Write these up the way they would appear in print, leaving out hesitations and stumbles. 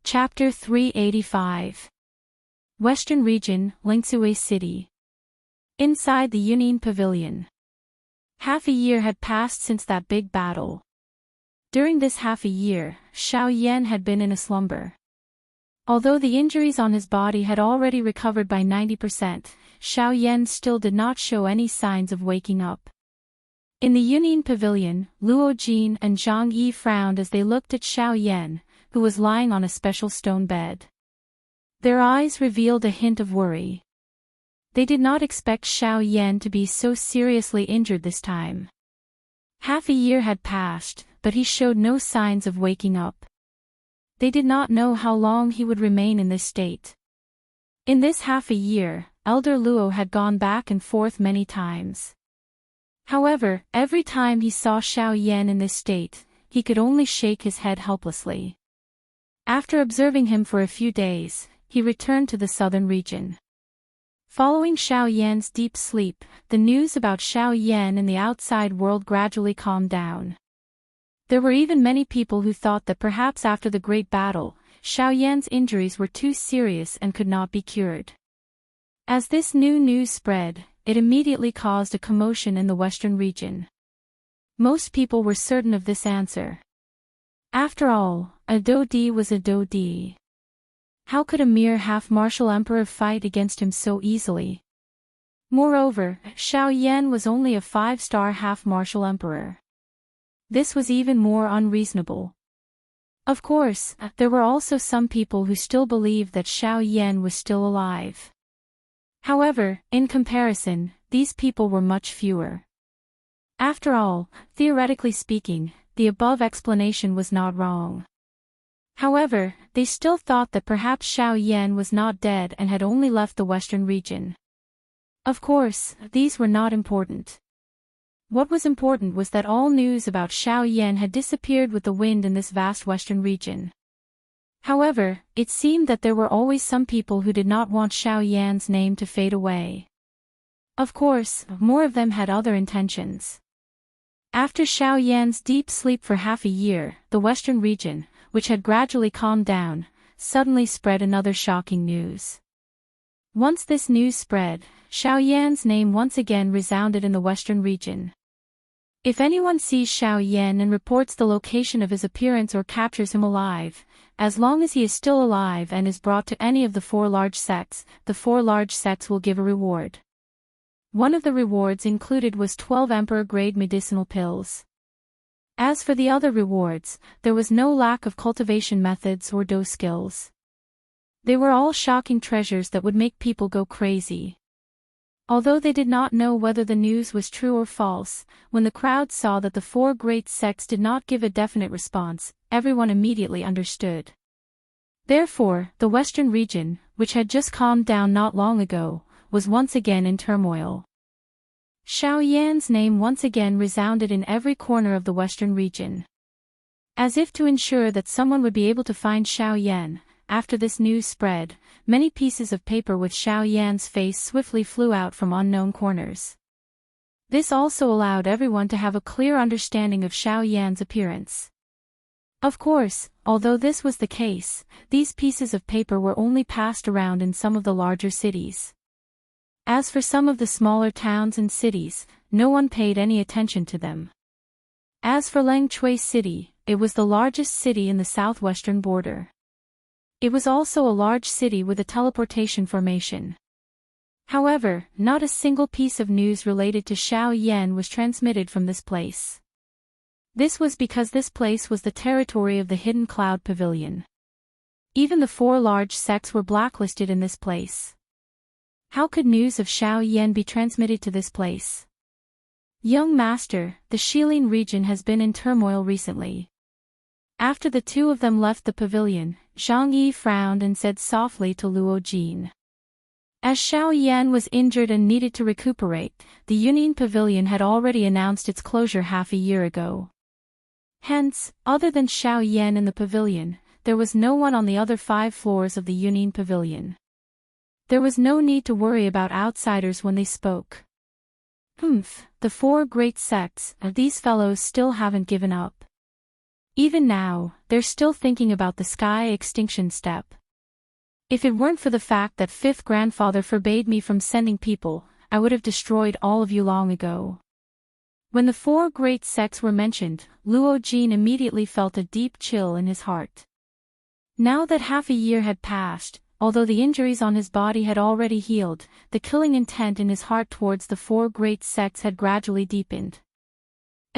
Chapter 385. Western Region, Wuxia City. Inside the Union Pavilion. Half a year had passed since that big battle. During this half a year, Xiao Yan had been in a slumber. Although the injuries on his body had already recovered by 90%, Xiao Yan still did not show any signs of waking up. In the Union Pavilion, Luo Jin and Zhang Yi frowned as they looked at Xiao Yan, who was lying on a special stone bed. Their eyes revealed a hint of worry. They did not expect Xiao Yan to be so seriously injured this time. Half a year had passed, but he showed no signs of waking up. They did not know how long he would remain in this state. In this half a year, Elder Luo had gone back and forth many times. However, every time he saw Xiao Yan in this state, he could only shake his head helplessly. After observing him for a few days, he returned to the southern region. Following Xiao Yan's deep sleep, the news about Xiao Yan in the outside world gradually calmed down. There were even many people who thought that perhaps after the great battle, Xiao Yan's injuries were too serious and could not be cured. As this new news spread, it immediately caused a commotion in the western region. Most people were certain of this answer. After all, a Dodi was a Dodi. How could a mere half-martial emperor fight against him so easily? Moreover, Xiao Yan was only a 5-star half-martial emperor. This was even more unreasonable. Of course, there were also some people who still believed that Xiao Yan was still alive. However, in comparison, these people were much fewer. After all, theoretically speaking, the above explanation was not wrong. However, they still thought that perhaps Xiao Yan was not dead and had only left the western region. Of course, these were not important. What was important was that all news about Xiao Yan had disappeared with the wind in this vast western region. However, it seemed that there were always some people who did not want Xiao Yan's name to fade away. Of course, more of them had other intentions. After Xiao Yan's deep sleep for half a year, the western region, which had gradually calmed down, suddenly spread another shocking news. Once this news spread, Xiao Yan's name once again resounded in the western region. If anyone sees Xiao Yan and reports the location of his appearance or captures him alive, as long as he is still alive and is brought to any of the 4 large sects, the 4 large sects will give a reward. One of the rewards included was 12 emperor-grade medicinal pills. As for the other rewards, there was no lack of cultivation methods or dose skills. They were all shocking treasures that would make people go crazy. Although they did not know whether the news was true or false, when the crowd saw that the 4 great sects did not give a definite response, everyone immediately understood. Therefore, the western region, which had just calmed down not long ago, was once again in turmoil. Xiao Yan's name once again resounded in every corner of the western region. As if to ensure that someone would be able to find Xiao Yan, after this news spread, many pieces of paper with Xiao Yan's face swiftly flew out from unknown corners. This also allowed everyone to have a clear understanding of Xiao Yan's appearance. Of course, although this was the case, these pieces of paper were only passed around in some of the larger cities. As for some of the smaller towns and cities, no one paid any attention to them. As for Langchui City, it was the largest city in the southwestern border. It was also a large city with a teleportation formation. However, not a single piece of news related to Xiao Yan was transmitted from this place. This was because this place was the territory of the Hidden Cloud Pavilion. Even the 4 large sects were blacklisted in this place. How could news of Xiao Yan be transmitted to this place? Young master, the Shilin region has been in turmoil recently. After the 2 of them left the pavilion, Zhang Yi frowned and said softly to Luo Jin. As Xiao Yan was injured and needed to recuperate, the Union Pavilion had already announced its closure half a year ago. Hence, other than Xiao Yan in the pavilion, there was no one on the other 5 floors of the Union Pavilion. There was no need to worry about outsiders when they spoke. The 4 great sects, these fellows still haven't given up. Even now, they're still thinking about the sky extinction step. If it weren't for the fact that fifth grandfather forbade me from sending people, I would have destroyed all of you long ago. When the four great sects were mentioned, Luo Jin immediately felt a deep chill in his heart. Now that half a year had passed, although the injuries on his body had already healed, the killing intent in his heart towards the four great sects had gradually deepened.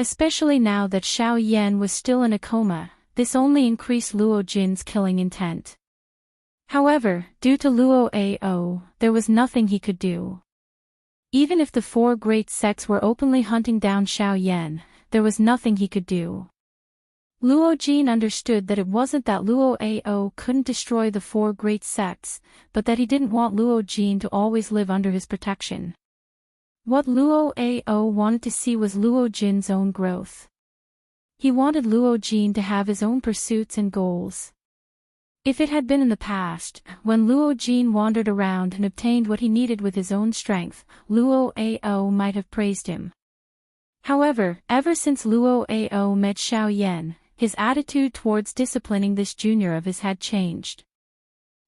Especially now that Xiao Yan was still in a coma, this only increased Luo Jin's killing intent. However, due to Luo Ao, there was nothing he could do. Even if the four great sects were openly hunting down Xiao Yan, there was nothing he could do. Luo Jin understood that it wasn't that Luo Ao couldn't destroy the four great sects, but that he didn't want Luo Jin to always live under his protection. What Luo Ao wanted to see was Luo Jin's own growth. He wanted Luo Jin to have his own pursuits and goals. If it had been in the past, when Luo Jin wandered around and obtained what he needed with his own strength, Luo Ao might have praised him. However, ever since Luo Ao met Xiao Yan, his attitude towards disciplining this junior of his had changed.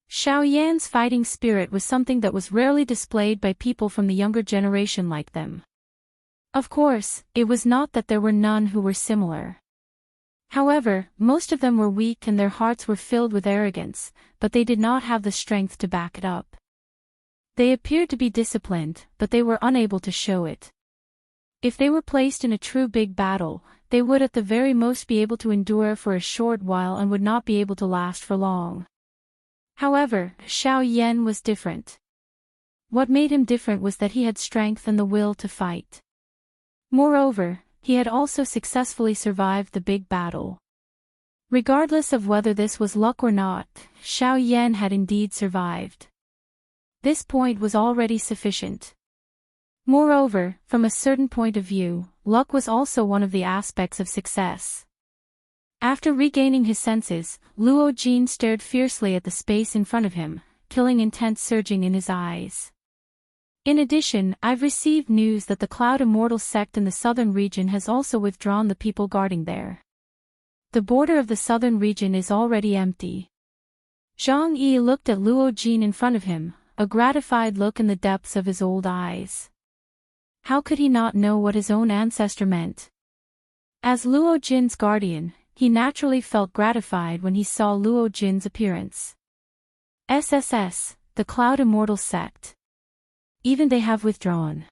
Xiao Yan's fighting spirit was something that was rarely displayed by people from the younger generation like them. Of course, it was not that there were none who were similar. However, most of them were weak and their hearts were filled with arrogance, but they did not have the strength to back it up. They appeared to be disciplined, but they were unable to show it. If they were placed in a true big battle, they would at the very most be able to endure for a short while and would not be able to last for long. However, Xiao Yan was different. What made him different was that he had strength and the will to fight. Moreover, he had also successfully survived the big battle. Regardless of whether this was luck or not, Xiao Yan had indeed survived. This point was already sufficient. Moreover, from a certain point of view, luck was also one of the aspects of success. After regaining his senses, Luo Jin stared fiercely at the space in front of him, killing intent surging in his eyes. In addition, I've received news that the Cloud Immortal sect in the southern region has also withdrawn the people guarding there. The border of the southern region is already empty. Zhang Yi looked at Luo Jin in front of him, a gratified look in the depths of his old eyes. How could he not know what his own ancestor meant? As Luo Jin's guardian, he naturally felt gratified when he saw Luo Jin's appearance. SSS, the Cloud Immortal sect. Even they have withdrawn.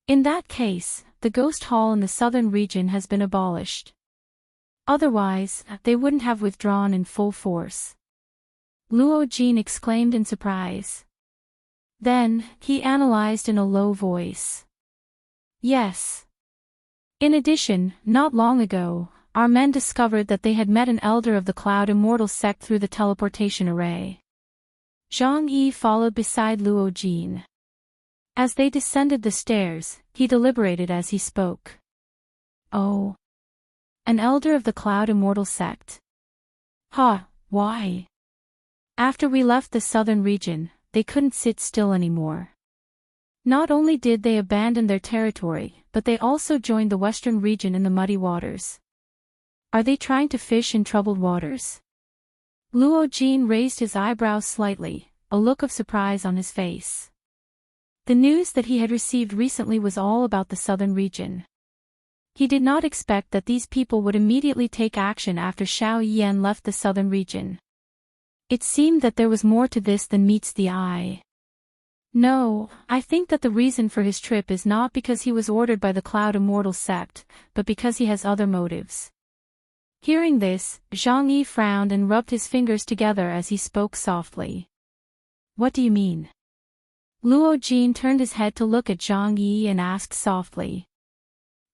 In that case, the Ghost Hall in the southern region has been abolished. Otherwise, they wouldn't have withdrawn in full force. Luo Jin exclaimed in surprise. Then, he analyzed in a low voice. Yes. In addition, not long ago, our men discovered that they had met an elder of the Cloud Immortal sect through the teleportation array. Zhang Yi followed beside Luo Jin. As they descended the stairs, he deliberated as he spoke. Oh. An elder of the Cloud Immortal sect. Why? After we left the southern region, they couldn't sit still anymore. Not only did they abandon their territory, but they also joined the western region in the muddy waters. Are they trying to fish in troubled waters? Luo Jin raised his eyebrows slightly, a look of surprise on his face. The news that he had received recently was all about the southern region. He did not expect that these people would immediately take action after Xiao Yan left the southern region. It seemed that there was more to this than meets the eye. No, I think that the reason for his trip is not because he was ordered by the Cloud Immortal sect, but because he has other motives. Hearing this, Zhang Yi frowned and rubbed his fingers together as he spoke softly. What do you mean? Luo Jin turned his head to look at Zhang Yi and asked softly.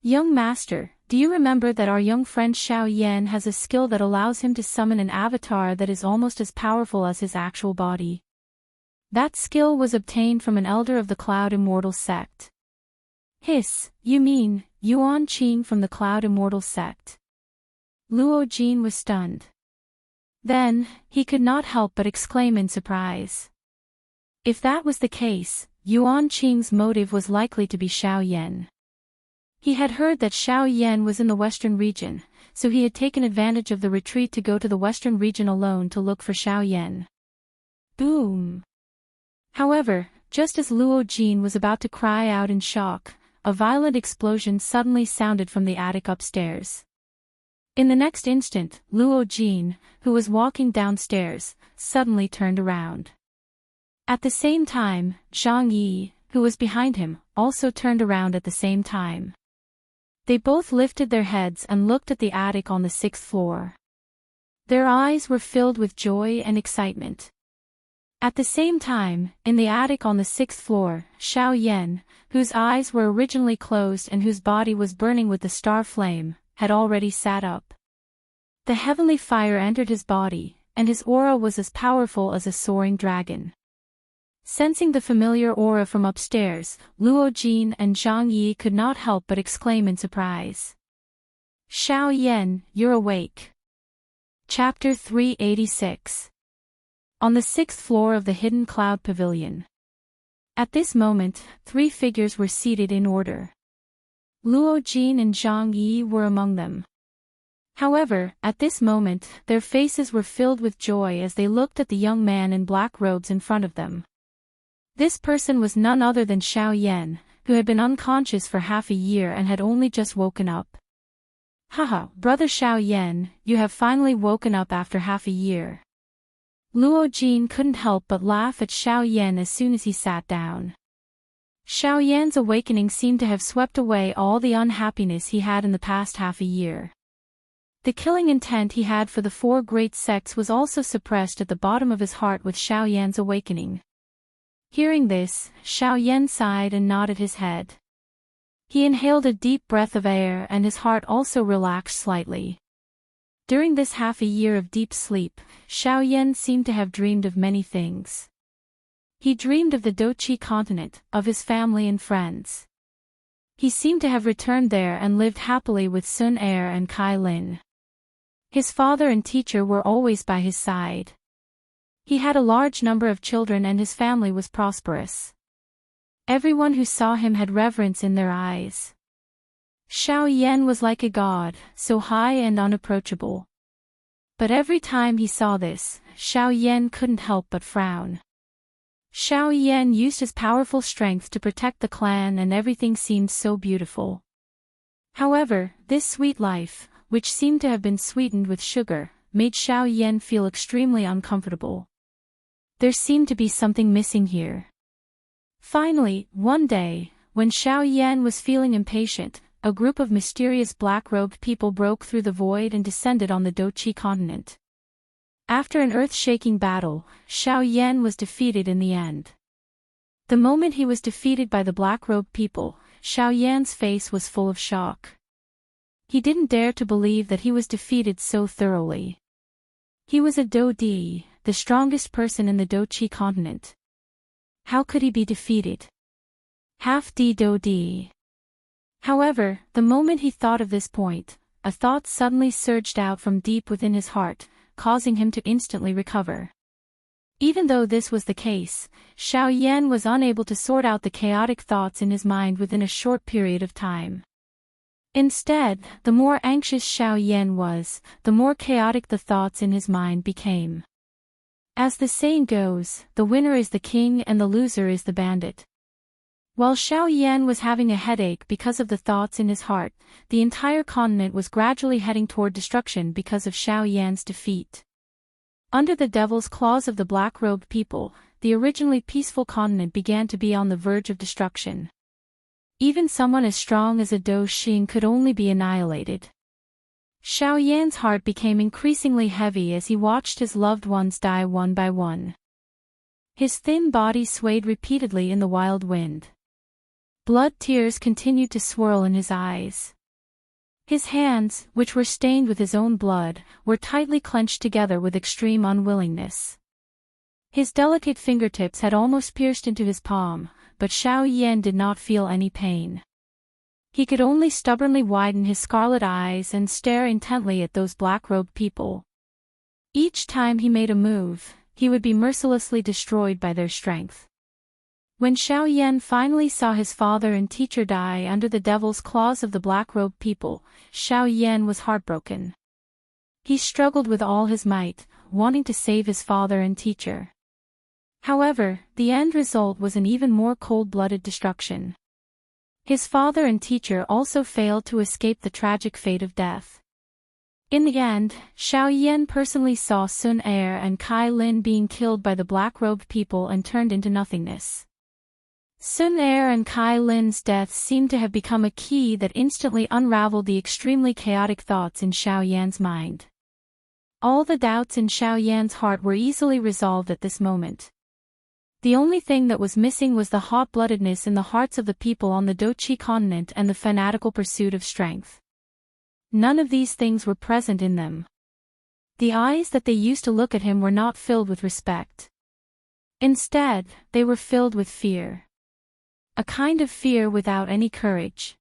Young master, do you remember that our young friend Xiao Yan has a skill that allows him to summon an avatar that is almost as powerful as his actual body? That skill was obtained from an elder of the Cloud Immortal sect. Hiss, you mean, Yuan Qing from the Cloud Immortal sect? Luo Jin was stunned. Then, he could not help but exclaim in surprise. If that was the case, Yuan Qing's motive was likely to be Xiao Yan. He had heard that Xiao Yan was in the western region, so he had taken advantage of the retreat to go to the western region alone to look for Xiao Yan. Boom! However, just as Luo Jin was about to cry out in shock, a violent explosion suddenly sounded from the attic upstairs. In the next instant, Luo Jin, who was walking downstairs, suddenly turned around. At the same time, Zhang Yi, who was behind him, also turned around at the same time. They both lifted their heads and looked at the attic on the 6th floor. Their eyes were filled with joy and excitement. At the same time, in the attic on the 6th floor, Xiao Yan, whose eyes were originally closed and whose body was burning with the star flame, had already sat up. The heavenly fire entered his body, and his aura was as powerful as a soaring dragon. Sensing the familiar aura from upstairs, Luo Jin and Zhang Yi could not help but exclaim in surprise. Xiao Yan, you're awake. Chapter 386. On the 6th floor of the Hidden Cloud Pavilion. At this moment, 3 figures were seated in order. Luo Jin and Zhang Yi were among them. However, at this moment, their faces were filled with joy as they looked at the young man in black robes in front of them. This person was none other than Xiao Yan, who had been unconscious for half a year and had only just woken up. Haha, brother Xiao Yan, you have finally woken up after half a year. Luo Jin couldn't help but laugh at Xiao Yan as soon as he sat down. Xiao Yan's awakening seemed to have swept away all the unhappiness he had in the past half a year. The killing intent he had for the 4 great sects was also suppressed at the bottom of his heart with Xiao Yan's awakening. Hearing this, Xiao Yan sighed and nodded his head. He inhaled a deep breath of air and his heart also relaxed slightly. During this half a year of deep sleep, Xiao Yan seemed to have dreamed of many things. He dreamed of the Doqi continent, of his family and friends. He seemed to have returned there and lived happily with Sun Er and Kai Lin. His father and teacher were always by his side. He had a large number of children and his family was prosperous. Everyone who saw him had reverence in their eyes. Xiao Yan was like a god, so high and unapproachable. But every time he saw this, Xiao Yan couldn't help but frown. Xiao Yan used his powerful strength to protect the clan and everything seemed so beautiful. However, this sweet life, which seemed to have been sweetened with sugar, made Xiao Yan feel extremely uncomfortable. There seemed to be something missing here. Finally, one day, when Xiao Yan was feeling impatient, a group of mysterious black-robed people broke through the void and descended on the Doqi continent. After an earth-shaking battle, Xiao Yan was defeated in the end. The moment he was defeated by the black-robed people, Xiao Yan's face was full of shock. He didn't dare to believe that he was defeated so thoroughly. He was a Do Di, the strongest person in the Doqi continent. How could he be defeated? Half D Do Di. However, the moment he thought of this point, a thought suddenly surged out from deep within his heart, causing him to instantly recover. Even though this was the case, Xiao Yan was unable to sort out the chaotic thoughts in his mind within a short period of time. Instead, the more anxious Xiao Yan was, the more chaotic the thoughts in his mind became. As the saying goes, the winner is the king and the loser is the bandit. While Xiao Yan was having a headache because of the thoughts in his heart, the entire continent was gradually heading toward destruction because of Xiao Yan's defeat. Under the devil's claws of the black-robed people, the originally peaceful continent began to be on the verge of destruction. Even someone as strong as a Do Xing could only be annihilated. Xiao Yan's heart became increasingly heavy as he watched his loved ones die one by one. His thin body swayed repeatedly in the wild wind. Blood tears continued to swirl in his eyes. His hands, which were stained with his own blood, were tightly clenched together with extreme unwillingness. His delicate fingertips had almost pierced into his palm, but Xiao Yan did not feel any pain. He could only stubbornly widen his scarlet eyes and stare intently at those black-robed people. Each time he made a move, he would be mercilessly destroyed by their strength. When Xiao Yan finally saw his father and teacher die under the devil's claws of the black-robed people, Xiao Yan was heartbroken. He struggled with all his might, wanting to save his father and teacher. However, the end result was an even more cold-blooded destruction. His father and teacher also failed to escape the tragic fate of death. In the end, Xiao Yan personally saw Sun Er and Kai Lin being killed by the black-robed people and turned into nothingness. Sun Er and Kai Lin's deaths seemed to have become a key that instantly unraveled the extremely chaotic thoughts in Xiao Yan's mind. All the doubts in Xiao Yan's heart were easily resolved at this moment. The only thing that was missing was the hot-bloodedness in the hearts of the people on the Dochi continent and the fanatical pursuit of strength. None of these things were present in them. The eyes that they used to look at him were not filled with respect. Instead, they were filled with fear. A kind of fear without any courage.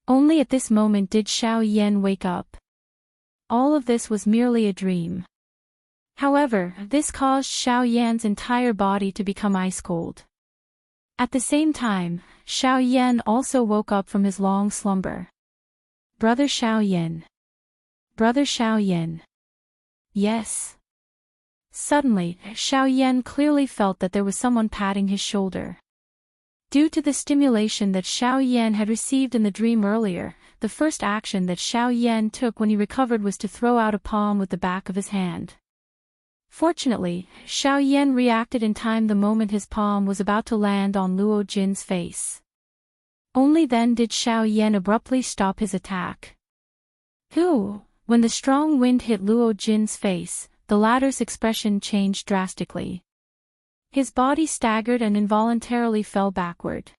Only at this moment did Xiao Yan wake up. All of this was merely a dream. However, this caused Xiao Yan's entire body to become ice-cold. At the same time, Xiao Yan also woke up from his long slumber. Brother Xiao Yan. Brother Xiao Yan. Yes. Suddenly, Xiao Yan clearly felt that there was someone patting his shoulder. Due to the stimulation that Xiao Yan had received in the dream earlier, the first action that Xiao Yan took when he recovered was to throw out a palm with the back of his hand. Fortunately, Xiao Yan reacted in time the moment his palm was about to land on Luo Jin's face. Only then did Xiao Yan abruptly stop his attack. When the strong wind hit Luo Jin's face, the latter's expression changed drastically. His body staggered and involuntarily fell backward.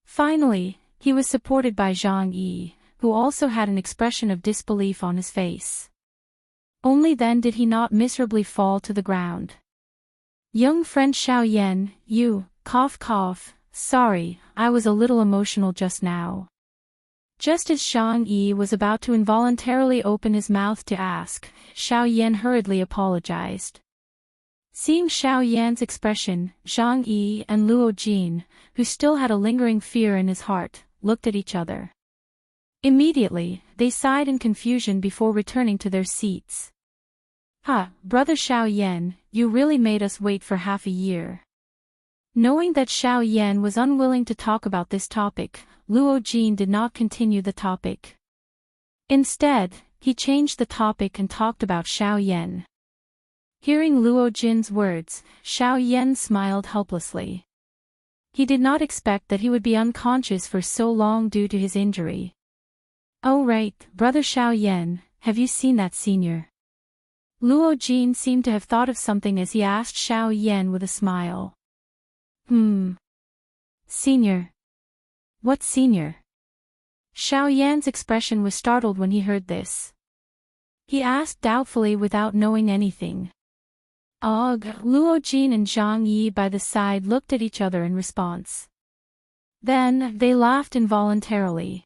Finally, he was supported by Zhang Yi, who also had an expression of disbelief on his face. Only then did he not miserably fall to the ground. Young friend Xiao Yan, cough, sorry, I was a little emotional just now. Just as Zhang Yi was about to involuntarily open his mouth to ask, Xiao Yan hurriedly apologized. Seeing Xiao Yan's expression, Zhang Yi and Luo Jin, who still had a lingering fear in his heart, looked at each other. Immediately, they sighed in confusion before returning to their seats. Brother Xiao Yan, you really made us wait for half a year. Knowing that Xiao Yan was unwilling to talk about this topic, Luo Jin did not continue the topic. Instead, he changed the topic and talked about Xiao Yan. Hearing Luo Jin's words, Xiao Yan smiled helplessly. He did not expect that he would be unconscious for so long due to his injury. Oh right, Brother Xiao Yan, have you seen that senior? Luo Jin seemed to have thought of something as he asked Xiao Yan with a smile. Senior. What senior? Xiao Yan's expression was startled when he heard this. He asked doubtfully without knowing anything. Luo Jin and Zhang Yi by the side looked at each other in response. Then, they laughed involuntarily.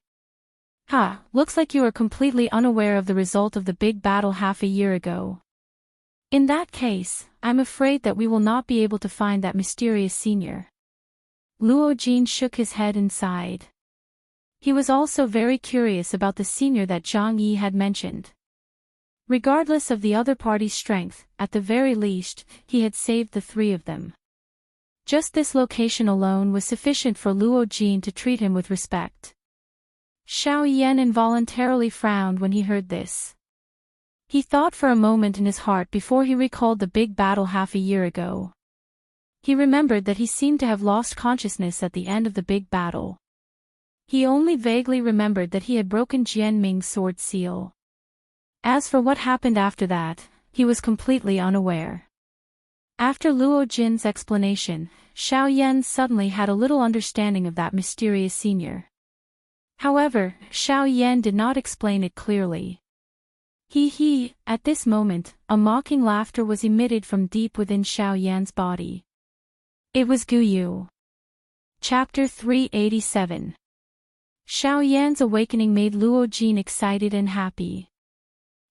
Looks like you are completely unaware of the result of the big battle half a year ago. In that case, I'm afraid that we will not be able to find that mysterious senior. Luo Jin shook his head and sighed. He was also very curious about the senior that Zhang Yi had mentioned. Regardless of the other party's strength, at the very least, he had saved the three of them. Just this location alone was sufficient for Luo Jin to treat him with respect. Xiao Yan involuntarily frowned when he heard this. He thought for a moment in his heart before he recalled the big battle half a year ago. He remembered that he seemed to have lost consciousness at the end of the big battle. He only vaguely remembered that he had broken Jian Ming's sword seal. As for what happened after that, he was completely unaware. After Luo Jin's explanation, Xiao Yan suddenly had a little understanding of that mysterious senior. However, Xiao Yan did not explain it clearly. At this moment, a mocking laughter was emitted from deep within Xiao Yan's body. It was Guyu. Chapter 387. Xiao Yan's awakening made Luo Jin excited and happy.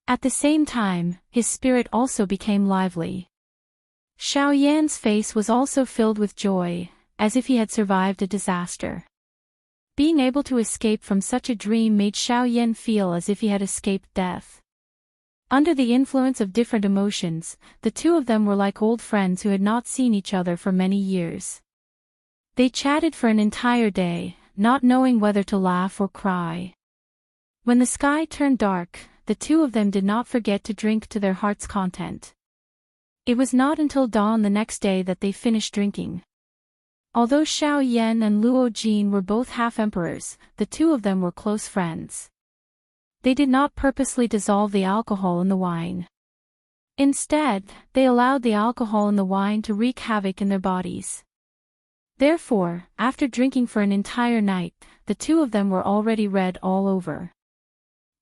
At the same time, his spirit also became lively. Xiao Yan's face was also filled with joy, as if he had survived a disaster. Being able to escape from such a dream made Xiao Yan feel as if he had escaped death. Under the influence of different emotions, the two of them were like old friends who had not seen each other for many years. They chatted for an entire day, not knowing whether to laugh or cry. When the sky turned dark, the two of them did not forget to drink to their heart's content. It was not until dawn the next day that they finished drinking. Although Xiao Yan and Luo Jin were both half-emperors, the two of them were close friends. They did not purposely dissolve the alcohol in the wine. Instead, they allowed the alcohol in the wine to wreak havoc in their bodies. Therefore, after drinking for an entire night, the two of them were already red all over.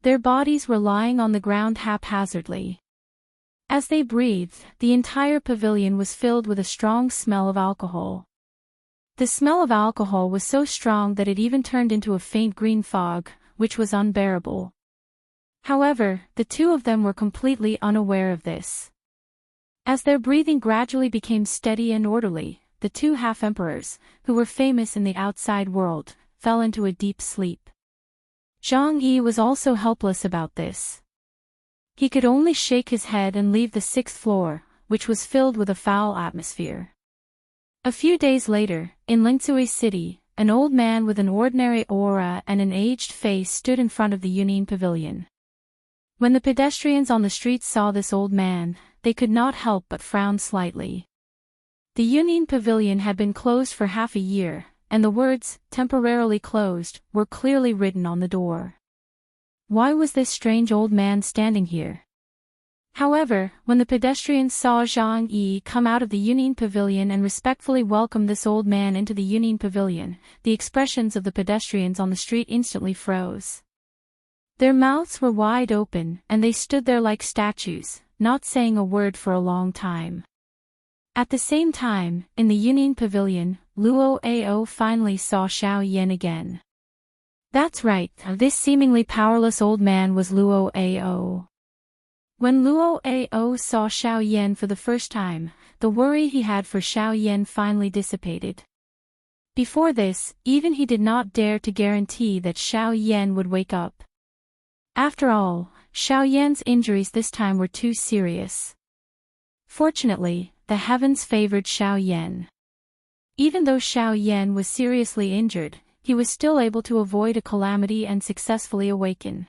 Their bodies were lying on the ground haphazardly. As they breathed, the entire pavilion was filled with a strong smell of alcohol. The smell of alcohol was so strong that it even turned into a faint green fog, which was unbearable. However, the two of them were completely unaware of this. As their breathing gradually became steady and orderly, the two half-emperors, who were famous in the outside world, fell into a deep sleep. Zhang Yi was also helpless about this. He could only shake his head and leave the 6th floor, which was filled with a foul atmosphere. A few days later, in Lingsui City, an old man with an ordinary aura and an aged face stood in front of the Union Pavilion. When the pedestrians on the streets saw this old man, they could not help but frown slightly. The Union Pavilion had been closed for half a year, and the words, "temporarily closed," were clearly written on the door. Why was this strange old man standing here? However, when the pedestrians saw Zhang Yi come out of the Union Pavilion and respectfully welcome this old man into the Union Pavilion, the expressions of the pedestrians on the street instantly froze. Their mouths were wide open, and they stood there like statues, not saying a word for a long time. At the same time, in the Union Pavilion, Luo Ao finally saw Xiao Yan again. That's right, this seemingly powerless old man was Luo Ao. When Luo Ao saw Xiao Yan for the first time, the worry he had for Xiao Yan finally dissipated. Before this, even he did not dare to guarantee that Xiao Yan would wake up. After all, Xiao Yan's injuries this time were too serious. Fortunately, the heavens favored Xiao Yan. Even though Xiao Yan was seriously injured, he was still able to avoid a calamity and successfully awaken.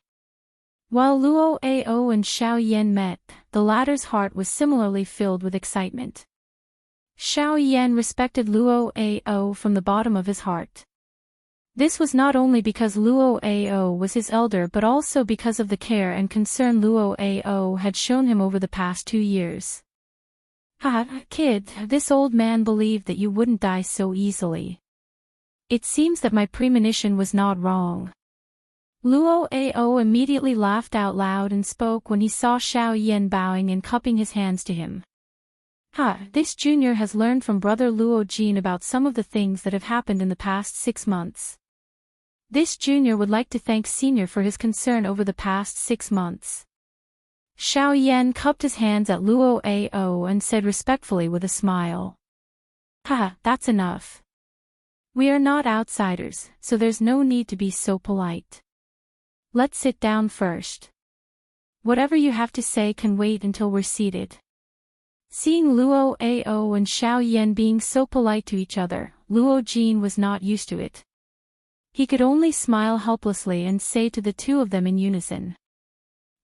While Luo Ao and Xiao Yan met, the latter's heart was similarly filled with excitement. Xiao Yan respected Luo Ao from the bottom of his heart. This was not only because Luo Ao was his elder but also because of the care and concern Luo Ao had shown him over the past 2 years. "Haha, kid, this old man believed that you wouldn't die so easily. It seems that my premonition was not wrong." Luo Ao immediately laughed out loud and spoke when he saw Xiao Yan bowing and cupping his hands to him. This junior has learned from brother Luo Jin about some of the things that have happened in the past 6 months. This junior would like to thank senior for his concern over the past 6 months. Xiao Yan cupped his hands at Luo Ao and said respectfully with a smile. That's enough. We are not outsiders, so there's no need to be so polite. Let's sit down first. Whatever you have to say can wait until we're seated. Seeing Luo Ao and Xiao Yan being so polite to each other, Luo Jin was not used to it. He could only smile helplessly and say to the two of them in unison.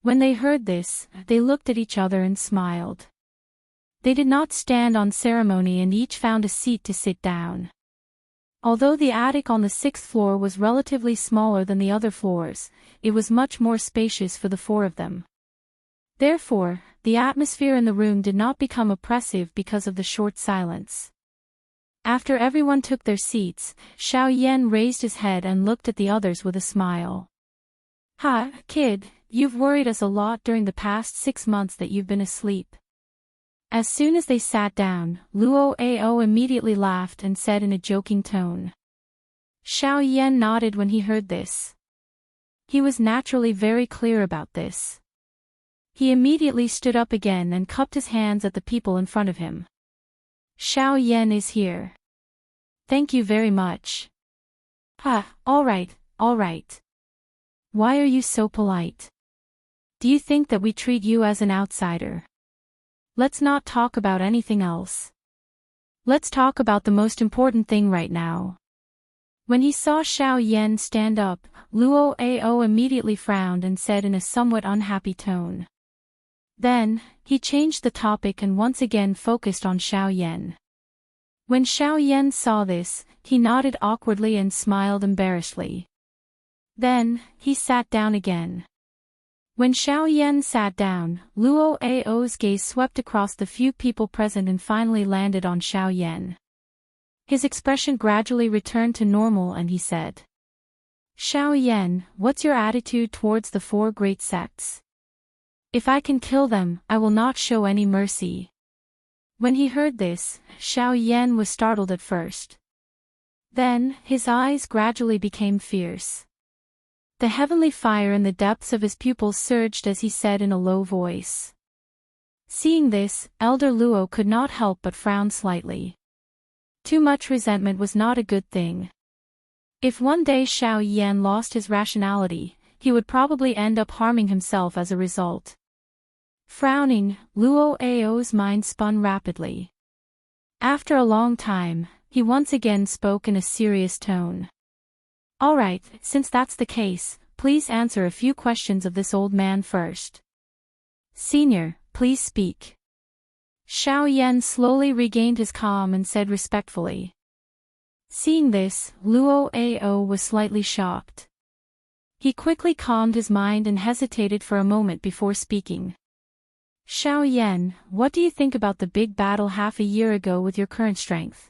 When they heard this, they looked at each other and smiled. They did not stand on ceremony and each found a seat to sit down. Although the attic on the 6th floor was relatively smaller than the other floors, it was much more spacious for the 4 of them. Therefore, the atmosphere in the room did not become oppressive because of the short silence. After everyone took their seats, Xiao Yan raised his head and looked at the others with a smile. Kid, you've worried us a lot during the past 6 months that you've been asleep. As soon as they sat down, Luo Ao immediately laughed and said in a joking tone. Xiao Yan nodded when he heard this. He was naturally very clear about this. He immediately stood up again and cupped his hands at the people in front of him. Xiao Yan is here. Thank you very much. All right. Why are you so polite? Do you think that we treat you as an outsider? Let's not talk about anything else. Let's talk about the most important thing right now. When he saw Xiao Yan stand up, Luo Ao immediately frowned and said in a somewhat unhappy tone. Then, he changed the topic and once again focused on Xiao Yan. When Xiao Yan saw this, he nodded awkwardly and smiled embarrassedly. Then, he sat down again. When Xiao Yan sat down, Luo Ao's gaze swept across the few people present and finally landed on Xiao Yan. His expression gradually returned to normal and he said, Xiao Yan, what's your attitude towards the four great sects? If I can kill them, I will not show any mercy. When he heard this, Xiao Yan was startled at first. Then, his eyes gradually became fierce. The heavenly fire in the depths of his pupils surged as he said in a low voice. Seeing this, Elder Luo could not help but frown slightly. Too much resentment was not a good thing. If one day Xiao Yan lost his rationality, he would probably end up harming himself as a result. Frowning, Luo Ao's mind spun rapidly. After a long time, he once again spoke in a serious tone. All right, since that's the case, please answer a few questions of this old man first. Senior, please speak. Xiao Yan slowly regained his calm and said respectfully. Seeing this, Luo Ao was slightly shocked. He quickly calmed his mind and hesitated for a moment before speaking. Xiao Yan, what do you think about the big battle half a year ago with your current strength?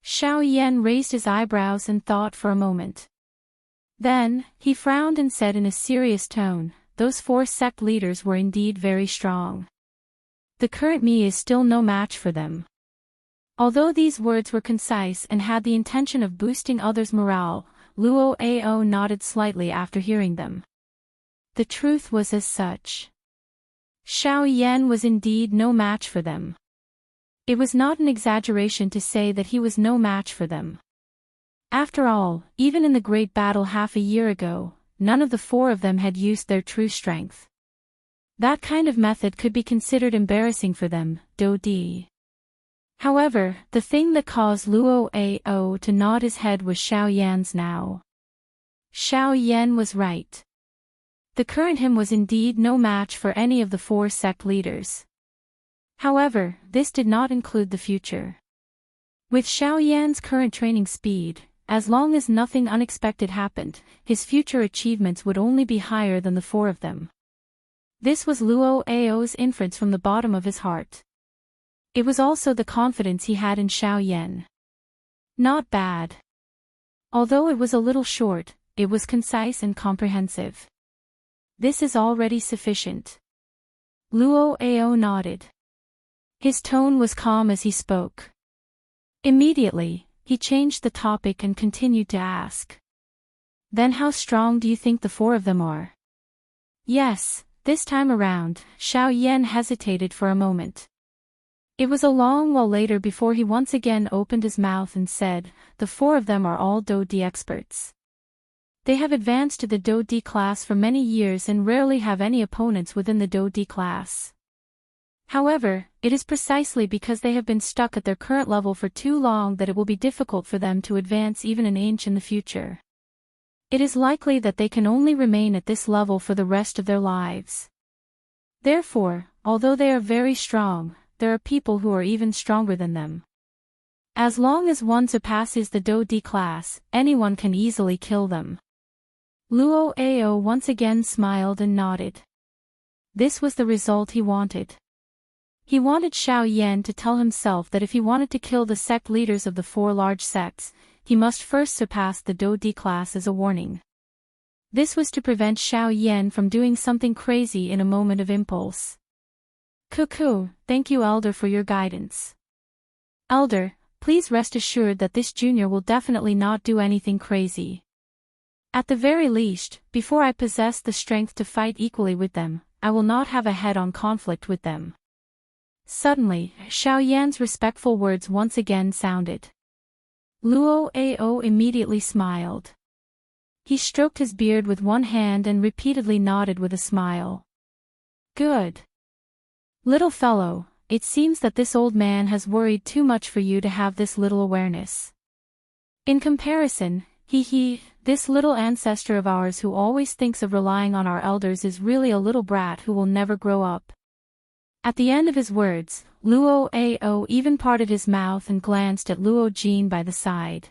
Xiao Yan raised his eyebrows and thought for a moment. Then, he frowned and said in a serious tone, those four sect leaders were indeed very strong. The current me is still no match for them. Although these words were concise and had the intention of boosting others' morale, Luo Ao nodded slightly after hearing them. The truth was as such. Xiao Yan was indeed no match for them. It was not an exaggeration to say that he was no match for them. After all, even in the great battle half a year ago, none of the four of them had used their true strength. That kind of method could be considered embarrassing for them, Do Di. However, the thing that caused Luo Ao to nod his head was Xiao Yan's now. Xiao Yan was right. The current him was indeed no match for any of the four sect leaders. However, this did not include the future. With Xiao Yan's current training speed, as long as nothing unexpected happened, his future achievements would only be higher than the four of them. This was Luo Ao's inference from the bottom of his heart. It was also the confidence he had in Xiao Yan. Not bad. Although it was a little short, it was concise and comprehensive. This is already sufficient. Luo Ao nodded. His tone was calm as he spoke. Immediately, he changed the topic and continued to ask. Then how strong do you think the four of them are? Yes, this time around, Xiao Yan hesitated for a moment. It was a long while later before he once again opened his mouth and said, the four of them are all Do Di experts. They have advanced to the Do Di class for many years and rarely have any opponents within the Do Di class. However, it is precisely because they have been stuck at their current level for too long that it will be difficult for them to advance even an inch in the future. It is likely that they can only remain at this level for the rest of their lives. Therefore, although they are very strong, there are people who are even stronger than them. As long as one surpasses the Do Di class, anyone can easily kill them. Luo Ao once again smiled and nodded. This was the result he wanted. He wanted Xiao Yan to tell himself that if he wanted to kill the sect leaders of the four large sects, he must first surpass the Do Di class as a warning. This was to prevent Xiao Yan from doing something crazy in a moment of impulse. Cuckoo, thank you Elder for your guidance. Elder, please rest assured that this junior will definitely not do anything crazy. At the very least, before I possess the strength to fight equally with them, I will not have a head-on conflict with them. Suddenly, Xiao Yan's respectful words once again sounded. Luo Ao immediately smiled. He stroked his beard with one hand and repeatedly nodded with a smile. Good. Little fellow, it seems that this old man has worried too much for you to have this little awareness. In comparison, this little ancestor of ours who always thinks of relying on our elders is really a little brat who will never grow up. At the end of his words, Luo Ao even parted his mouth and glanced at Luo Jin by the side.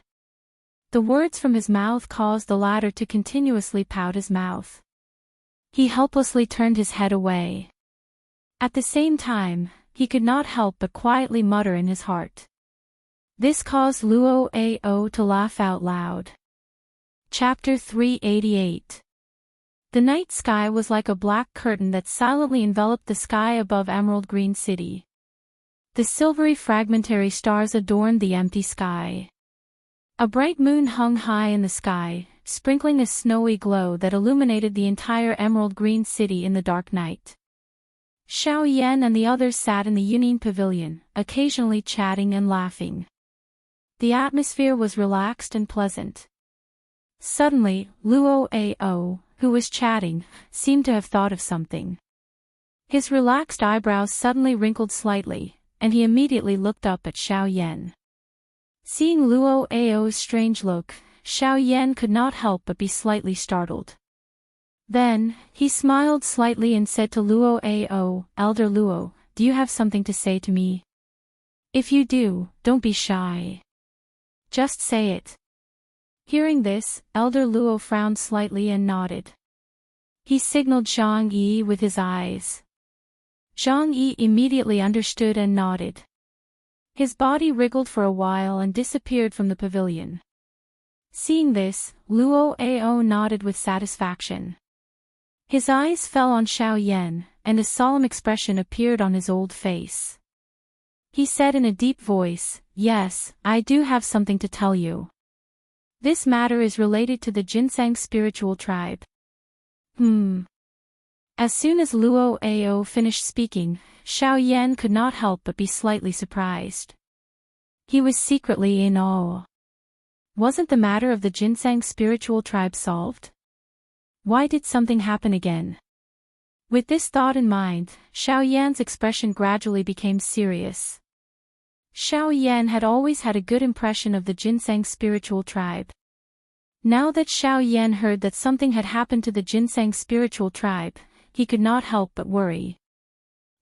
The words from his mouth caused the latter to continuously pout his mouth. He helplessly turned his head away. At the same time, he could not help but quietly mutter in his heart. This caused Luo Ao to laugh out loud. Chapter 388. The night sky was like a black curtain that silently enveloped the sky above Emerald Green City. The silvery fragmentary stars adorned the empty sky. A bright moon hung high in the sky, sprinkling a snowy glow that illuminated the entire Emerald Green City in the dark night. Xiao Yan and the others sat in the Yunin Pavilion, occasionally chatting and laughing. The atmosphere was relaxed and pleasant. Suddenly, Luo Ao, who was chatting, seemed to have thought of something. His relaxed eyebrows suddenly wrinkled slightly, and he immediately looked up at Xiao Yan. Seeing Luo Ao's strange look, Xiao Yan could not help but be slightly startled. Then, he smiled slightly and said to Luo Ao, "Elder Luo, do you have something to say to me? If you do, don't be shy. Just say it." Hearing this, Elder Luo frowned slightly and nodded. He signaled Zhang Yi with his eyes. Zhang Yi immediately understood and nodded. His body wriggled for a while and disappeared from the pavilion. Seeing this, Luo Ao nodded with satisfaction. His eyes fell on Xiao Yan, and a solemn expression appeared on his old face. He said in a deep voice, "Yes, I do have something to tell you. This matter is related to the Ginseng spiritual tribe." As soon as Luo Ao finished speaking, Xiao Yan could not help but be slightly surprised. He was secretly in awe. Wasn't the matter of the Ginseng spiritual tribe solved? Why did something happen again? With this thought in mind, Xiao Yan's expression gradually became serious. Xiao Yan had always had a good impression of the Ginseng spiritual tribe. Now that Xiao Yan heard that something had happened to the Ginseng spiritual tribe, he could not help but worry.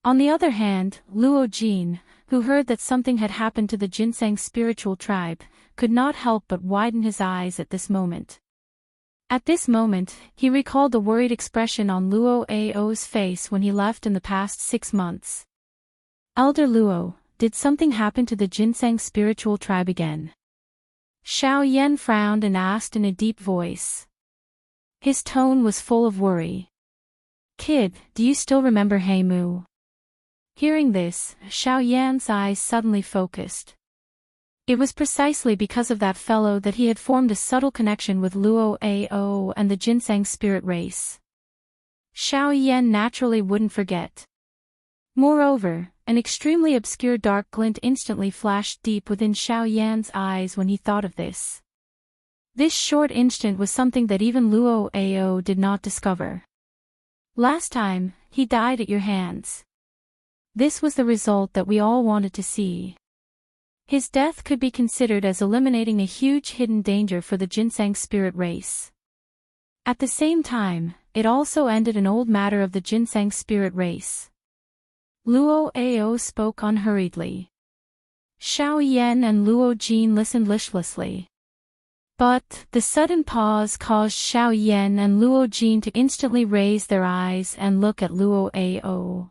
On the other hand, Luo Jin, who heard that something had happened to the Ginseng spiritual tribe, could not help but widen his eyes at this moment. At this moment, he recalled the worried expression on Luo Ao's face when he left in the past 6 months. "Elder Luo, did something happen to the Ginseng spiritual tribe again?" Xiao Yan frowned and asked in a deep voice. His tone was full of worry. "Kid, do you still remember Heimu?" Hearing this, Xiao Yan's eyes suddenly focused. It was precisely because of that fellow that he had formed a subtle connection with Luo Ao and the Ginseng spirit race. Xiao Yan naturally wouldn't forget. Moreover, an extremely obscure dark glint instantly flashed deep within Xiao Yan's eyes when he thought of this. This short instant was something that even Luo Ao did not discover. "Last time, he died at your hands. This was the result that we all wanted to see. His death could be considered as eliminating a huge hidden danger for the Ginseng spirit race. At the same time, it also ended an old matter of the Ginseng spirit race." Luo Ao spoke unhurriedly. Xiao Yan and Luo Jin listened listlessly. But, the sudden pause caused Xiao Yan and Luo Jin to instantly raise their eyes and look at Luo Ao.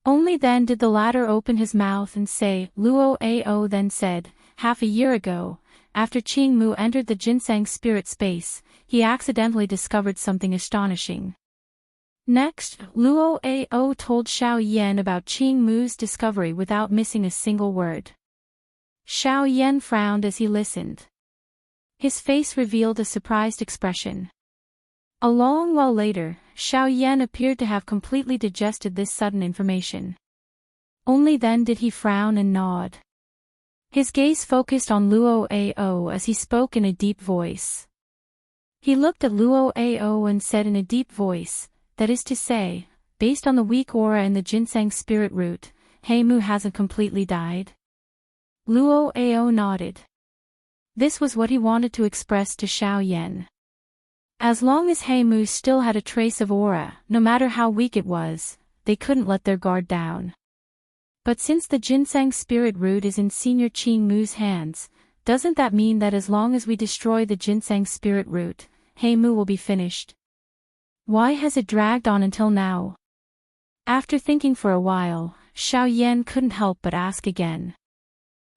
Only then did the latter open his mouth and say. Luo Ao then said, "Half a year ago, after Qing Mu entered the Ginseng spirit space, he accidentally discovered something astonishing." Next, Luo Ao told Xiao Yan about Qing Mu's discovery without missing a single word. Xiao Yan frowned as he listened. His face revealed a surprised expression. A long while later, Xiao Yan appeared to have completely digested this sudden information. Only then did he frown and nod. His gaze focused on Luo Ao as he spoke in a deep voice. He looked at Luo Ao and said in a deep voice, that is to say, based on the weak aura and the ginseng spirit root, Heimu hasn't completely died. Luo Ao nodded. This was what he wanted to express to Xiao Yan. As long as Heimu still had a trace of aura, no matter how weak it was, they couldn't let their guard down. But since the ginseng spirit root is in Senior Qing Mu's hands, doesn't that mean that as long as we destroy the ginseng spirit root, Heimu will be finished? Why has it dragged on until now? After thinking for a while, Xiao Yan couldn't help but ask again.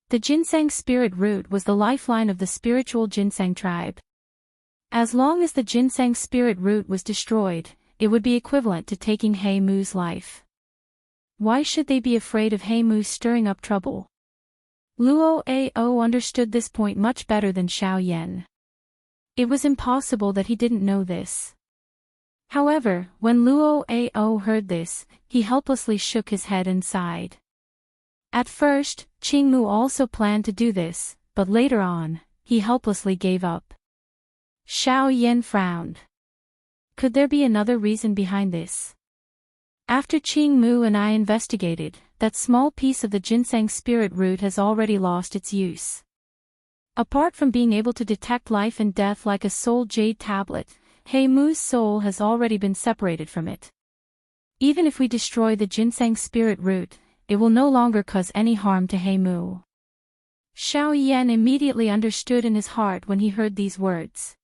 The ginseng spirit root was the lifeline of the spiritual ginseng tribe. As long as the ginseng spirit root was destroyed, it would be equivalent to taking Heimu's life. Why should they be afraid of Heimu stirring up trouble? Luo Ao understood this point much better than Xiao Yan. It was impossible that he didn't know this. However, when Luo Ao heard this, he helplessly shook his head and sighed. At first, Qingmu also planned to do this, but later on, he helplessly gave up. Xiao Yan frowned. Could there be another reason behind this? After Qingmu and I investigated, that small piece of the ginseng spirit root has already lost its use. Apart from being able to detect life and death like a soul jade tablet, Heimu's soul has already been separated from it. Even if we destroy the ginseng spirit root, it will no longer cause any harm to Heimu. Xiao Yan immediately understood in his heart when he heard these words.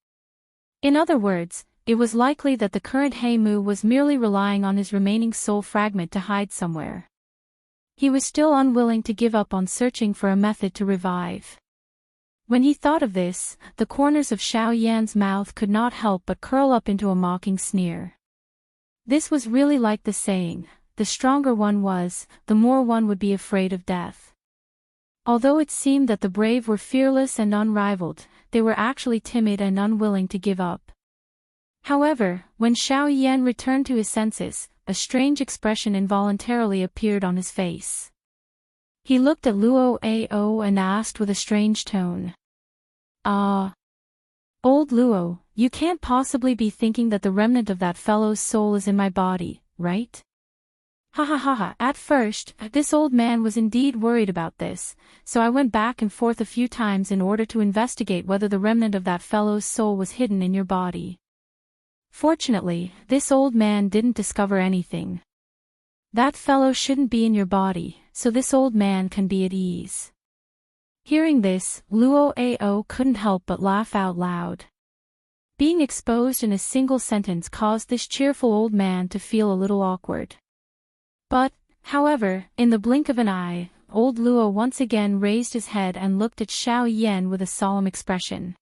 In other words, it was likely that the current Heimu was merely relying on his remaining soul fragment to hide somewhere. He was still unwilling to give up on searching for a method to revive. When he thought of this, the corners of Xiao Yan's mouth could not help but curl up into a mocking sneer. This was really like the saying, the stronger one was, the more one would be afraid of death. Although it seemed that the brave were fearless and unrivaled, they were actually timid and unwilling to give up. However, when Xiao Yan returned to his senses, a strange expression involuntarily appeared on his face. He looked at Luo Ao and asked with a strange tone. Old Luo, you can't possibly be thinking that the remnant of that fellow's soul is in my body, right? Ha ha ha ha. At first, this old man was indeed worried about this, so I went back and forth a few times in order to investigate whether the remnant of that fellow's soul was hidden in your body. Fortunately, this old man didn't discover anything. That fellow shouldn't be in your body, so this old man can be at ease. Hearing this, Luo Ao couldn't help but laugh out loud. Being exposed in a single sentence caused this cheerful old man to feel a little awkward. But, however, in the blink of an eye, old Luo once again raised his head and looked at Xiao Yan with a solemn expression.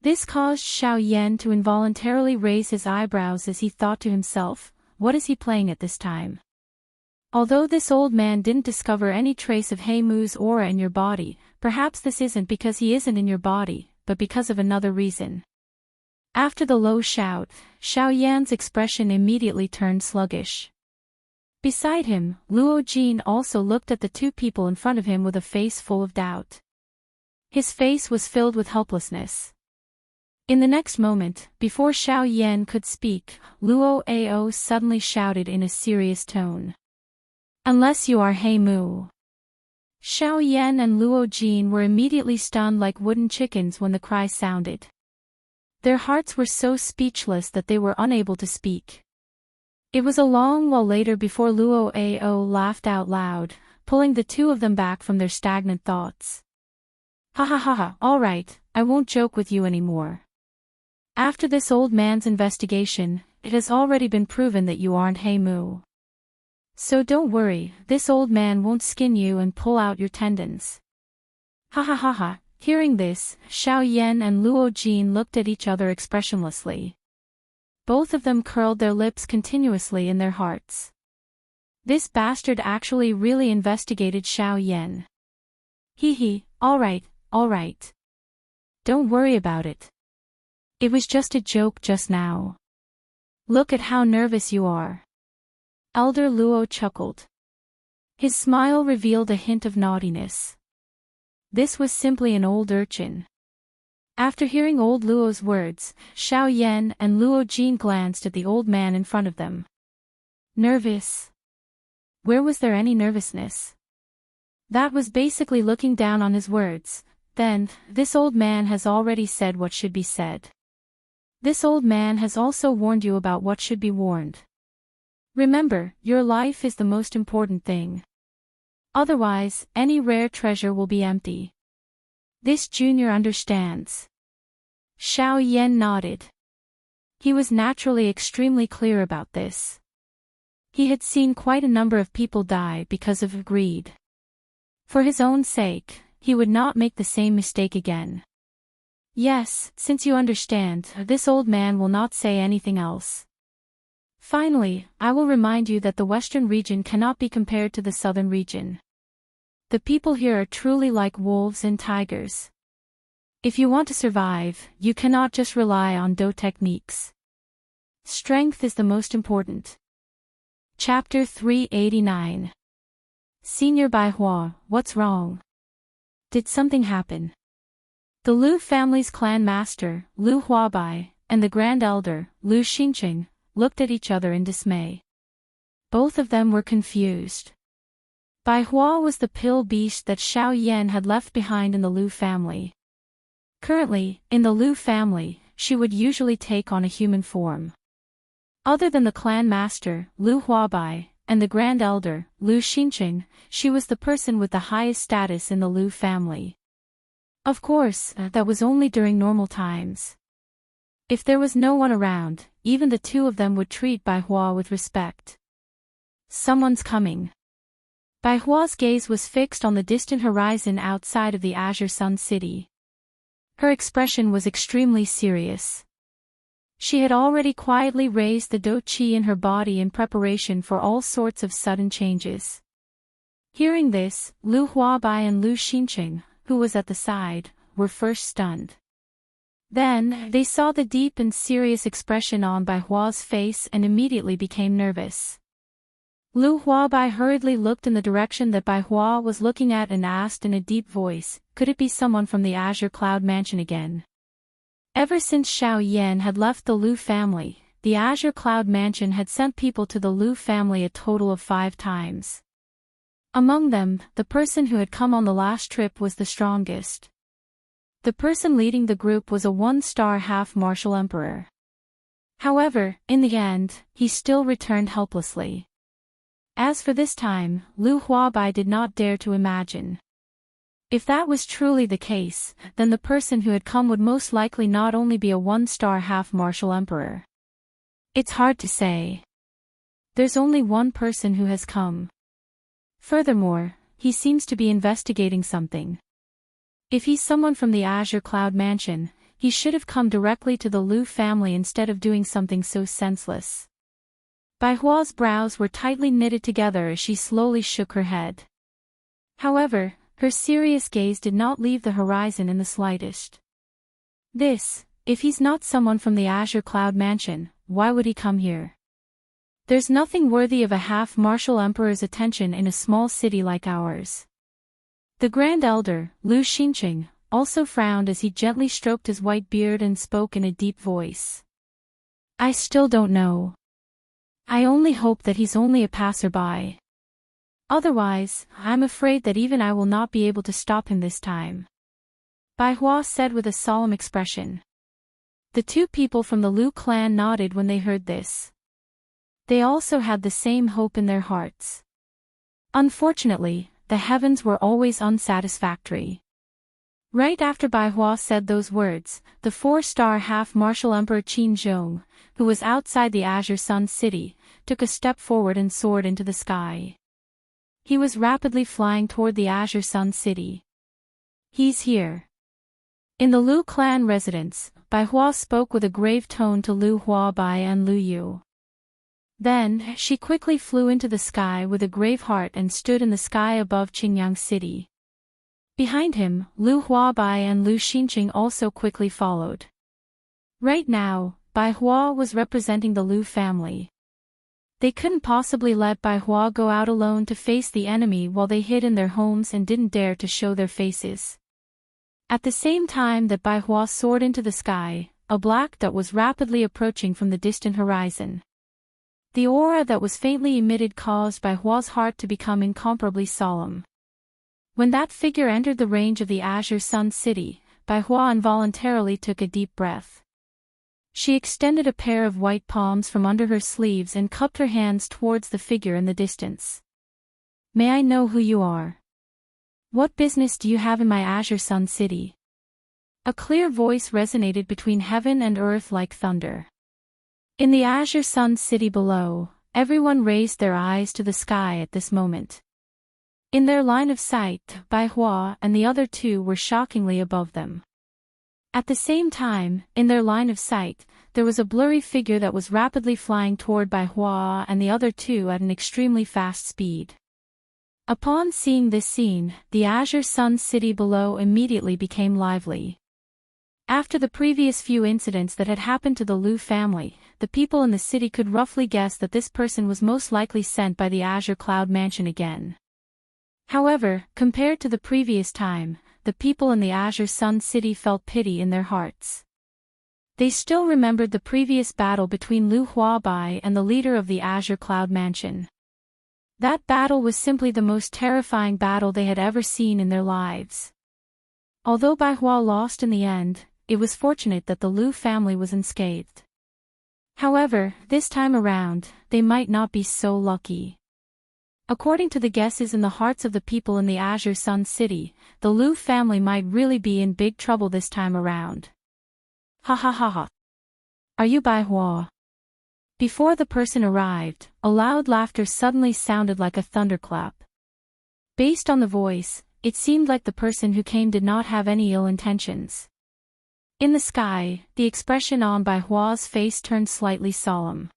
This caused Xiao Yan to involuntarily raise his eyebrows as he thought to himself, what is he playing at this time? Although this old man didn't discover any trace of Heimu's aura in your body, perhaps this isn't because he isn't in your body, but because of another reason. After the low shout, Xiao Yan's expression immediately turned sluggish. Beside him, Luo Jin also looked at the two people in front of him with a face full of doubt. His face was filled with helplessness. In the next moment, before Xiao Yan could speak, Luo Ao suddenly shouted in a serious tone. Unless you are Heimu. Xiao Yan and Luo Jin were immediately stunned like wooden chickens when the cry sounded. Their hearts were so speechless that they were unable to speak. It was a long while later before Luo Ao laughed out loud, pulling the two of them back from their stagnant thoughts. Ha ha ha ha, all right, I won't joke with you anymore. After this old man's investigation, it has already been proven that you aren't Heimu. So don't worry, this old man won't skin you and pull out your tendons. Ha ha ha ha. Hearing this, Xiao Yan and Luo Jin looked at each other expressionlessly. Both of them curled their lips continuously in their hearts. This bastard actually really investigated Xiao Yan. Hee, all right. Don't worry about it. It was just a joke just now. Look at how nervous you are. Elder Luo chuckled. His smile revealed a hint of naughtiness. This was simply an old urchin. After hearing old Luo's words, Xiao Yan and Luo Jin glanced at the old man in front of them. Nervous? Where was there any nervousness? That was basically looking down on his words. Then, this old man has already said what should be said. This old man has also warned you about what should be warned. Remember, your life is the most important thing. Otherwise, any rare treasure will be empty. This junior understands. Xiao Yan nodded. He was naturally extremely clear about this. He had seen quite a number of people die because of greed. For his own sake, he would not make the same mistake again. Yes, since you understand, this old man will not say anything else. Finally, I will remind you that the western region cannot be compared to the southern region. The people here are truly like wolves and tigers. If you want to survive, you cannot just rely on Do techniques. Strength is the most important. Chapter 389. Senior Baihua, what's wrong? Did something happen? The Lu family's clan master, Lu Huabai, and the grand elder, Lu Xinqing, looked at each other in dismay. Both of them were confused. Baihua was the pill beast that Xiao Yan had left behind in the Lu family. Currently, in the Lu family, she would usually take on a human form. Other than the clan master, Lu Huabai, and the grand elder, Lu Xinqing, she was the person with the highest status in the Lu family. Of course, that was only during normal times. If there was no one around, even the two of them would treat Baihua with respect. Someone's coming. Baihua's gaze was fixed on the distant horizon outside of the Azure Sun City. Her expression was extremely serious. She had already quietly raised the Do Qi in her body in preparation for all sorts of sudden changes. Hearing this, Lu Huabai and Lu Xinqing, who was at the side, were first stunned. Then, they saw the deep and serious expression on Baihua's face and immediately became nervous. Lu Huabai hurriedly looked in the direction that Baihua was looking at and asked in a deep voice, could it be someone from the Azure Cloud Mansion again? Ever since Xiao Yan had left the Lu family, the Azure Cloud Mansion had sent people to the Lu family a total of 5 times. Among them, the person who had come on the last trip was the strongest. The person leading the group was a 1-star half-martial emperor. However, in the end, he still returned helplessly. As for this time, Lu Huabai did not dare to imagine. If that was truly the case, then the person who had come would most likely not only be a 1-star half-martial emperor. It's hard to say. There's only one person who has come. Furthermore, he seems to be investigating something. If he's someone from the Azure Cloud Mansion, he should have come directly to the Lu family instead of doing something so senseless. Baihua's brows were tightly knitted together as she slowly shook her head. However, her serious gaze did not leave the horizon in the slightest. If he's not someone from the Azure Cloud Mansion, why would he come here? There's nothing worthy of a half-martial emperor's attention in a small city like ours. The grand elder, Lu Xinqing, also frowned as he gently stroked his white beard and spoke in a deep voice. I still don't know. I only hope that he's only a passerby. Otherwise, I'm afraid that even I will not be able to stop him this time. Baihua said with a solemn expression. The 2 people from the Lu clan nodded when they heard this. They also had the same hope in their hearts. Unfortunately, the heavens were always unsatisfactory. Right after Baihua said those words, the 4-star half-martial Emperor Qin Zhong, who was outside the Azure Sun City, took a step forward and soared into the sky. He was rapidly flying toward the Azure Sun City. He's here. In the Lu clan residence, Baihua spoke with a grave tone to Lu Huabai and Lu Yu. Then, she quickly flew into the sky with a grave heart and stood in the sky above Qingyang City. Behind him, Lu Huabai and Lu Xinqing also quickly followed. Right now, Baihua was representing the Lu family. They couldn't possibly let Baihua go out alone to face the enemy while they hid in their homes and didn't dare to show their faces. At the same time that Bai Hua soared into the sky, a black dot was rapidly approaching from the distant horizon. The aura that was faintly emitted caused Bai Hua's heart to become incomparably solemn. When that figure entered the range of the Azure Sun City, Bai Hua involuntarily took a deep breath. She extended a pair of white palms from under her sleeves and cupped her hands towards the figure in the distance. "May I know who you are? What business do you have in my Azure Sun City?" A clear voice resonated between heaven and earth like thunder. In the Azure Sun City below, everyone raised their eyes to the sky at this moment. In their line of sight, Bai Hua and the other two were shockingly above them. At the same time, in their line of sight, there was a blurry figure that was rapidly flying toward Bai Hua and the other two at an extremely fast speed. Upon seeing this scene, the Azure Sun City below immediately became lively. After the previous few incidents that had happened to the Liu family, the people in the city could roughly guess that this person was most likely sent by the Azure Cloud Mansion again. However, compared to the previous time, the people in the Azure Sun City felt pity in their hearts. They still remembered the previous battle between Liu Huabai and the leader of the Azure Cloud Mansion. That battle was simply the most terrifying battle they had ever seen in their lives. Although Bai Hua lost in the end, it was fortunate that the Liu family was unscathed. However, this time around, they might not be so lucky. According to the guesses in the hearts of the people in the Azure Sun City, the Liu family might really be in big trouble this time around. Ha ha ha ha. Are you Bai Hua? Before the person arrived, a loud laughter suddenly sounded like a thunderclap. Based on the voice, it seemed like the person who came did not have any ill intentions. In the sky, the expression on Bai Hua's face turned slightly solemn.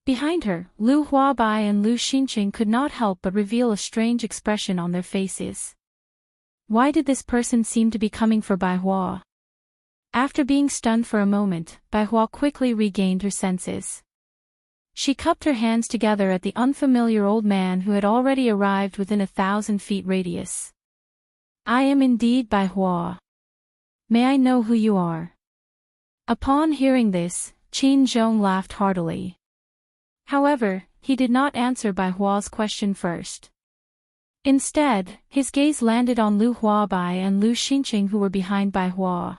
Behind her, Liu Huabai and Liu Xinqing could not help but reveal a strange expression on their faces. Why did this person seem to be coming for Bai Hua? After being stunned for a moment, Bai Hua quickly regained her senses. She cupped her hands together at the unfamiliar old man who had already arrived within 1,000 feet radius. "I am indeed Bai Hua. May I know who you are?" Upon hearing this, Qin Zhong laughed heartily. However, he did not answer Bai Hua's question first. Instead, his gaze landed on Liu Huabai and Liu Xinqing who were behind Bai Hua.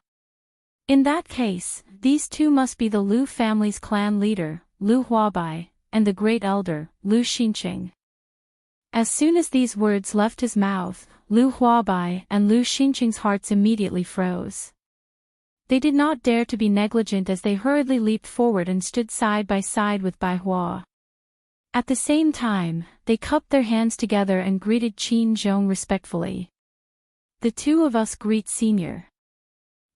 In that case, these two must be the Liu family's clan leader, Liu Huabai, and the great elder, Liu Xinqing. As soon as these words left his mouth, Liu Huabai and Liu Xinqing's hearts immediately froze. They did not dare to be negligent as they hurriedly leaped forward and stood side by side with Bai Hua. At the same time, they cupped their hands together and greeted Qin Zhong respectfully. "The two of us greet Senior."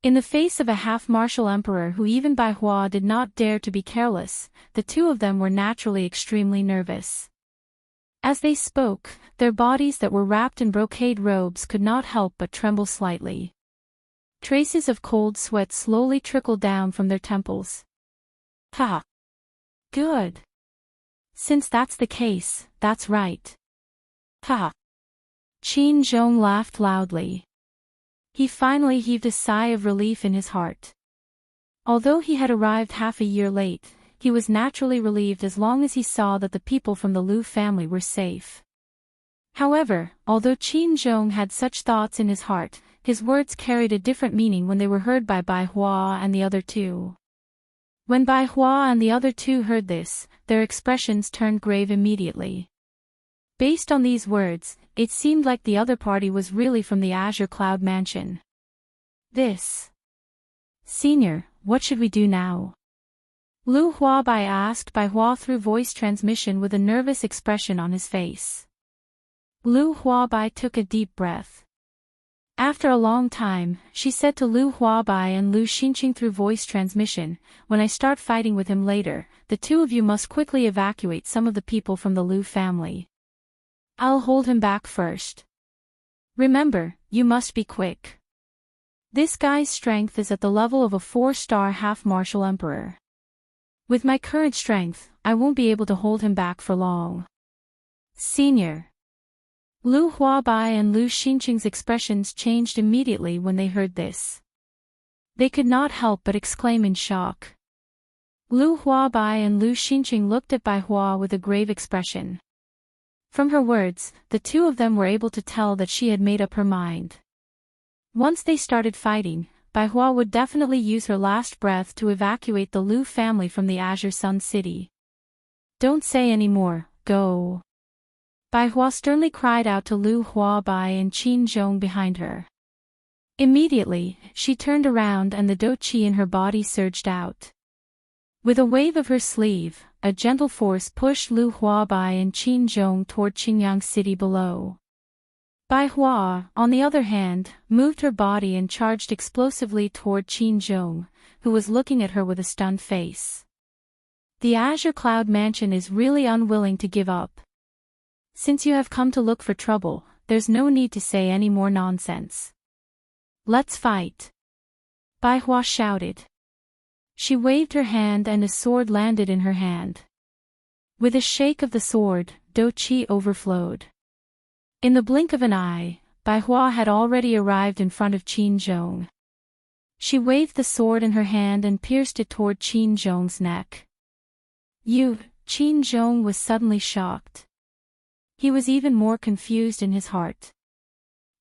In the face of a half-martial emperor who even Bai Hua did not dare to be careless, the two of them were naturally extremely nervous. As they spoke, their bodies that were wrapped in brocade robes could not help but tremble slightly. Traces of cold sweat slowly trickled down from their temples. "Ha! Good. Since that's the case, that's right. Ha!" Qin Zhong laughed loudly. He finally heaved a sigh of relief in his heart. Although he had arrived half a year late, he was naturally relieved as long as he saw that the people from the Liu family were safe. However, although Qin Zhong had such thoughts in his heart, his words carried a different meaning when they were heard by Bai Hua and the other two. When Bai Hua and the other two heard this, their expressions turned grave immediately. Based on these words, it seemed like the other party was really from the Azure Cloud Mansion. "Senior, what should we do now?" Liu Huabai asked Bai Hua through voice transmission with a nervous expression on his face. Liu Huabai took a deep breath. After a long time, she said to Liu Huabai and Liu Xinqing through voice transmission, "When I start fighting with him later, the two of you must quickly evacuate some of the people from the Liu family. I'll hold him back first. Remember, you must be quick. This guy's strength is at the level of a 4-star half-martial emperor. With my current strength, I won't be able to hold him back for long. Senior." Lu Huabai and Lu Xinqing's expressions changed immediately when they heard this. They could not help but exclaim in shock. Lu Huabai and Lu Xinqing looked at Bai Hua with a grave expression. From her words, the two of them were able to tell that she had made up her mind. Once they started fighting, Bai Hua would definitely use her last breath to evacuate the Lu family from the Azure Sun City. Don't say any more, go. Bai Hua sternly cried out to Lu Huabai and Qin Zhong behind her. Immediately, she turned around and the dou qi in her body surged out. With a wave of her sleeve, a gentle force pushed Lu Huabai and Qin Zhong toward Qingyang City below. Bai Hua, on the other hand, moved her body and charged explosively toward Qin Zhong, who was looking at her with a stunned face. The Azure Cloud Mansion is really unwilling to give up. Since you have come to look for trouble, there's no need to say any more nonsense. Let's fight. Bai Hua shouted. She waved her hand and a sword landed in her hand. With a shake of the sword, dou qi overflowed. In the blink of an eye, Bai Hua had already arrived in front of Qin Zhong. She waved the sword in her hand and pierced it toward Qin Zhong's neck. Qin Zhong was suddenly shocked. He was even more confused in his heart.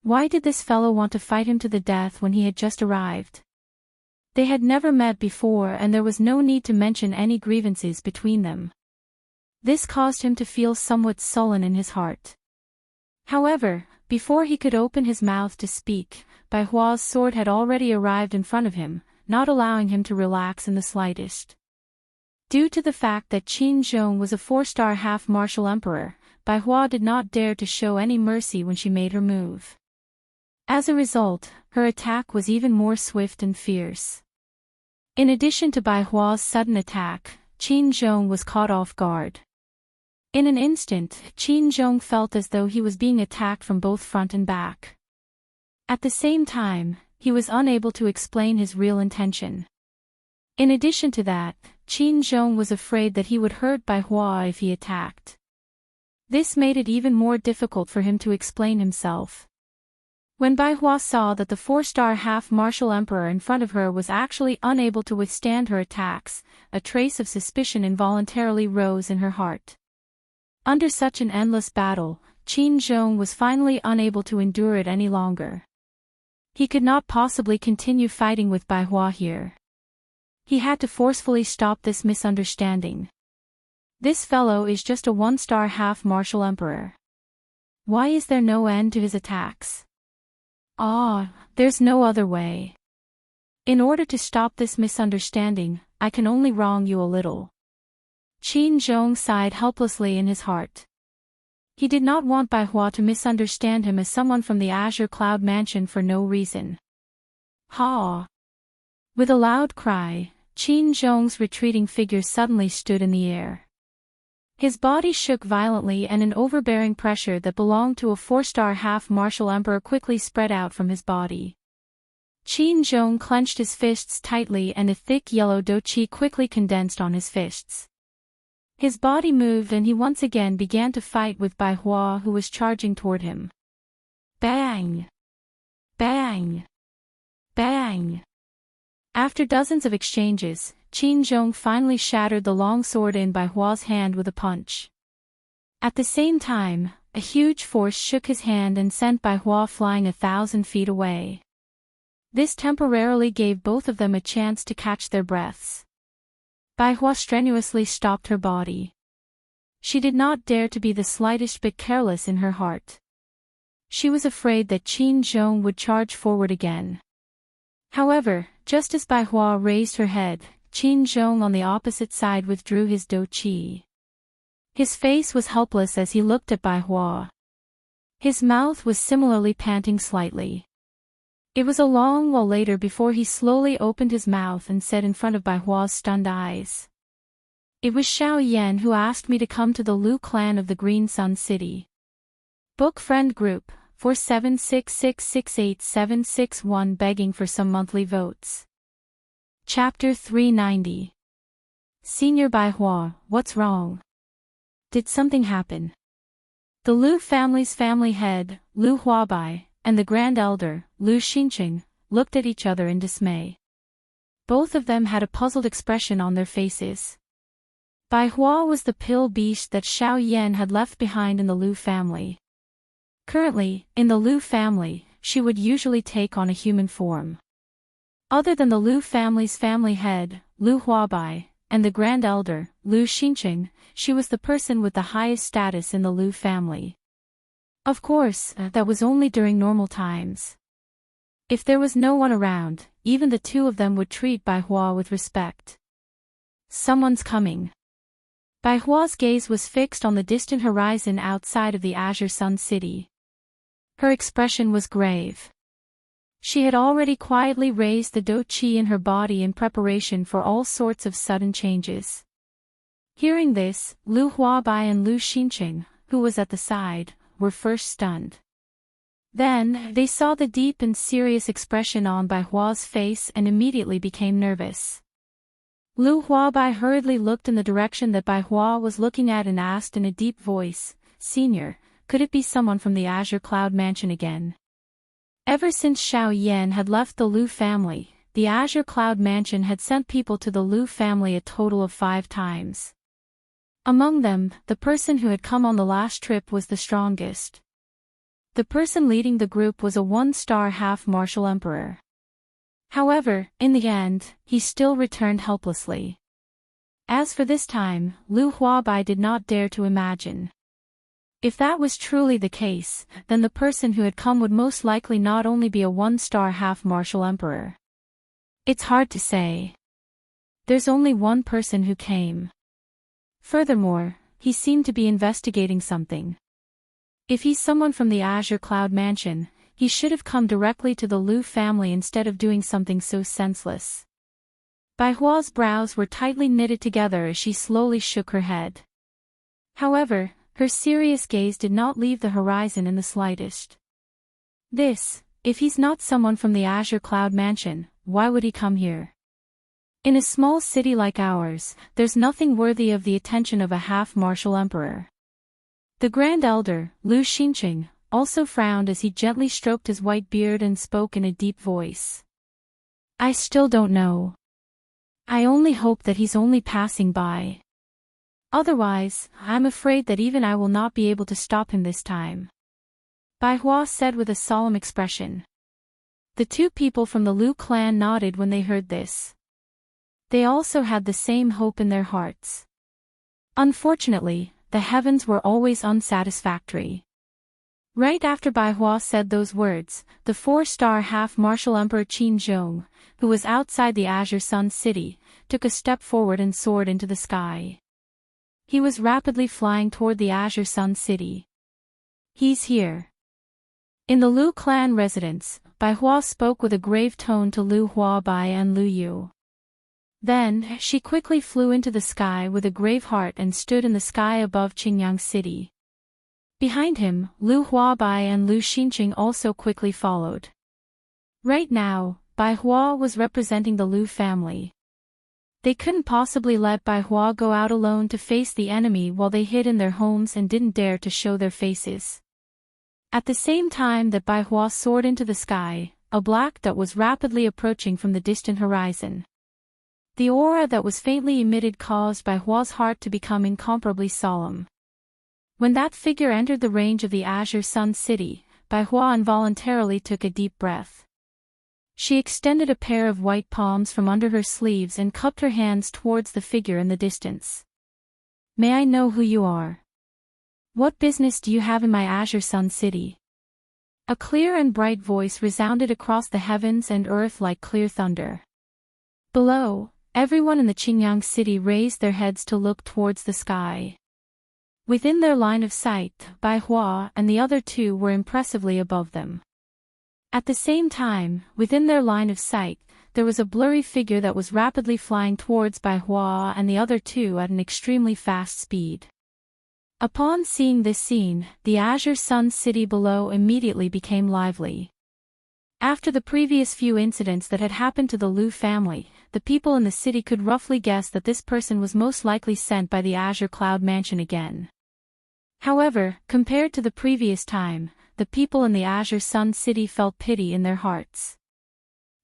Why did this fellow want to fight him to the death when he had just arrived? They had never met before and there was no need to mention any grievances between them. This caused him to feel somewhat sullen in his heart. However, before he could open his mouth to speak, Bai Hua's sword had already arrived in front of him, not allowing him to relax in the slightest. Due to the fact that Qin Zhong was a 4-star half-martial emperor, Bai Hua did not dare to show any mercy when she made her move. As a result, her attack was even more swift and fierce. In addition to Bai Hua's sudden attack, Qin Zhong was caught off guard. In an instant, Qin Zhong felt as though he was being attacked from both front and back. At the same time, he was unable to explain his real intention. In addition to that, Qin Zhong was afraid that he would hurt Bai Hua if he attacked. This made it even more difficult for him to explain himself. When Bai Hua saw that the 4-star half-martial emperor in front of her was actually unable to withstand her attacks, a trace of suspicion involuntarily rose in her heart. Under such an endless battle, Qin Zhong was finally unable to endure it any longer. He could not possibly continue fighting with Bai Hua here. He had to forcefully stop this misunderstanding. This fellow is just a 1-star half-martial emperor. Why is there no end to his attacks? There's no other way. In order to stop this misunderstanding, I can only wrong you a little. Qin Zhong sighed helplessly in his heart. He did not want Bai Hua to misunderstand him as someone from the Azure Cloud Mansion for no reason. Ha! With a loud cry, Qin Zhong's retreating figure suddenly stood in the air. His body shook violently and an overbearing pressure that belonged to a 4-star half-martial emperor quickly spread out from his body. Qin Zhong clenched his fists tightly and a thick yellow dou qi quickly condensed on his fists. His body moved and he once again began to fight with Bai Hua who was charging toward him. Bang! Bang! Bang! After dozens of exchanges, Qin Zhong finally shattered the long sword in Bai Hua's hand with a punch. At the same time, a huge force shook his hand and sent Bai Hua flying 1,000 feet away. This temporarily gave both of them a chance to catch their breaths. Bai Hua strenuously stopped her body. She did not dare to be the slightest bit careless in her heart. She was afraid that Qin Zhong would charge forward again. However, just as Bai Hua raised her head, Qin Zhong on the opposite side withdrew his dou qi. His face was helpless as he looked at Bai Hua. His mouth was similarly panting slightly. It was a long while later before he slowly opened his mouth and said in front of Bai Hua's stunned eyes. It was Xiao Yan who asked me to come to the Lu clan of the Green Sun City. Book Friend Group, 4766686761 begging for some monthly votes. Chapter 390. Senior Bai Hua, what's wrong? Did something happen? The Lu family's family head, Lu Huabai, and the Grand Elder, Lu Xinqing, looked at each other in dismay. Both of them had a puzzled expression on their faces. Bai Hua was the pill beast that Xiao Yan had left behind in the Lu family. Currently, in the Lu family, she would usually take on a human form. Other than the Lu family's family head, Lu Huabai, and the Grand Elder, Lu Xinqing, she was the person with the highest status in the Lu family. Of course, that was only during normal times. If there was no one around, even the two of them would treat Bai Hua with respect. Someone's coming. Bai Hua's gaze was fixed on the distant horizon outside of the Azure Sun City. Her expression was grave. She had already quietly raised the Do Qi in her body in preparation for all sorts of sudden changes. Hearing this, Lu Huabai and Lu Xinqing, who was at the side, were first stunned. Then, they saw the deep and serious expression on Bai Hua's face and immediately became nervous. Lu Huabai hurriedly looked in the direction that Bai Hua was looking at and asked in a deep voice, "Senior, could it be someone from the Azure Cloud Mansion again?" Ever since Xiao Yan had left the Lu family, the Azure Cloud Mansion had sent people to the Lu family a total of 5 times. Among them, the person who had come on the last trip was the strongest. The person leading the group was a 1-star half-martial emperor. However, in the end, he still returned helplessly. As for this time, Lu Huabai did not dare to imagine. If that was truly the case, then the person who had come would most likely not only be a 1-star half-martial emperor. It's hard to say. There's only one person who came. Furthermore, he seemed to be investigating something. If he's someone from the Azure Cloud Mansion, he should have come directly to the Lu family instead of doing something so senseless. Bai Hua's brows were tightly knitted together as she slowly shook her head. However, her serious gaze did not leave the horizon in the slightest. If he's not someone from the Azure Cloud Mansion, why would he come here? In a small city like ours, there's nothing worthy of the attention of a half-martial emperor. The Grand Elder, Lu Xinqing, also frowned as he gently stroked his white beard and spoke in a deep voice. I still don't know. I only hope that he's only passing by. Otherwise, I'm afraid that even I will not be able to stop him this time. Bai Hua said with a solemn expression. The 2 people from the Lu clan nodded when they heard this. They also had the same hope in their hearts. Unfortunately, the heavens were always unsatisfactory. Right after Bai Hua said those words, the 4-star half-martial emperor Qin Zhong, who was outside the Azure Sun City, took a step forward and soared into the sky. He was rapidly flying toward the Azure Sun City. He's here. In the Lu clan residence, Bai Hua spoke with a grave tone to Lu Huabai and Lu Yu. Then, she quickly flew into the sky with a grave heart and stood in the sky above Qingyang City. Behind him, Lu Huabai and Lu Xinqing also quickly followed. Right now, Bai Hua was representing the Lu family. They couldn't possibly let Bai Hua go out alone to face the enemy while they hid in their homes and didn't dare to show their faces. At the same time that Bai Hua soared into the sky, a black dot was rapidly approaching from the distant horizon. The aura that was faintly emitted caused Bai Hua's heart to become incomparably solemn. When that figure entered the range of the Azure Sun City, Bai Hua involuntarily took a deep breath. She extended a pair of white palms from under her sleeves and cupped her hands towards the figure in the distance. May I know who you are? What business do you have in my Azure Sun City? A clear and bright voice resounded across the heavens and earth like clear thunder. Below, everyone in the Qingyang City raised their heads to look towards the sky. Within their line of sight, Bai Hua and the other 2 were impressively above them. At the same time, within their line of sight, there was a blurry figure that was rapidly flying towards Bai Hua and the other 2 at an extremely fast speed. Upon seeing this scene, the Azure Sun City below immediately became lively. After the previous few incidents that had happened to the Lu family, the people in the city could roughly guess that this person was most likely sent by the Azure Cloud Mansion again. However, compared to the previous time, the people in the Azure Sun City felt pity in their hearts.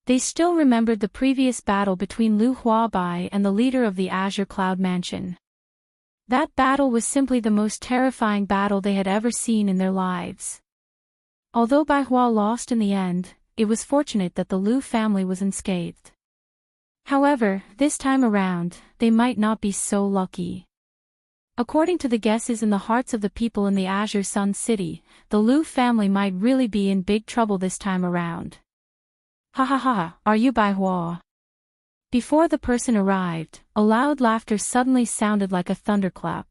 They still remembered the previous battle between Lu Huabai and the leader of the Azure Cloud Mansion. That battle was simply the most terrifying battle they had ever seen in their lives. Although Bai Hua lost in the end, it was fortunate that the Lu family was unscathed. However, this time around, they might not be so lucky. According to the guesses in the hearts of the people in the Azure Sun City, the Lu family might really be in big trouble this time around. Ha ha ha, are you Bai Hua? Before the person arrived, a loud laughter suddenly sounded like a thunderclap.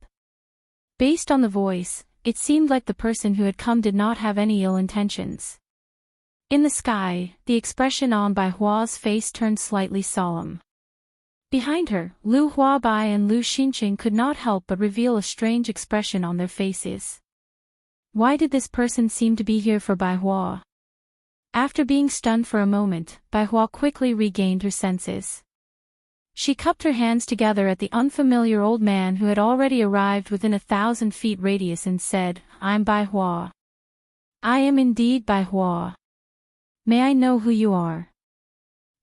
Based on the voice, it seemed like the person who had come did not have any ill intentions. In the sky, the expression on Bai Hua's face turned slightly solemn. Behind her, Lu Huabai and Lu Xinqing could not help but reveal a strange expression on their faces. Why did this person seem to be here for Bai Hua? After being stunned for a moment, Bai Hua quickly regained her senses. She cupped her hands together at the unfamiliar old man who had already arrived within 1,000 feet radius and said, "I'm Bai Hua. I am indeed Bai Hua. May I know who you are?"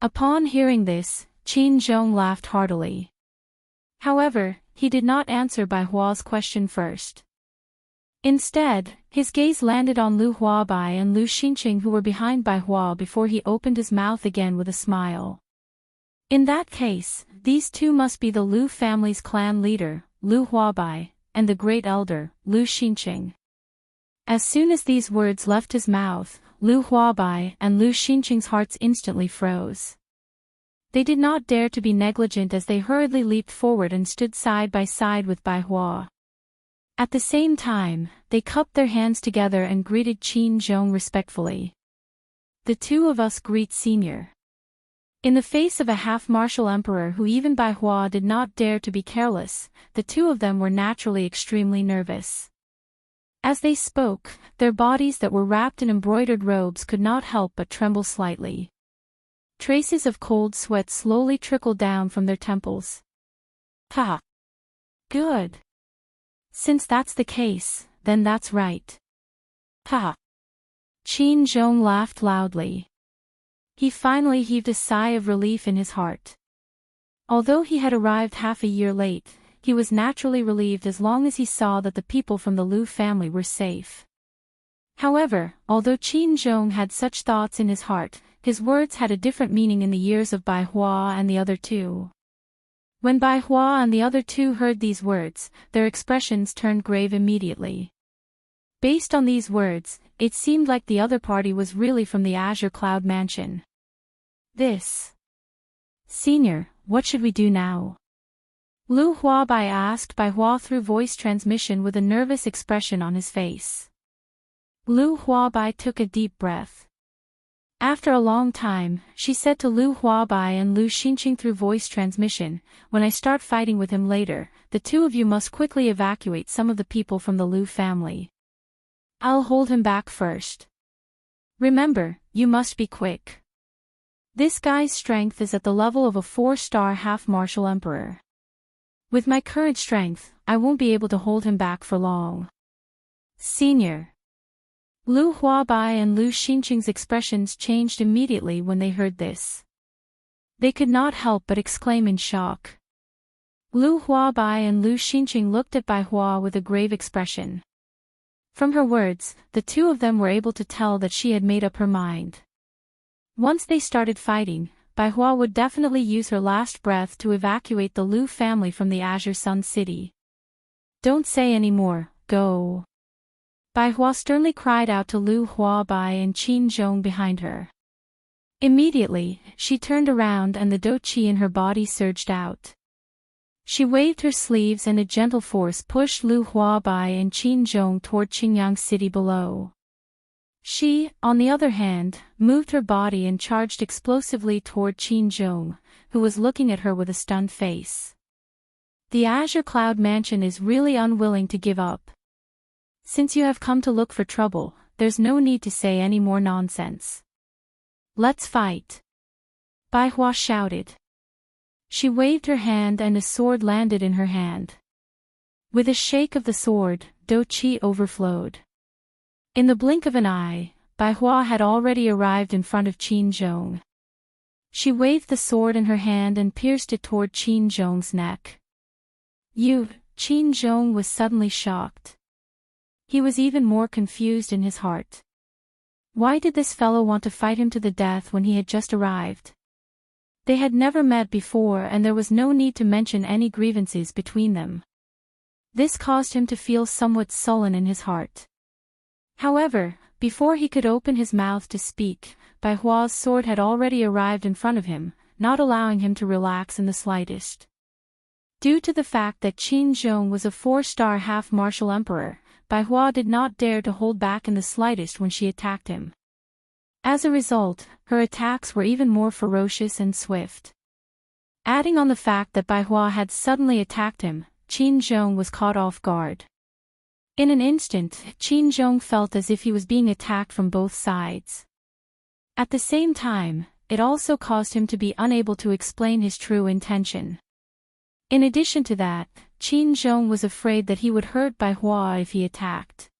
Upon hearing this, Qin Zhong laughed heartily. However, he did not answer Bai Hua's question first. Instead, his gaze landed on Lu Huabai and Lu Xinqing who were behind Bai Hua before he opened his mouth again with a smile. In that case, these two must be the Lu family's clan leader, Lu Huabai, and the great elder, Lu Xinqing. As soon as these words left his mouth, Lu Huabai and Lu Xinqing's hearts instantly froze. They did not dare to be negligent as they hurriedly leaped forward and stood side by side with Bai Hua. At the same time, they cupped their hands together and greeted Qin Zhong respectfully. "The two of us greet Senior." In the face of a half-martial emperor who even Bai Hua did not dare to be careless, the two of them were naturally extremely nervous. As they spoke, their bodies that were wrapped in embroidered robes could not help but tremble slightly. Traces of cold sweat slowly trickled down from their temples. "Ha! Good. Since that's the case, then that's right. Ha!" Qin Zhong laughed loudly. He finally heaved a sigh of relief in his heart. Although he had arrived half a year late, he was naturally relieved as long as he saw that the people from the Lu family were safe. However, although Qin Zhong had such thoughts in his heart, his words had a different meaning in the ears of Bai Hua and the other two. When Bai Hua and the other two heard these words, their expressions turned grave immediately. Based on these words, it seemed like the other party was really from the Azure Cloud Mansion. "Senior, what should we do now?" Lu Huabai asked Bai Hua through voice transmission with a nervous expression on his face. Lu Huabai took a deep breath. After a long time, she said to Lu Huabai and Lu Xinqing through voice transmission, "When I start fighting with him later, the two of you must quickly evacuate some of the people from the Lu family. I'll hold him back first. Remember, you must be quick. This guy's strength is at the level of a 4-star half-martial emperor. With my current strength, I won't be able to hold him back for long. Senior." Lu Huabai and Lu Xinqing's expressions changed immediately when they heard this. They could not help but exclaim in shock. Lu Huabai and Lu Xinqing looked at Bai Hua with a grave expression. From her words, the two of them were able to tell that she had made up her mind. Once they started fighting, Bai Hua would definitely use her last breath to evacuate the Lu family from the Azure Sun City. "Don't say any more, go." Bai Hua sternly cried out to Lu Huabai and Qin Zhong behind her. Immediately, she turned around and the dou qi in her body surged out. She waved her sleeves and a gentle force pushed Lu Huabai and Qin Zhong toward Qingyang City below. She, on the other hand, moved her body and charged explosively toward Qin Zhong, who was looking at her with a stunned face. The Azure Cloud Mansion is really unwilling to give up. Since you have come to look for trouble, there's no need to say any more nonsense. Let's fight. Bai Hua shouted. She waved her hand and a sword landed in her hand. With a shake of the sword, Do Qi overflowed. In the blink of an eye, Bai Hua had already arrived in front of Qin Zhong. She waved the sword in her hand and pierced it toward Qin Zhong's neck. Qin Zhong was suddenly shocked. He was even more confused in his heart. Why did this fellow want to fight him to the death when he had just arrived? They had never met before and there was no need to mention any grievances between them. This caused him to feel somewhat sullen in his heart. However, before he could open his mouth to speak, Bai Hua's sword had already arrived in front of him, not allowing him to relax in the slightest. Due to the fact that Qin Zhong was a 4-star half-martial emperor, Bai Hua did not dare to hold back in the slightest when she attacked him. As a result, her attacks were even more ferocious and swift. Adding on the fact that Bai Hua had suddenly attacked him, Qin Zhong was caught off guard. In an instant, Qin Zhong felt as if he was being attacked from both sides. At the same time, it also caused him to be unable to explain his true intention. In addition to that, Qin Zhong was afraid that he would hurt Bai Hua if he attacked.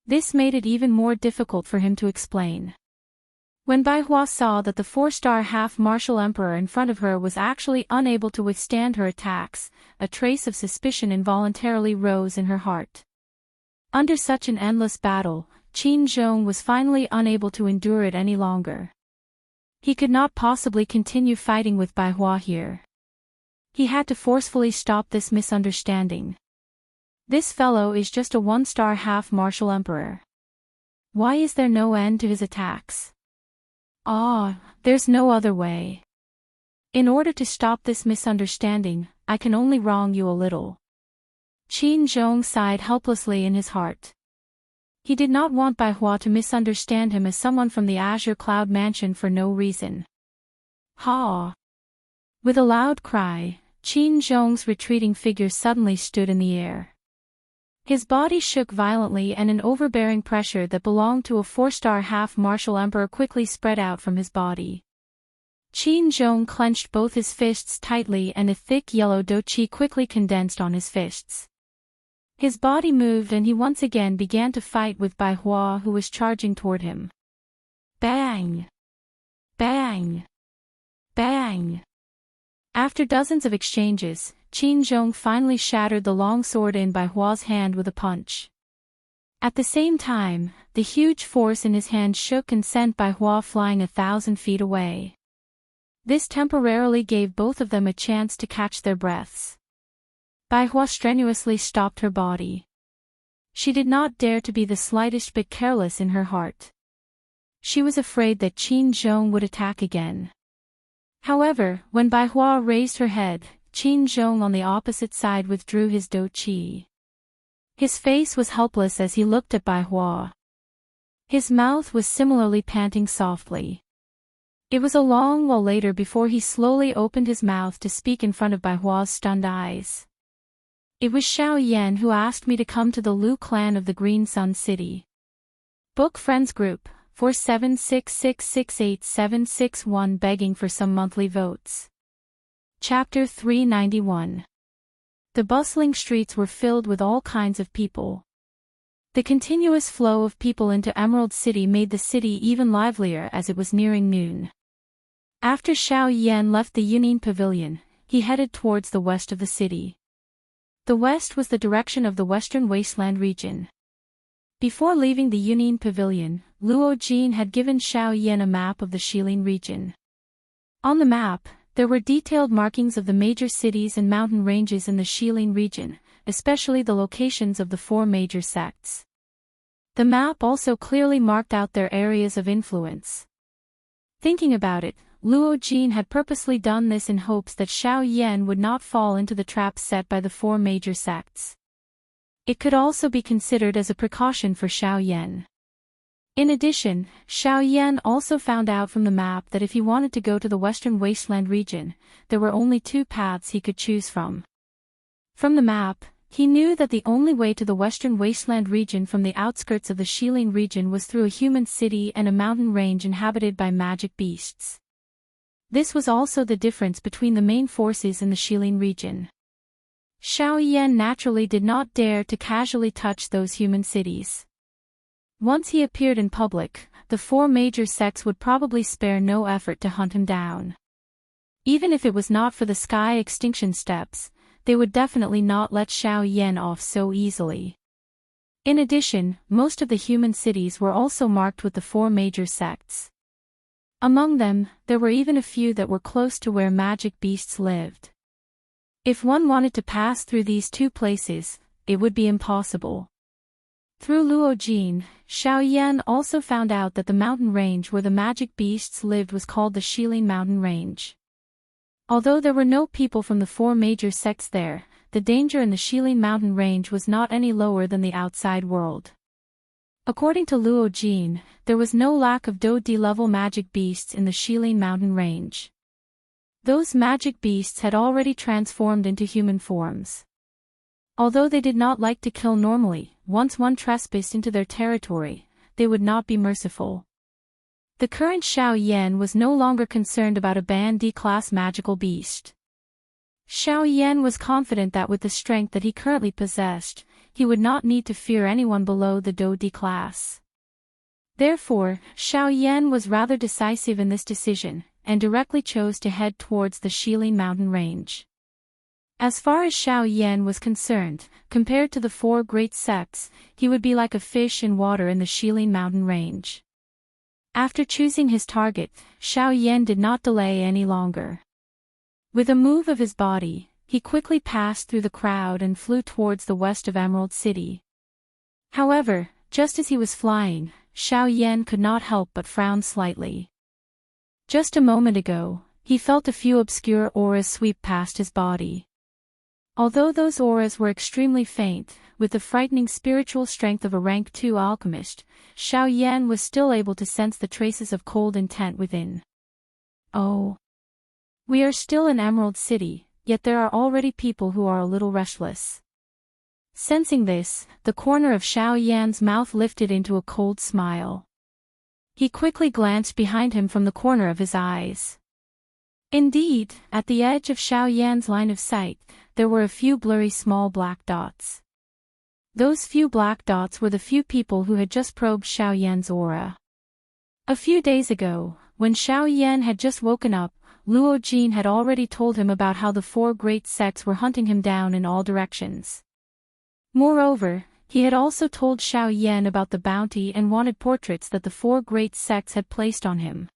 This made it even more difficult for him to explain. When Bai Hua saw that the 4-star half-martial emperor in front of her was actually unable to withstand her attacks, a trace of suspicion involuntarily rose in her heart. Under such an endless battle, Qin Zhong was finally unable to endure it any longer. He could not possibly continue fighting with Bai Hua here. He had to forcefully stop this misunderstanding. This fellow is just a 1-star half-martial emperor. Why is there no end to his attacks? There's no other way. In order to stop this misunderstanding, I can only wrong you a little. Qin Zhong sighed helplessly in his heart. He did not want Bai Hua to misunderstand him as someone from the Azure Cloud Mansion for no reason. With a loud cry, Qin Zhong's retreating figure suddenly stood in the air. His body shook violently and an overbearing pressure that belonged to a 4-star half-martial emperor quickly spread out from his body. Qin Zhong clenched both his fists tightly and a thick yellow Do Qi quickly condensed on his fists. His body moved and he once again began to fight with Bai Hua who was charging toward him. Bang! Bang! Bang! After dozens of exchanges, Qin Zhong finally shattered the long sword in Bai Hua's hand with a punch. At the same time, the huge force in his hand shook and sent Bai Hua flying 1,000 feet away. This temporarily gave both of them a chance to catch their breaths. Bai Hua strenuously stopped her body. She did not dare to be the slightest bit careless in her heart. She was afraid that Qin Zhong would attack again. However, when Bai Hua raised her head, Qin Zhong on the opposite side withdrew his Do Qi. His face was helpless as he looked at Bai Hua. His mouth was similarly panting softly. It was a long while later before he slowly opened his mouth to speak in front of Bai Hua's stunned eyes. It was Xiao Yan who asked me to come to the Lu clan of the Green Sun City. Book Friends Group 476668761 begging for some monthly votes. Chapter 391. The bustling streets were filled with all kinds of people. The continuous flow of people into Emerald City made the city even livelier as it was nearing noon. After Xiao Yan left the Yunin Pavilion, he headed towards the west of the city. The west was the direction of the Western Wasteland region. Before leaving the Yunin Pavilion, Luo Jin had given Xiao Yan a map of the Shilin region. On the map, there were detailed markings of the major cities and mountain ranges in the Shilin region, especially the locations of the 4 major sects. The map also clearly marked out their areas of influence. Thinking about it, Luo Jin had purposely done this in hopes that Xiao Yan would not fall into the traps set by the 4 major sects. It could also be considered as a precaution for Xiao Yan. In addition, Xiao Yan also found out from the map that if he wanted to go to the Western Wasteland region, there were only 2 paths he could choose from. From the map, he knew that the only way to the Western Wasteland region from the outskirts of the Shilin region was through a human city and a mountain range inhabited by magic beasts. This was also the difference between the main forces in the Shilin region. Xiao Yan naturally did not dare to casually touch those human cities. Once he appeared in public, the four major sects would probably spare no effort to hunt him down. Even if it was not for the sky extinction steps, they would definitely not let Xiao Yan off so easily. In addition, most of the human cities were also marked with the four major sects. Among them, there were even a few that were close to where magic beasts lived. If one wanted to pass through these two places, it would be impossible. Through Luojin, Xiao Yan also found out that the mountain range where the magic beasts lived was called the Shilin Mountain Range. Although there were no people from the four major sects there, the danger in the Shilin Mountain Range was not any lower than the outside world. According to Luojin, there was no lack of Do-D-level magic beasts in the Shilin Mountain Range. Those magic beasts had already transformed into human forms. Although they did not like to kill normally, once one trespassed into their territory, they would not be merciful. The current Xiao Yan was no longer concerned about a Band D-class magical beast. Xiao Yan was confident that with the strength that he currently possessed, he would not need to fear anyone below the Do-D class. Therefore, Xiao Yan was rather decisive in this decision, and directly chose to head towards the Shilin Mountain Range. As far as Xiao Yan was concerned, compared to the four great sects, he would be like a fish in water in the Shilin Mountain Range. After choosing his target, Xiao Yan did not delay any longer. With a move of his body, he quickly passed through the crowd and flew towards the west of Emerald City. However, just as he was flying, Xiao Yan could not help but frown slightly. Just a moment ago, he felt a few obscure auras sweep past his body. Although those auras were extremely faint, with the frightening spiritual strength of a rank 2 alchemist, Xiao Yan was still able to sense the traces of cold intent within. Oh. We are still in Emerald City, yet there are already people who are a little restless. Sensing this, the corner of Xiao Yan's mouth lifted into a cold smile. He quickly glanced behind him from the corner of his eyes. Indeed, at the edge of Xiao Yan's line of sight, there were a few blurry small black dots. Those few black dots were the few people who had just probed Xiao Yan's aura. A few days ago, when Xiao Yan had just woken up, Luojin had already told him about how the four great sects were hunting him down in all directions. Moreover, he had also told Xiao Yan about the bounty and wanted portraits that the four great sects had placed on him.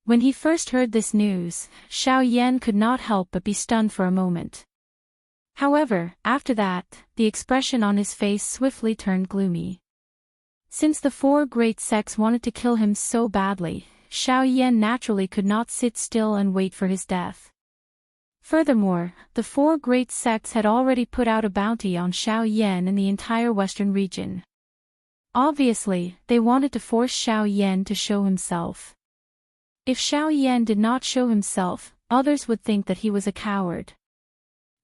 When he first heard this news, Xiao Yan could not help but be stunned for a moment. However, after that, the expression on his face swiftly turned gloomy. Since the four great sects wanted to kill him so badly, Xiao Yan naturally could not sit still and wait for his death. Furthermore, the four great sects had already put out a bounty on Xiao Yan in the entire western region. Obviously, they wanted to force Xiao Yan to show himself. If Xiao Yan did not show himself, others would think that he was a coward.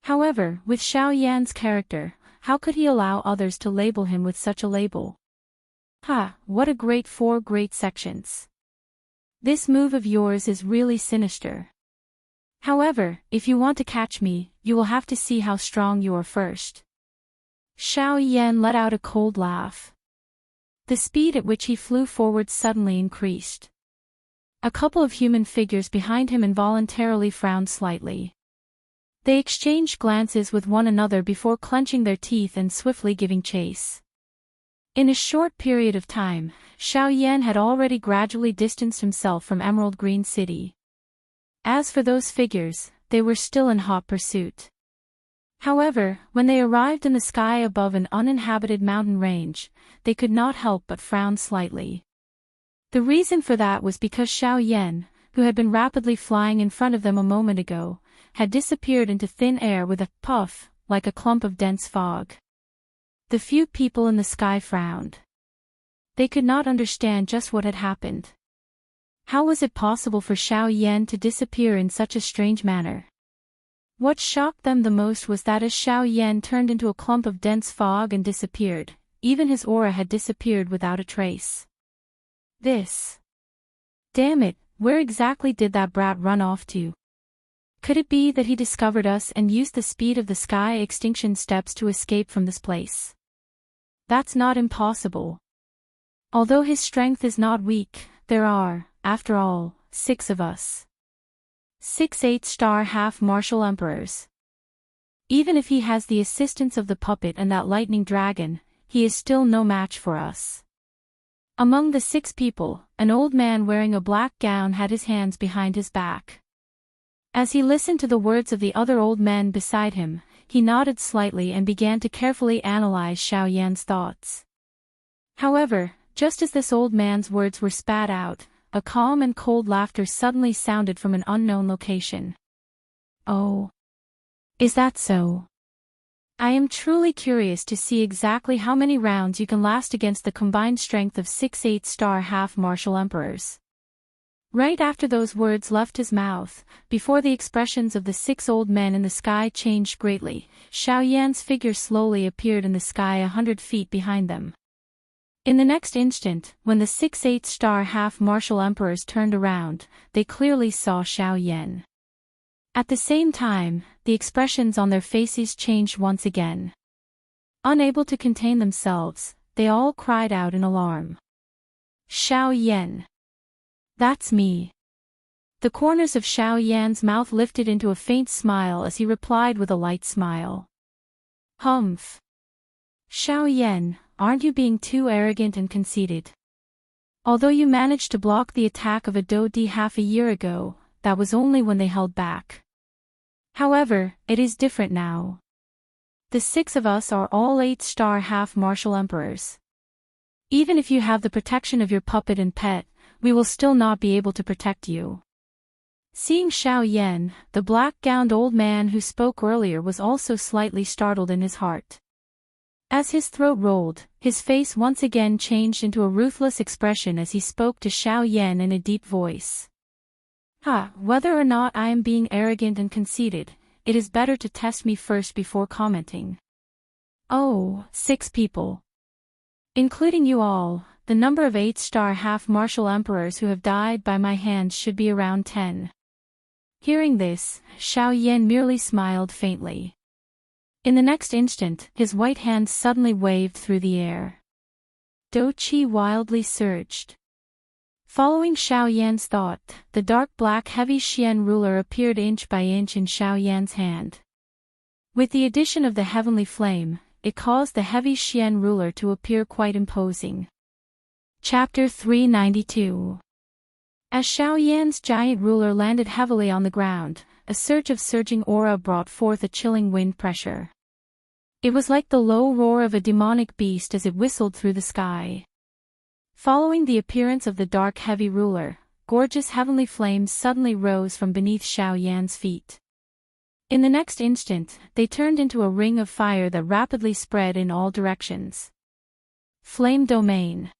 However, with Xiao Yan's character, how could he allow others to label him with such a label? Ha, what a great four great sections. This move of yours is really sinister. However, if you want to catch me, you will have to see how strong you are first. Xiao Yan let out a cold laugh. The speed at which he flew forward suddenly increased. A couple of human figures behind him involuntarily frowned slightly. They exchanged glances with one another before clenching their teeth and swiftly giving chase. In a short period of time, Xiao Yan had already gradually distanced himself from Emerald Green City. As for those figures, they were still in hot pursuit. However, when they arrived in the sky above an uninhabited mountain range, they could not help but frown slightly. The reason for that was because Xiao Yan, who had been rapidly flying in front of them a moment ago, had disappeared into thin air with a puff, like a clump of dense fog. The few people in the sky frowned. They could not understand just what had happened. How was it possible for Xiao Yan to disappear in such a strange manner? What shocked them the most was that as Xiao Yan turned into a clump of dense fog and disappeared, even his aura had disappeared without a trace. This. Damn it, where exactly did that brat run off to? Could it be that he discovered us and used the speed of the sky extinction steps to escape from this place? That's not impossible. Although his strength is not weak, there are, after all, 6 of us. 6 8-star half-martial emperors. Even if he has the assistance of the puppet and that lightning dragon, he is still no match for us. Among the 6 people, an old man wearing a black gown had his hands behind his back. As he listened to the words of the other old men beside him, he nodded slightly and began to carefully analyze Xiao Yan's thoughts. However, just as this old man's words were spat out, a calm and cold laughter suddenly sounded from an unknown location. Oh. Is that so? I am truly curious to see exactly how many rounds you can last against the combined strength of 6 8-star half-martial emperors. Right after those words left his mouth, before the expressions of the 6 old men in the sky changed greatly, Xiao Yan's figure slowly appeared in the sky 100 feet behind them. In the next instant, when the 6 8-star half-martial emperors turned around, they clearly saw Xiao Yan. At the same time, the expressions on their faces changed once again. Unable to contain themselves, they all cried out in alarm. Xiao Yan. That's me. The corners of Xiao Yan's mouth lifted into a faint smile as he replied with a light smile. Humph. Xiao Yan, aren't you being too arrogant and conceited? Although you managed to block the attack of a Do Di half a year ago, that was only when they held back. However, it is different now. The 6 of us are all 8-star half-martial emperors. Even if you have the protection of your puppet and pet, we will still not be able to protect you. Seeing Xiao Yan, the black-gowned old man who spoke earlier was also slightly startled in his heart. As his throat rolled, his face once again changed into a ruthless expression as he spoke to Xiao Yan in a deep voice. Whether or not I am being arrogant and conceited, it is better to test me first before commenting. Oh, 6 people. Including you all, the number of 8-star half-martial emperors who have died by my hands should be around 10. Hearing this, Xiao Yan merely smiled faintly. In the next instant, his white hand suddenly waved through the air. Do Qi wildly surged. Following Xiao Yan's thought, the dark black heavy Xian ruler appeared inch by inch in Xiao Yan's hand. With the addition of the heavenly flame, it caused the heavy Xian ruler to appear quite imposing. Chapter 392. As Xiao Yan's giant ruler landed heavily on the ground, a surge of surging aura brought forth a chilling wind pressure. It was like the low roar of a demonic beast as it whistled through the sky. Following the appearance of the dark heavy ruler, gorgeous heavenly flames suddenly rose from beneath Xiao Yan's feet. In the next instant, they turned into a ring of fire that rapidly spread in all directions. Flame Domain.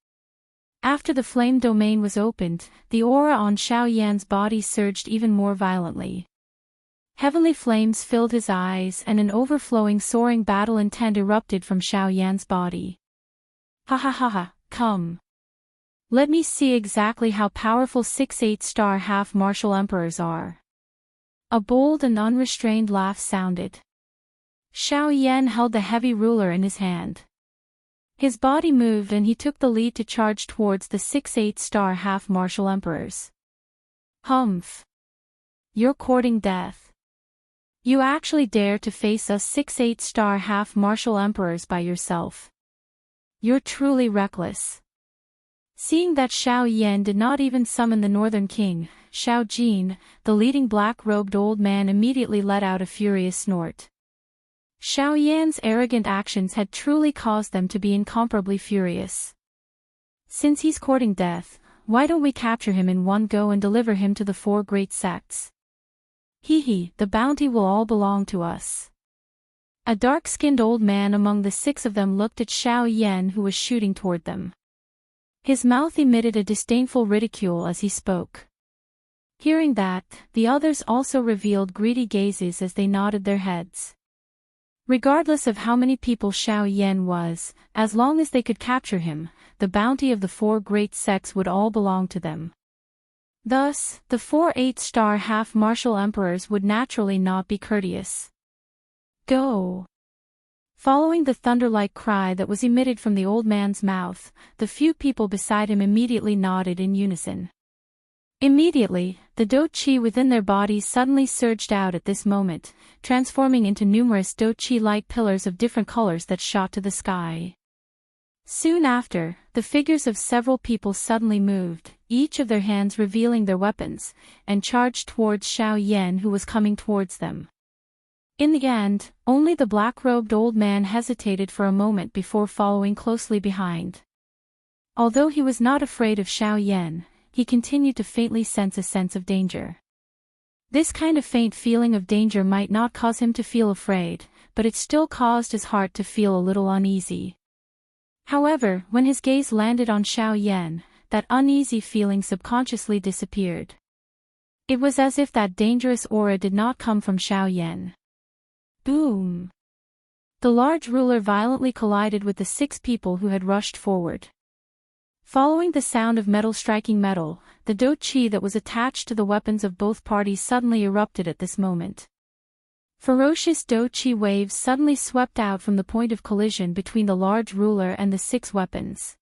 After the flame domain was opened, the aura on Xiao Yan's body surged even more violently. Heavenly flames filled his eyes and an overflowing soaring battle intent erupted from Xiao Yan's body. Ha, come. Let me see exactly how powerful 6 8-star half-martial emperors are. A bold and unrestrained laugh sounded. Xiao Yan held the heavy ruler in his hand. His body moved and he took the lead to charge towards the 6 8-star half-martial emperors. Humph. You're courting death. You actually dare to face us 6 8-star half-martial emperors by yourself. You're truly reckless. Seeing that Xiao Yan did not even summon the Northern King, Xiao Jin, the leading black-robed old man immediately let out a furious snort. Xiao Yan's arrogant actions had truly caused them to be incomparably furious. Since he's courting death, why don't we capture him in one go and deliver him to the 4 great sects? The bounty will all belong to us. A dark-skinned old man among the 6 of them looked at Xiao Yan who was shooting toward them. His mouth emitted a disdainful ridicule as he spoke. Hearing that, the others also revealed greedy gazes as they nodded their heads. Regardless of how many people Xiao Yan was, as long as they could capture him, the bounty of the 4 great sects would all belong to them. Thus, the 4 8-star half-martial emperors would naturally not be courteous. Go! Following the thunder-like cry that was emitted from the old man's mouth, the few people beside him immediately nodded in unison. Immediately, the do-chi within their bodies suddenly surged out at this moment, transforming into numerous do-chi-like pillars of different colors that shot to the sky. Soon after, the figures of several people suddenly moved, each of their hands revealing their weapons, and charged towards Xiao Yan, who was coming towards them. In the end, only the black-robed old man hesitated for a moment before following closely behind. Although he was not afraid of Xiao Yan, he continued to faintly sense a sense of danger. This kind of faint feeling of danger might not cause him to feel afraid, but it still caused his heart to feel a little uneasy. However, when his gaze landed on Xiao Yan, that uneasy feeling subconsciously disappeared. It was as if that dangerous aura did not come from Xiao Yan. Boom! The large ruler violently collided with the 6 people who had rushed forward. Following the sound of metal striking metal, the do-chi that was attached to the weapons of both parties suddenly erupted at this moment. Ferocious do-chi waves suddenly swept out from the point of collision between the large ruler and the 6 weapons.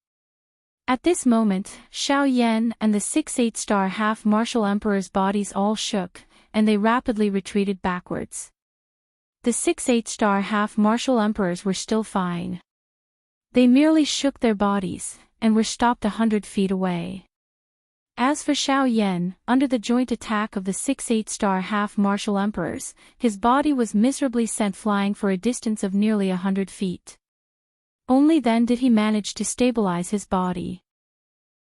At this moment, Xiao Yan and the 6 8-star half-martial emperors' bodies all shook, and they rapidly retreated backwards. The 6 8-star half-martial emperors were still fine. They merely shook their bodies, and were stopped 100 feet away. As for Xiao Yan, under the joint attack of the 6 8-star half-martial emperors, his body was miserably sent flying for a distance of nearly 100 feet. Only then did he manage to stabilize his body.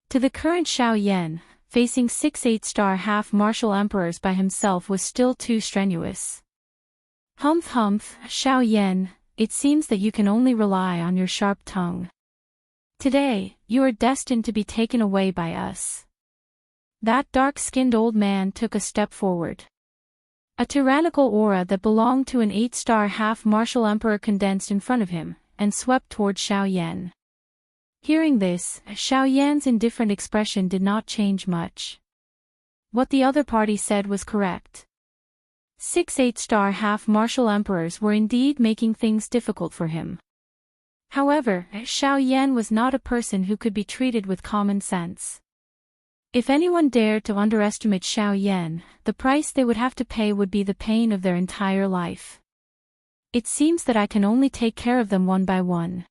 To the current Xiao Yan, facing 6 8-star half-martial emperors by himself was still too strenuous. Humph humph, Xiao Yan, it seems that you can only rely on your sharp tongue. Today, you are destined to be taken away by us. That dark-skinned old man took a step forward. A tyrannical aura that belonged to an 8-star half-martial emperor condensed in front of him, and swept toward Xiao Yan. Hearing this, Xiao Yan's indifferent expression did not change much. What the other party said was correct. 6 8-star half-martial emperors were indeed making things difficult for him. However, Xiao Yan was not a person who could be treated with common sense. If anyone dared to underestimate Xiao Yan, the price they would have to pay would be the pain of their entire life. It seems that I can only take care of them one by one.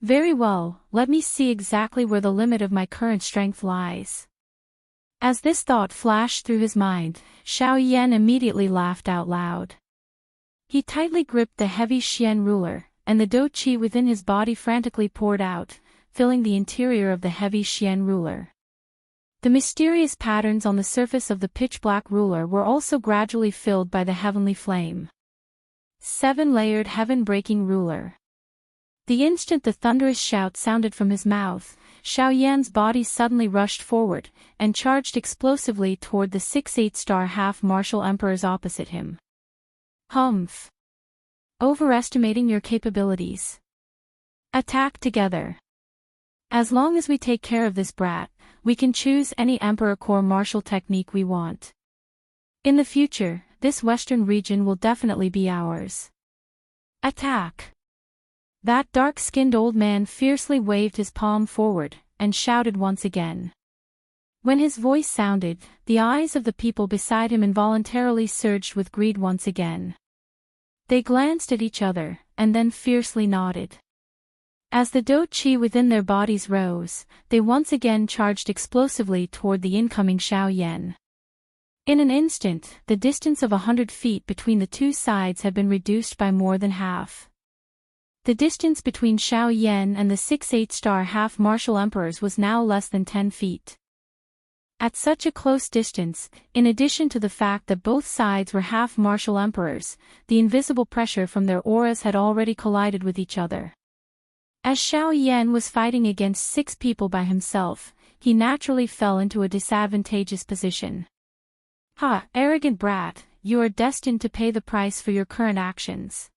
Very well, let me see exactly where the limit of my current strength lies. As this thought flashed through his mind, Xiao Yan immediately laughed out loud. He tightly gripped the heavy Xian ruler, and the do-chi within his body frantically poured out, filling the interior of the heavy Xian ruler. The mysterious patterns on the surface of the pitch-black ruler were also gradually filled by the heavenly flame. 7-layered heaven-breaking ruler. The instant the thunderous shout sounded from his mouth, Xiao Yan's body suddenly rushed forward, and charged explosively toward the 6 8-star half-martial emperors opposite him. Humph! Overestimating your capabilities. Attack together. As long as we take care of this brat, we can choose any emperor core martial technique we want. In the future, this western region will definitely be ours. Attack! That dark-skinned old man fiercely waved his palm forward, and shouted once again. When his voice sounded, the eyes of the people beside him involuntarily surged with greed once again. They glanced at each other, and then fiercely nodded. As the do-chi within their bodies rose, they once again charged explosively toward the incoming Xiao Yan. In an instant, the distance of 100 feet between the two sides had been reduced by more than half. The distance between Xiao Yan and the 6 8-star half-martial emperors was now less than 10 feet. At such a close distance, in addition to the fact that both sides were half-martial emperors, the invisible pressure from their auras had already collided with each other. As Xiao Yan was fighting against 6 people by himself, he naturally fell into a disadvantageous position. Ha, arrogant brat, you are destined to pay the price for your current actions.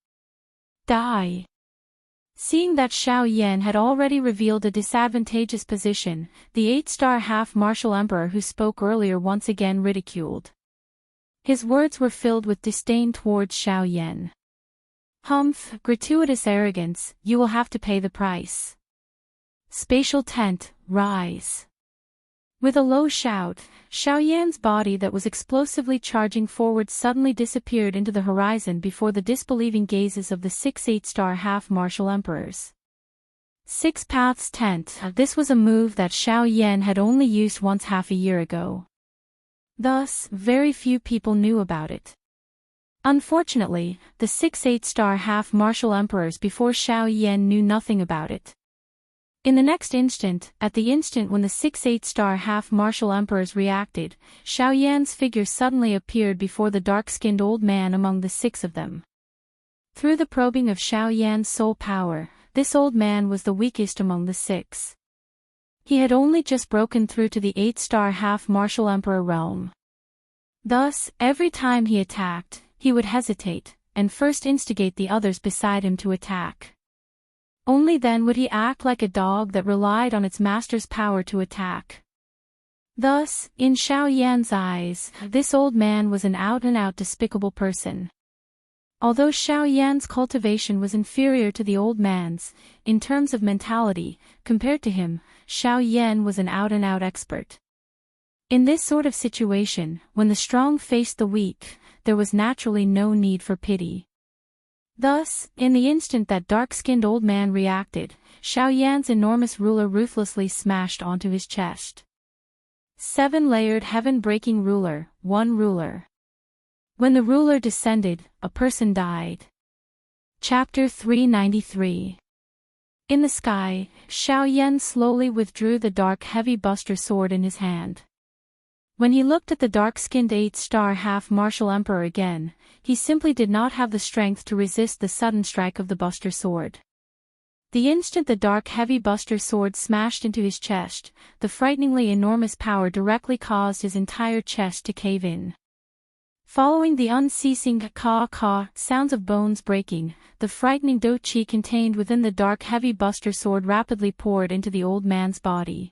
Die! Seeing that Xiao Yan had already revealed a disadvantageous position, the 8-star half-martial emperor who spoke earlier once again ridiculed. His words were filled with disdain towards Xiao Yan. "Humph, gratuitous arrogance, you will have to pay the price. Spatial tent, rise." With a low shout, Xiao Yan's body that was explosively charging forward suddenly disappeared into the horizon before the disbelieving gazes of the 6 8-star half-martial emperors. 6 Paths Tent. This was a move that Xiao Yan had only used once half a year ago. Thus, very few people knew about it. Unfortunately, the 6 8-star half-martial emperors before Xiao Yan knew nothing about it. In the next instant, at the instant when the 6 8-star half-martial emperors reacted, Xiao Yan's figure suddenly appeared before the dark-skinned old man among the 6 of them. Through the probing of Xiao Yan's soul power, this old man was the weakest among the 6. He had only just broken through to the 8-star half-martial emperor realm. Thus, every time he attacked, he would hesitate, and first instigate the others beside him to attack. Only then would he act like a dog that relied on its master's power to attack. Thus, in Xiao Yan's eyes, this old man was an out-and-out despicable person. Although Xiao Yan's cultivation was inferior to the old man's, in terms of mentality, compared to him, Xiao Yan was an out-and-out expert. In this sort of situation, when the strong faced the weak, there was naturally no need for pity. Thus, in the instant that dark-skinned old man reacted, Xiao Yan's enormous ruler ruthlessly smashed onto his chest. 7-layered heaven-breaking ruler, 1 ruler. When the ruler descended, a person died. Chapter 393. In the sky, Xiao Yan slowly withdrew the dark heavy buster sword in his hand. When he looked at the dark-skinned 8-star half-martial emperor again, he simply did not have the strength to resist the sudden strike of the buster sword. The instant the dark heavy buster sword smashed into his chest, the frighteningly enormous power directly caused his entire chest to cave in. Following the unceasing caw-caw sounds of bones breaking, the frightening do chi contained within the dark heavy buster sword rapidly poured into the old man's body.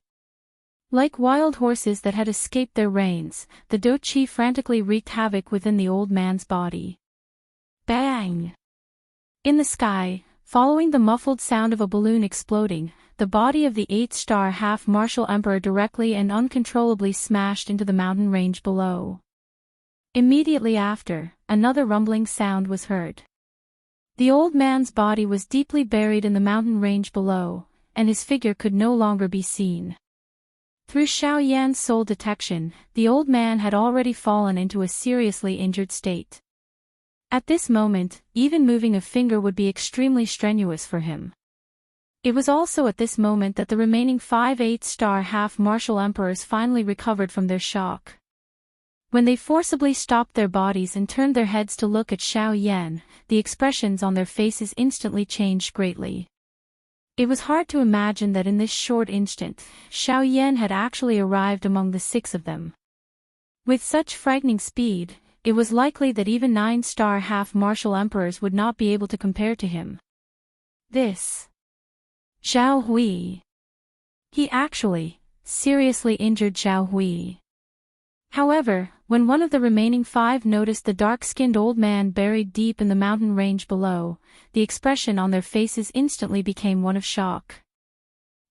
Like wild horses that had escaped their reins, the do chi frantically wreaked havoc within the old man's body. Bang! In the sky, following the muffled sound of a balloon exploding, the body of the 8-star half-martial emperor directly and uncontrollably smashed into the mountain range below. Immediately after, another rumbling sound was heard. The old man's body was deeply buried in the mountain range below, and his figure could no longer be seen. Through Xiao Yan's soul detection, the old man had already fallen into a seriously injured state. At this moment, even moving a finger would be extremely strenuous for him. It was also at this moment that the remaining 5 8-star half-martial emperors finally recovered from their shock. When they forcibly stopped their bodies and turned their heads to look at Xiao Yan, the expressions on their faces instantly changed greatly. It was hard to imagine that in this short instant, Xiao Yan had actually arrived among the 6 of them. With such frightening speed, it was likely that even 9-star half-martial emperors would not be able to compare to him. This Zhao Hui. He actually, seriously injured Zhao Hui. However, when one of the remaining 5 noticed the dark-skinned old man buried deep in the mountain range below, the expression on their faces instantly became one of shock.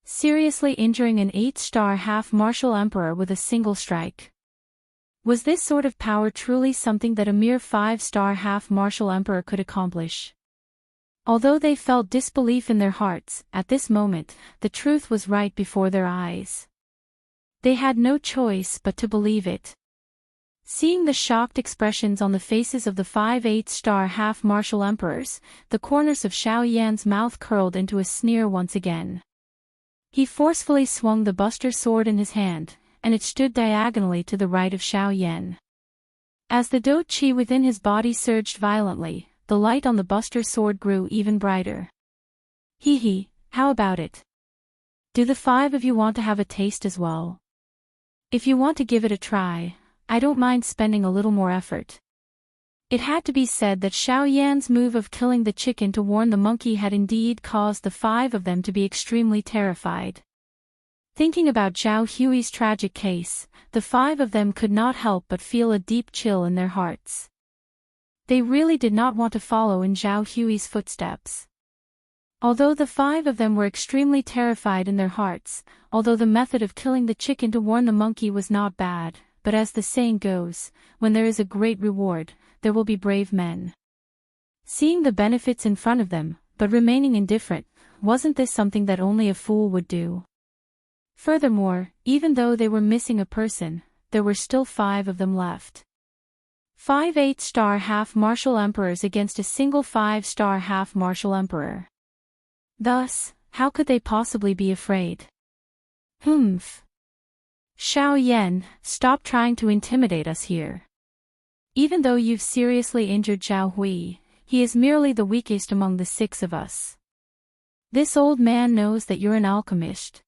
Seriously injuring an 8-star half-martial emperor with a single strike. Was this sort of power truly something that a mere 5-star half-martial emperor could accomplish? Although they felt disbelief in their hearts, at this moment, the truth was right before their eyes. They had no choice but to believe it. Seeing the shocked expressions on the faces of the 5 8-star half-martial emperors, the corners of Xiao Yan's mouth curled into a sneer once again. He forcefully swung the buster sword in his hand, and it stood diagonally to the right of Xiao Yan. As the do chi within his body surged violently, the light on the buster sword grew even brighter. Hee, how about it? Do the 5 of you want to have a taste as well? If you want to give it a try, I don't mind spending a little more effort. It had to be said that Xiao Yan's move of killing the chicken to warn the monkey had indeed caused the 5 of them to be extremely terrified. Thinking about Zhao Hui's tragic case, the 5 of them could not help but feel a deep chill in their hearts. They really did not want to follow in Zhao Hui's footsteps. Although the 5 of them were extremely terrified in their hearts, although the method of killing the chicken to warn the monkey was not bad, but as the saying goes, when there is a great reward, there will be brave men. Seeing the benefits in front of them, but remaining indifferent, wasn't this something that only a fool would do? Furthermore, even though they were missing a person, there were still 5 of them left. 5 8-star half-martial emperors against a single 5-star half-martial emperor. Thus, how could they possibly be afraid? Humph. Xiao Yan, stop trying to intimidate us here. Even though you've seriously injured Zhao Hui, he is merely the weakest among the 6 of us. This old man knows that you're an alchemist.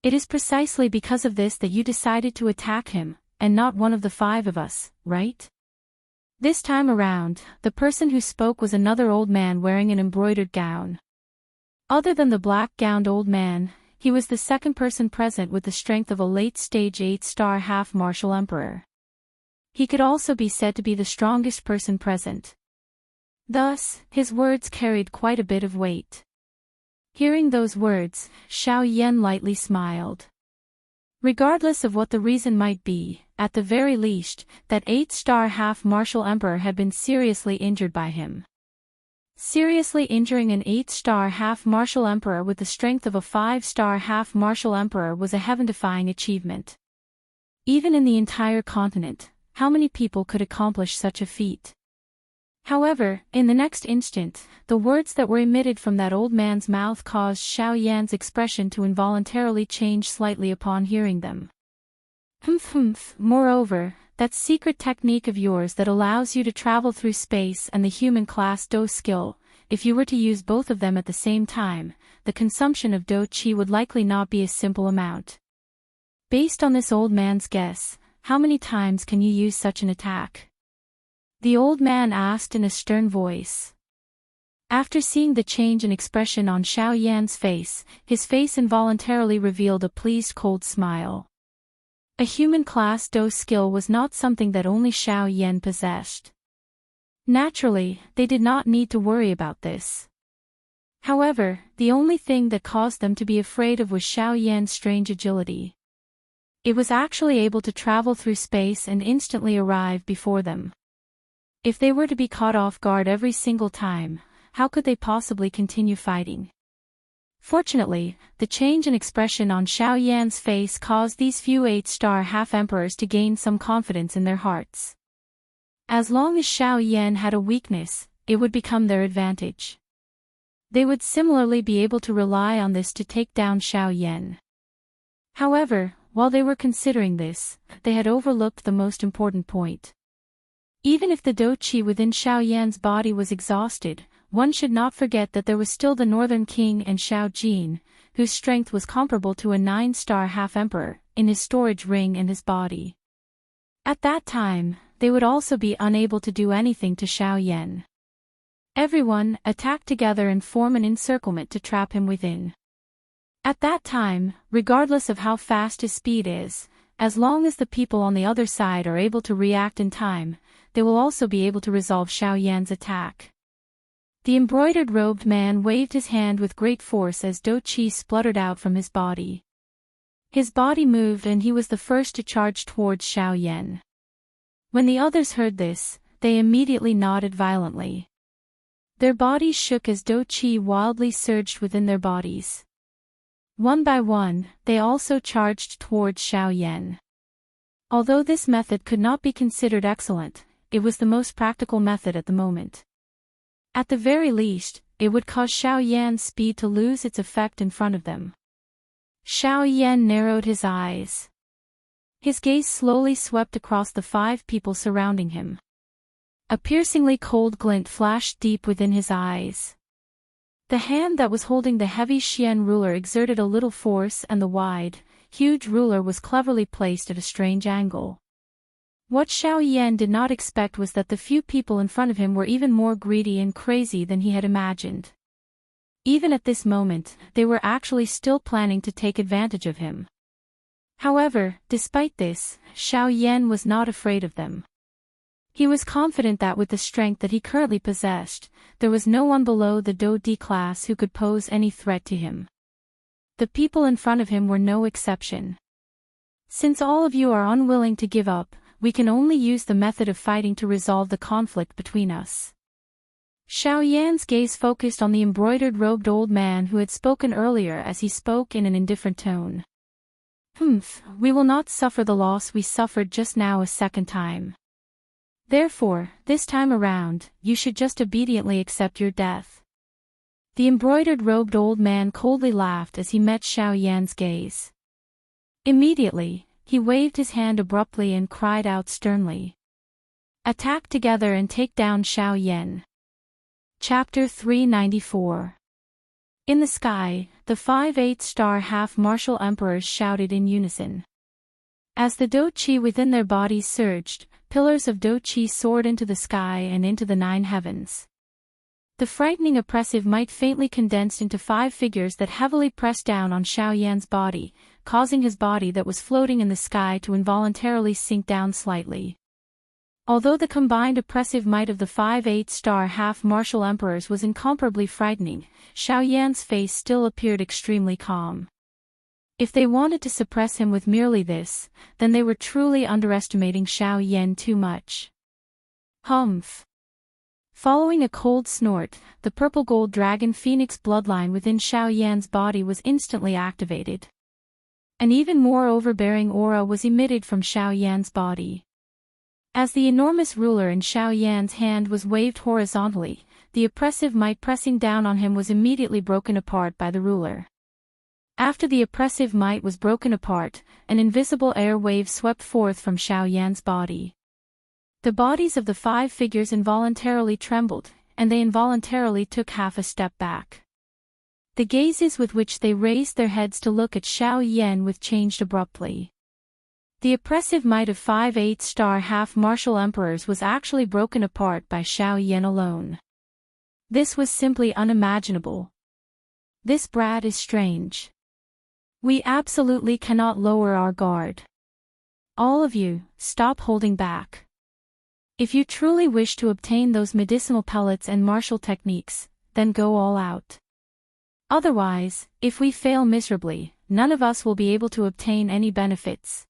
It is precisely because of this that you decided to attack him, and not one of the 5 of us, right? This time around, the person who spoke was another old man wearing an embroidered gown. Other than the black-gowned old man, he was the second person present with the strength of a late-stage 8-star half-martial emperor. He could also be said to be the strongest person present. Thus, his words carried quite a bit of weight. Hearing those words, Xiao Yan lightly smiled. Regardless of what the reason might be, at the very least, that 8-star half-martial emperor had been seriously injured by him. Seriously injuring an 8-star half-martial emperor with the strength of a 5-star half-martial emperor was a heaven-defying achievement. Even in the entire continent, how many people could accomplish such a feat? However, in the next instant, the words that were emitted from that old man's mouth caused Xiao Yan's expression to involuntarily change slightly upon hearing them. Humph. Moreover, that secret technique of yours that allows you to travel through space and the human class Do skill, if you were to use both of them at the same time, the consumption of Do Qi would likely not be a simple amount. Based on this old man's guess, how many times can you use such an attack? The old man asked in a stern voice. After seeing the change in expression on Xiao Yan's face, his face involuntarily revealed a pleased cold smile. A human class Do skill was not something that only Xiao Yan possessed. Naturally, they did not need to worry about this. However, the only thing that caused them to be afraid of was Xiao Yan's strange agility. It was actually able to travel through space and instantly arrive before them. If they were to be caught off guard every single time, how could they possibly continue fighting? Fortunately, the change in expression on Xiao Yan's face caused these few 8-star half-emperors to gain some confidence in their hearts. As long as Xiao Yan had a weakness, it would become their advantage. They would similarly be able to rely on this to take down Xiao Yan. However, while they were considering this, they had overlooked the most important point. Even if the Do Qi within Xiao Yan's body was exhausted, one should not forget that there was still the Northern King and Xiao Jin, whose strength was comparable to a 9-star half-emperor, in his storage ring and his body. At that time, they would also be unable to do anything to Xiao Yan. Everyone attack together and form an encirclement to trap him within. At that time, regardless of how fast his speed is, as long as the people on the other side are able to react in time, they will also be able to resolve Xiao Yan's attack. The embroidered robed man waved his hand with great force as Do Qi spluttered out from his body. His body moved and he was the first to charge towards Xiao Yan. When the others heard this, they immediately nodded violently. Their bodies shook as Do Qi wildly surged within their bodies. One by one, they also charged towards Xiao Yan. Although this method could not be considered excellent, it was the most practical method at the moment. At the very least, it would cause Xiao Yan's speed to lose its effect in front of them. Xiao Yan narrowed his eyes. His gaze slowly swept across the 5 people surrounding him. A piercingly cold glint flashed deep within his eyes. The hand that was holding the heavy Xian ruler exerted a little force and the wide, huge ruler was cleverly placed at a strange angle. What Xiao Yan did not expect was that the few people in front of him were even more greedy and crazy than he had imagined. Even at this moment, they were actually still planning to take advantage of him. However, despite this, Xiao Yan was not afraid of them. He was confident that with the strength that he currently possessed, there was no one below the Do D class who could pose any threat to him. The people in front of him were no exception. Since all of you are unwilling to give up, we can only use the method of fighting to resolve the conflict between us. Xiao Yan's gaze focused on the embroidered-robed old man who had spoken earlier as he spoke in an indifferent tone. We will not suffer the loss we suffered just now a second time. Therefore, this time around, you should just obediently accept your death. The embroidered-robed old man coldly laughed as he met Xiao Yan's gaze. Immediately, he waved his hand abruptly and cried out sternly. Attack together and take down Xiao Yan. Chapter 394. In the sky, the 5 8-star half-martial emperors shouted in unison. As the Do Qi within their bodies surged, pillars of Do Qi soared into the sky and into the 9 heavens. The frightening oppressive might faintly condensed into 5 figures that heavily pressed down on Xiao Yan's body, causing his body that was floating in the sky to involuntarily sink down slightly. Although the combined oppressive might of the 5 8-star half-martial emperors was incomparably frightening, Xiao Yan's face still appeared extremely calm. If they wanted to suppress him with merely this, then they were truly underestimating Xiao Yan too much. Humph. Following a cold snort, the purple gold dragon phoenix bloodline within Xiao Yan's body was instantly activated. An even more overbearing aura was emitted from Xiao Yan's body. As the enormous ruler in Xiao Yan's hand was waved horizontally, the oppressive might pressing down on him was immediately broken apart by the ruler. After the oppressive might was broken apart, an invisible air wave swept forth from Xiao Yan's body. The bodies of the 5 figures involuntarily trembled, and they involuntarily took half a step back. The gazes with which they raised their heads to look at Xiao Yan with changed abruptly. The oppressive might of 5 8-star half-martial emperors was actually broken apart by Xiao Yan alone. This was simply unimaginable. This brat is strange. We absolutely cannot lower our guard. All of you, stop holding back. If you truly wish to obtain those medicinal pellets and martial techniques, then go all out. Otherwise, if we fail miserably, none of us will be able to obtain any benefits.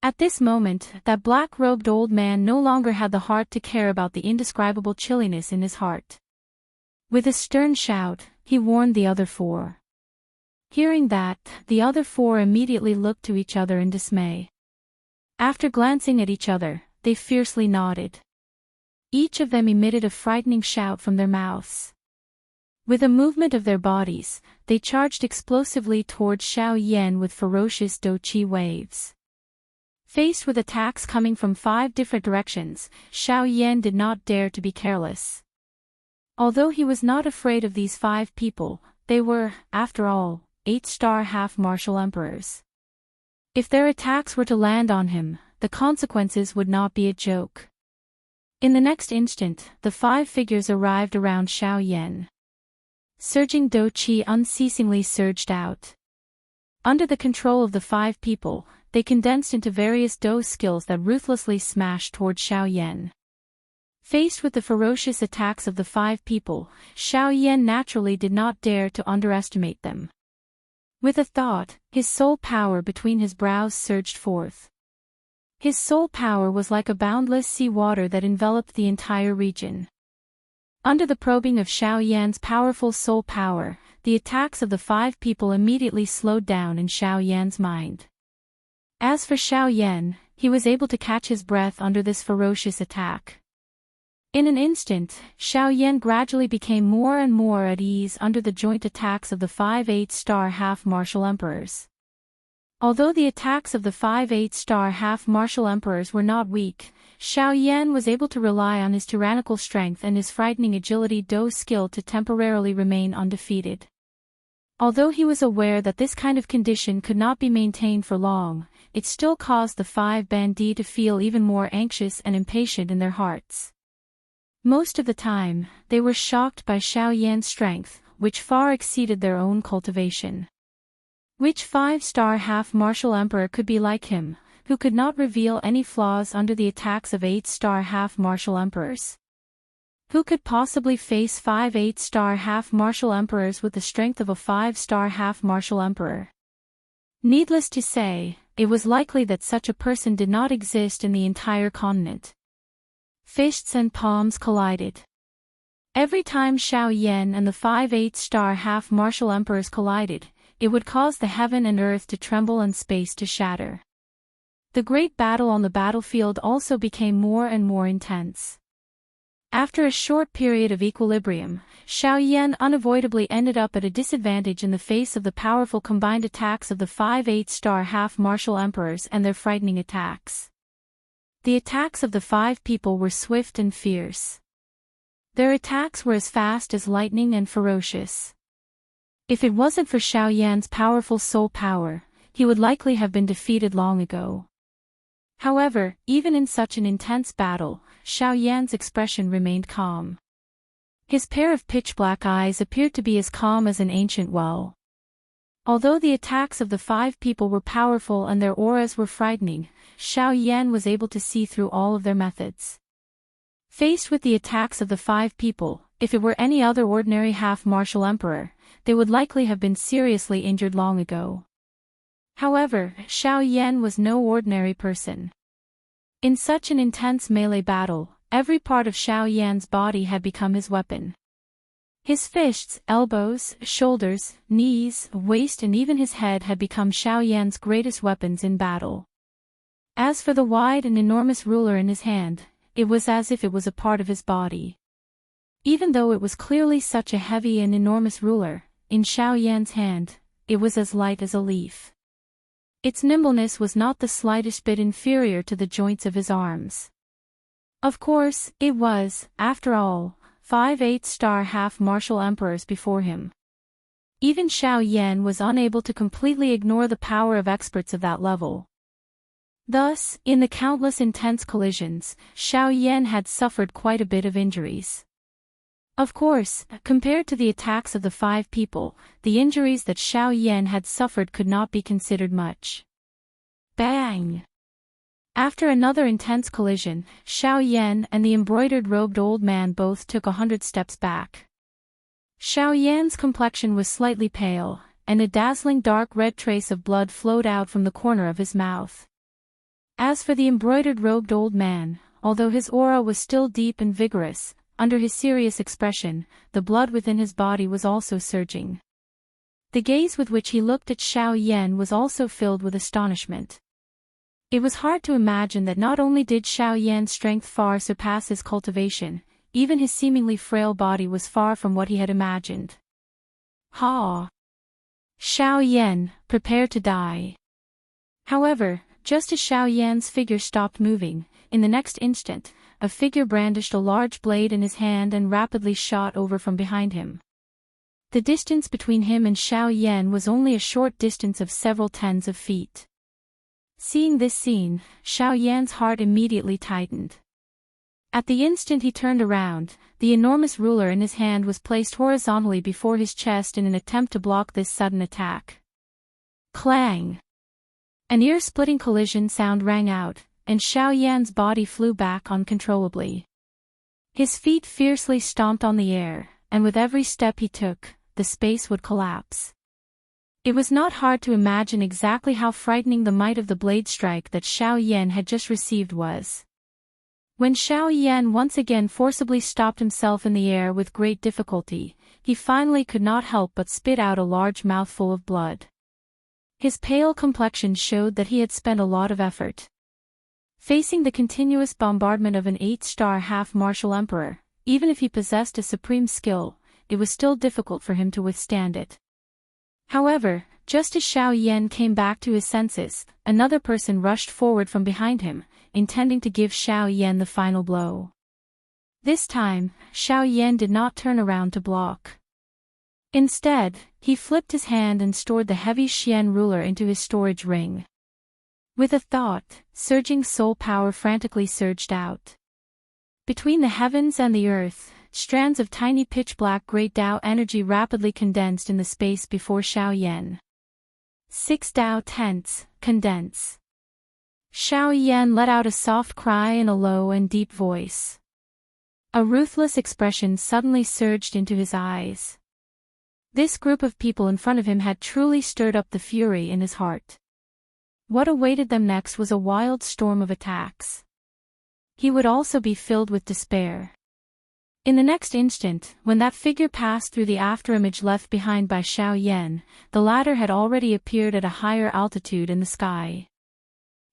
At this moment, that black-robed old man no longer had the heart to care about the indescribable chilliness in his heart. With a stern shout, he warned the other 4. Hearing that, the other 4 immediately looked to each other in dismay. After glancing at each other, they fiercely nodded. Each of them emitted a frightening shout from their mouths. With a movement of their bodies, they charged explosively towards Xiao Yan with ferocious Do Qi waves. Faced with attacks coming from 5 different directions, Xiao Yan did not dare to be careless. Although he was not afraid of these 5 people, they were, after all, 8-star half-martial emperors. If their attacks were to land on him, the consequences would not be a joke. In the next instant, the 5 figures arrived around Xiao Yan. Surging Do Qi unceasingly surged out. Under the control of the 5 people, they condensed into various Do skills that ruthlessly smashed toward Xiao Yan. Faced with the ferocious attacks of the 5 people, Xiao Yan naturally did not dare to underestimate them. With a thought, his soul power between his brows surged forth. His soul power was like a boundless sea water that enveloped the entire region. Under the probing of Xiao Yan's powerful soul power, the attacks of the 5 people immediately slowed down in Xiao Yan's mind. As for Xiao Yan, he was able to catch his breath under this ferocious attack. In an instant, Xiao Yan gradually became more and more at ease under the joint attacks of the 5 8-star half-martial emperors. Although the attacks of the 5 8-star half-martial emperors were not weak, Xiao Yan was able to rely on his tyrannical strength and his frightening agility Do skill to temporarily remain undefeated. Although he was aware that this kind of condition could not be maintained for long, it still caused the 5 bandits to feel even more anxious and impatient in their hearts. Most of the time, they were shocked by Xiao Yan's strength, which far exceeded their own cultivation. Which 5-star half-martial emperor could be like him, who could not reveal any flaws under the attacks of 8-star half-martial emperors? Who could possibly face 5 8-star half-martial emperors with the strength of a 5-star half-martial emperor? Needless to say, it was likely that such a person did not exist in the entire continent. Fists and palms collided. Every time Xiao Yan and the 5 8-star half-martial emperors collided, it would cause the heaven and earth to tremble and space to shatter. The great battle on the battlefield also became more and more intense. After a short period of equilibrium, Xiao Yan unavoidably ended up at a disadvantage in the face of the powerful combined attacks of the 5 8-star half-martial emperors and their frightening attacks. The attacks of the 5 people were swift and fierce. Their attacks were as fast as lightning and ferocious. If it wasn't for Xiao Yan's powerful soul power, he would likely have been defeated long ago. However, even in such an intense battle, Xiao Yan's expression remained calm. His pair of pitch-black eyes appeared to be as calm as an ancient well. Although the attacks of the 5 people were powerful and their auras were frightening, Xiao Yan was able to see through all of their methods. Faced with the attacks of the 5 people, if it were any other ordinary half-martial emperor, they would likely have been seriously injured long ago. However, Xiao Yan was no ordinary person. In such an intense melee battle, every part of Xiao Yan's body had become his weapon. His fists, elbows, shoulders, knees, waist and even his head had become Xiao Yan's greatest weapons in battle. As for the wide and enormous ruler in his hand, it was as if it was a part of his body. Even though it was clearly such a heavy and enormous ruler, in Xiao Yan's hand, it was as light as a leaf. Its nimbleness was not the slightest bit inferior to the joints of his arms. Of course, it was, after all, 5 8-star half-martial emperors before him. Even Xiao Yan was unable to completely ignore the power of experts of that level. Thus, in the countless intense collisions, Xiao Yan had suffered quite a bit of injuries. Of course, compared to the attacks of the 5 people, the injuries that Xiao Yan had suffered could not be considered much. Bang! After another intense collision, Xiao Yan and the embroidered-robed old man both took 100 steps back. Xiao Yan's complexion was slightly pale, and a dazzling dark red trace of blood flowed out from the corner of his mouth. As for the embroidered-robed old man, although his aura was still deep and vigorous, under his serious expression, the blood within his body was also surging. The gaze with which he looked at Xiao Yan was also filled with astonishment. It was hard to imagine that not only did Xiao Yan's strength far surpass his cultivation, even his seemingly frail body was far from what he had imagined. Ha! Xiao Yan, prepare to die. However, just as Xiao Yan's figure stopped moving, in the next instant, a figure brandished a large blade in his hand and rapidly shot over from behind him. The distance between him and Xiao Yan was only a short distance of several tens of feet. Seeing this scene, Xiao Yan's heart immediately tightened. At the instant he turned around, the enormous ruler in his hand was placed horizontally before his chest in an attempt to block this sudden attack. Clang! An ear-splitting collision sound rang out, and Xiao Yan's body flew back uncontrollably. His feet fiercely stomped on the air, and with every step he took, the space would collapse. It was not hard to imagine exactly how frightening the might of the blade strike that Xiao Yan had just received was. When Xiao Yan once again forcibly stopped himself in the air with great difficulty, he finally could not help but spit out a large mouthful of blood. His pale complexion showed that he had spent a lot of effort. Facing the continuous bombardment of an 8-star half-martial emperor, even if he possessed a supreme skill, it was still difficult for him to withstand it. However, just as Xiao Yan came back to his senses, another person rushed forward from behind him, intending to give Xiao Yan the final blow. This time, Xiao Yan did not turn around to block. Instead, he flipped his hand and stored the heavy Xian ruler into his storage ring. With a thought, surging soul power frantically surged out. Between the heavens and the earth, strands of tiny pitch-black great Dao energy rapidly condensed in the space before Xiaoyan. 6 Dao tense, condense. Xiaoyan let out a soft cry in a low and deep voice. A ruthless expression suddenly surged into his eyes. This group of people in front of him had truly stirred up the fury in his heart. What awaited them next was a wild storm of attacks. He would also be filled with despair. In the next instant, when that figure passed through the afterimage left behind by Xiaoyan, the latter had already appeared at a higher altitude in the sky.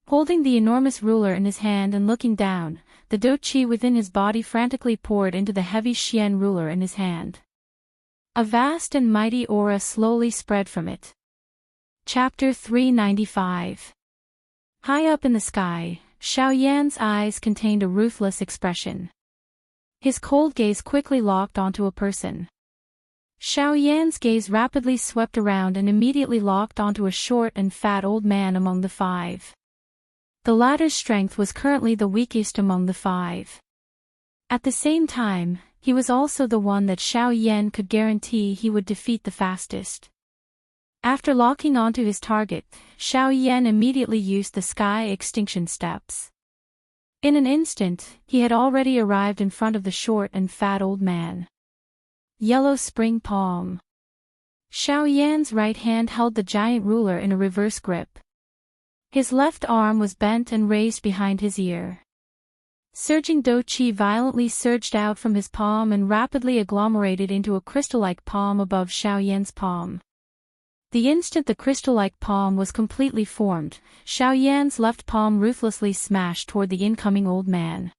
Holding the enormous ruler in his hand and looking down, the Dou Qi within his body frantically poured into the heavy Xian ruler in his hand. A vast and mighty aura slowly spread from it. Chapter 395. High up in the sky, Xiaoyan's eyes contained a ruthless expression. His cold gaze quickly locked onto a person. Xiaoyan's gaze rapidly swept around and immediately locked onto a short and fat old man among the five. The latter's strength was currently the weakest among the five. At the same time, he was also the one that Xiaoyan could guarantee he would defeat the fastest. After locking onto his target, Xiaoyan immediately used the sky extinction steps. In an instant, he had already arrived in front of the short and fat old man. Yellow spring palm. Xiaoyan's right hand held the giant ruler in a reverse grip. His left arm was bent and raised behind his ear. Surging Dou Qi violently surged out from his palm and rapidly agglomerated into a crystal-like palm above Xiaoyan's palm. The instant the crystal-like palm was completely formed, Xiaoyan's left palm ruthlessly smashed toward the incoming old man.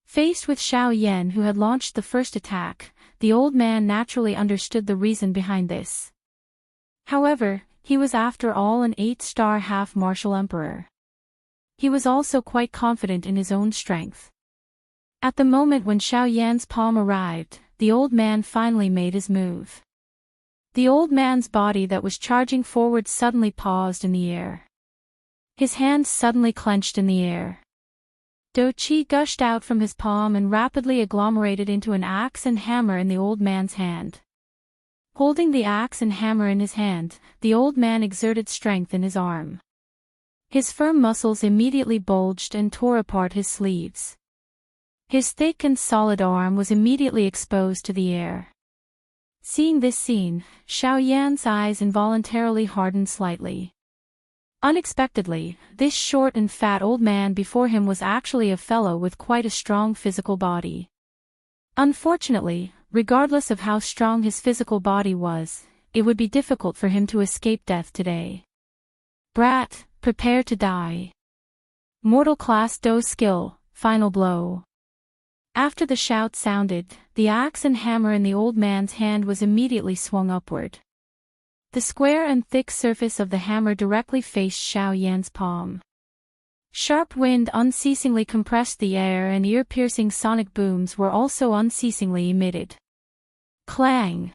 Faced with Xiaoyan who had launched the first attack, the old man naturally understood the reason behind this. However, he was after all an 8-star half-martial emperor. He was also quite confident in his own strength. At the moment when Xiaoyan's palm arrived, the old man finally made his move. The old man's body that was charging forward suddenly paused in the air. His hands suddenly clenched in the air. Dou Qi gushed out from his palm and rapidly agglomerated into an axe and hammer in the old man's hand. Holding the axe and hammer in his hand, the old man exerted strength in his arm. His firm muscles immediately bulged and tore apart his sleeves. His thick and solid arm was immediately exposed to the air. Seeing this scene, Xiaoyan's eyes involuntarily hardened slightly. Unexpectedly, this short and fat old man before him was actually a fellow with quite a strong physical body. Unfortunately, regardless of how strong his physical body was, it would be difficult for him to escape death today. Brat, prepare to die. Mortal class Dou skill, final blow. After the shout sounded, the axe and hammer in the old man's hand was immediately swung upward. The square and thick surface of the hammer directly faced Xiaoyan's palm. Sharp wind unceasingly compressed the air and ear-piercing sonic booms were also unceasingly emitted. Clang!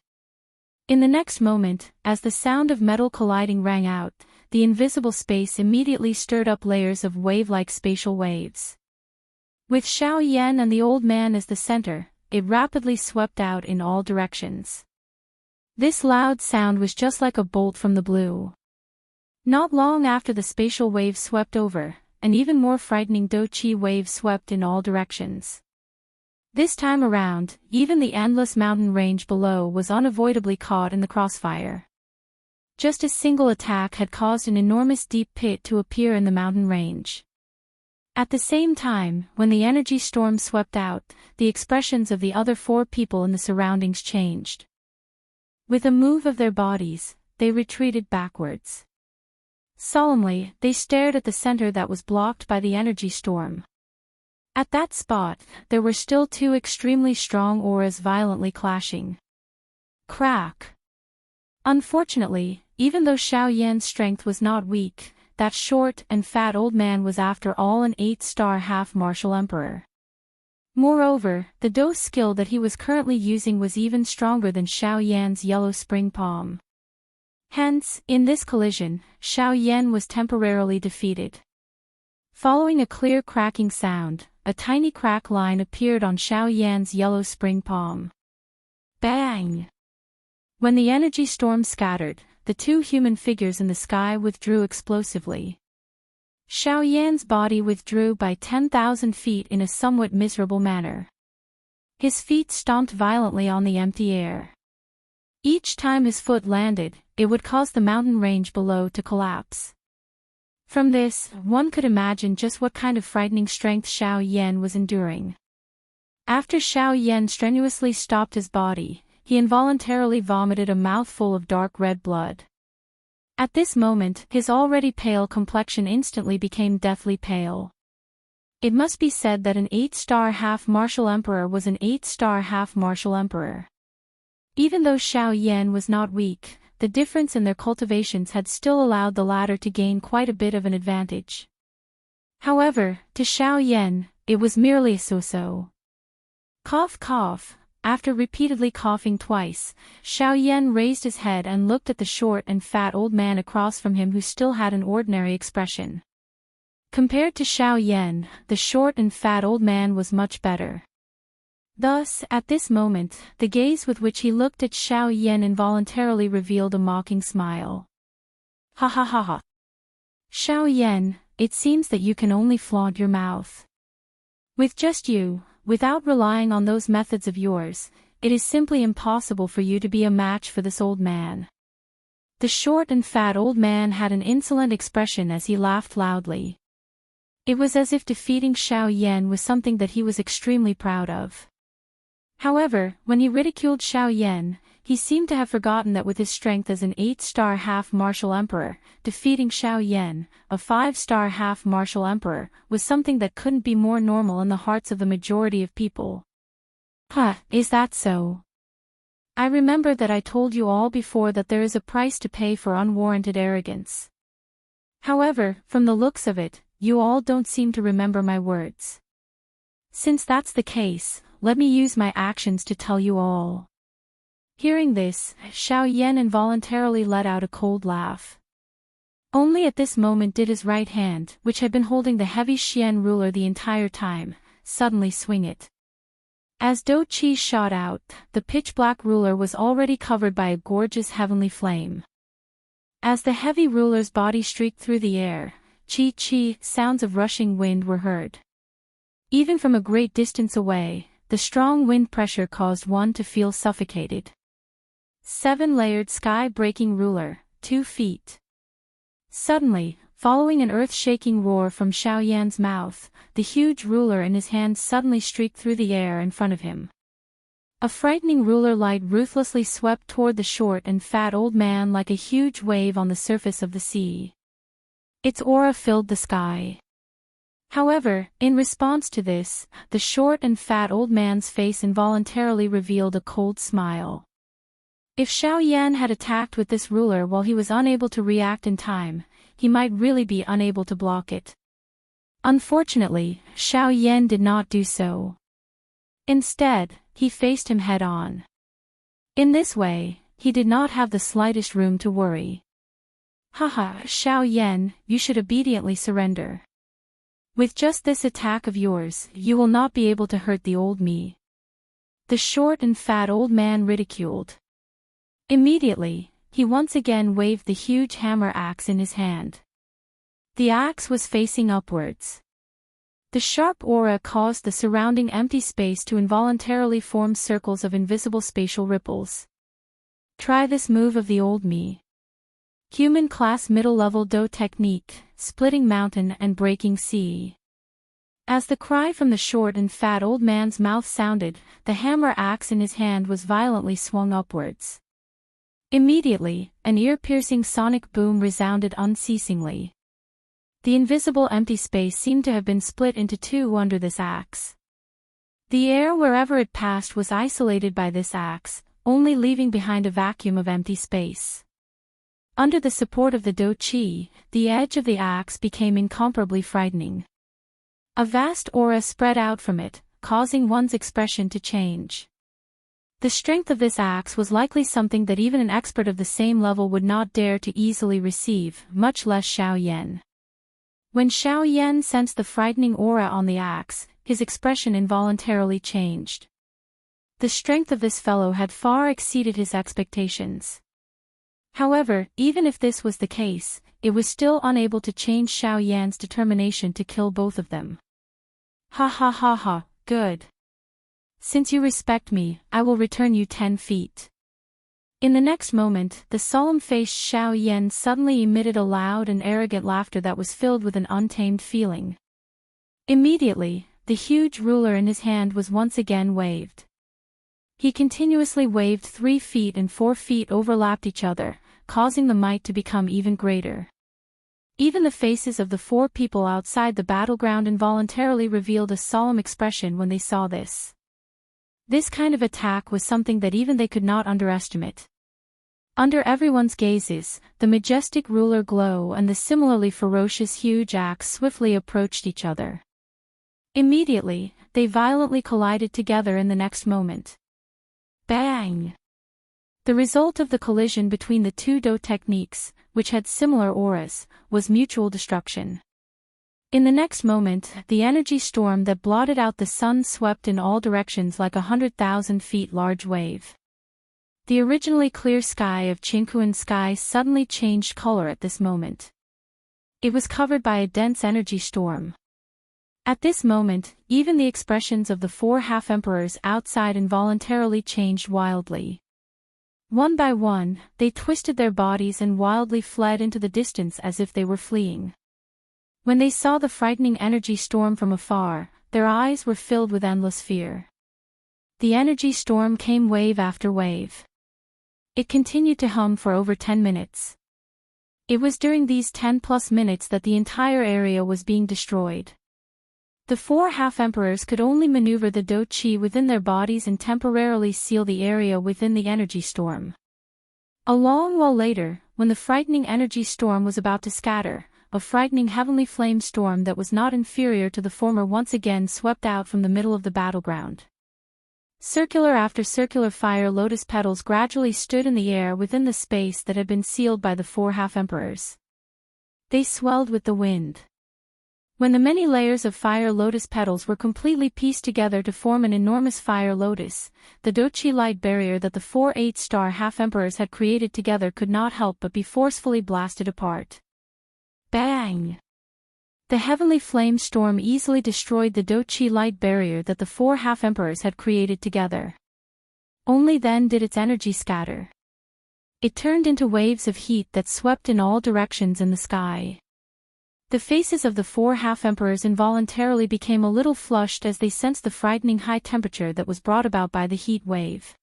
In the next moment, as the sound of metal colliding rang out, the invisible space immediately stirred up layers of wave-like spatial waves. With Xiaoyan and the old man as the center, it rapidly swept out in all directions. This loud sound was just like a bolt from the blue. Not long after the spatial wave swept over, an even more frightening Dou Qi wave swept in all directions. This time around, even the endless mountain range below was unavoidably caught in the crossfire. Just a single attack had caused an enormous deep pit to appear in the mountain range. At the same time, when the energy storm swept out, the expressions of the other four people in the surroundings changed. With a move of their bodies, they retreated backwards. Solemnly, they stared at the center that was blocked by the energy storm. At that spot, there were still two extremely strong auras violently clashing. Crack! Unfortunately, even though Xiaoyan's strength was not weak, that short and fat old man was after all an 8-star half-martial emperor. Moreover, the Dou skill that he was currently using was even stronger than Xiaoyan's yellow spring palm. Hence, in this collision, Xiao Yan was temporarily defeated. Following a clear cracking sound, a tiny crack line appeared on Xiao Yan's yellow spring palm. Bang! When the energy storm scattered, the two human figures in the sky withdrew explosively. Xiao Yan's body withdrew by 10,000 feet in a somewhat miserable manner. His feet stomped violently on the empty air. Each time his foot landed, it would cause the mountain range below to collapse. From this, one could imagine just what kind of frightening strength Xiao Yan was enduring. After Xiao Yan strenuously stopped his body, he involuntarily vomited a mouthful of dark red blood. At this moment, his already pale complexion instantly became deathly pale. It must be said that an 8-star half-martial emperor was an 8-star half-martial emperor. Even though Xiao Yan was not weak, the difference in their cultivations had still allowed the latter to gain quite a bit of an advantage. However, to Xiao Yan, it was merely a so-so. Cough cough. After repeatedly coughing twice, Xiao Yan raised his head and looked at the short and fat old man across from him who still had an ordinary expression. Compared to Xiao Yan, the short and fat old man was much better. Thus, at this moment, the gaze with which he looked at Xiao Yan involuntarily revealed a mocking smile. Ha ha ha ha. Xiao Yan, it seems that you can only flaunt your mouth. With just you, without relying on those methods of yours, it is simply impossible for you to be a match for this old man. The short and fat old man had an insolent expression as he laughed loudly. It was as if defeating Xiao Yan was something that he was extremely proud of. However, when he ridiculed Xiao Yan, he seemed to have forgotten that with his strength as an 8-star half-martial emperor, defeating Xiao Yan, a 5-star half-martial emperor, was something that couldn't be more normal in the hearts of the majority of people. Huh, is that so? I remember that I told you all before that there is a price to pay for unwarranted arrogance. However, from the looks of it, you all don't seem to remember my words. Since that's the case, let me use my actions to tell you all. Hearing this, Xiao Yan involuntarily let out a cold laugh. Only at this moment did his right hand, which had been holding the heavy Xian ruler the entire time, suddenly swing it. As Do Qi shot out, the pitch-black ruler was already covered by a gorgeous heavenly flame. As the heavy ruler's body streaked through the air, Chi-chi, sounds of rushing wind were heard. Even from a great distance away, the strong wind pressure caused one to feel suffocated. 7-layered sky-breaking ruler, 2 feet. Suddenly, following an earth-shaking roar from Xiao Yan's mouth, the huge ruler in his hand suddenly streaked through the air in front of him. A frightening ruler light ruthlessly swept toward the short and fat old man like a huge wave on the surface of the sea. Its aura filled the sky. However, in response to this, the short and fat old man's face involuntarily revealed a cold smile. If Xiao Yan had attacked with this ruler while he was unable to react in time, he might really be unable to block it. Unfortunately, Xiao Yan did not do so. Instead, he faced him head-on. In this way, he did not have the slightest room to worry. Haha, Xiao Yan, you should obediently surrender. With just this attack of yours, you will not be able to hurt the old me. The short and fat old man ridiculed. Immediately, he once again waved the huge hammer axe in his hand. The axe was facing upwards. The sharp aura caused the surrounding empty space to involuntarily form circles of invisible spatial ripples. Try this move of the old me. Human class middle-level Do technique, splitting mountain and breaking sea. As the cry from the short and fat old man's mouth sounded, the hammer axe in his hand was violently swung upwards. Immediately, an ear-piercing sonic boom resounded unceasingly. The invisible empty space seemed to have been split into two under this axe. The air wherever it passed was isolated by this axe, only leaving behind a vacuum of empty space. Under the support of the Do Qi, the edge of the axe became incomparably frightening. A vast aura spread out from it, causing one's expression to change. The strength of this axe was likely something that even an expert of the same level would not dare to easily receive, much less Xiao Yan. When Xiao Yan sensed the frightening aura on the axe, his expression involuntarily changed. The strength of this fellow had far exceeded his expectations. However, even if this was the case, it was still unable to change Xiao Yan's determination to kill both of them. Ha ha ha ha, good. Since you respect me, I will return you 10 feet. In the next moment, the solemn-faced Xiao Yan suddenly emitted a loud and arrogant laughter that was filled with an untamed feeling. Immediately, the huge ruler in his hand was once again waved. He continuously waved 3 feet and 4 feet overlapped each other, causing the might to become even greater. Even the faces of the 4 people outside the battleground involuntarily revealed a solemn expression when they saw this. This kind of attack was something that even they could not underestimate. Under everyone's gazes, the majestic ruler glow and the similarly ferocious huge axe swiftly approached each other. Immediately, they violently collided together in the next moment. Bang! The result of the collision between the 2 Do techniques, which had similar auras, was mutual destruction. In the next moment, the energy storm that blotted out the sun swept in all directions like 100,000 feet large wave. The originally clear sky of Qingquan sky suddenly changed color at this moment. It was covered by a dense energy storm. At this moment, even the expressions of the 4 half-emperors outside involuntarily changed wildly. One by one, they twisted their bodies and wildly fled into the distance as if they were fleeing. When they saw the frightening energy storm from afar, their eyes were filled with endless fear. The energy storm came wave after wave. It continued to hum for over 10 minutes. It was during these 10+ minutes that the entire area was being destroyed. The 4 half-emperors could only maneuver the Do Qi within their bodies and temporarily seal the area within the energy storm. A long while later, when the frightening energy storm was about to scatter, a frightening heavenly flame storm that was not inferior to the former once again swept out from the middle of the battleground. Circular after circular fire lotus petals gradually stood in the air within the space that had been sealed by the 4 half-emperors. They swelled with the wind. When the many layers of fire lotus petals were completely pieced together to form an enormous fire lotus, the Do Qi light barrier that the 4 8-star half-emperors had created together could not help but be forcefully blasted apart. Bang! The heavenly flame storm easily destroyed the Do Qi light barrier that the 4 half-emperors had created together. Only then did its energy scatter. It turned into waves of heat that swept in all directions in the sky. The faces of the 4 half-emperors involuntarily became a little flushed as they sensed the frightening high temperature that was brought about by the heat wave.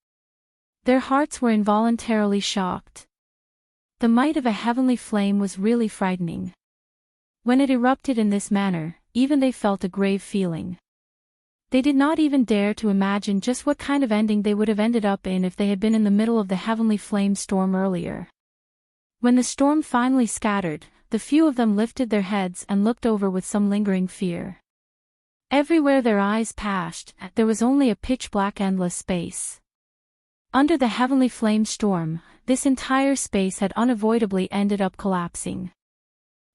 Their hearts were involuntarily shocked. The might of a heavenly flame was really frightening. When it erupted in this manner, even they felt a grave feeling. They did not even dare to imagine just what kind of ending they would have ended up in if they had been in the middle of the heavenly flame storm earlier. When the storm finally scattered, the few of them lifted their heads and looked over with some lingering fear. Everywhere their eyes passed, there was only a pitch-black endless space. Under the heavenly flame storm, this entire space had unavoidably ended up collapsing.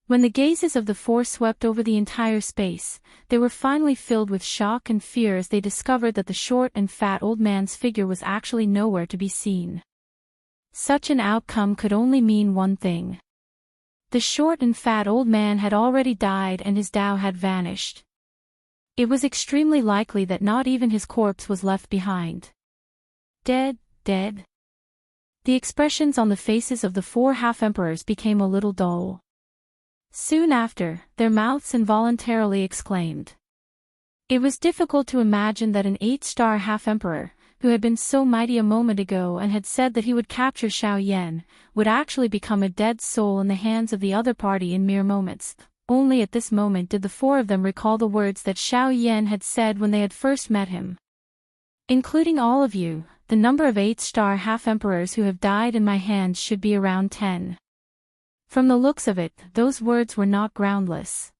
When the gazes of the 4 swept over the entire space, they were finally filled with shock and fear as they discovered that the short and fat old man's figure was actually nowhere to be seen. Such an outcome could only mean one thing. The short and fat old man had already died and his Tao had vanished. It was extremely likely that not even his corpse was left behind. Dead, dead. The expressions on the faces of the 4 half-emperors became a little dull. Soon after, their mouths involuntarily exclaimed. It was difficult to imagine that an 8-star half-emperor, who had been so mighty a moment ago and had said that he would capture Xiao Yan, would actually become a dead soul in the hands of the other party in mere moments. Only at this moment did the 4 of them recall the words that Xiao Yan had said when they had first met him. Including all of you, the number of 8-star half-emperors who have died in my hands should be around 10. From the looks of it, those words were not groundless.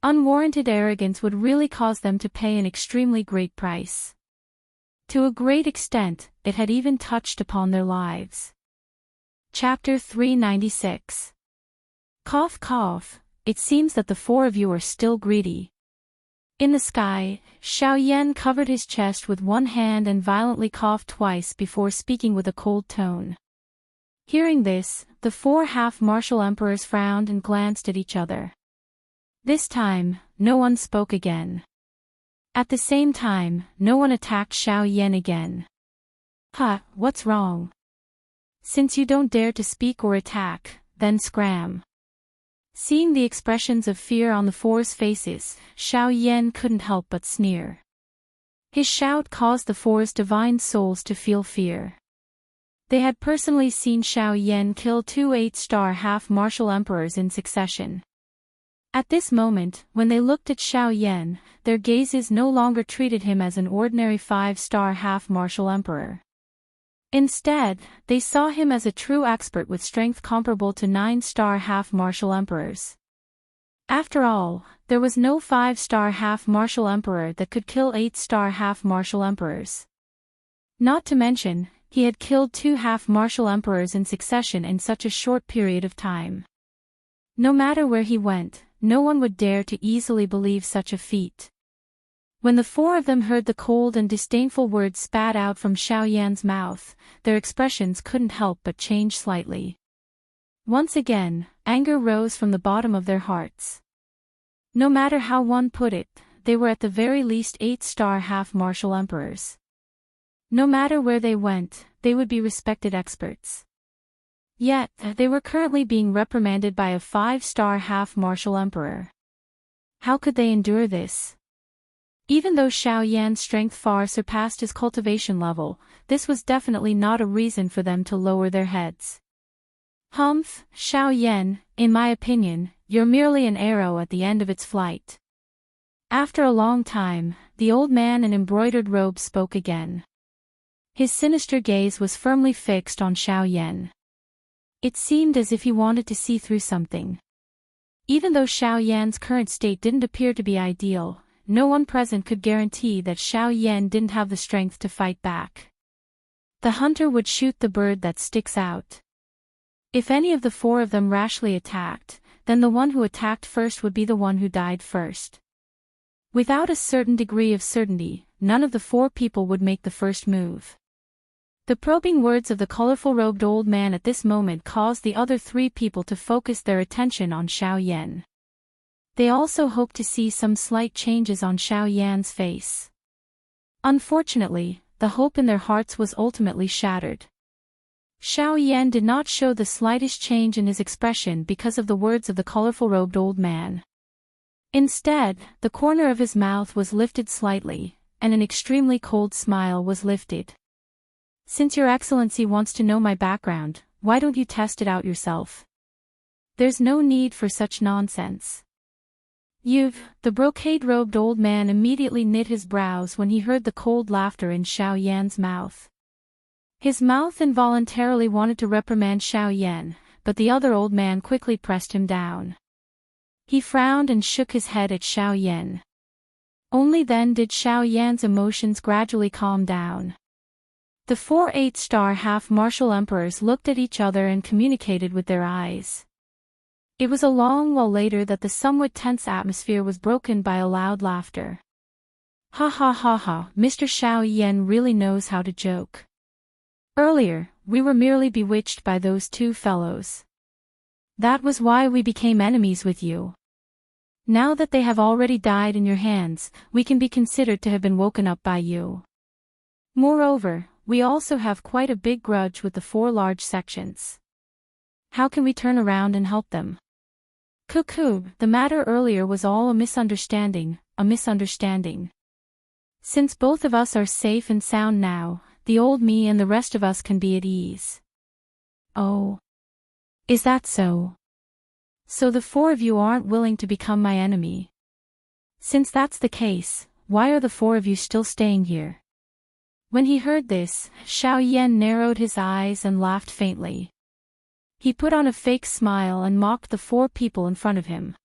Unwarranted arrogance would really cause them to pay an extremely great price. To a great extent, it had even touched upon their lives. Chapter 396. Cough cough, it seems that the four of you are still greedy. In the sky, Xiao Yan covered his chest with one hand and violently coughed twice before speaking with a cold tone. Hearing this, the four half-martial emperors frowned and glanced at each other. This time, no one spoke again. At the same time, no one attacked Xiao Yan again. Huh, what's wrong? Since you don't dare to speak or attack, then scram. Seeing the expressions of fear on the four's faces, Xiao Yan couldn't help but sneer. His shout caused the four's divine souls to feel fear. They had personally seen Xiao Yan kill 2 8-star half-martial emperors in succession. At this moment, when they looked at Xiao Yan, their gazes no longer treated him as an ordinary 5-star half-martial emperor. Instead, they saw him as a true expert with strength comparable to 9-star half-martial emperors. After all, there was no 5-star half-martial emperor that could kill 8-star half-martial emperors. Not to mention, he had killed 2 half-martial emperors in succession in such a short period of time. No matter where he went, no one would dare to easily believe such a feat. When the four of them heard the cold and disdainful words spat out from Xiao Yan's mouth, their expressions couldn't help but change slightly. Once again, anger rose from the bottom of their hearts. No matter how one put it, they were at the very least 8-star half-martial emperors. No matter where they went, they would be respected experts. Yet, they were currently being reprimanded by a 5-star half-martial emperor. How could they endure this? Even though Xiao Yan's strength far surpassed his cultivation level, this was definitely not a reason for them to lower their heads. Humph, Xiao Yan, in my opinion, you're merely an arrow at the end of its flight. After a long time, the old man in embroidered robe spoke again. His sinister gaze was firmly fixed on Xiao Yan. It seemed as if he wanted to see through something. Even though Xiao Yan's current state didn't appear to be ideal, no one present could guarantee that Xiao Yan didn't have the strength to fight back. The hunter would shoot the bird that sticks out. If any of the four of them rashly attacked, then the one who attacked first would be the one who died first. Without a certain degree of certainty, none of the four people would make the first move. The probing words of the colorful-robed old man at this moment caused the other 3 people to focus their attention on Xiao Yan. They also hoped to see some slight changes on Xiao Yan's face. Unfortunately, the hope in their hearts was ultimately shattered. Xiao Yan did not show the slightest change in his expression because of the words of the colorful-robed old man. Instead, the corner of his mouth was lifted slightly, and an extremely cold smile was lifted. Since Your Excellency wants to know my background, why don't you test it out yourself? There's no need for such nonsense. The brocade-robed old man immediately knit his brows when he heard the cold laughter in Xiao Yan's mouth. His mouth involuntarily wanted to reprimand Xiao Yan, but the other old man quickly pressed him down. He frowned and shook his head at Xiao Yan. Only then did Xiao Yan's emotions gradually calm down. The 4 8-star half-martial emperors looked at each other and communicated with their eyes. It was a long while later that the somewhat tense atmosphere was broken by a loud laughter. Ha ha ha ha, Mr. Xiao Yan really knows how to joke. Earlier, we were merely bewitched by those 2 fellows. That was why we became enemies with you. Now that they have already died in your hands, we can be considered to have been woken up by you. Moreover, we also have quite a big grudge with the 4 large sections. How can we turn around and help them? Cuckoo, the matter earlier was all a misunderstanding. Since both of us are safe and sound now, the old me and the rest of us can be at ease. Oh. Is that so? So the 4 of you aren't willing to become my enemy? Since that's the case, why are the 4 of you still staying here? When he heard this, Xiao Yan narrowed his eyes and laughed faintly. He put on a fake smile and mocked the 4 people in front of him.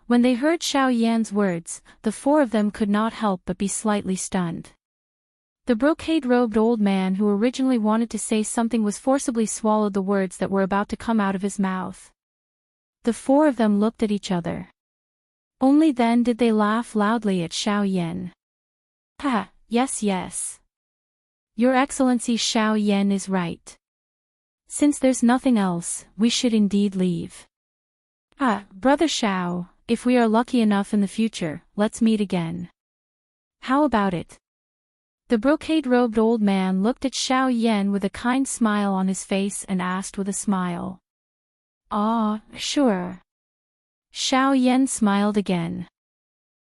When they heard Xiao Yan's words, the 4 of them could not help but be slightly stunned. The brocade-robed old man who originally wanted to say something was forcibly swallowed the words that were about to come out of his mouth. The four of them looked at each other. Only then did they laugh loudly at Xiao Yan. Ha, yes yes. Your Excellency Xiao Yan is right. Since there's nothing else, we should indeed leave. Brother Xiao, if we are lucky enough in the future, let's meet again. How about it? The brocade-robed old man looked at Xiao Yan with a kind smile on his face and asked with a smile. Sure. Xiao Yan smiled again.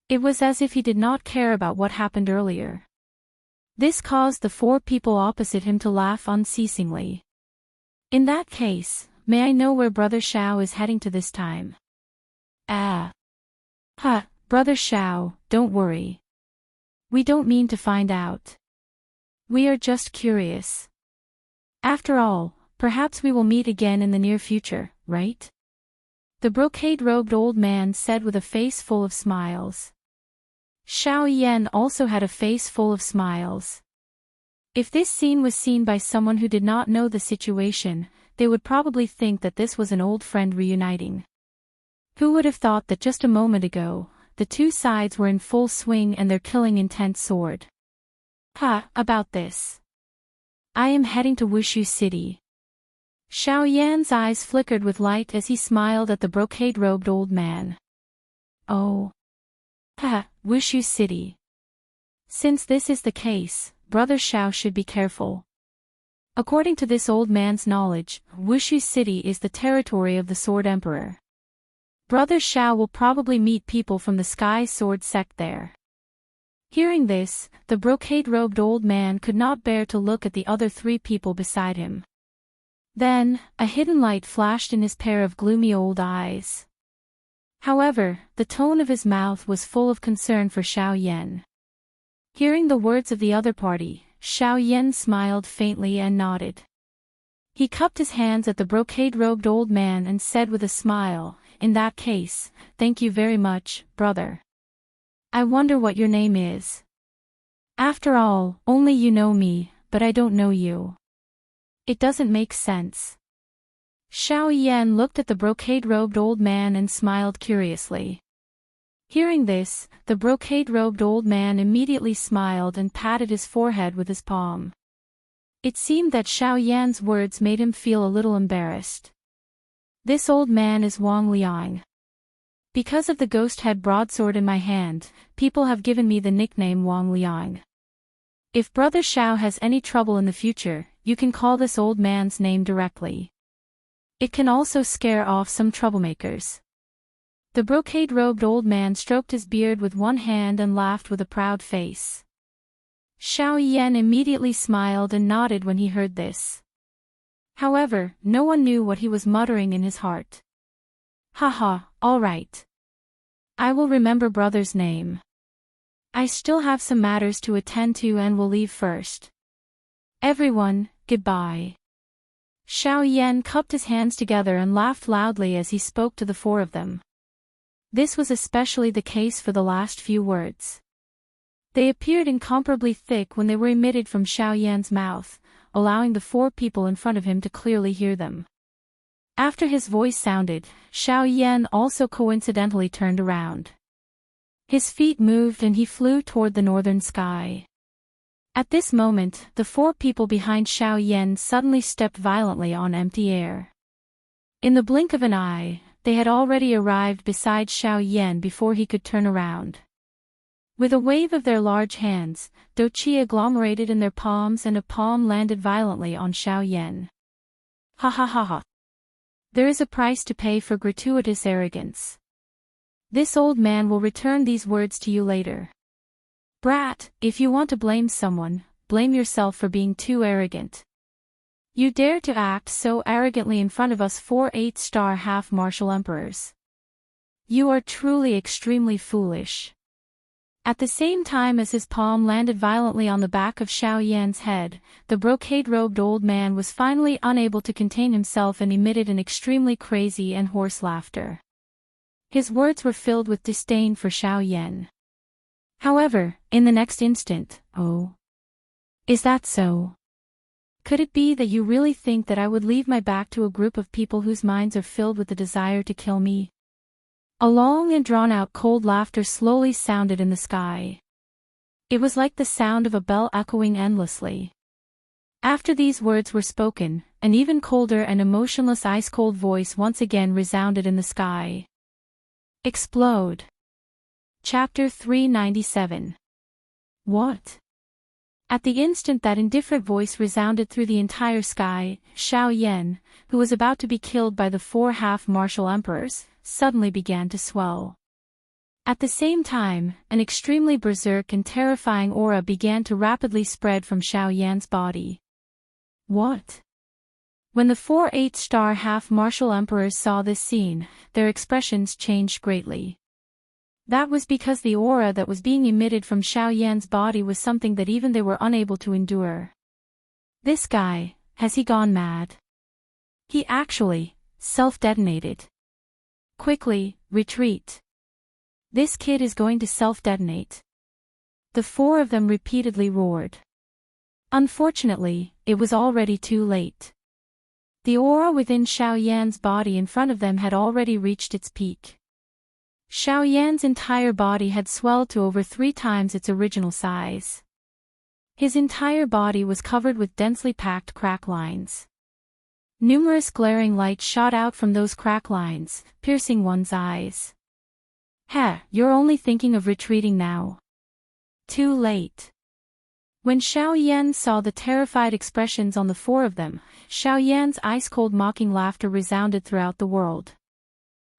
It was as if he did not care about what happened earlier. This caused the four people opposite him to laugh unceasingly. In that case, may I know where Brother Xiao is heading to this time? Brother Xiao, don't worry. We don't mean to find out. We are just curious. After all, perhaps we will meet again in the near future, right? The brocade-robed old man said with a face full of smiles. Xiao Yan also had a face full of smiles. If this scene was seen by someone who did not know the situation, they would probably think that this was an old friend reuniting. Who would have thought that just a moment ago, the two sides were in full swing and their killing intent soared? About this. I am heading to Wuxia City. Xiao Yan's eyes flickered with light as he smiled at the brocade-robed old man. Oh. Wuxia City. Since this is the case, Brother Xiao should be careful. According to this old man's knowledge, Wuxia City is the territory of the Sword Emperor. Brother Xiao will probably meet people from the Sky Sword sect there. Hearing this, the brocade-robed old man could not bear to look at the other three people beside him. Then, a hidden light flashed in his pair of gloomy old eyes. However, the tone of his mouth was full of concern for Xiao Yan. Hearing the words of the other party, Xiao Yan smiled faintly and nodded. He cupped his hands at the brocade-robed old man and said with a smile, "In that case, thank you very much, brother. I wonder what your name is. After all, only you know me, but I don't know you. It doesn't make sense." Xiao Yan looked at the brocade-robed old man and smiled curiously. Hearing this, the brocade-robed old man immediately smiled and patted his forehead with his palm. It seemed that Xiao Yan's words made him feel a little embarrassed. This old man is Wang Liang. Because of the ghost-head broadsword in my hand, people have given me the nickname Wang Liang. If Brother Xiao has any trouble in the future, you can call this old man's name directly. It can also scare off some troublemakers. The brocade-robed old man stroked his beard with one hand and laughed with a proud face. Xiao Yan immediately smiled and nodded when he heard this. However, no one knew what he was muttering in his heart. All right. I will remember brother's name. I still have some matters to attend to and will leave first. Everyone, goodbye. Xiao Yan cupped his hands together and laughed loudly as he spoke to the four of them. This was especially the case for the last few words. They appeared incomparably thick when they were emitted from Xiao Yan's mouth, allowing the four people in front of him to clearly hear them. After his voice sounded, Xiao Yan also coincidentally turned around. His feet moved and he flew toward the northern sky. At this moment, the four people behind Xiao Yan suddenly stepped violently on empty air. In the blink of an eye, they had already arrived beside Xiao Yan before he could turn around. With a wave of their large hands, Doqi agglomerated in their palms and a palm landed violently on Xiao Yan. Ha. There is a price to pay for gratuitous arrogance. This old man will return these words to you later. Brat, if you want to blame someone, blame yourself for being too arrogant. You dare to act so arrogantly in front of us 4 8-star half-martial emperors. You are truly extremely foolish. At the same time as his palm landed violently on the back of Xiao Yan's head, the brocade-robed old man was finally unable to contain himself and emitted an extremely crazy and hoarse laughter. His words were filled with disdain for Xiao Yan. However, in the next instant, Is that so? Could it be that you really think that I would leave my back to a group of people whose minds are filled with the desire to kill me? A long and drawn-out cold laughter slowly sounded in the sky. It was like the sound of a bell echoing endlessly. After these words were spoken, an even colder and emotionless ice-cold voice once again resounded in the sky. Explode. Chapter 397. What? At the instant that indifferent voice resounded through the entire sky, Xiao Yan, who was about to be killed by the 4 half-martial emperors, suddenly began to swell. At the same time, an extremely berserk and terrifying aura began to rapidly spread from Xiao Yan's body. What? When the 4 8-star half-martial emperors saw this scene, their expressions changed greatly. That was because the aura that was being emitted from Xiao Yan's body was something that even they were unable to endure. This guy, has he gone mad? He actually self-detonated. Quickly, retreat. This kid is going to self-detonate. The 4 of them repeatedly roared. Unfortunately, it was already too late. The aura within Xiao Yan's body in front of them had already reached its peak. Xiao Yan's entire body had swelled to over 3 times its original size. His entire body was covered with densely packed crack lines. Numerous glaring lights shot out from those crack lines, piercing one's eyes. You're only thinking of retreating now. Too late. When Xiao Yan saw the terrified expressions on the 4 of them, Xiao Yan's ice-cold mocking laughter resounded throughout the world.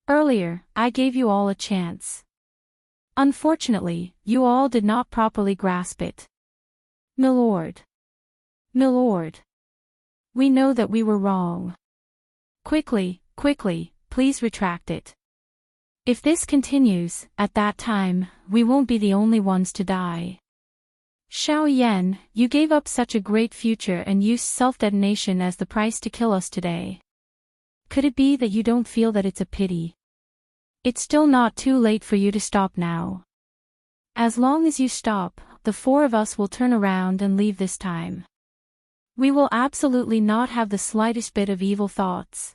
Earlier, I gave you all a chance. Unfortunately, you all did not properly grasp it. Milord. Milord. We know that we were wrong. Quickly, please retract it. If this continues, at that time, we won't be the only ones to die. Xiao Yan, you gave up such a great future and used self-detonation as the price to kill us today. Could it be that you don't feel that it's a pity? It's still not too late for you to stop now. As long as you stop, the 4 of us will turn around and leave this time. We will absolutely not have the slightest bit of evil thoughts.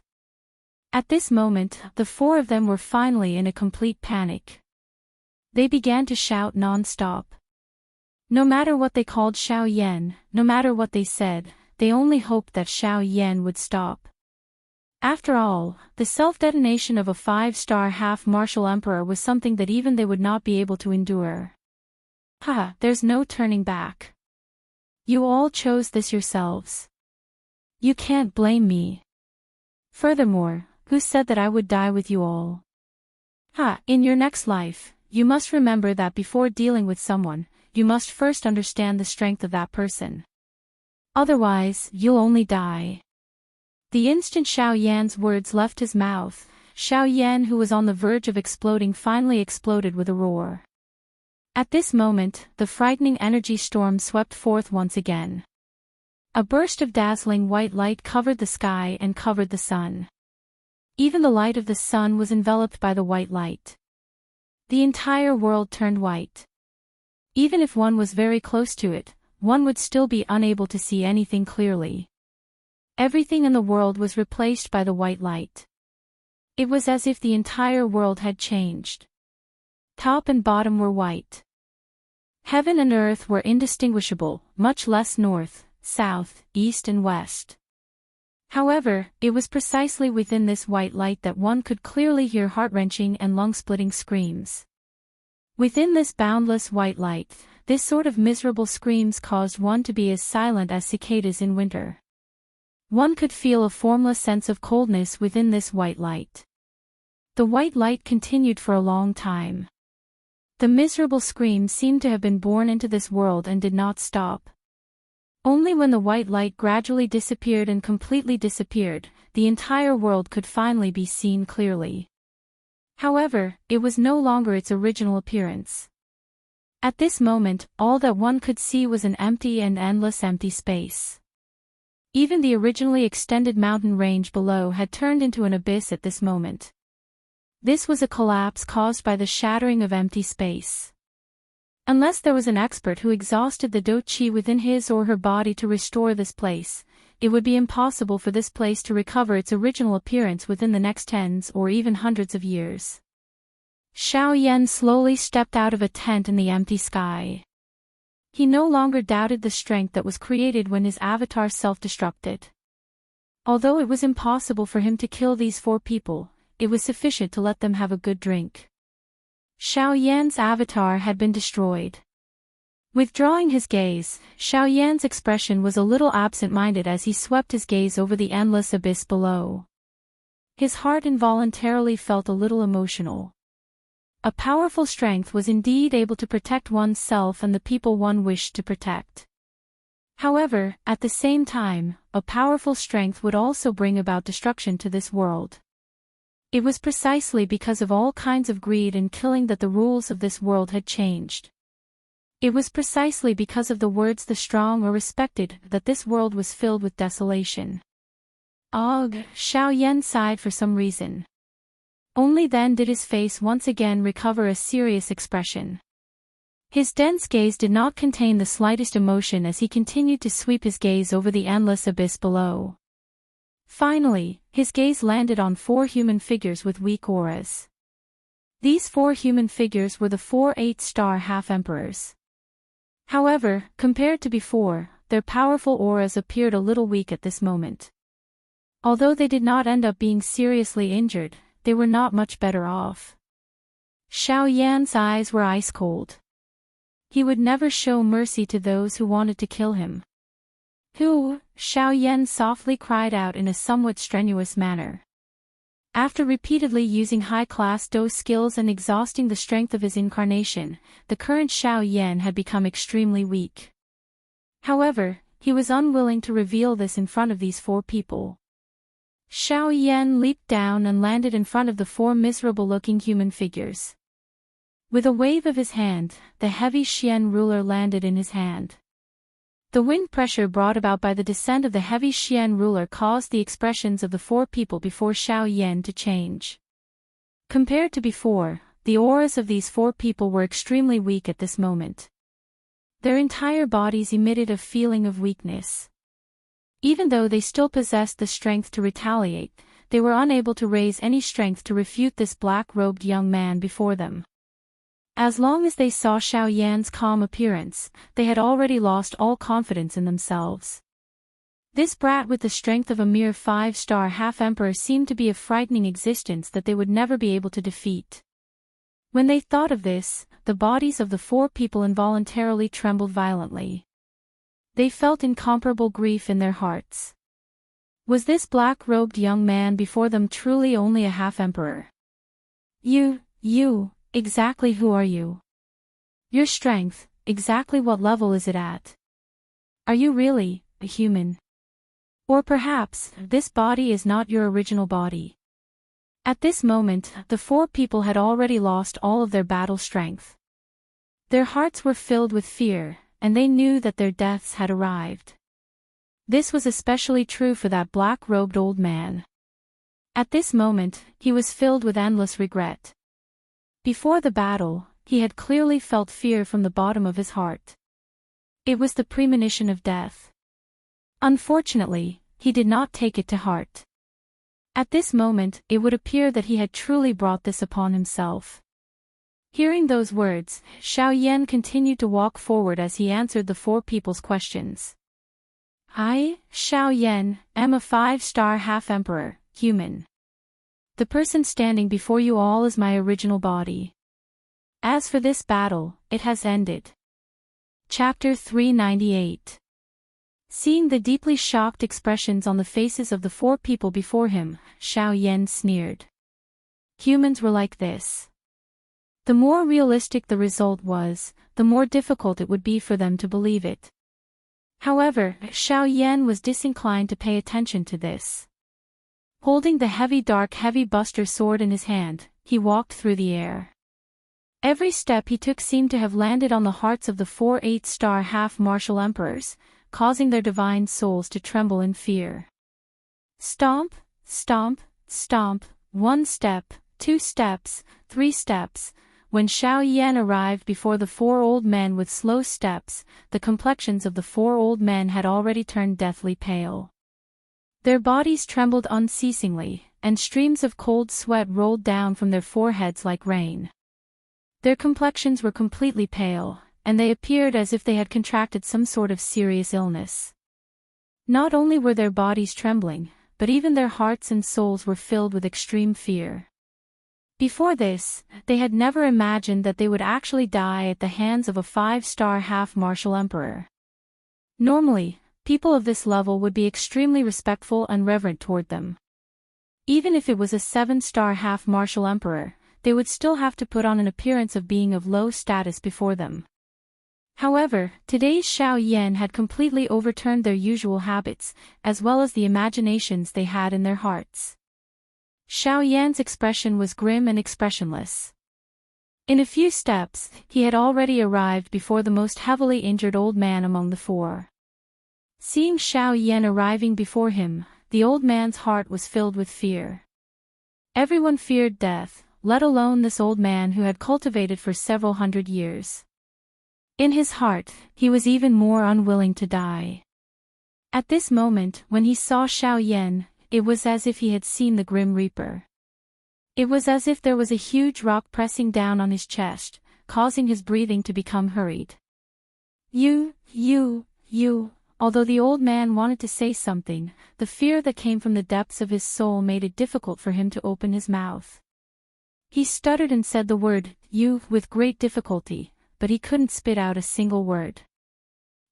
At this moment, the 4 of them were finally in a complete panic. They began to shout non-stop. No matter what they called Xiao Yan, no matter what they said, they only hoped that Xiao Yan would stop. After all, the self-detonation of a 5-star half-martial emperor was something that even they would not be able to endure. There's no turning back. You all chose this yourselves. You can't blame me. Furthermore, who said that I would die with you all? In your next life, you must remember that before dealing with someone, you must first understand the strength of that person. Otherwise, you'll only die. The instant Xiao Yan's words left his mouth, Xiao Yan, who was on the verge of exploding, finally exploded with a roar. At this moment, the frightening energy storm swept forth once again. A burst of dazzling white light covered the sky and covered the sun. Even the light of the sun was enveloped by the white light. The entire world turned white. Even if one was very close to it, one would still be unable to see anything clearly. Everything in the world was replaced by the white light. It was as if the entire world had changed. Top and bottom were white. Heaven and earth were indistinguishable, much less north, south, east and west. However, it was precisely within this white light that one could clearly hear heart-wrenching and lung-splitting screams. Within this boundless white light, this sort of miserable screams caused one to be as silent as cicadas in winter. One could feel a formless sense of coldness within this white light. The white light continued for a long time. The miserable screams seemed to have been born into this world and did not stop. Only when the white light gradually disappeared and completely disappeared, the entire world could finally be seen clearly. However, it was no longer its original appearance. At this moment, all that one could see was an empty and endless empty space. Even the originally extended mountain range below had turned into an abyss at this moment. This was a collapse caused by the shattering of empty space. Unless there was an expert who exhausted the do qi within his or her body to restore this place, it would be impossible for this place to recover its original appearance within the next tens or even hundreds of years. Xiao Yan slowly stepped out of a tent in the empty sky. He no longer doubted the strength that was created when his avatar self-destructed. Although it was impossible for him to kill these 4 people, it was sufficient to let them have a good drink. Xiao Yan's avatar had been destroyed. Withdrawing his gaze, Xiao Yan's expression was a little absent-minded as he swept his gaze over the endless abyss below. His heart involuntarily felt a little emotional. A powerful strength was indeed able to protect one's self and the people one wished to protect. However, at the same time, a powerful strength would also bring about destruction to this world. It was precisely because of all kinds of greed and killing that the rules of this world had changed. It was precisely because of the words the strong are respected that this world was filled with desolation. Ugh, Xiao Yan sighed for some reason. Only then did his face once again recover a serious expression. His dense gaze did not contain the slightest emotion as he continued to sweep his gaze over the endless abyss below. Finally, his gaze landed on 4 human figures with weak auras. These 4 human figures were the 4 8-star half-emperors. However, compared to before, their powerful auras appeared a little weak at this moment. Although they did not end up being seriously injured, they were not much better off. Xiao Yan's eyes were ice-cold. He would never show mercy to those who wanted to kill him. Who? Xiao Yan softly cried out in a somewhat strenuous manner. After repeatedly using high-class dose skills and exhausting the strength of his incarnation, the current Xiao Yan had become extremely weak. However, he was unwilling to reveal this in front of these 4 people. Xiao Yan leaped down and landed in front of the 4 miserable-looking human figures. With a wave of his hand, the heavy Xian ruler landed in his hand. The wind pressure brought about by the descent of the heavy Xian ruler caused the expressions of the 4 people before Xiao Yan to change. Compared to before, the auras of these 4 people were extremely weak at this moment. Their entire bodies emitted a feeling of weakness. Even though they still possessed the strength to retaliate, they were unable to raise any strength to refute this black-robed young man before them. As long as they saw Xiao Yan's calm appearance, they had already lost all confidence in themselves. This brat with the strength of a mere 5-star half-emperor seemed to be a frightening existence that they would never be able to defeat. When they thought of this, the bodies of the 4 people involuntarily trembled violently. They felt incomparable grief in their hearts. Was this black-robed young man before them truly only a half-emperor? You, exactly who are you? Your strength, exactly what level is it at? Are you really a human? Or perhaps, this body is not your original body. At this moment, the 4 people had already lost all of their battle strength. Their hearts were filled with fear, and they knew that their deaths had arrived. This was especially true for that black-robed old man. At this moment, he was filled with endless regret. Before the battle, he had clearly felt fear from the bottom of his heart. It was the premonition of death. Unfortunately, he did not take it to heart. At this moment, it would appear that he had truly brought this upon himself. Hearing those words, Xiao Yan continued to walk forward as he answered the 4 people's questions. I, Xiao Yan, am a 5-star half-emperor, human. The person standing before you all is my original body. As for this battle, it has ended. Chapter 398. Seeing the deeply shocked expressions on the faces of the 4 people before him, Xiao Yan sneered. Humans were like this. The more realistic the result was, the more difficult it would be for them to believe it. However, Xiao Yan was disinclined to pay attention to this. Holding the heavy buster sword in his hand, he walked through the air. Every step he took seemed to have landed on the hearts of the 4 8-star half-martial emperors, causing their divine souls to tremble in fear. Stomp, stomp, stomp, 1 step, 2 steps, 3 steps. when Xiao Yan arrived before the four old men with slow steps, the complexions of the four old men had already turned deathly pale. Their bodies trembled unceasingly, and streams of cold sweat rolled down from their foreheads like rain. Their complexions were completely pale, and they appeared as if they had contracted some sort of serious illness. Not only were their bodies trembling, but even their hearts and souls were filled with extreme fear. Before this, they had never imagined that they would actually die at the hands of a 5-star half-martial emperor. Normally, people of this level would be extremely respectful and reverent toward them. Even if it was a 7-star half-martial emperor, they would still have to put on an appearance of being of low status before them. However, today's Xiao Yan had completely overturned their usual habits, as well as the imaginations they had in their hearts. Xiao Yan's expression was grim and expressionless. In a few steps, he had already arrived before the most heavily injured old man among the four. Seeing Xiao Yan arriving before him, the old man's heart was filled with fear. Everyone feared death, let alone this old man who had cultivated for several hundred years. In his heart, he was even more unwilling to die. At this moment, when he saw Xiao Yan, it was as if he had seen the Grim Reaper. It was as if there was a huge rock pressing down on his chest, causing his breathing to become hurried. You, although the old man wanted to say something, the fear that came from the depths of his soul made it difficult for him to open his mouth. He stuttered and said the word, you, with great difficulty, but he couldn't spit out a single word.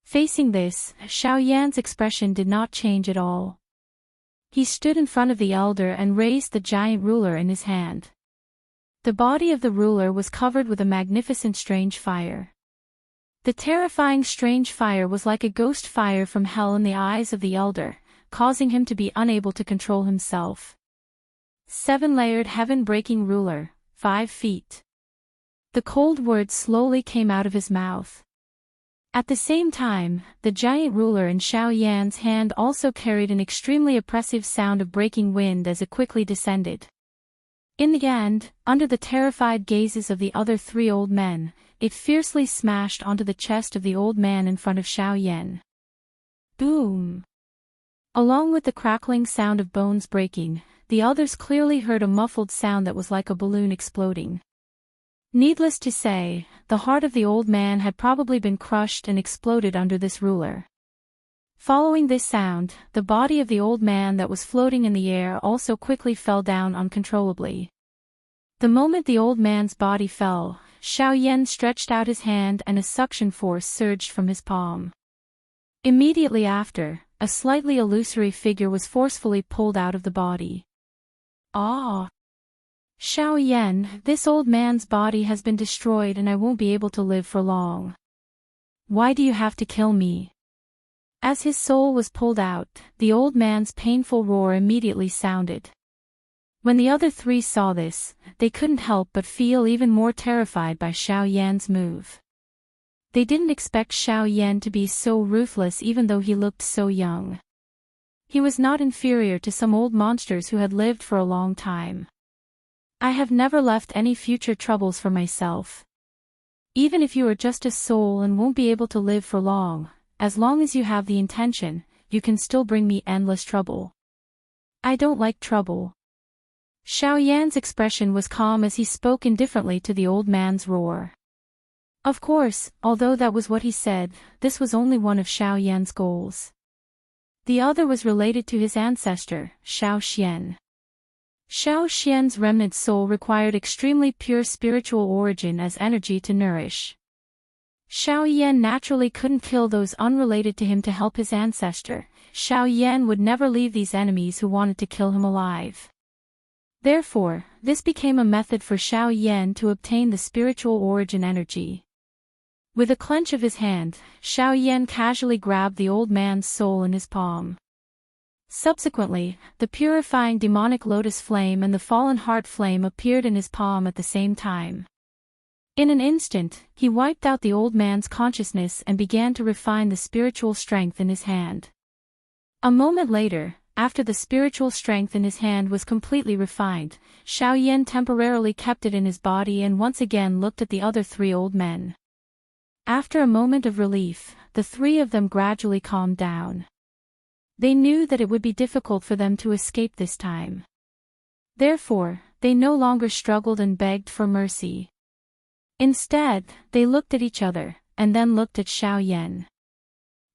Facing this, Xiao Yan's expression did not change at all. He stood in front of the elder and raised the giant ruler in his hand. The body of the ruler was covered with a magnificent strange fire. The terrifying strange fire was like a ghost fire from hell in the eyes of the elder, causing him to be unable to control himself. 7-layered heaven-breaking ruler, 5 feet. The cold words slowly came out of his mouth. At the same time, the giant ruler in Xiao Yan's hand also carried an extremely oppressive sound of breaking wind as it quickly descended. In the end, under the terrified gazes of the other 3 old men, it fiercely smashed onto the chest of the old man in front of Xiao Yan. Boom! Along with the crackling sound of bones breaking, the others clearly heard a muffled sound that was like a balloon exploding. Needless to say, the heart of the old man had probably been crushed and exploded under this ruler. Following this sound, the body of the old man that was floating in the air also quickly fell down uncontrollably. The moment the old man's body fell, Xiao Yan stretched out his hand and a suction force surged from his palm. Immediately after, a slightly illusory figure was forcefully pulled out of the body. Ah! Xiao Yan, this old man's body has been destroyed and I won't be able to live for long. Why do you have to kill me? As his soul was pulled out, the old man's painful roar immediately sounded. When the other 3 saw this, they couldn't help but feel even more terrified by Xiao Yan's move. They didn't expect Xiao Yan to be so ruthless even though he looked so young. He was not inferior to some old monsters who had lived for a long time. I have never left any future troubles for myself. Even if you are just a soul and won't be able to live for long, as long as you have the intention, you can still bring me endless trouble. I don't like trouble. Xiao Yan's expression was calm as he spoke indifferently to the old man's roar. Of course, although that was what he said, this was only one of Xiao Yan's goals. The other was related to his ancestor, Xiao Xian. Xiao Xian's remnant soul required extremely pure spiritual origin as energy to nourish. Xiao Yan naturally couldn't kill those unrelated to him to help his ancestor. Xiao Yan would never leave these enemies who wanted to kill him alive. Therefore, this became a method for Xiao Yan to obtain the spiritual origin energy. With a clench of his hand, Xiao Yan casually grabbed the old man's soul in his palm. Subsequently, the purifying demonic lotus flame and the fallen heart flame appeared in his palm at the same time. In an instant, he wiped out the old man's consciousness and began to refine the spiritual strength in his hand. A moment later, after the spiritual strength in his hand was completely refined, Xiaoyan temporarily kept it in his body and once again looked at the other three old men. After a moment of relief, the three of them gradually calmed down. They knew that it would be difficult for them to escape this time. Therefore, they no longer struggled and begged for mercy. Instead, they looked at each other, and then looked at Xiaoyan.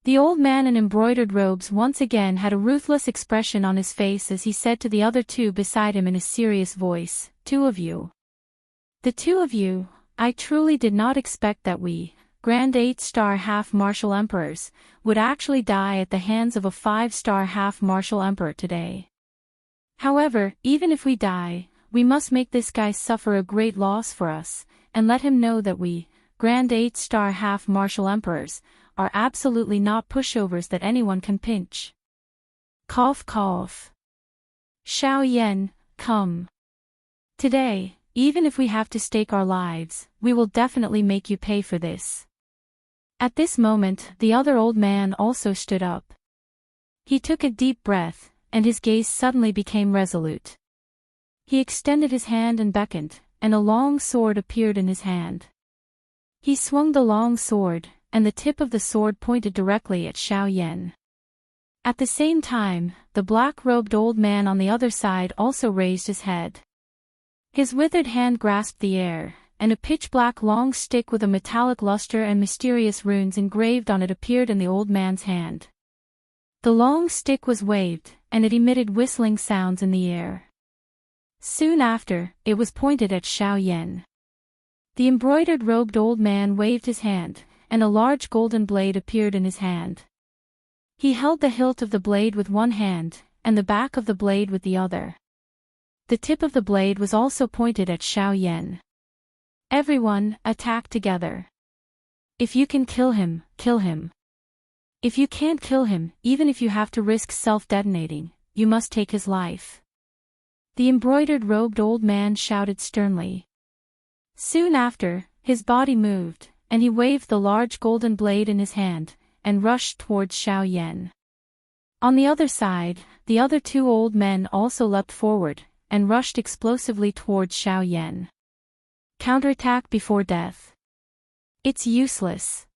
The old man in embroidered robes once again had a ruthless expression on his face as he said to the other two beside him in a serious voice, "Two of you. The two of you, I truly did not expect that we, Grand 8-star half-martial emperors, would actually die at the hands of a 5-star half-martial emperor today. However, even if we die, we must make this guy suffer a great loss for us, and let him know that we, Grand 8-star half-martial emperors, are absolutely not pushovers that anyone can pinch." Cough cough. Xiaoyan, come. Today, even if we have to stake our lives, we will definitely make you pay for this. At this moment, the other old man also stood up. He took a deep breath, and his gaze suddenly became resolute. He extended his hand and beckoned, and a long sword appeared in his hand. He swung the long sword, and the tip of the sword pointed directly at Xiaoyan. At the same time, the black-robed old man on the other side also raised his head. His withered hand grasped the air, and a pitch-black long stick with a metallic luster and mysterious runes engraved on it appeared in the old man's hand. The long stick was waved, and it emitted whistling sounds in the air. Soon after, it was pointed at Xiaoyan. The embroidered robed old man waved his hand, and a large golden blade appeared in his hand. He held the hilt of the blade with one hand, and the back of the blade with the other. The tip of the blade was also pointed at Xiaoyan. "Everyone, attack together. If you can kill him, kill him. If you can't kill him, even if you have to risk self-detonating, you must take his life." The embroidered robed old man shouted sternly. Soon after, his body moved, and he waved the large golden blade in his hand, and rushed towards Xiaoyan. On the other side, the other two old men also leapt forward, and rushed explosively towards Xiaoyan. Counterattack before death. It's useless.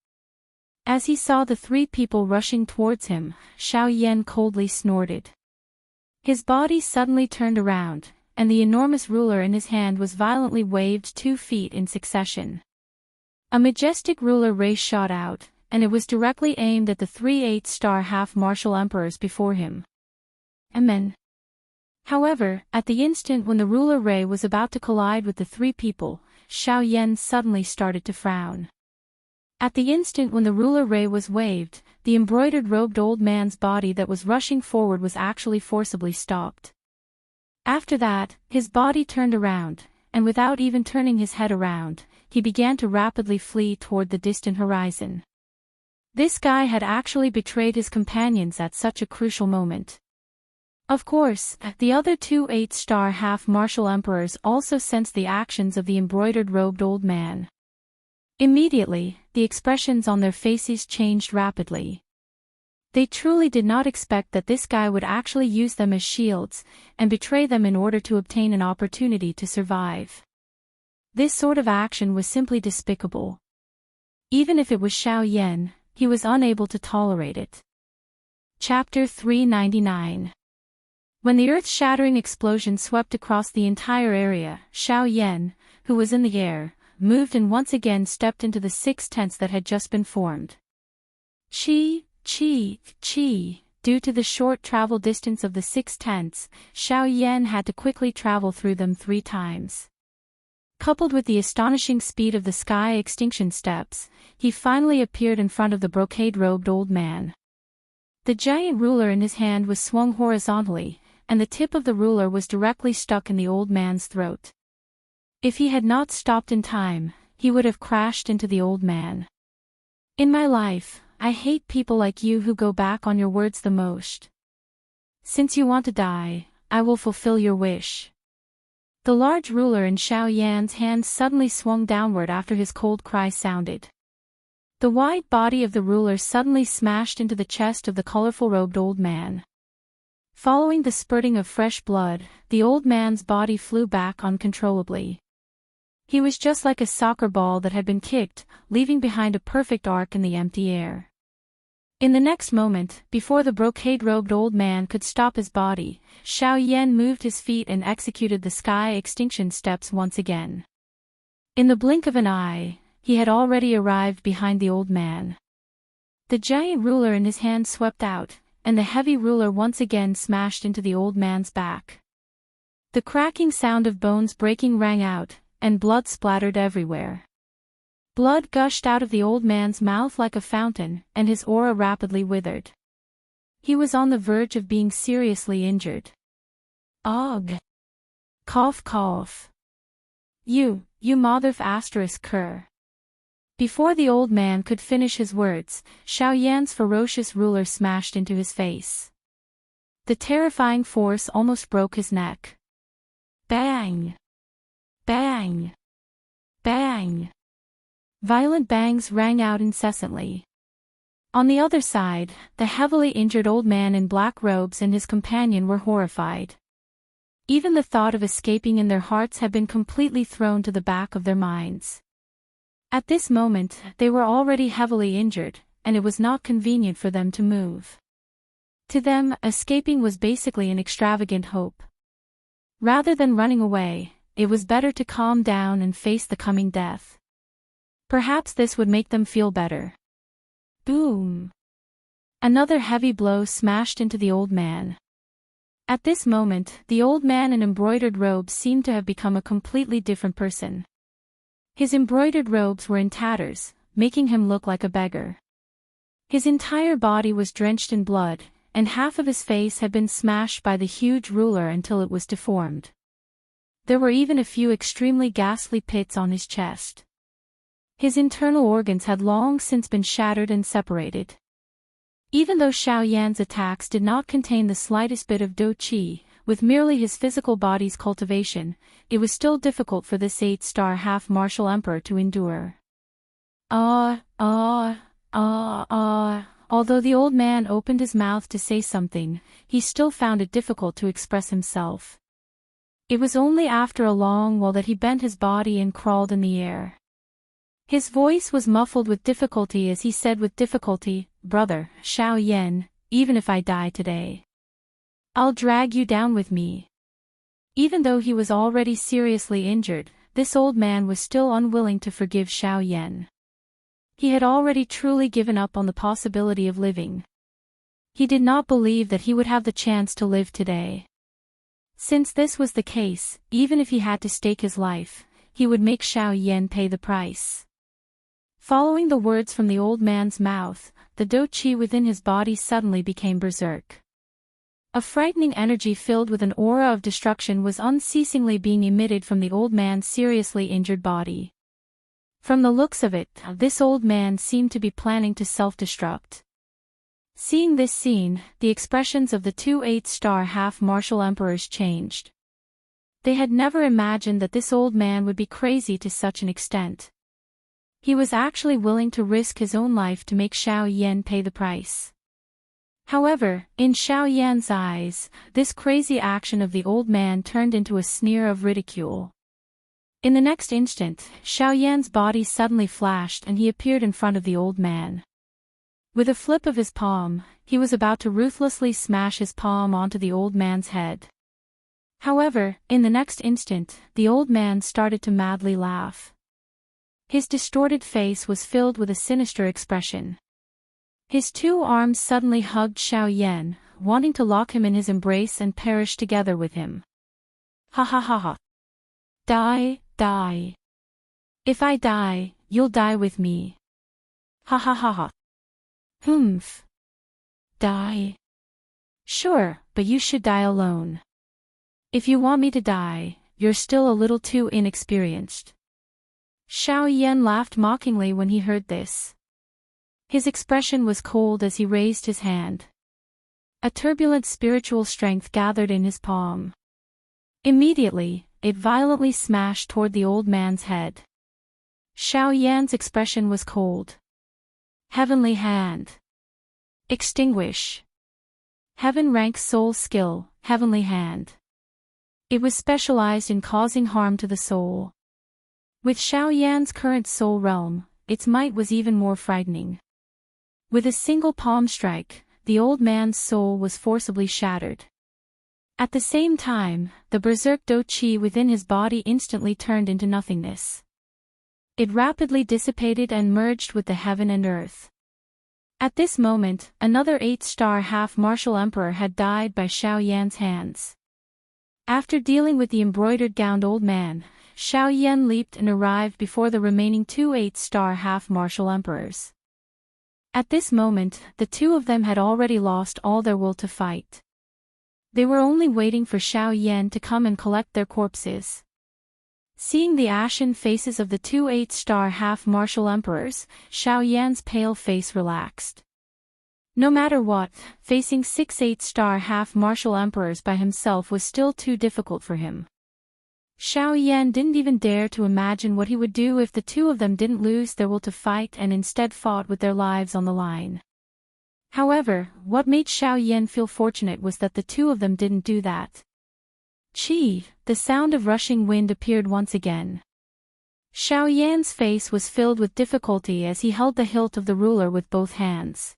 As he saw the three people rushing towards him, Xiaoyan coldly snorted. His body suddenly turned around, and the enormous ruler in his hand was violently waved 2 feet in succession. A majestic ruler ray shot out, and it was directly aimed at the 3 8-star half-martial emperors before him. Amen. However, at the instant when the ruler ray was about to collide with the three people, Xiaoyan suddenly started to frown. At the instant when the ruler ray was waved, the embroidered robed old man's body that was rushing forward was actually forcibly stopped. After that, his body turned around, and without even turning his head around, he began to rapidly flee toward the distant horizon. This guy had actually betrayed his companions at such a crucial moment. Of course, the other 2 8-star half-martial emperors also sensed the actions of the embroidered robed old man. Immediately, the expressions on their faces changed rapidly. They truly did not expect that this guy would actually use them as shields, and betray them in order to obtain an opportunity to survive. This sort of action was simply despicable. Even if it was Xiaoyan, he was unable to tolerate it. Chapter 399. When the earth-shattering explosion swept across the entire area, Xiaoyan, who was in the air, moved and once again stepped into the 6 tents that had just been formed. Chi. Due to the short travel distance of the 6 tents, Xiaoyan had to quickly travel through them 3 times. Coupled with the astonishing speed of the sky extinction steps, he finally appeared in front of the brocade-robed old man. The giant ruler in his hand was swung horizontally, and the tip of the ruler was directly stuck in the old man's throat. If he had not stopped in time, he would have crashed into the old man. In my life, I hate people like you who go back on your words the most. Since you want to die, I will fulfill your wish. The large ruler in Xiaoyan's hand suddenly swung downward after his cold cry sounded. The wide body of the ruler suddenly smashed into the chest of the colorful-robed old man. Following the spurting of fresh blood, the old man's body flew back uncontrollably. He was just like a soccer ball that had been kicked, leaving behind a perfect arc in the empty air. In the next moment, before the brocade-robed old man could stop his body, Xiao Yan moved his feet and executed the sky extinction steps once again. In the blink of an eye, he had already arrived behind the old man. The giant ruler in his hand swept out, and the heavy ruler once again smashed into the old man's back. The cracking sound of bones breaking rang out, and blood splattered everywhere. Blood gushed out of the old man's mouth like a fountain, and his aura rapidly withered. He was on the verge of being seriously injured. Ugh! Cough cough. You motherf asterisk cur. Before the old man could finish his words, Xiao Yan's ferocious ruler smashed into his face. The terrifying force almost broke his neck. Bang! Bang! Bang! Violent bangs rang out incessantly. On the other side, the heavily injured old man in black robes and his companion were horrified. Even the thought of escaping in their hearts had been completely thrown to the back of their minds. At this moment, they were already heavily injured, and it was not convenient for them to move. To them, escaping was basically an extravagant hope. Rather than running away, it was better to calm down and face the coming death. Perhaps this would make them feel better. Boom! Another heavy blow smashed into the old man. At this moment, the old man in embroidered robes seemed to have become a completely different person. His embroidered robes were in tatters, making him look like a beggar. His entire body was drenched in blood, and half of his face had been smashed by the huge ruler until it was deformed. There were even a few extremely ghastly pits on his chest. His internal organs had long since been shattered and separated. Even though Xiao Yan's attacks did not contain the slightest bit of do qi, with merely his physical body's cultivation, it was still difficult for this 8-star half-martial emperor to endure. Although the old man opened his mouth to say something, he still found it difficult to express himself. It was only after a long while that he bent his body and crawled in the air. His voice was muffled with difficulty as he said with difficulty, "Brother, Xiao Yan, even if I die today, I'll drag you down with me." Even though he was already seriously injured, this old man was still unwilling to forgive Xiao Yan. He had already truly given up on the possibility of living. He did not believe that he would have the chance to live today. Since this was the case, even if he had to stake his life, he would make Xiao Yan pay the price. Following the words from the old man's mouth, the do qi within his body suddenly became berserk. A frightening energy filled with an aura of destruction was unceasingly being emitted from the old man's seriously injured body. From the looks of it, this old man seemed to be planning to self-destruct. Seeing this scene, the expressions of the two 8-star half-martial emperors changed. They had never imagined that this old man would be crazy to such an extent. He was actually willing to risk his own life to make Xiao Yan pay the price. However, in Xiao Yan's eyes, this crazy action of the old man turned into a sneer of ridicule. In the next instant, Xiao Yan's body suddenly flashed and he appeared in front of the old man. With a flip of his palm, he was about to ruthlessly smash his palm onto the old man's head. However, in the next instant, the old man started to madly laugh. His distorted face was filled with a sinister expression. His two arms suddenly hugged Xiao Yan, wanting to lock him in his embrace and perish together with him. Ha ha ha ha. Die, die. If I die, you'll die with me. Ha ha ha ha. Humph. Die. Sure, but you should die alone. If you want me to die, you're still a little too inexperienced. Xiao Yan laughed mockingly when he heard this. His expression was cold as he raised his hand. A turbulent spiritual strength gathered in his palm. Immediately, it violently smashed toward the old man's head. Xiao Yan's expression was cold. Heavenly hand. Extinguish. Heaven rank soul skill, heavenly hand. It was specialized in causing harm to the soul. With Xiao Yan's current soul realm, its might was even more frightening. With a single palm strike, the old man's soul was forcibly shattered. At the same time, the berserk do qi within his body instantly turned into nothingness. It rapidly dissipated and merged with the heaven and earth. At this moment, another 8-star half-martial emperor had died by Xiao Yan's hands. After dealing with the embroidered-gowned old man, Xiao Yan leaped and arrived before the remaining 2 8-star half-martial emperors. At this moment, the two of them had already lost all their will to fight. They were only waiting for Xiao Yan to come and collect their corpses. Seeing the ashen faces of the 2 8-star half-martial emperors, Xiao Yan's pale face relaxed. No matter what, facing 6 8-star half-martial emperors by himself was still too difficult for him. Xiao Yan didn't even dare to imagine what he would do if the two of them didn't lose their will to fight and instead fought with their lives on the line. However, what made Xiao Yan feel fortunate was that the two of them didn't do that. Chi, the sound of rushing wind appeared once again. Xiao Yan's face was filled with difficulty as he held the hilt of the ruler with both hands.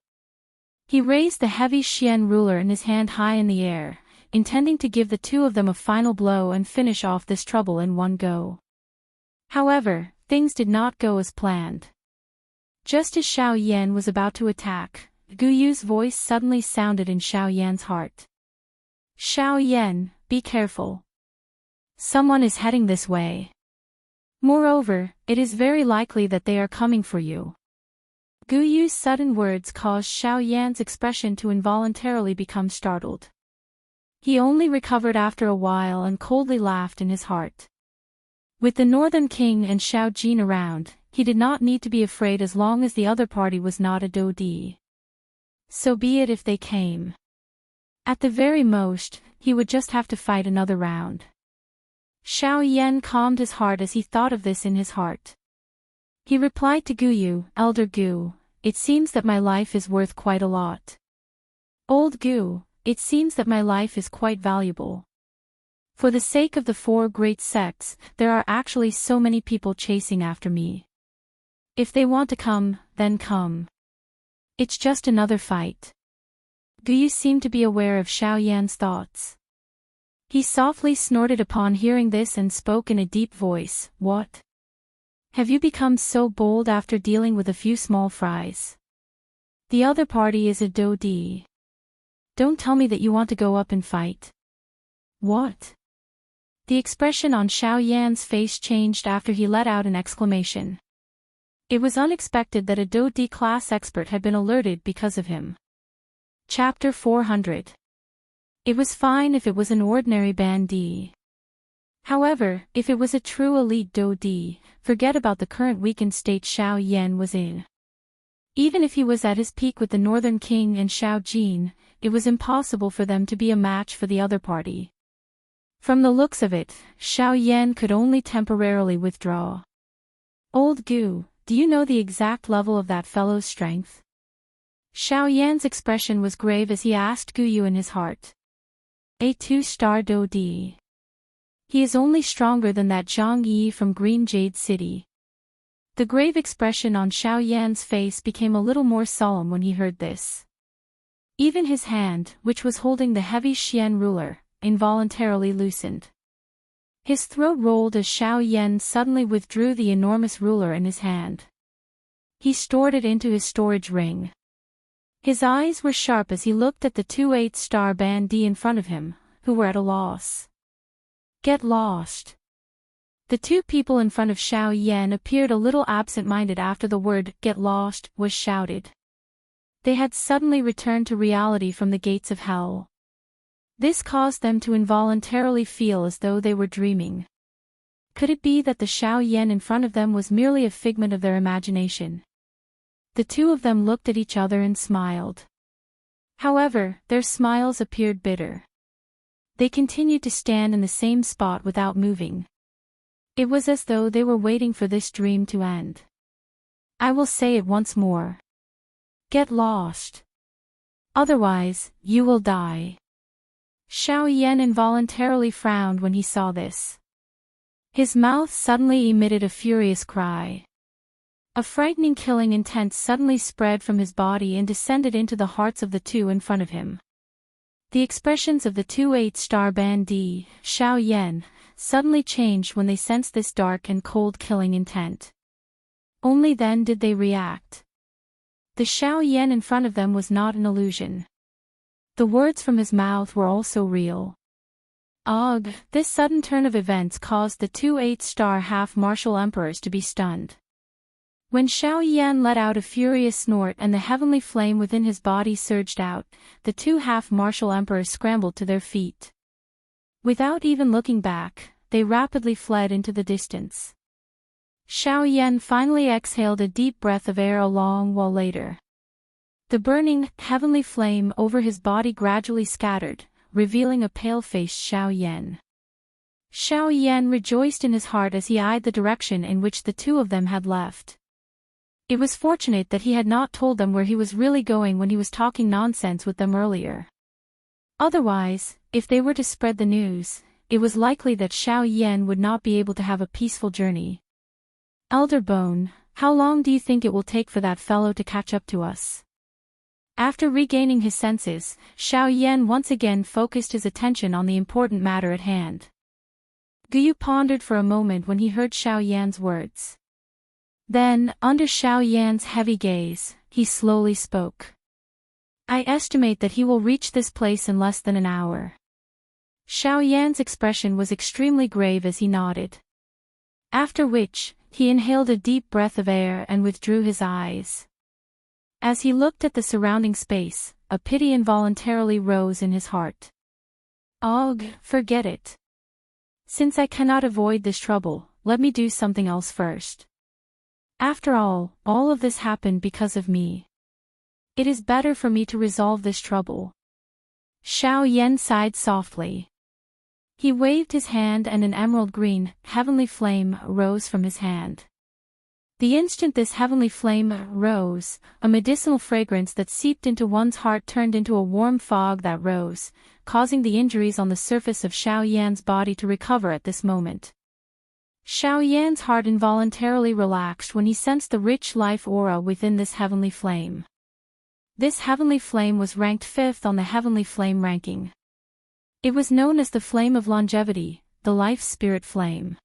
He raised the heavy Xian ruler in his hand high in the air, intending to give the two of them a final blow and finish off this trouble in one go. However, things did not go as planned. Just as Xiao Yan was about to attack, Gu Yu's voice suddenly sounded in Xiao Yan's heart. Xiao Yan, be careful. Someone is heading this way. Moreover, it is very likely that they are coming for you. Gu Yu's sudden words caused Xiao Yan's expression to involuntarily become startled. He only recovered after a while and coldly laughed in his heart. With the Northern King and Xiao Jin around, he did not need to be afraid as long as the other party was not a Dodi. So be it if they came. At the very most, he would just have to fight another round. Xiao Yan calmed his heart as he thought of this in his heart. He replied to Gu Yu, Elder Gu, it seems that my life is worth quite a lot. Old Gu, it seems that my life is quite valuable. For the sake of the 4 great sects, there are actually so many people chasing after me. If they want to come, then come. It's just another fight. Gu Yu seemed to be aware of Xiao Yan's thoughts. He softly snorted upon hearing this and spoke in a deep voice, What? Have you become so bold after dealing with a few small fries? The other party is a Dodi. Don't tell me that you want to go up and fight. What? The expression on Xiao Yan's face changed after he let out an exclamation. It was unexpected that a Dodi class expert had been alerted because of him. Chapter 400. It was fine if it was an ordinary bandit. However, if it was a true elite Dodi, forget about the current weakened state Xiao Yan was in. Even if he was at his peak with the Northern King and Xiao Jin, it was impossible for them to be a match for the other party. From the looks of it, Xiao Yan could only temporarily withdraw. Old Gu, do you know the exact level of that fellow's strength? Xiao Yan's expression was grave as he asked Gu Yu in his heart. A 2-star Dodi. He is only stronger than that Zhang Yi from Green Jade City. The grave expression on Xiao Yan's face became a little more solemn when he heard this. Even his hand, which was holding the heavy Xian ruler, involuntarily loosened. His throat rolled as Xiao Yan suddenly withdrew the enormous ruler in his hand. He stored it into his storage ring. His eyes were sharp as he looked at the 2 8-star bandits in front of him, who were at a loss. Get lost. The two people in front of Xiao Yan appeared a little absent-minded after the word, get lost, was shouted. They had suddenly returned to reality from the gates of hell. This caused them to involuntarily feel as though they were dreaming. Could it be that the Xiao Yan in front of them was merely a figment of their imagination? The two of them looked at each other and smiled. However, their smiles appeared bitter. They continued to stand in the same spot without moving. It was as though they were waiting for this dream to end. I will say it once more. Get lost. Otherwise, you will die. Xiao Yan involuntarily frowned when he saw this. His mouth suddenly emitted a furious cry. A frightening killing intent suddenly spread from his body and descended into the hearts of the two in front of him. The expressions of the two 8-star bandits, Xiao Yan, suddenly changed when they sensed this dark and cold killing intent. Only then did they react. The Xiao Yan in front of them was not an illusion. The words from his mouth were also real. Ugh! This sudden turn of events caused the two 8-star half-martial emperors to be stunned. When Xiao Yan let out a furious snort and the heavenly flame within his body surged out, the two half-martial emperors scrambled to their feet. Without even looking back, they rapidly fled into the distance. Xiao Yan finally exhaled a deep breath of air a long while later. The burning, heavenly flame over his body gradually scattered, revealing a pale-faced Xiao Yan. Xiao Yan rejoiced in his heart as he eyed the direction in which the two of them had left. It was fortunate that he had not told them where he was really going when he was talking nonsense with them earlier. Otherwise, if they were to spread the news, it was likely that Xiao Yan would not be able to have a peaceful journey. Elder Bone, how long do you think it will take for that fellow to catch up to us? After regaining his senses, Xiao Yan once again focused his attention on the important matter at hand. Guyu pondered for a moment when he heard Xiao Yan's words. Then, under Xiao Yan's heavy gaze, he slowly spoke. I estimate that he will reach this place in less than an hour. Xiao Yan's expression was extremely grave as he nodded. After which, he inhaled a deep breath of air and withdrew his eyes. As he looked at the surrounding space, a pity involuntarily rose in his heart. Ugh, forget it. Since I cannot avoid this trouble, let me do something else first. After all of this happened because of me. It is better for me to resolve this trouble. Xiao Yan sighed softly. He waved his hand and an emerald green, heavenly flame rose from his hand. The instant this heavenly flame rose, a medicinal fragrance that seeped into one's heart turned into a warm fog that rose, causing the injuries on the surface of Xiao Yan's body to recover at this moment. Xiao Yan's heart involuntarily relaxed when he sensed the rich life aura within this heavenly flame. This heavenly flame was ranked 5th on the heavenly flame ranking. It was known as the Flame of Longevity, the Life Spirit Flame.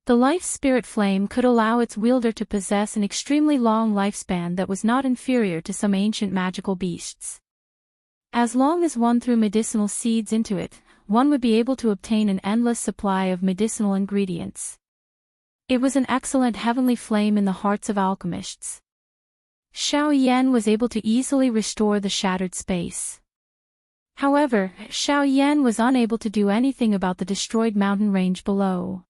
The Life Spirit Flame could allow its wielder to possess an extremely long lifespan that was not inferior to some ancient magical beasts. As long as one threw medicinal seeds into it, one would be able to obtain an endless supply of medicinal ingredients. It was an excellent heavenly flame in the hearts of alchemists. Xiao Yan was able to easily restore the shattered space. However, Xiao Yan was unable to do anything about the destroyed mountain range below.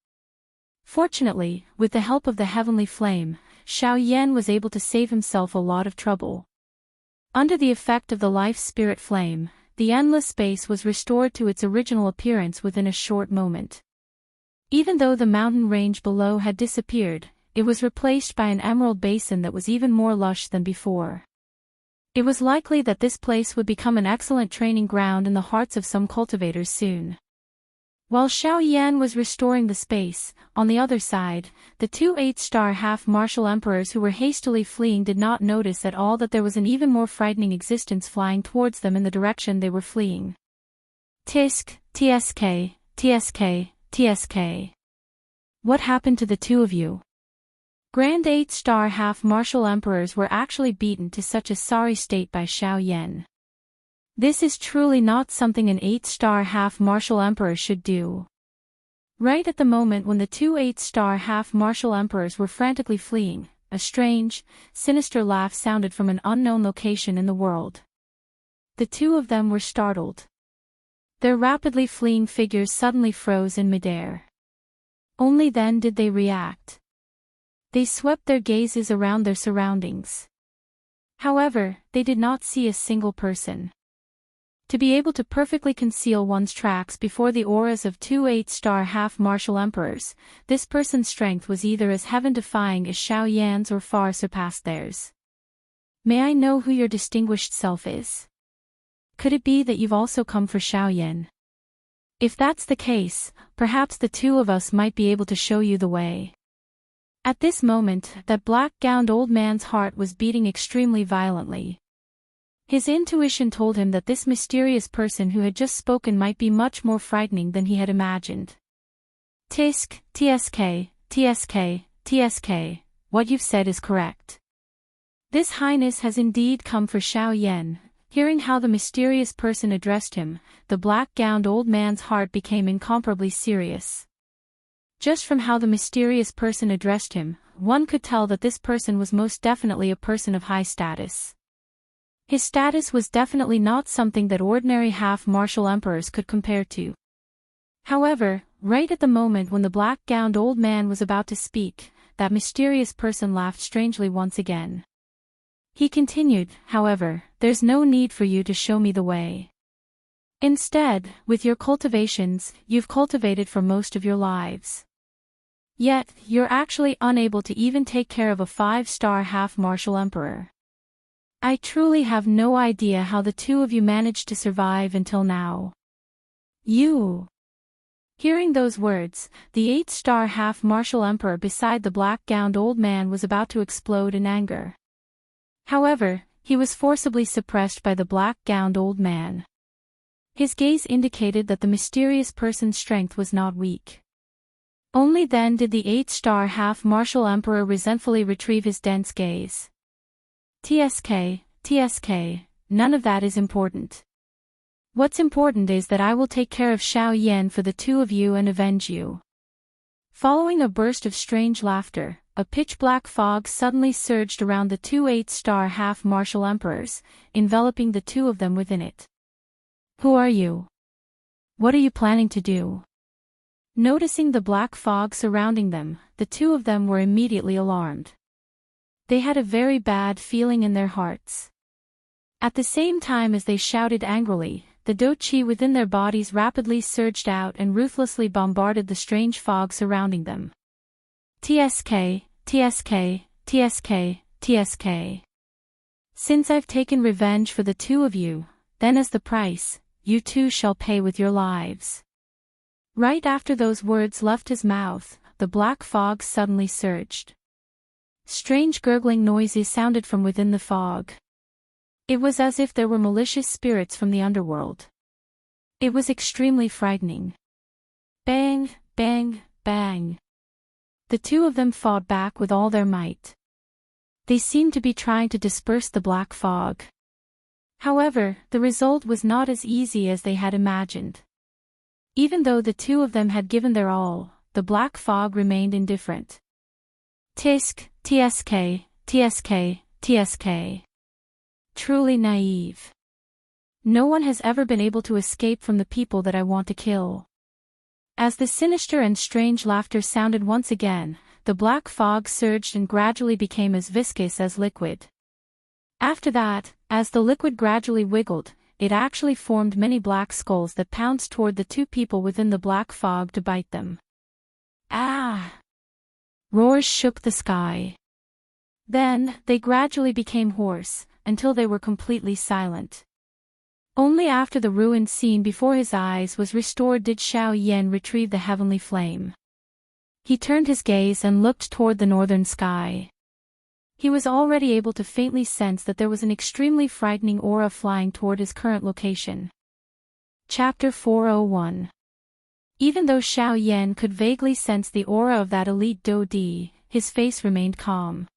Fortunately, with the help of the heavenly flame, Xiao Yan was able to save himself a lot of trouble. Under the effect of the life spirit flame, the endless space was restored to its original appearance within a short moment. Even though the mountain range below had disappeared, it was replaced by an emerald basin that was even more lush than before. It was likely that this place would become an excellent training ground in the hearts of some cultivators soon. While Xiao Yan was restoring the space, on the other side, the two 8-star half-martial emperors who were hastily fleeing did not notice at all that there was an even more frightening existence flying towards them in the direction they were fleeing. Tisk, TSK, TSK, TSK. What happened to the two of you? Grand 8-star half-martial emperors were actually beaten to such a sorry state by Xiao Yan. This is truly not something an 8-star half-martial emperor should do. Right at the moment when the two 8-star half-martial emperors were frantically fleeing, a strange, sinister laugh sounded from an unknown location in the world. The two of them were startled. Their rapidly fleeing figures suddenly froze in midair. Only then did they react. They swept their gazes around their surroundings. However, they did not see a single person. To be able to perfectly conceal one's tracks before the auras of two 8-star half-martial emperors, this person's strength was either as heaven-defying as Xiao Yan's or far surpassed theirs. May I know who your distinguished self is? Could it be that you've also come for Xiaoyan? If that's the case, perhaps the two of us might be able to show you the way. At this moment, that black-gowned old man's heart was beating extremely violently. His intuition told him that this mysterious person who had just spoken might be much more frightening than he had imagined. Tisk, TSK, TSK, TSK, what you've said is correct. This highness has indeed come for Xiaoyan. Hearing how the mysterious person addressed him, the black-gowned old man's heart became incomparably serious. Just from how the mysterious person addressed him, one could tell that this person was most definitely a person of high status. His status was definitely not something that ordinary half-martial emperors could compare to. However, right at the moment when the black-gowned old man was about to speak, that mysterious person laughed strangely once again. He continued, however, there's no need for you to show me the way. Instead, with your cultivations, you've cultivated for most of your lives. Yet, you're actually unable to even take care of a 5-star half-martial emperor. I truly have no idea how the two of you managed to survive until now. You. Hearing those words, the 8-star half-martial emperor beside the black-gowned old man was about to explode in anger. However, he was forcibly suppressed by the black-gowned old man. His gaze indicated that the mysterious person's strength was not weak. Only then did the 8-star half-martial emperor resentfully retrieve his dense gaze. TSK, TSK, none of that is important. What's important is that I will take care of Xiaoyan for the two of you and avenge you. Following a burst of strange laughter, a pitch-black fog suddenly surged around the two 8-star half-martial emperors, enveloping the two of them within it. Who are you? What are you planning to do? Noticing the black fog surrounding them, the two of them were immediately alarmed. They had a very bad feeling in their hearts. At the same time as they shouted angrily, the do-chi within their bodies rapidly surged out and ruthlessly bombarded the strange fog surrounding them. TSK, TSK, TSK, TSK. Since I've taken revenge for the two of you, then as the price, you too shall pay with your lives. Right after those words left his mouth, the black fog suddenly surged. Strange gurgling noises sounded from within the fog. It was as if there were malicious spirits from the underworld. It was extremely frightening. Bang, bang, bang. The two of them fought back with all their might. They seemed to be trying to disperse the black fog. However, the result was not as easy as they had imagined. Even though the two of them had given their all, the black fog remained indifferent. Tisk, TSK, TSK, TSK. Truly naive. No one has ever been able to escape from the people that I want to kill. As the sinister and strange laughter sounded once again, the black fog surged and gradually became as viscous as liquid. After that, as the liquid gradually wiggled, it actually formed many black skulls that pounced toward the two people within the black fog to bite them. Ah! Roars shook the sky. Then, they gradually became hoarse, until they were completely silent. Only after the ruined scene before his eyes was restored did Xiaoyan retrieve the heavenly flame. He turned his gaze and looked toward the northern sky. He was already able to faintly sense that there was an extremely frightening aura flying toward his current location. Chapter 401. Even though Xiaoyan could vaguely sense the aura of that elite Do-Di, his face remained calm.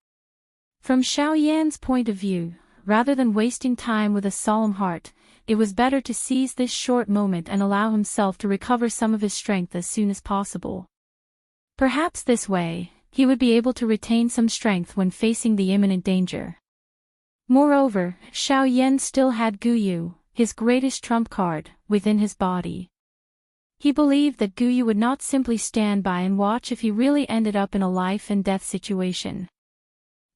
From Xiaoyan's point of view, rather than wasting time with a solemn heart, it was better to seize this short moment and allow himself to recover some of his strength as soon as possible. Perhaps this way, he would be able to retain some strength when facing the imminent danger. Moreover, Xiaoyan still had Guyu, his greatest trump card, within his body. He believed that Guyu would not simply stand by and watch if he really ended up in a life-and-death situation.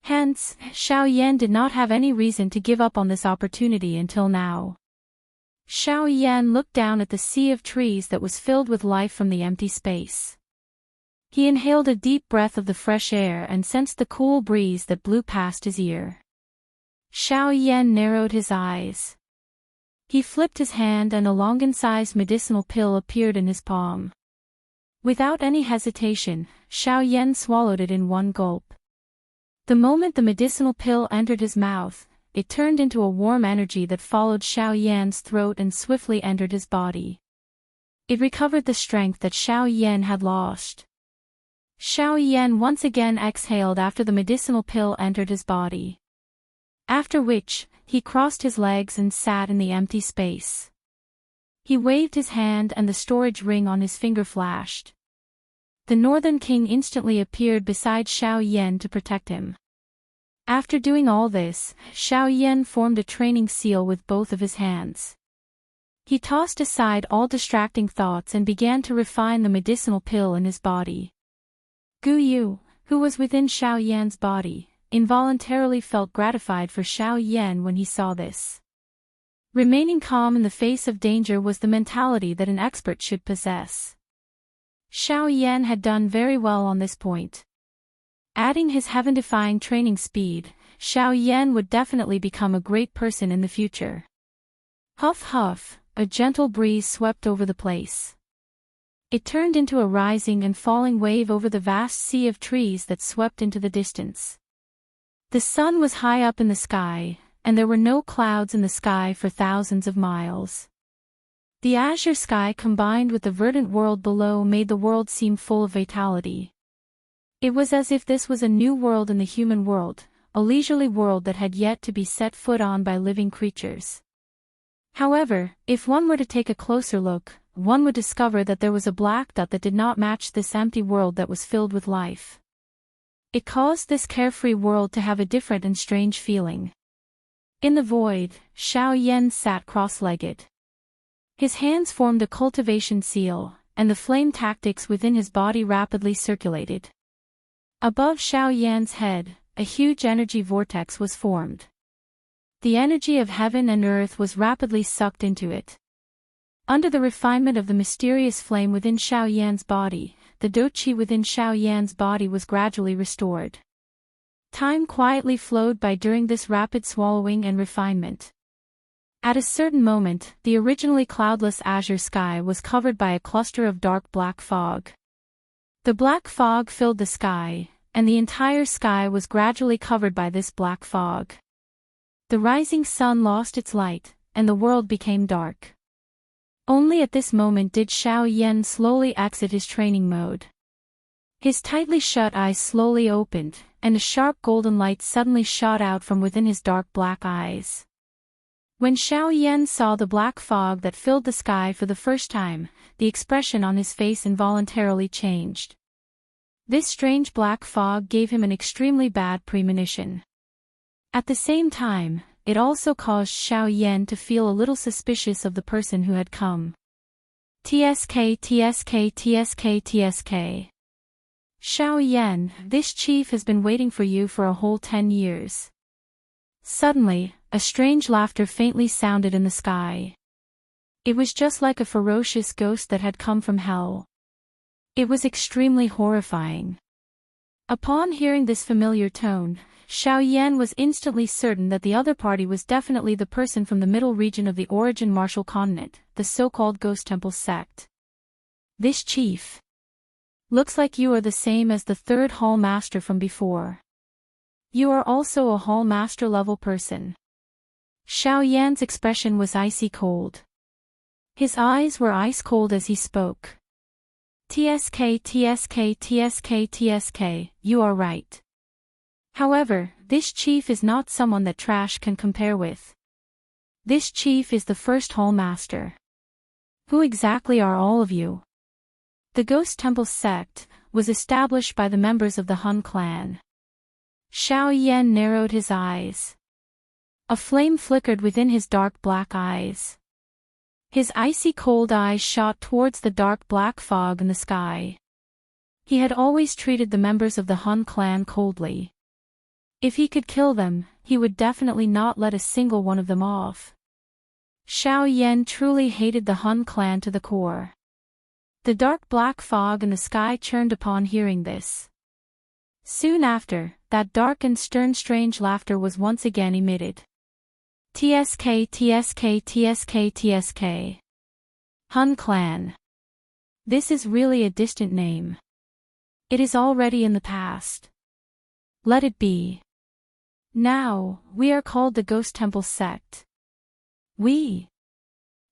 Hence, Xiaoyan did not have any reason to give up on this opportunity until now. Xiaoyan looked down at the sea of trees that was filled with life from the empty space. He inhaled a deep breath of the fresh air and sensed the cool breeze that blew past his ear. Xiaoyan narrowed his eyes. He flipped his hand and a longan-sized medicinal pill appeared in his palm. Without any hesitation, Xiao Yan swallowed it in one gulp. The moment the medicinal pill entered his mouth, it turned into a warm energy that followed Xiao Yan's throat and swiftly entered his body. It recovered the strength that Xiao Yan had lost. Xiao Yan once again exhaled after the medicinal pill entered his body. After which, he crossed his legs and sat in the empty space. He waved his hand and the storage ring on his finger flashed. The Northern King instantly appeared beside Xiao Yan to protect him. After doing all this, Xiao Yan formed a training seal with both of his hands. He tossed aside all distracting thoughts and began to refine the medicinal pill in his body. Gu Yu, who was within Xiao Yan's body, involuntarily felt gratified for Xiao Yan when he saw this. Remaining calm in the face of danger was the mentality that an expert should possess. Xiao Yan had done very well on this point. Adding his heaven-defying training speed, Xiao Yan would definitely become a great person in the future. Huff huff, a gentle breeze swept over the place. It turned into a rising and falling wave over the vast sea of trees that swept into the distance. The sun was high up in the sky, and there were no clouds in the sky for thousands of miles. The azure sky combined with the verdant world below made the world seem full of vitality. It was as if this was a new world in the human world, a leisurely world that had yet to be set foot on by living creatures. However, if one were to take a closer look, one would discover that there was a black dot that did not match this empty world that was filled with life. It caused this carefree world to have a different and strange feeling. In the void, Xiao Yan sat cross-legged. His hands formed a cultivation seal, and the flame tactics within his body rapidly circulated. Above Xiao Yan's head, a huge energy vortex was formed. The energy of heaven and earth was rapidly sucked into it. Under the refinement of the mysterious flame within Xiao Yan's body, the Doqi within Xiao Yan's body was gradually restored. Time quietly flowed by during this rapid swallowing and refinement. At a certain moment, the originally cloudless azure sky was covered by a cluster of dark black fog. The black fog filled the sky, and the entire sky was gradually covered by this black fog. The rising sun lost its light, and the world became dark. Only at this moment did Xiao Yan slowly exit his training mode. His tightly shut eyes slowly opened, and a sharp golden light suddenly shot out from within his dark black eyes. When Xiao Yan saw the black fog that filled the sky for the first time, the expression on his face involuntarily changed. This strange black fog gave him an extremely bad premonition. At the same time, it also caused Xiao Yan to feel a little suspicious of the person who had come. TSK TSK TSK TSK. Xiao Yan, this chief has been waiting for you for a whole 10 years. Suddenly, a strange laughter faintly sounded in the sky. It was just like a ferocious ghost that had come from hell. It was extremely horrifying. Upon hearing this familiar tone, Xiao Yan was instantly certain that the other party was definitely the person from the middle region of the Origin Martial Continent, the so-called Ghost Temple sect. This chief. Looks like you are the same as the third Hall Master from before. You are also a Hall Master level person. Xiao Yan's expression was icy cold. His eyes were ice cold as he spoke. TSK TSK TSK TSK, you are right. However, this chief is not someone that trash can compare with. This chief is the first Hall Master. Who exactly are all of you? The Ghost Temple sect was established by the members of the Hun clan. Xiao Yan narrowed his eyes. A flame flickered within his dark black eyes. His icy cold eyes shot towards the dark black fog in the sky. He had always treated the members of the Hun clan coldly. If he could kill them, he would definitely not let a single one of them off. Xiao Yan truly hated the Hun clan to the core. The dark black fog in the sky churned upon hearing this. Soon after, that dark and stern strange laughter was once again emitted. TSK TSK TSK TSK. Hun Clan. This is really a distant name. It is already in the past. Let it be. Now, we are called the Ghost Temple sect. We.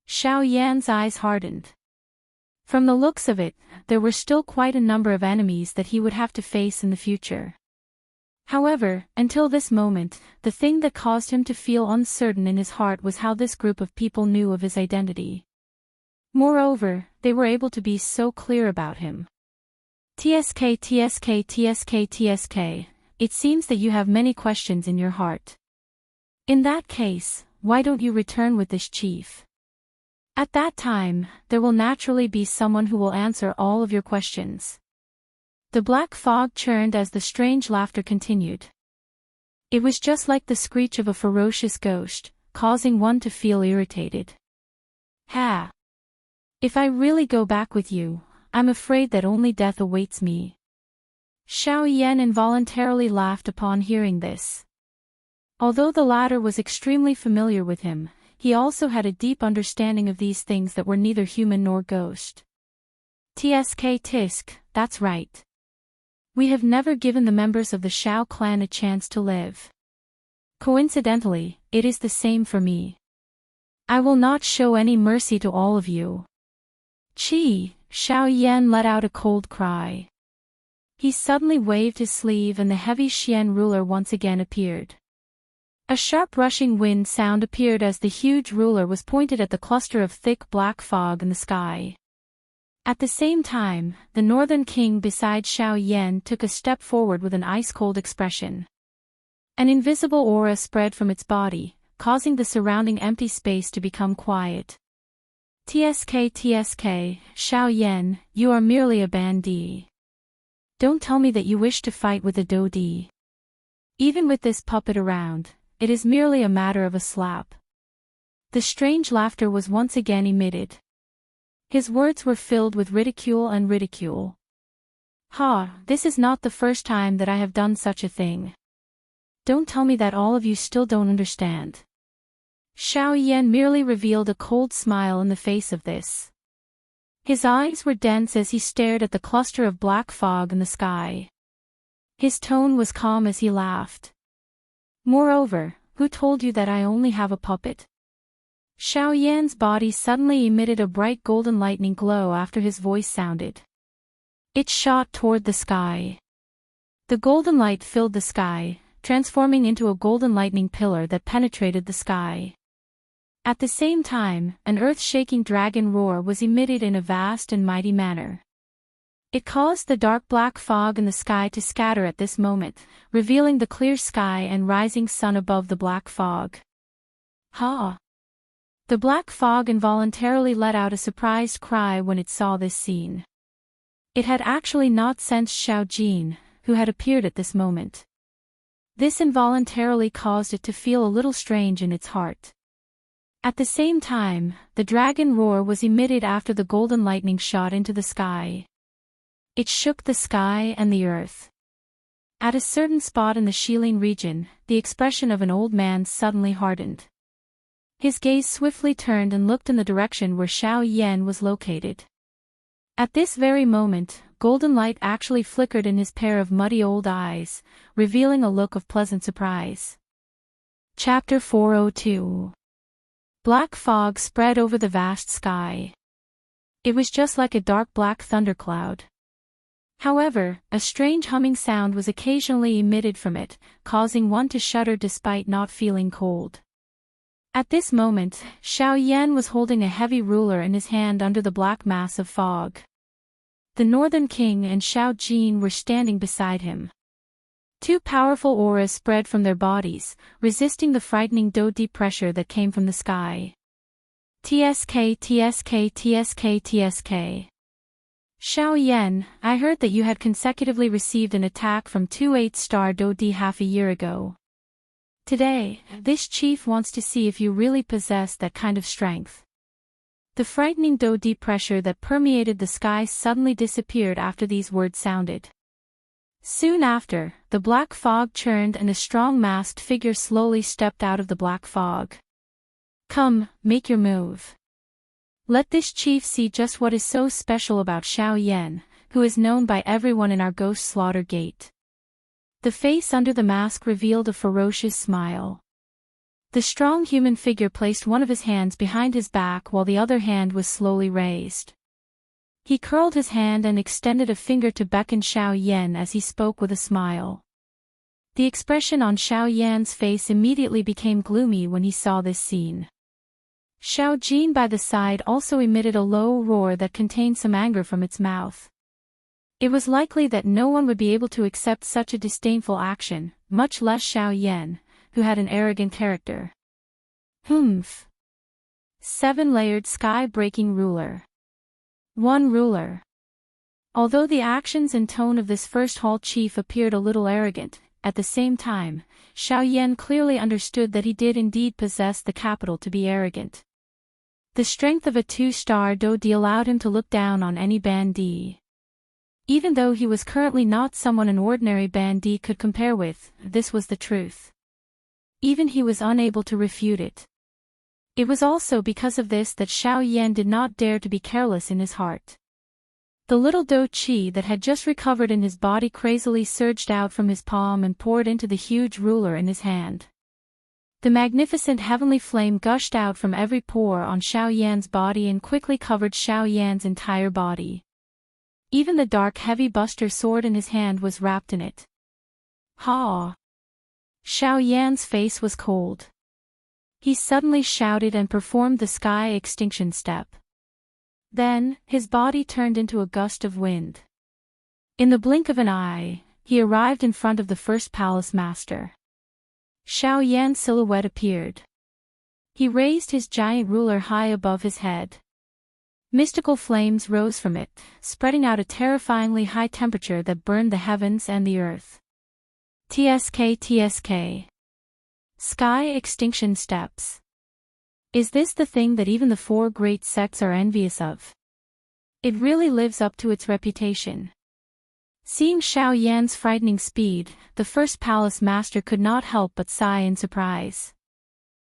Xiao Yan's eyes hardened. From the looks of it, there were still quite a number of enemies that he would have to face in the future. However, until this moment, the thing that caused him to feel uncertain in his heart was how this group of people knew of his identity. Moreover, they were able to be so clear about him. TSK TSK TSK TSK, it seems that you have many questions in your heart. In that case, why don't you return with this chief? At that time, there will naturally be someone who will answer all of your questions. The black fog churned as the strange laughter continued. It was just like the screech of a ferocious ghost, causing one to feel irritated. Ha! If I really go back with you, I'm afraid that only death awaits me. Xiao Yan involuntarily laughed upon hearing this. Although the latter was extremely familiar with him, he also had a deep understanding of these things that were neither human nor ghost. TSK Tisk, that's right. We have never given the members of the Xiao clan a chance to live. Coincidentally, it is the same for me. I will not show any mercy to all of you. Chi, Xiao Yan let out a cold cry. He suddenly waved his sleeve and the heavy Xian ruler once again appeared. A sharp rushing wind sound appeared as the huge ruler was pointed at the cluster of thick black fog in the sky. At the same time, the Northern King beside Xiao Yan took a step forward with an ice-cold expression. An invisible aura spread from its body, causing the surrounding empty space to become quiet. TSK TSK, Xiao Yan, you are merely a bandit. Don't tell me that you wish to fight with a Dodi. Even with this puppet around, it is merely a matter of a slap. The strange laughter was once again emitted. His words were filled with ridicule and ridicule. Ha, this is not the first time that I have done such a thing. Don't tell me that all of you still don't understand. Xiao Yan merely revealed a cold smile in the face of this. His eyes were dense as he stared at the cluster of black fog in the sky. His tone was calm as he laughed. Moreover, who told you that I only have a puppet? Xiao Yan's body suddenly emitted a bright golden lightning glow after his voice sounded. It shot toward the sky. The golden light filled the sky, transforming into a golden lightning pillar that penetrated the sky. At the same time, an earth-shaking dragon roar was emitted in a vast and mighty manner. It caused the dark black fog in the sky to scatter at this moment, revealing the clear sky and rising sun above the black fog. Ha! The black fog involuntarily let out a surprised cry when it saw this scene. It had actually not sensed Xiao Jin, who had appeared at this moment. This involuntarily caused it to feel a little strange in its heart. At the same time, the dragon roar was emitted after the golden lightning shot into the sky. It shook the sky and the earth. At a certain spot in the Shilin region, the expression of an old man suddenly hardened. His gaze swiftly turned and looked in the direction where Xiao Yan was located. At this very moment, golden light actually flickered in his pair of muddy old eyes, revealing a look of pleasant surprise. Chapter 402. Black fog spread over the vast sky. It was just like a dark black thundercloud. However, a strange humming sound was occasionally emitted from it, causing one to shudder despite not feeling cold. At this moment, Xiao Yan was holding a heavy ruler in his hand under the black mass of fog. The Northern King and Xiao Jin were standing beside him. Two powerful auras spread from their bodies, resisting the frightening Do-deep pressure that came from the sky. TSK TSK TSK TSK. Xiao Yan, I heard that you had consecutively received an attack from two 8-star Do-di half a year ago. Today, this chief wants to see if you really possess that kind of strength. The frightening Do-di pressure that permeated the sky suddenly disappeared after these words sounded. Soon after, the black fog churned and a strong masked figure slowly stepped out of the black fog. Come, make your move. Let this chief see just what is so special about Xiao Yan, who is known by everyone in our ghost slaughter gate. The face under the mask revealed a ferocious smile. The strong human figure placed one of his hands behind his back while the other hand was slowly raised. He curled his hand and extended a finger to beckon Xiao Yan as he spoke with a smile. The expression on Xiao Yan's face immediately became gloomy when he saw this scene. Xiao Jin by the side also emitted a low roar that contained some anger from its mouth. It was likely that no one would be able to accept such a disdainful action, much less Xiao Yan, who had an arrogant character. Humph. 7-layered sky-breaking ruler. One ruler. Although the actions and tone of this first hall chief appeared a little arrogant, at the same time, Xiao Yan clearly understood that he did indeed possess the capital to be arrogant. The strength of a 2-star Dodi allowed him to look down on any bandit. Even though he was currently not someone an ordinary bandit could compare with, this was the truth. Even he was unable to refute it. It was also because of this that Xiao Yan did not dare to be careless in his heart. The little Do Qi that had just recovered in his body crazily surged out from his palm and poured into the huge ruler in his hand. The magnificent heavenly flame gushed out from every pore on Xiao Yan's body and quickly covered Xiao Yan's entire body. Even the dark heavy buster sword in his hand was wrapped in it. Ha! Xiao Yan's face was cold. He suddenly shouted and performed the sky extinction step. Then, his body turned into a gust of wind. In the blink of an eye, he arrived in front of the first palace master. Xiao Yan's silhouette appeared. He raised his giant ruler high above his head. Mystical flames rose from it, spreading out a terrifyingly high temperature that burned the heavens and the earth. TSK. Sky extinction steps. Is this the thing that even the 4 great sects are envious of? It really lives up to its reputation. Seeing Xiao Yan's frightening speed, the first palace master could not help but sigh in surprise.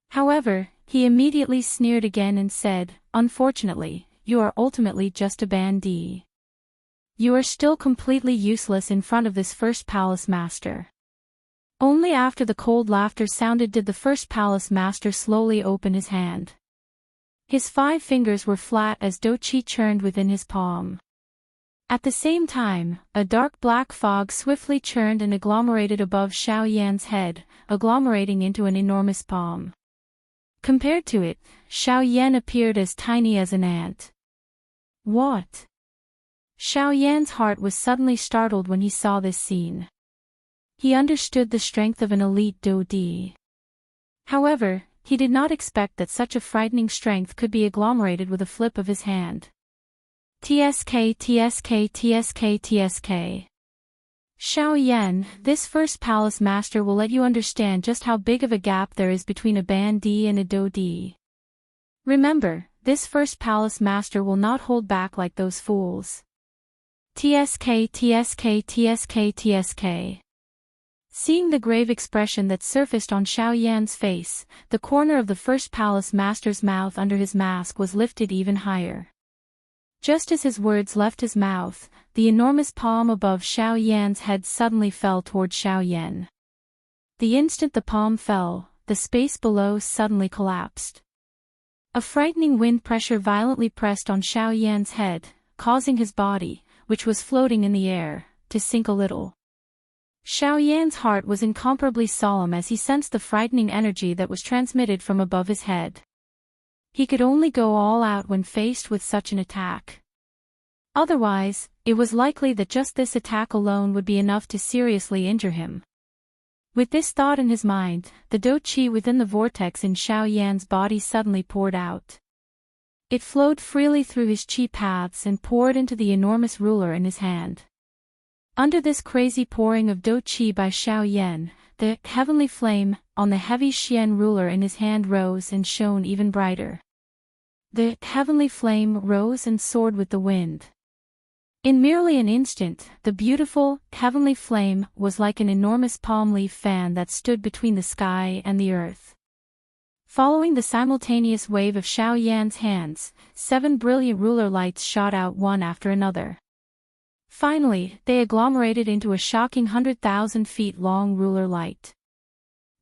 However, he immediately sneered again and said, "Unfortunately, you are ultimately just a bandit. You are still completely useless in front of this first palace master." Only after the cold laughter sounded did the first palace master slowly open his hand. His 5 fingers were flat as Do Qi churned within his palm. At the same time, a dark black fog swiftly churned and agglomerated above Xiao Yan's head, agglomerating into an enormous palm. Compared to it, Xiao Yan appeared as tiny as an ant. What? Xiao Yan's heart was suddenly startled when he saw this scene. He understood the strength of an elite Dodi. However, he did not expect that such a frightening strength could be agglomerated with a flip of his hand. TSK. Xiao Yan, this first palace master will let you understand just how big of a gap there is between a bandit and a Dodi. Remember, this first palace master will not hold back like those fools. TSK. Seeing the grave expression that surfaced on Xiao Yan's face, the corner of the first palace master's mouth under his mask was lifted even higher. Just as his words left his mouth, the enormous palm above Xiao Yan's head suddenly fell toward Xiao Yan. The instant the palm fell, the space below suddenly collapsed. A frightening wind pressure violently pressed on Xiao Yan's head, causing his body, which was floating in the air, to sink a little. Xiao Yan's heart was incomparably solemn as he sensed the frightening energy that was transmitted from above his head. He could only go all out when faced with such an attack. Otherwise, it was likely that just this attack alone would be enough to seriously injure him. With this thought in his mind, the Do Qi within the vortex in Xiao Yan's body suddenly poured out. It flowed freely through his qi paths and poured into the enormous ruler in his hand. Under this crazy pouring of Do Qi by Xiao Yan, the heavenly flame on the heavy Xian ruler in his hand rose and shone even brighter. The heavenly flame rose and soared with the wind. In merely an instant, the beautiful, heavenly flame was like an enormous palm leaf fan that stood between the sky and the earth. Following the simultaneous wave of Xiao Yan's hands, 7 brilliant ruler lights shot out one after another. Finally, they agglomerated into a shocking 100,000 feet long ruler light.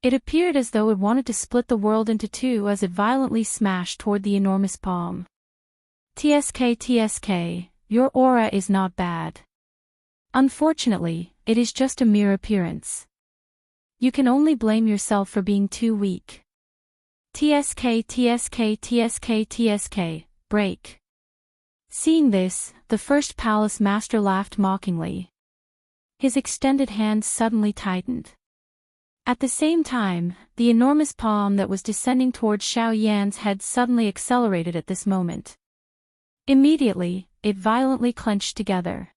It appeared as though it wanted to split the world into two as it violently smashed toward the enormous palm. TSK, your aura is not bad. Unfortunately, it is just a mere appearance. You can only blame yourself for being too weak. TSK, break. Seeing this, the first palace master laughed mockingly. His extended hands suddenly tightened. At the same time, the enormous palm that was descending towards Xiao Yan's head suddenly accelerated at this moment. Immediately, it violently clenched together.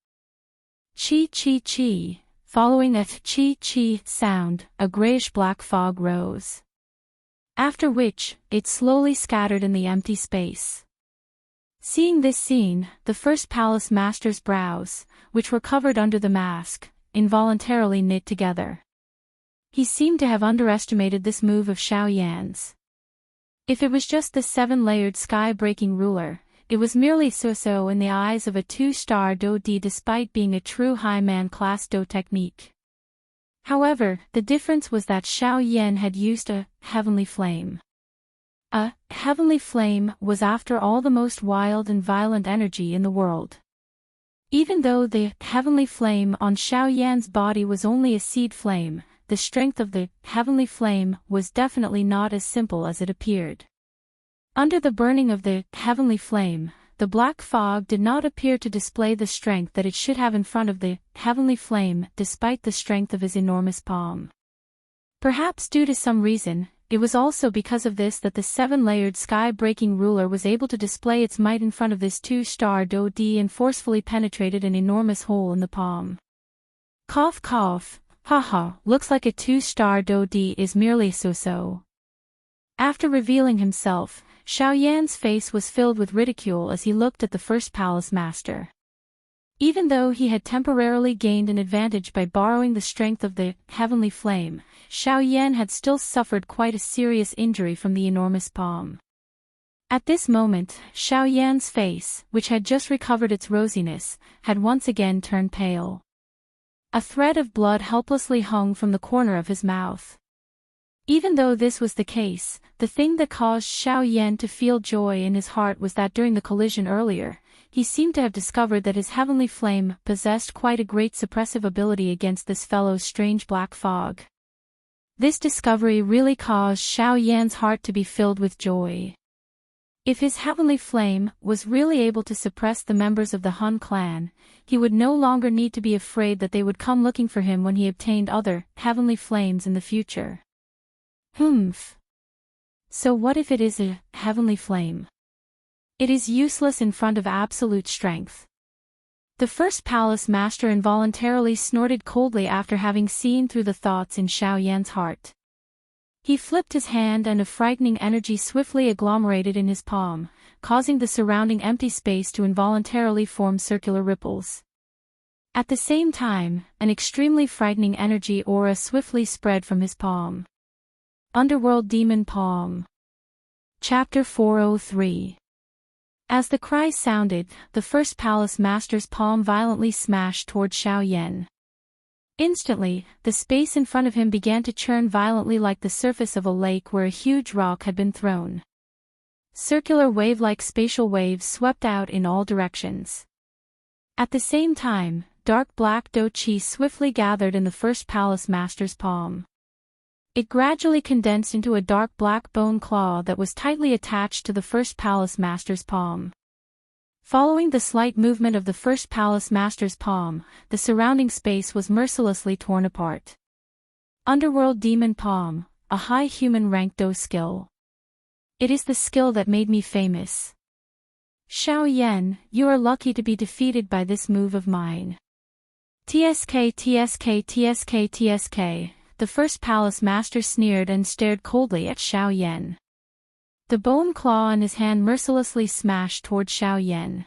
Chi. Following a chi sound, a grayish-black fog rose. After which, it slowly scattered in the empty space. Seeing this scene, the first palace master's brows, which were covered under the mask, involuntarily knit together. He seemed to have underestimated this move of Xiao Yan's. If it was just the 7-layered sky-breaking ruler, it was merely so-so in the eyes of a 2-star Do D despite being a true high-man class Do technique. However, the difference was that Xiao Yan had used a heavenly flame. A heavenly flame was after all the most wild and violent energy in the world. Even though the heavenly flame on Xiao Yan's body was only a seed flame, the strength of the heavenly flame was definitely not as simple as it appeared. Under the burning of the heavenly flame, the black fog did not appear to display the strength that it should have in front of the heavenly flame despite the strength of his enormous palm. Perhaps due to some reason, it was also because of this that the 7-layered sky-breaking ruler was able to display its might in front of this 2-star Do D and forcefully penetrated an enormous hole in the palm. Cough. Haha, looks like a 2-star Do D is merely so-so. After revealing himself, Xiao Yan's face was filled with ridicule as he looked at the first palace master. Even though he had temporarily gained an advantage by borrowing the strength of the heavenly flame, Xiao Yan had still suffered quite a serious injury from the enormous palm. At this moment, Xiao Yan's face, which had just recovered its rosiness, had once again turned pale. A thread of blood helplessly hung from the corner of his mouth. Even though this was the case, the thing that caused Xiao Yan to feel joy in his heart was that during the collision earlier, he seemed to have discovered that his heavenly flame possessed quite a great suppressive ability against this fellow's strange black fog. This discovery really caused Xiao Yan's heart to be filled with joy. If his heavenly flame was really able to suppress the members of the Han clan, he would no longer need to be afraid that they would come looking for him when he obtained other heavenly flames in the future. So what if it is a heavenly flame? It is useless in front of absolute strength. The first palace master involuntarily snorted coldly after having seen through the thoughts in Xiao Yan's heart. He flipped his hand and a frightening energy swiftly agglomerated in his palm, causing the surrounding empty space to involuntarily form circular ripples. At the same time, an extremely frightening energy aura swiftly spread from his palm. Underworld Demon Palm. Chapter 403. As the cry sounded, the first palace master's palm violently smashed toward Xiao Yan. Instantly, the space in front of him began to churn violently like the surface of a lake where a huge rock had been thrown. Circular wave-like spatial waves swept out in all directions. At the same time, dark black Do Chi swiftly gathered in the first palace master's palm. It gradually condensed into a dark black bone claw that was tightly attached to the first palace master's palm. Following the slight movement of the first palace master's palm, the surrounding space was mercilessly torn apart. Underworld Demon Palm, a high human rank Do skill. It is the skill that made me famous. Xiao Yan, you are lucky to be defeated by this move of mine. TSK, the first palace master sneered and stared coldly at Xiao Yan. The bone claw in his hand mercilessly smashed toward Xiao Yan.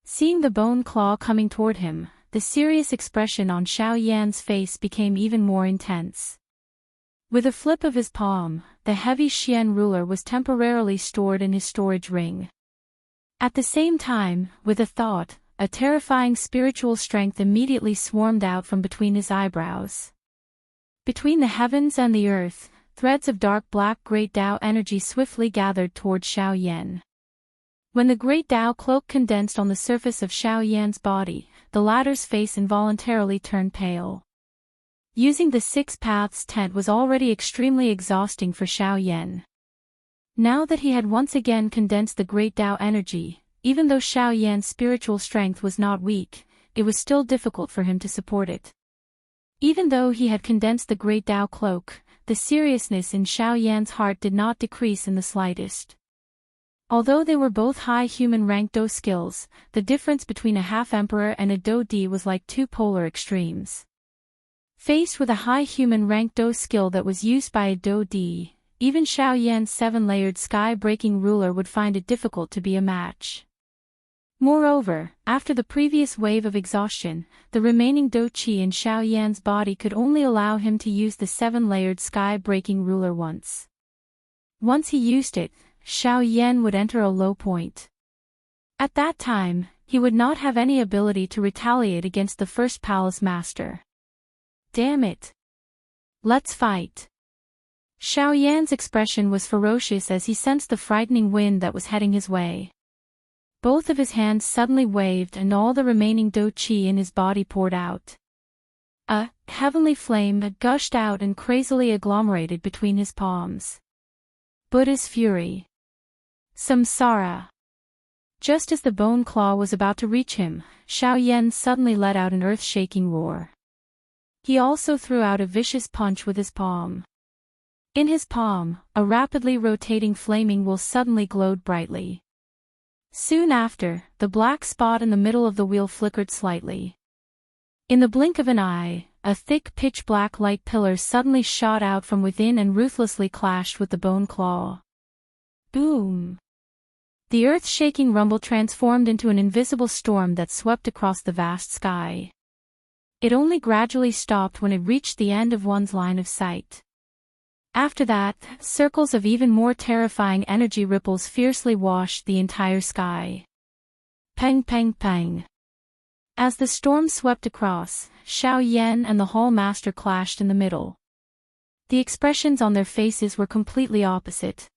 Seeing the bone claw coming toward him, the serious expression on Xiao Yan's face became even more intense. With a flip of his palm, the heavy Xian ruler was temporarily stored in his storage ring. At the same time, with a thought, a terrifying spiritual strength immediately swarmed out from between his eyebrows. Between the heavens and the earth, threads of dark black great Tao energy swiftly gathered toward Xiao Yan. When the great Tao cloak condensed on the surface of Xiao Yan's body, the latter's face involuntarily turned pale. Using the Six Paths tent was already extremely exhausting for Xiao Yan. Now that he had once again condensed the great Tao energy, even though Xiao Yan's spiritual strength was not weak, it was still difficult for him to support it. Even though he had condensed the great Tao cloak, the seriousness in Xiao Yan's heart did not decrease in the slightest. Although they were both high human rank Do skills, the difference between a half-emperor and a Do D was like two polar extremes. Faced with a high human rank Do skill that was used by a Do D, even Xiao Yan's seven-layered sky-breaking ruler would find it difficult to be a match. Moreover, after the previous wave of exhaustion, the remaining Do Qi in Xiao Yan's body could only allow him to use the seven-layered sky-breaking ruler once. Once he used it, Xiao Yan would enter a low point. At that time, he would not have any ability to retaliate against the first palace master. Damn it! Let's fight! Xiao Yan's expression was ferocious as he sensed the frightening wind that was heading his way. Both of his hands suddenly waved and all the remaining Do Qi in his body poured out. A heavenly flame that gushed out and crazily agglomerated between his palms. Buddha's fury. Samsara. Just as the bone claw was about to reach him, Xiao Yan suddenly let out an earth-shaking roar. He also threw out a vicious punch with his palm. In his palm, a rapidly rotating flaming wheel suddenly glowed brightly. Soon after, the black spot in the middle of the wheel flickered slightly. In the blink of an eye, a thick pitch-black light pillar suddenly shot out from within and ruthlessly clashed with the bone claw. Boom! The earth-shaking rumble transformed into an invisible storm that swept across the vast sky. It only gradually stopped when it reached the end of one's line of sight. After that, circles of even more terrifying energy ripples fiercely washed the entire sky. Pang pang pang. As the storm swept across, Xiao Yan and the Hall Master clashed in the middle. The expressions on their faces were completely opposite.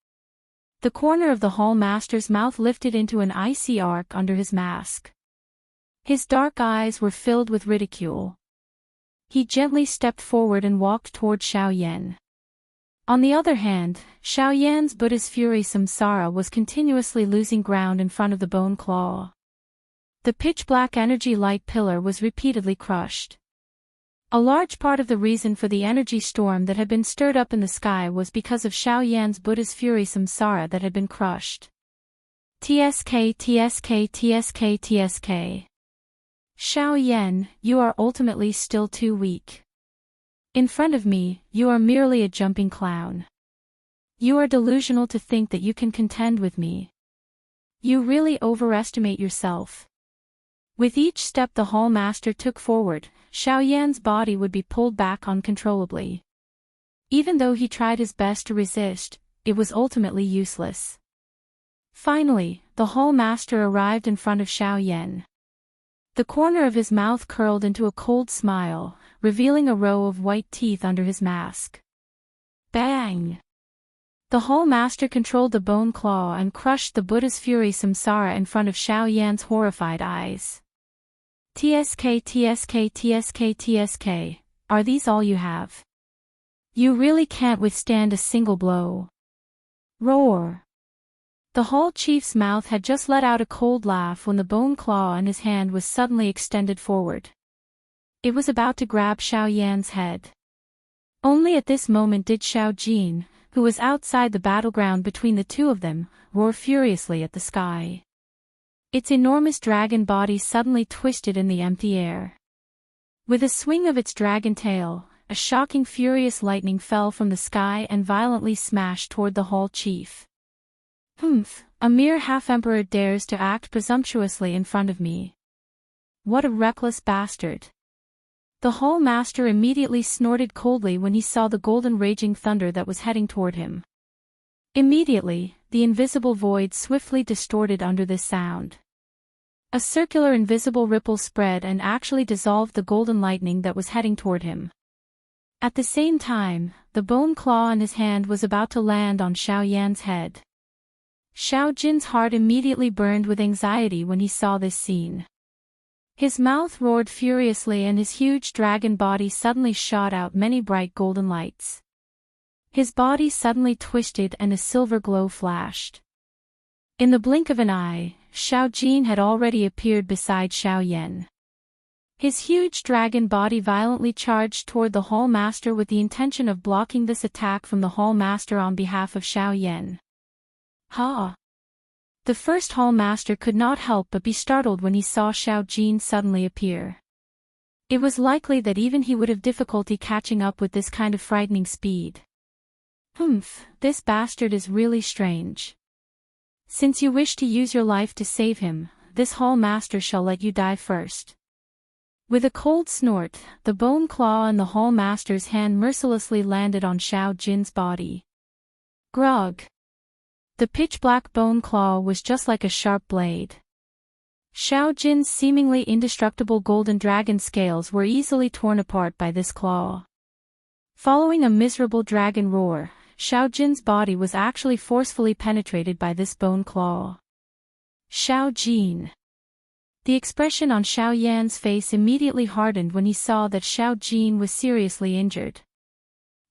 The corner of the Hall Master's mouth lifted into an icy arc under his mask. His dark eyes were filled with ridicule. He gently stepped forward and walked toward Xiao Yan. On the other hand, Xiao Yan's Buddha's fury Samsara was continuously losing ground in front of the bone claw. The pitch-black energy light pillar was repeatedly crushed. A large part of the reason for the energy storm that had been stirred up in the sky was because of Xiao Yan's Buddha's fury Samsara that had been crushed. TSK TSK TSK TSK. Xiao Yan, you are ultimately still too weak. In front of me, you are merely a jumping clown. You are delusional to think that you can contend with me. You really overestimate yourself. With each step the Hall Master took forward, Xiao Yan's body would be pulled back uncontrollably. Even though he tried his best to resist, it was ultimately useless. Finally, the Hall Master arrived in front of Xiao Yan. The corner of his mouth curled into a cold smile, revealing a row of white teeth under his mask. Bang! The Hall Master controlled the bone claw and crushed the Buddha's fury Samsara in front of Xiao Yan's horrified eyes. TSK TSK TSK TSK, are these all you have? You really can't withstand a single blow. Roar! The Hall Chief's mouth had just let out a cold laugh when the bone claw in his hand was suddenly extended forward. It was about to grab Xiao Yan's head. Only at this moment did Xiao Jin, who was outside the battleground between the two of them, roar furiously at the sky. Its enormous dragon body suddenly twisted in the empty air. With a swing of its dragon tail, a shocking furious lightning fell from the sky and violently smashed toward the Hall Chief. Humph, a mere half-emperor dares to act presumptuously in front of me. What a reckless bastard. The Hall Master immediately snorted coldly when he saw the golden raging thunder that was heading toward him. Immediately, the invisible void swiftly distorted under this sound. A circular invisible ripple spread and actually dissolved the golden lightning that was heading toward him. At the same time, the bone claw in his hand was about to land on Xiao Yan's head. Xiao Jin's heart immediately burned with anxiety when he saw this scene. His mouth roared furiously and his huge dragon body suddenly shot out many bright golden lights. His body suddenly twisted and a silver glow flashed. In the blink of an eye, Xiao Jin had already appeared beside Xiao Yan. His huge dragon body violently charged toward the Hall Master with the intention of blocking this attack from the Hall Master on behalf of Xiao Yan. Ha! The first Hall Master could not help but be startled when he saw Xiao Jin suddenly appear. It was likely that even he would have difficulty catching up with this kind of frightening speed. Humph, this bastard is really strange. Since you wish to use your life to save him, this Hall Master shall let you die first. With a cold snort, the bone claw in the Hall Master's hand mercilessly landed on Xiao Jin's body. Grog! The pitch-black bone claw was just like a sharp blade. Xiao Jin's seemingly indestructible golden dragon scales were easily torn apart by this claw. Following a miserable dragon roar, Xiao Jin's body was actually forcefully penetrated by this bone claw. Xiao Jin. The expression on Xiao Yan's face immediately hardened when he saw that Xiao Jin was seriously injured.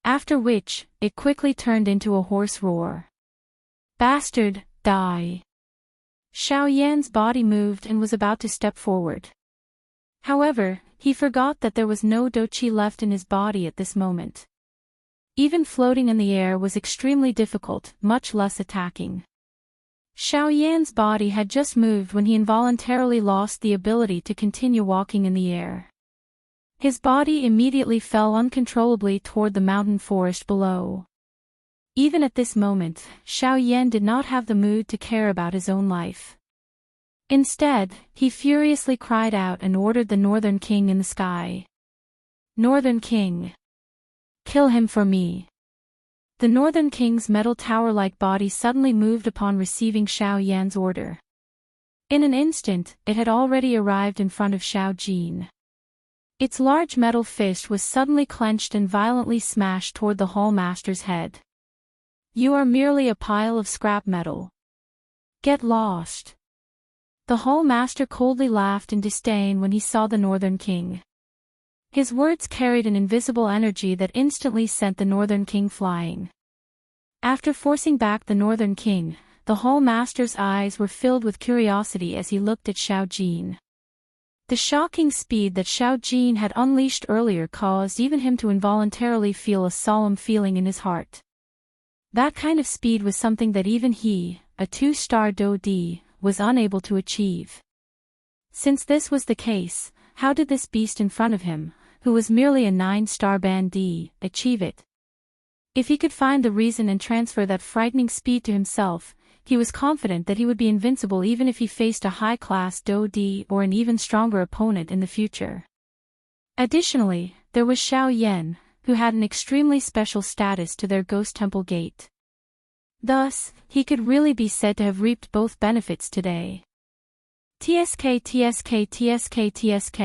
After which, it quickly turned into a hoarse roar. Bastard, die! Xiao Yan's body moved and was about to step forward. However, he forgot that there was no doqi left in his body at this moment. Even floating in the air was extremely difficult, much less attacking. Xiao Yan's body had just moved when he involuntarily lost the ability to continue walking in the air. His body immediately fell uncontrollably toward the mountain forest below. Even at this moment, Xiao Yan did not have the mood to care about his own life. Instead, he furiously cried out and ordered the Northern King in the sky. Northern King! Kill him for me! The Northern King's metal tower-like body suddenly moved upon receiving Xiao Yan's order. In an instant, it had already arrived in front of Xiao Jin. Its large metal fist was suddenly clenched and violently smashed toward the Hall Master's head. You are merely a pile of scrap metal. Get lost! The Hall Master coldly laughed in disdain when he saw the Northern King. His words carried an invisible energy that instantly sent the Northern King flying. After forcing back the Northern King, the Hall Master's eyes were filled with curiosity as he looked at Xiao Jin. The shocking speed that Xiao Jin had unleashed earlier caused even him to involuntarily feel a solemn feeling in his heart. That kind of speed was something that even he, a 2-star Do Di, was unable to achieve. Since this was the case, how did this beast in front of him, who was merely a 9-star Ban Di, achieve it? If he could find the reason and transfer that frightening speed to himself, he was confident that he would be invincible even if he faced a high-class Do Di or an even stronger opponent in the future. Additionally, there was Xiao Yan, who had an extremely special status to their Ghost Temple Gate. Thus, he could really be said to have reaped both benefits today. TSK TSK TSK TSK,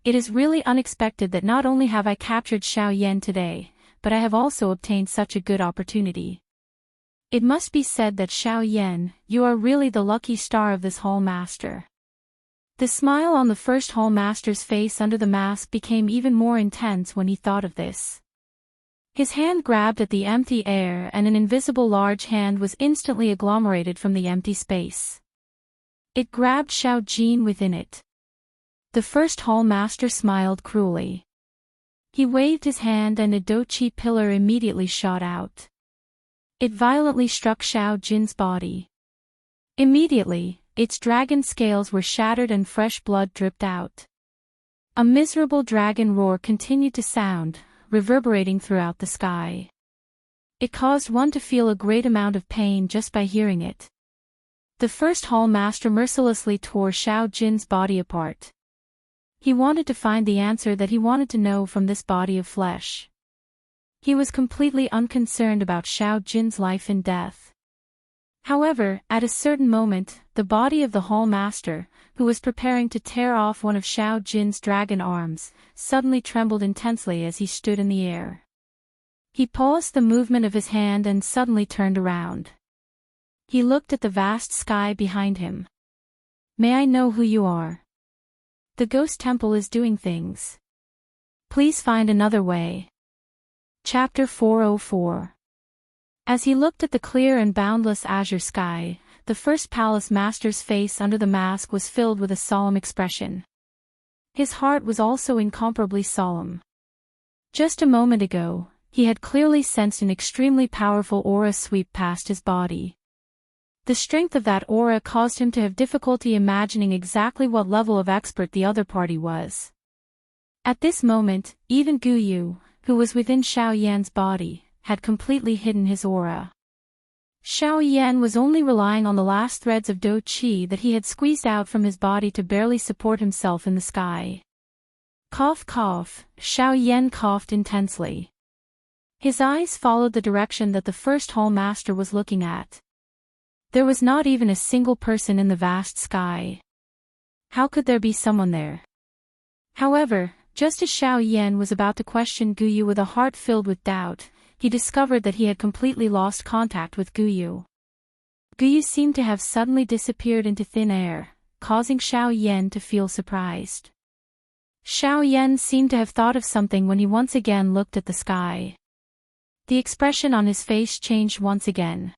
it is really unexpected that not only have I captured Xiao Yan today, but I have also obtained such a good opportunity. It must be said that Xiao Yan, you are really the lucky star of this Hall Master. The smile on the first Hall Master's face under the mask became even more intense when he thought of this. His hand grabbed at the empty air and an invisible large hand was instantly agglomerated from the empty space. It grabbed Xiao Jin within it. The first Hall Master smiled cruelly. He waved his hand and a doqi pillar immediately shot out. It violently struck Xiao Jin's body. Immediately, its dragon scales were shattered and fresh blood dripped out. A miserable dragon roar continued to sound, reverberating throughout the sky. It caused one to feel a great amount of pain just by hearing it. The first Hall Master mercilessly tore Xiao Jin's body apart. He wanted to find the answer that he wanted to know from this body of flesh. He was completely unconcerned about Xiao Jin's life and death. However, at a certain moment, the body of the Hall Master, who was preparing to tear off one of Xiao Jin's dragon arms, suddenly trembled intensely as he stood in the air. He paused the movement of his hand and suddenly turned around. He looked at the vast sky behind him. May I know who you are? The Ghost Temple is doing things. Please find another way. Chapter 404. As he looked at the clear and boundless azure sky, the first palace master's face under the mask was filled with a solemn expression. His heart was also incomparably solemn. Just a moment ago, he had clearly sensed an extremely powerful aura sweep past his body. The strength of that aura caused him to have difficulty imagining exactly what level of expert the other party was. At this moment, even Gu Yu, who was within Xiao Yan's body, had completely hidden his aura. Xiao Yan was only relying on the last threads of Do Qi that he had squeezed out from his body to barely support himself in the sky. Cough cough, Xiao Yan coughed intensely. His eyes followed the direction that the first Hall Master was looking at. There was not even a single person in the vast sky. How could there be someone there? However, just as Xiao Yan was about to question Gu Yu with a heart filled with doubt, he discovered that he had completely lost contact with Gu Yu. Gu Yu seemed to have suddenly disappeared into thin air, causing Xiao Yan to feel surprised. Xiao Yan seemed to have thought of something when he once again looked at the sky. The expression on his face changed once again.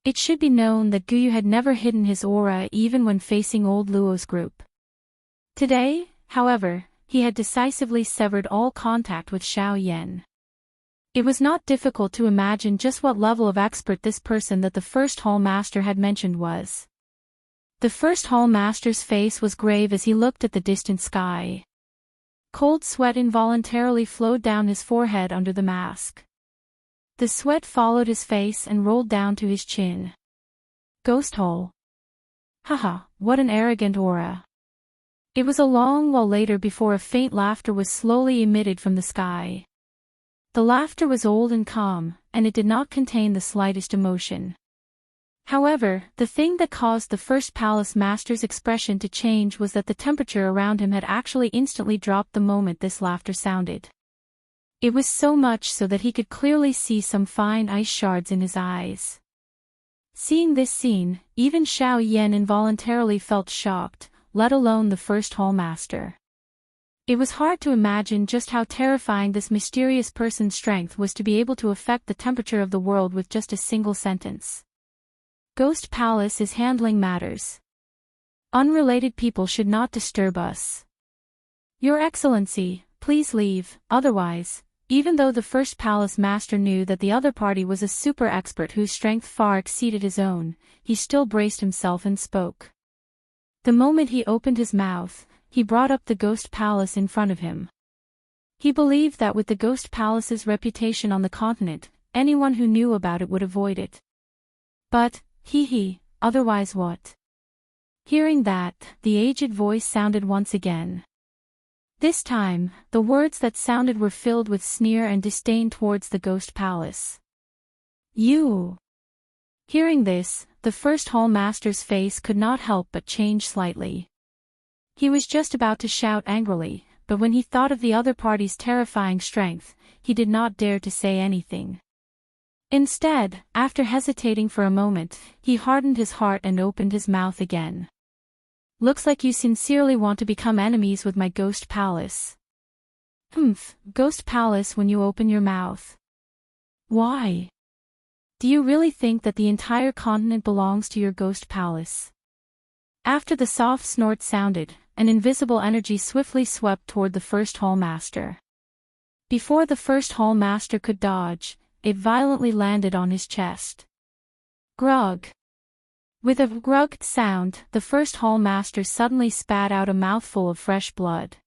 It should be known that Gu Yu had never hidden his aura even when facing old Luo's group. Today, however, he had decisively severed all contact with Xiao Yan. It was not difficult to imagine just what level of expert this person that the first Hall Master had mentioned was. The first Hall Master's face was grave as he looked at the distant sky. Cold sweat involuntarily flowed down his forehead under the mask. The sweat followed his face and rolled down to his chin. Ghost Hall. Haha, what an arrogant aura. It was a long while later before a faint laughter was slowly emitted from the sky. The laughter was old and calm, and it did not contain the slightest emotion. However, the thing that caused the first palace master's expression to change was that the temperature around him had actually instantly dropped the moment this laughter sounded. It was so much so that he could clearly see some fine ice shards in his eyes. Seeing this scene, even Xiao Yan involuntarily felt shocked, let alone the first Hall Master. It was hard to imagine just how terrifying this mysterious person's strength was to be able to affect the temperature of the world with just a single sentence. Ghost Palace is handling matters. Unrelated people should not disturb us. Your Excellency, please leave, otherwise. Even though the first palace master knew that the other party was a super expert whose strength far exceeded his own, he still braced himself and spoke. The moment he opened his mouth, he brought up the Ghost Palace in front of him. He believed that with the Ghost Palace's reputation on the continent, anyone who knew about it would avoid it. But, otherwise what? Hearing that, the aged voice sounded once again. This time, the words that sounded were filled with sneer and disdain towards the Ghost Palace. You! Hearing this, the first Hall Master's face could not help but change slightly. He was just about to shout angrily, but when he thought of the other party's terrifying strength, he did not dare to say anything. Instead, after hesitating for a moment, he hardened his heart and opened his mouth again. Looks like you sincerely want to become enemies with my Ghost Palace. Ghost Palace when you open your mouth. Why? Do you really think that the entire continent belongs to your Ghost Palace? After the soft snort sounded, an invisible energy swiftly swept toward the first Hall Master. Before the first Hall Master could dodge, it violently landed on his chest. Grog. With a grugged sound, the first Hall Master suddenly spat out a mouthful of fresh blood.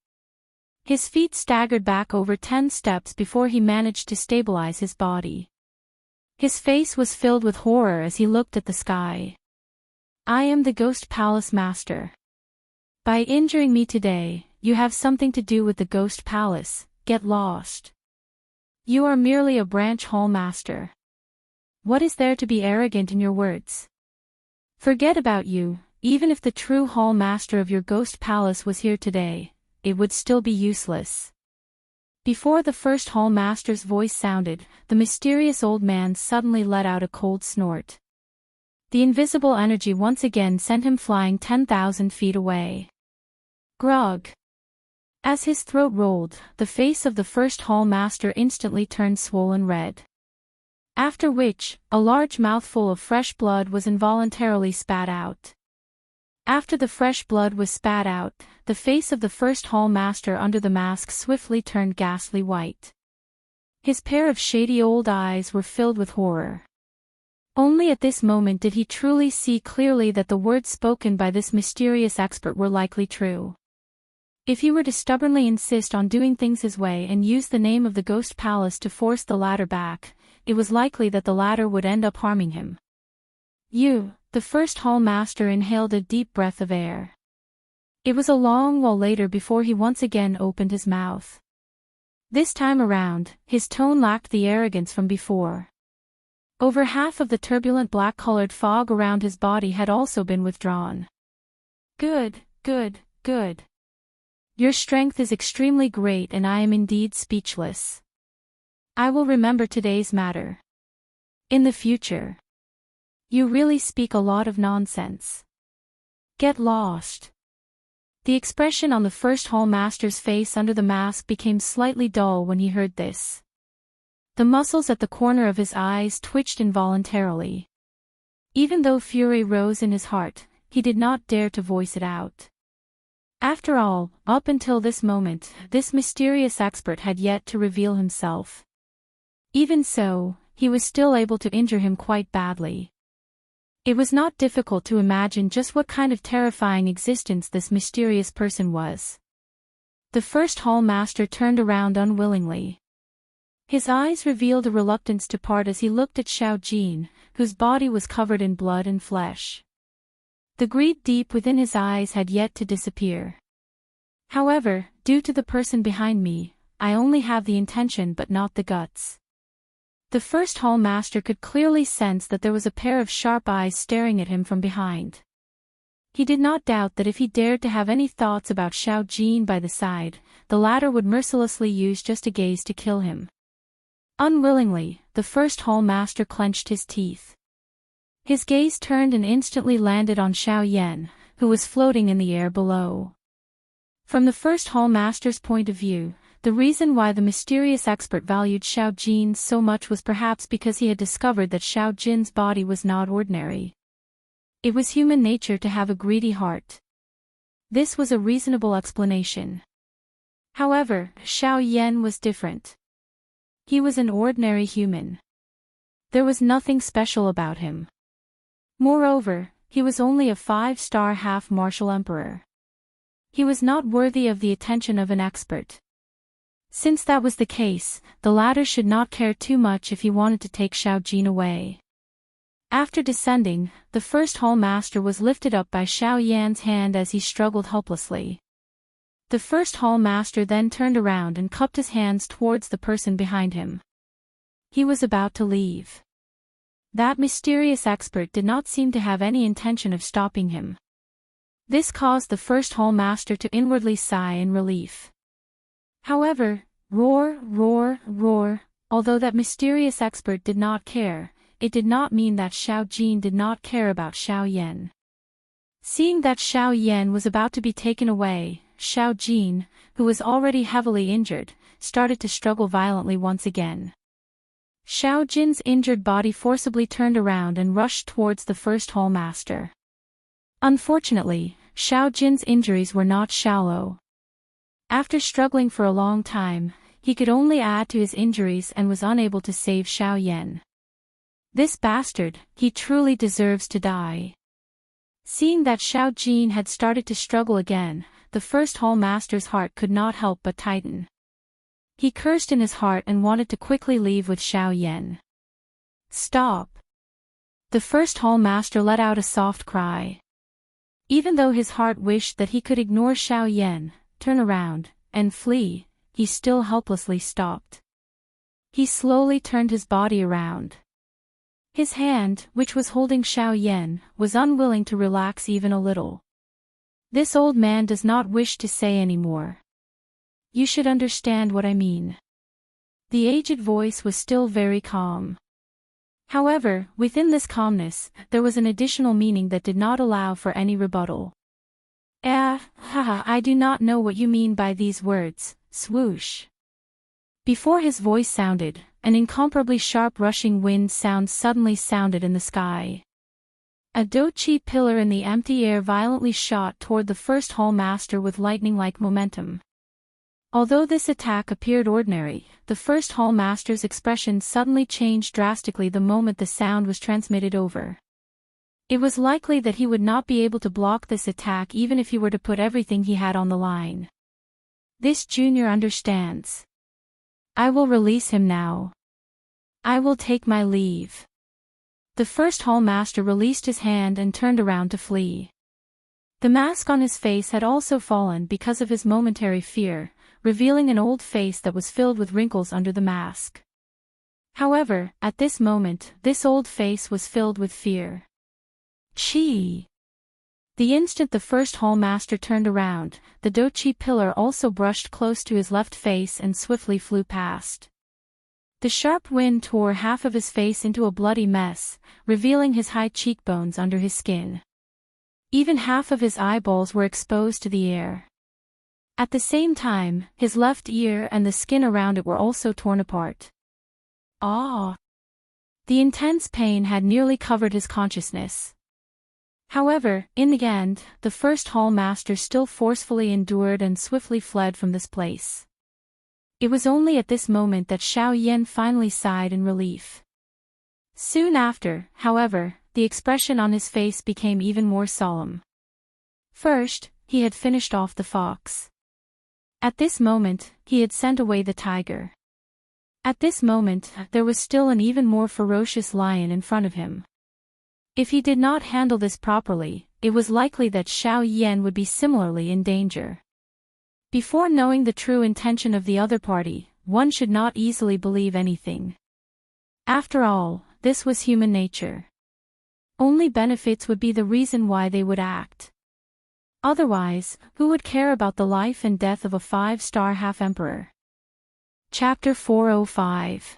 His feet staggered back over 10 steps before he managed to stabilize his body. His face was filled with horror as he looked at the sky. I am the Ghost Palace Master. By injuring me today, you have something to do with the Ghost Palace, get lost. You are merely a branch hall master. What is there to be arrogant in your words? Forget about you, even if the true hall master of your Ghost Palace was here today, it would still be useless. Before the first hall master's voice sounded, the mysterious old man suddenly let out a cold snort. The invisible energy once again sent him flying 10,000 feet away. Grog. As his throat rolled, the face of the first hall master instantly turned swollen red. After which, a large mouthful of fresh blood was involuntarily spat out. After the fresh blood was spat out, the face of the first hall master under the mask swiftly turned ghastly white. His pair of shady old eyes were filled with horror. Only at this moment did he truly see clearly that the words spoken by this mysterious expert were likely true. If he were to stubbornly insist on doing things his way and use the name of the Ghost Palace to force the latter back, it was likely that the latter would end up harming him. The first hall master inhaled a deep breath of air. It was a long while later before he once again opened his mouth. This time around, his tone lacked the arrogance from before. Over half of the turbulent black-colored fog around his body had also been withdrawn. Good. Your strength is extremely great and I am indeed speechless. I will remember today's matter. In the future. You really speak a lot of nonsense. Get lost. The expression on the first hall master's face under the mask became slightly dull when he heard this. The muscles at the corner of his eyes twitched involuntarily. Even though fury rose in his heart, he did not dare to voice it out. After all, up until this moment, this mysterious expert had yet to reveal himself. Even so, he was still able to injure him quite badly. It was not difficult to imagine just what kind of terrifying existence this mysterious person was. The first hall master turned around unwillingly. His eyes revealed a reluctance to part as he looked at Xiao Jin, whose body was covered in blood and flesh. The greed deep within his eyes had yet to disappear. However, due to the person behind me, I only have the intention but not the guts. The first hall master could clearly sense that there was a pair of sharp eyes staring at him from behind. He did not doubt that if he dared to have any thoughts about Xiao Jin by the side, the latter would mercilessly use just a gaze to kill him. Unwillingly, the first hall master clenched his teeth. His gaze turned and instantly landed on Xiao Yan, who was floating in the air below. From the first hall master's point of view, the reason why the mysterious expert valued Xiao Jin so much was perhaps because he had discovered that Xiao Jin's body was not ordinary. It was human nature to have a greedy heart. This was a reasonable explanation. However, Xiao Yan was different. He was an ordinary human. There was nothing special about him. Moreover, he was only a 5-star half-martial emperor. He was not worthy of the attention of an expert. Since that was the case, the latter should not care too much if he wanted to take Xiao Jin away. After descending, the first hall master was lifted up by Xiao Yan's hand as he struggled helplessly. The first hall master then turned around and cupped his hands towards the person behind him. He was about to leave. That mysterious expert did not seem to have any intention of stopping him. This caused the first hall master to inwardly sigh in relief. However, roar, although that mysterious expert did not care, it did not mean that Xiao Jin did not care about Xiao Yan. Seeing that Xiao Yan was about to be taken away, Xiao Jin, who was already heavily injured, started to struggle violently once again. Xiao Jin's injured body forcibly turned around and rushed towards the first hall master. Unfortunately, Xiao Jin's injuries were not shallow. After struggling for a long time, he could only add to his injuries and was unable to save Xiao Yan. This bastard, he truly deserves to die. Seeing that Xiao Jin had started to struggle again, the first hall master's heart could not help but tighten. He cursed in his heart and wanted to quickly leave with Xiao Yan. Stop! The first hall master let out a soft cry. Even though his heart wished that he could ignore Xiao Yan, turn around, and flee, he still helplessly stopped. He slowly turned his body around. His hand, which was holding Xiao Yan, was unwilling to relax even a little. This old man does not wish to say any more. You should understand what I mean. The aged voice was still very calm. However, within this calmness, there was an additional meaning that did not allow for any rebuttal. I do not know what you mean by these words, swoosh. Before his voice sounded, an incomparably sharp rushing wind sound suddenly sounded in the sky. A dochi pillar in the empty air violently shot toward the first hall master with lightning-like momentum. Although this attack appeared ordinary, the first hall master's expression suddenly changed drastically the moment the sound was transmitted over. It was likely that he would not be able to block this attack even if he were to put everything he had on the line. This junior understands. I will release him now. I will take my leave. The first hall master released his hand and turned around to flee. The mask on his face had also fallen because of his momentary fear, revealing an old face that was filled with wrinkles under the mask. However, at this moment, this old face was filled with fear. Chi! The instant the first hall master turned around, the dochi pillar also brushed close to his left face and swiftly flew past. The sharp wind tore half of his face into a bloody mess, revealing his high cheekbones under his skin. Even half of his eyeballs were exposed to the air. At the same time, his left ear and the skin around it were also torn apart. Ah! The intense pain had nearly covered his consciousness. However, in the end, the first hall master still forcefully endured and swiftly fled from this place. It was only at this moment that Xiao Yan finally sighed in relief. Soon after, however, the expression on his face became even more solemn. First, he had finished off the fox. At this moment, he had sent away the tiger. At this moment, there was still an even more ferocious lion in front of him. If he did not handle this properly, it was likely that Xiao Yan would be similarly in danger. Before knowing the true intention of the other party, one should not easily believe anything. After all, this was human nature. Only benefits would be the reason why they would act. Otherwise, who would care about the life and death of a 5-star half-emperor? Chapter 405.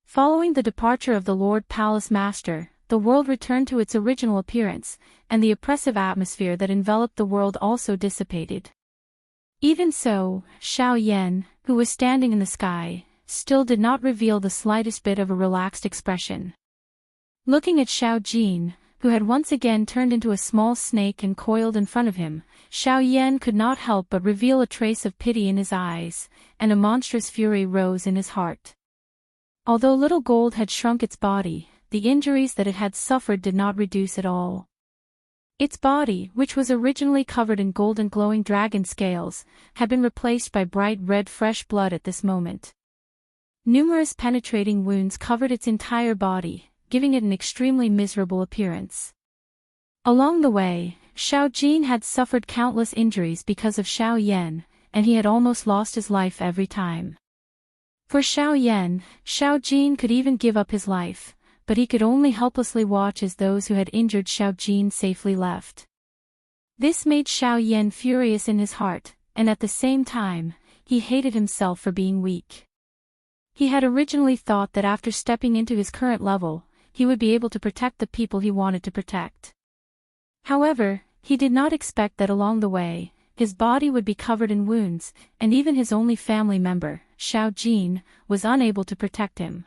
Following the departure of the Lord Palace Master, the world returned to its original appearance, and the oppressive atmosphere that enveloped the world also dissipated. Even so, Xiao Yan, who was standing in the sky, still did not reveal the slightest bit of a relaxed expression. Looking at Xiao Jin, who had once again turned into a small snake and coiled in front of him, Xiao Yan could not help but reveal a trace of pity in his eyes, and a monstrous fury rose in his heart. Although Little Gold had shrunk its body, the injuries that it had suffered did not reduce at all. Its body, which was originally covered in golden glowing dragon scales, had been replaced by bright red fresh blood at this moment. Numerous penetrating wounds covered its entire body, giving it an extremely miserable appearance. Along the way, Xiao Jin had suffered countless injuries because of Xiao Yan, and he had almost lost his life every time. For Xiao Yan, Xiao Jin could even give up his life, but he could only helplessly watch as those who had injured Xiao Jin safely left. This made Xiao Yan furious in his heart, and at the same time, he hated himself for being weak. He had originally thought that after stepping into his current level, he would be able to protect the people he wanted to protect. However, he did not expect that along the way, his body would be covered in wounds, and even his only family member, Xiao Jin, was unable to protect him.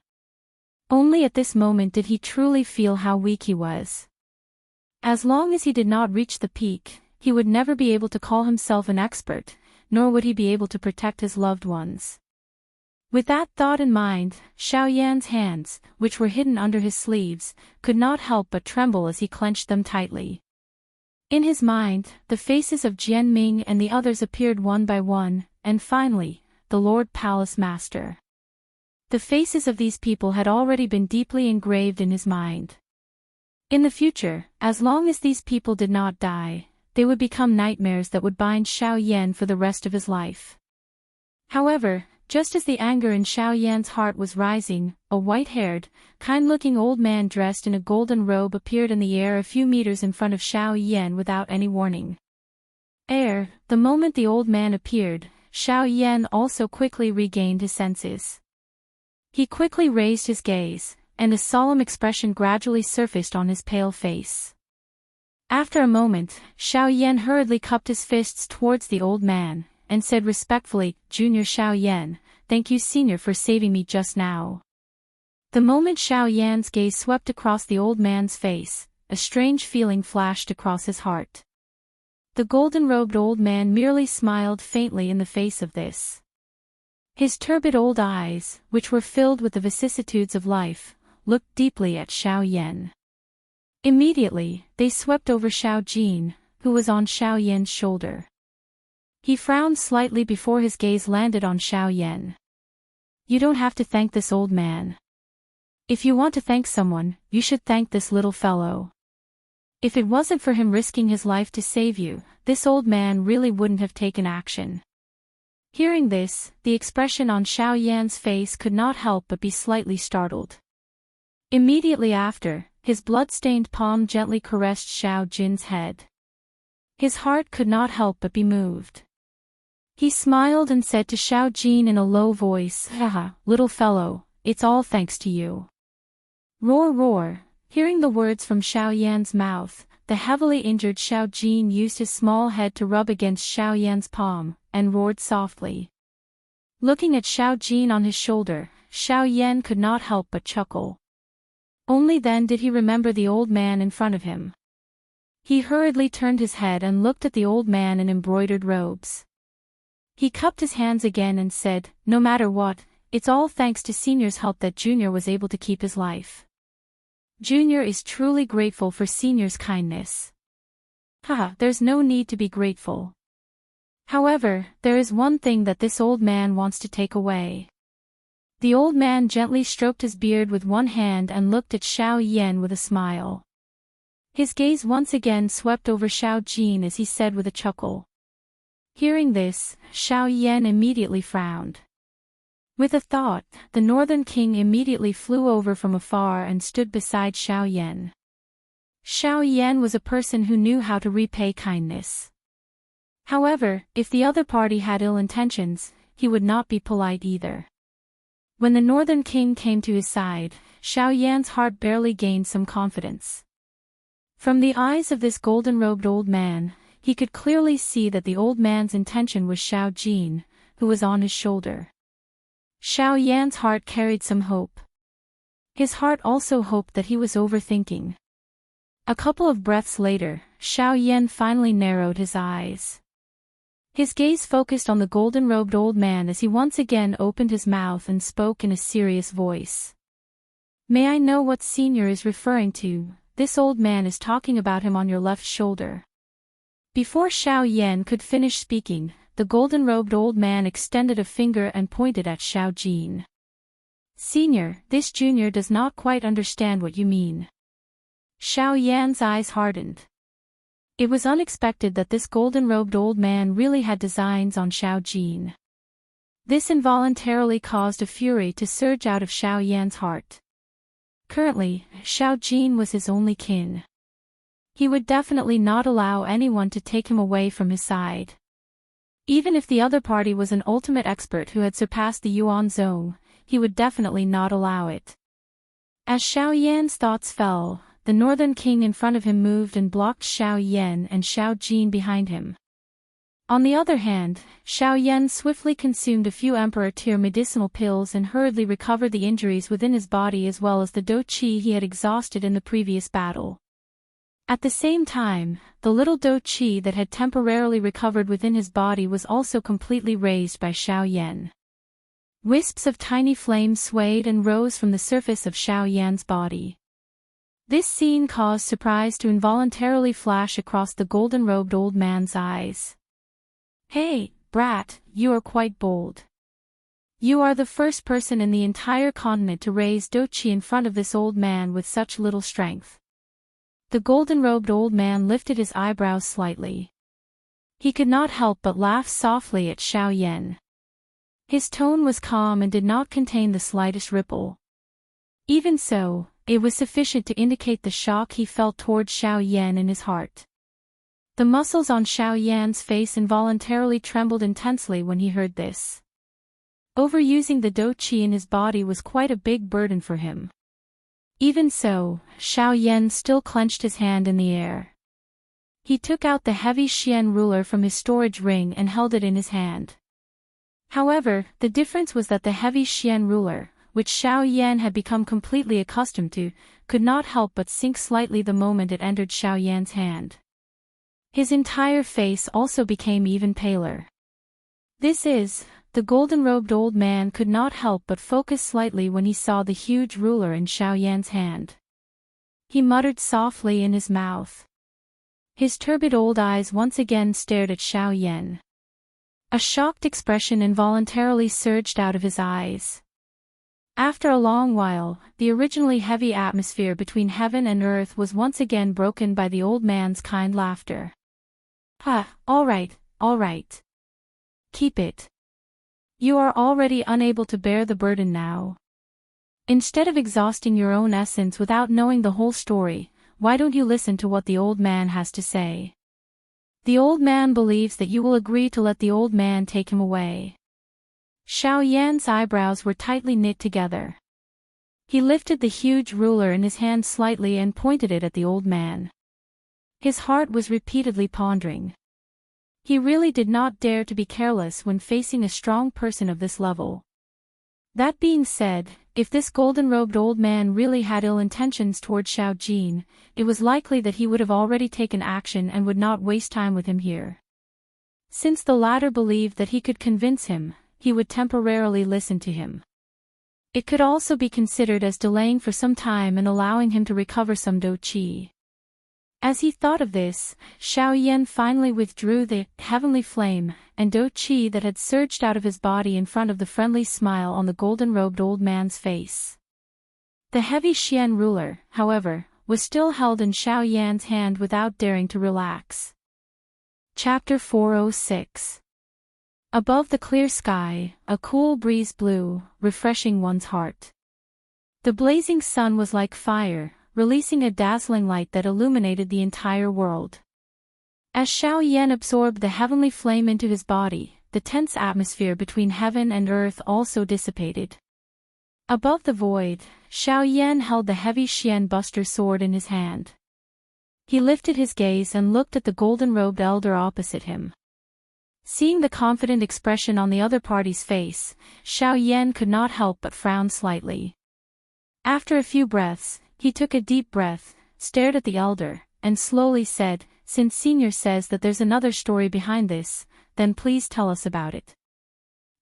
Only at this moment did he truly feel how weak he was. As long as he did not reach the peak, he would never be able to call himself an expert, nor would he be able to protect his loved ones. With that thought in mind, Xiao Yan's hands, which were hidden under his sleeves, could not help but tremble as he clenched them tightly. In his mind, the faces of Jian Ming and the others appeared one by one, and finally, the Lord Palace Master. The faces of these people had already been deeply engraved in his mind. In the future, as long as these people did not die, they would become nightmares that would bind Xiao Yan for the rest of his life. However, just as the anger in Xiao Yan's heart was rising, a white-haired, kind-looking old man dressed in a golden robe appeared in the air a few meters in front of Xiao Yan without any warning. The moment the old man appeared, Xiao Yan also quickly regained his senses. He quickly raised his gaze, and a solemn expression gradually surfaced on his pale face. After a moment, Xiao Yan hurriedly cupped his fists towards the old man, and said respectfully, "Junior Xiao Yan, thank you senior for saving me just now." The moment Xiao Yan's gaze swept across the old man's face, a strange feeling flashed across his heart. The golden-robed old man merely smiled faintly in the face of this. His turbid old eyes, which were filled with the vicissitudes of life, looked deeply at Xiao Yan. Immediately, they swept over Xiao Jin, who was on Xiao Yan's shoulder. He frowned slightly before his gaze landed on Xiao Yan. "You don't have to thank this old man. If you want to thank someone, you should thank this little fellow. If it wasn't for him risking his life to save you, this old man really wouldn't have taken action." Hearing this, the expression on Xiao Yan's face could not help but be slightly startled. Immediately after, his blood-stained palm gently caressed Xiao Jin's head. His heart could not help but be moved. He smiled and said to Xiao Jin in a low voice, "Haha, little fellow, it's all thanks to you." Roar roar. Hearing the words from Xiao Yan's mouth, the heavily injured Xiao Jin used his small head to rub against Xiao Yan's palm, and roared softly. Looking at Xiao Jin on his shoulder, Xiao Yan could not help but chuckle. Only then did he remember the old man in front of him. He hurriedly turned his head and looked at the old man in embroidered robes. He cupped his hands again and said, "No matter what, it's all thanks to Senior's help that Junior was able to keep his life. Junior is truly grateful for Senior's kindness." "Haha, there's no need to be grateful. However, there is one thing that this old man wants to take away." The old man gently stroked his beard with one hand and looked at Xiao Yan with a smile. His gaze once again swept over Xiao Jin as he said with a chuckle. Hearing this, Xiao Yan immediately frowned. With a thought, the Northern King immediately flew over from afar and stood beside Xiao Yan. Xiao Yan was a person who knew how to repay kindness. However, if the other party had ill intentions, he would not be polite either. When the Northern King came to his side, Xiao Yan's heart barely gained some confidence. From the eyes of this golden-robed old man, he could clearly see that the old man's intention was Xiao Jin, who was on his shoulder. Xiao Yan's heart carried some hope. His heart also hoped that he was overthinking. A couple of breaths later, Xiao Yan finally narrowed his eyes. His gaze focused on the golden-robed old man as he once again opened his mouth and spoke in a serious voice. "May I know what Senior is referring to? This old man is talking about him on your left shoulder." Before Xiao Yan could finish speaking, the golden-robed old man extended a finger and pointed at Xiao Jin. "Senior, this junior does not quite understand what you mean." Xiao Yan's eyes hardened. It was unexpected that this golden-robed old man really had designs on Xiao Jin. This involuntarily caused a fury to surge out of Xiao Yan's heart. Currently, Xiao Jin was his only kin. He would definitely not allow anyone to take him away from his side. Even if the other party was an ultimate expert who had surpassed the Yuan Zone, he would definitely not allow it. As Xiao Yan's thoughts fell, the Northern King in front of him moved and blocked Xiao Yan and Xiao Jin behind him. On the other hand, Xiao Yan swiftly consumed a few Emperor tier medicinal pills and hurriedly recovered the injuries within his body as well as the Do Qi he had exhausted in the previous battle. At the same time, the little Do Qi that had temporarily recovered within his body was also completely raised by Xiao Yan. Wisps of tiny flames swayed and rose from the surface of Xiao Yan's body. This scene caused surprise to involuntarily flash across the golden-robed old man's eyes. "Hey, brat, you are quite bold. You are the first person in the entire continent to raise Do Qi in front of this old man with such little strength." The golden-robed old man lifted his eyebrows slightly. He could not help but laugh softly at Xiao Yan. His tone was calm and did not contain the slightest ripple. Even so, it was sufficient to indicate the shock he felt towards Xiao Yan in his heart. The muscles on Xiao Yan's face involuntarily trembled intensely when he heard this. Overusing the dou qi in his body was quite a big burden for him. Even so, Xiao Yan still clenched his hand in the air. He took out the heavy Xian ruler from his storage ring and held it in his hand. However, the difference was that the heavy Xian ruler, which Xiao Yan had become completely accustomed to, could not help but sink slightly the moment it entered Xiao Yan's hand. His entire face also became even paler. The golden-robed old man could not help but focus slightly when he saw the huge ruler in Xiao Yan's hand. He muttered softly in his mouth. His turbid old eyes once again stared at Xiao Yan. A shocked expression involuntarily surged out of his eyes. After a long while, the originally heavy atmosphere between heaven and earth was once again broken by the old man's kind laughter. All right. Keep it. You are already unable to bear the burden now. Instead of exhausting your own essence without knowing the whole story, why don't you listen to what the old man has to say? The old man believes that you will agree to let the old man take him away. Xiao Yan's eyebrows were tightly knit together. He lifted the huge ruler in his hand slightly and pointed it at the old man. His heart was repeatedly pondering. He really did not dare to be careless when facing a strong person of this level. That being said, if this golden-robed old man really had ill intentions toward Xiao Jin, it was likely that he would have already taken action and would not waste time with him here. Since the latter believed that he could convince him, he would temporarily listen to him. It could also be considered as delaying for some time and allowing him to recover some dou qi. As he thought of this, Xiao Yan finally withdrew the heavenly flame and dou qi that had surged out of his body in front of the friendly smile on the golden-robed old man's face. The heavy Xian ruler, however, was still held in Xiao Yan's hand without daring to relax. Chapter 406. Above the clear sky, a cool breeze blew, refreshing one's heart. The blazing sun was like fire, releasing a dazzling light that illuminated the entire world. As Xiao Yan absorbed the heavenly flame into his body, the tense atmosphere between heaven and earth also dissipated. Above the void, Xiao Yan held the heavy Xian Buster sword in his hand. He lifted his gaze and looked at the golden-robed elder opposite him. Seeing the confident expression on the other party's face, Xiao Yan could not help but frown slightly. After a few breaths, he took a deep breath, stared at the elder, and slowly said, "Since Senior says that there's another story behind this, then please tell us about it."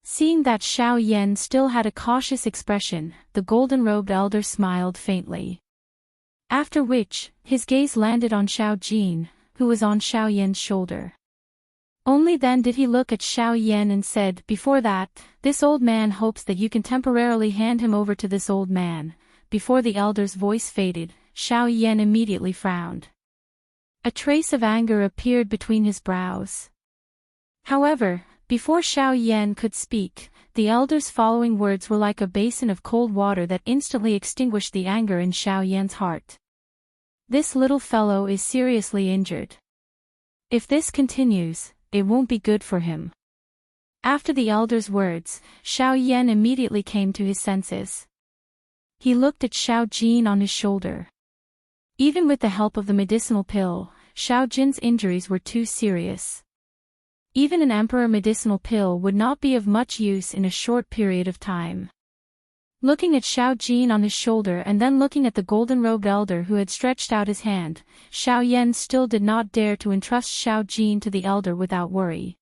Seeing that Xiao Yan still had a cautious expression, the golden-robed elder smiled faintly. After which, his gaze landed on Xiao Jin, who was on Xiao Yan's shoulder. Only then did he look at Xiao Yan and said, "Before that, this old man hopes that you can temporarily hand him over to this old man." Before the elder's voice faded, Xiao Yan immediately frowned. A trace of anger appeared between his brows. However, before Xiao Yan could speak, the elder's following words were like a basin of cold water that instantly extinguished the anger in Xiao Yan's heart. "This little fellow is seriously injured. If this continues, it won't be good for him." After the elder's words, Xiao Yan immediately came to his senses. He looked at Xiao Jin on his shoulder. Even with the help of the medicinal pill, Xiao Jin's injuries were too serious. Even an emperor medicinal pill would not be of much use in a short period of time. Looking at Xiao Jin on his shoulder and then looking at the golden-robed elder who had stretched out his hand, Xiao Yan still did not dare to entrust Xiao Jin to the elder without worry.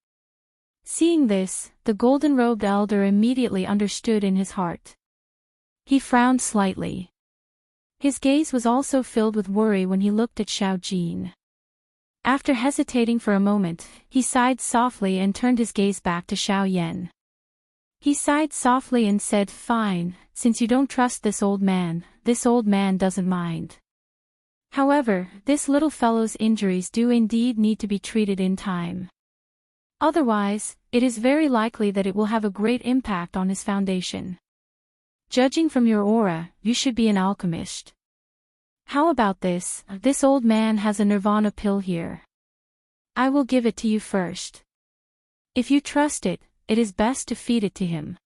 Seeing this, the golden-robed elder immediately understood in his heart. He frowned slightly. His gaze was also filled with worry when he looked at Xiao Jin. After hesitating for a moment, he sighed softly and turned his gaze back to Xiao Yan. He sighed softly and said, "Fine, since you don't trust this old man doesn't mind." However, this little fellow's injuries do indeed need to be treated in time. Otherwise, it is very likely that it will have a great impact on his foundation. Judging from your aura, you should be an alchemist. How about this? This old man has a nirvana pill here. I will give it to you first. If you trust it, it is best to feed it to him.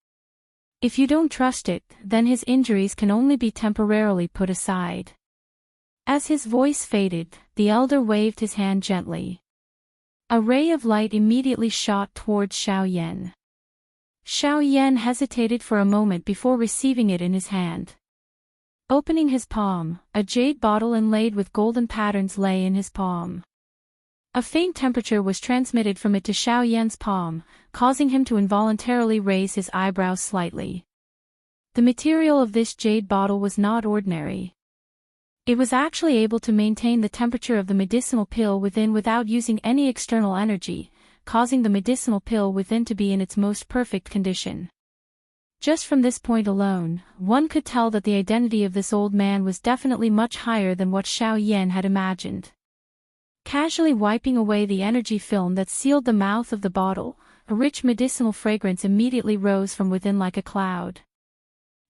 If you don't trust it, then his injuries can only be temporarily put aside. As his voice faded, the elder waved his hand gently. A ray of light immediately shot towards Xiao Yan. Xiao Yan hesitated for a moment before receiving it in his hand. Opening his palm, a jade bottle inlaid with golden patterns lay in his palm. A faint temperature was transmitted from it to Xiao Yan's palm, causing him to involuntarily raise his eyebrows slightly. The material of this jade bottle was not ordinary. It was actually able to maintain the temperature of the medicinal pill within without using any external energy, causing the medicinal pill within to be in its most perfect condition. Just from this point alone, one could tell that the identity of this old man was definitely much higher than what Xiao Yan had imagined. Casually wiping away the energy film that sealed the mouth of the bottle, a rich medicinal fragrance immediately rose from within like a cloud.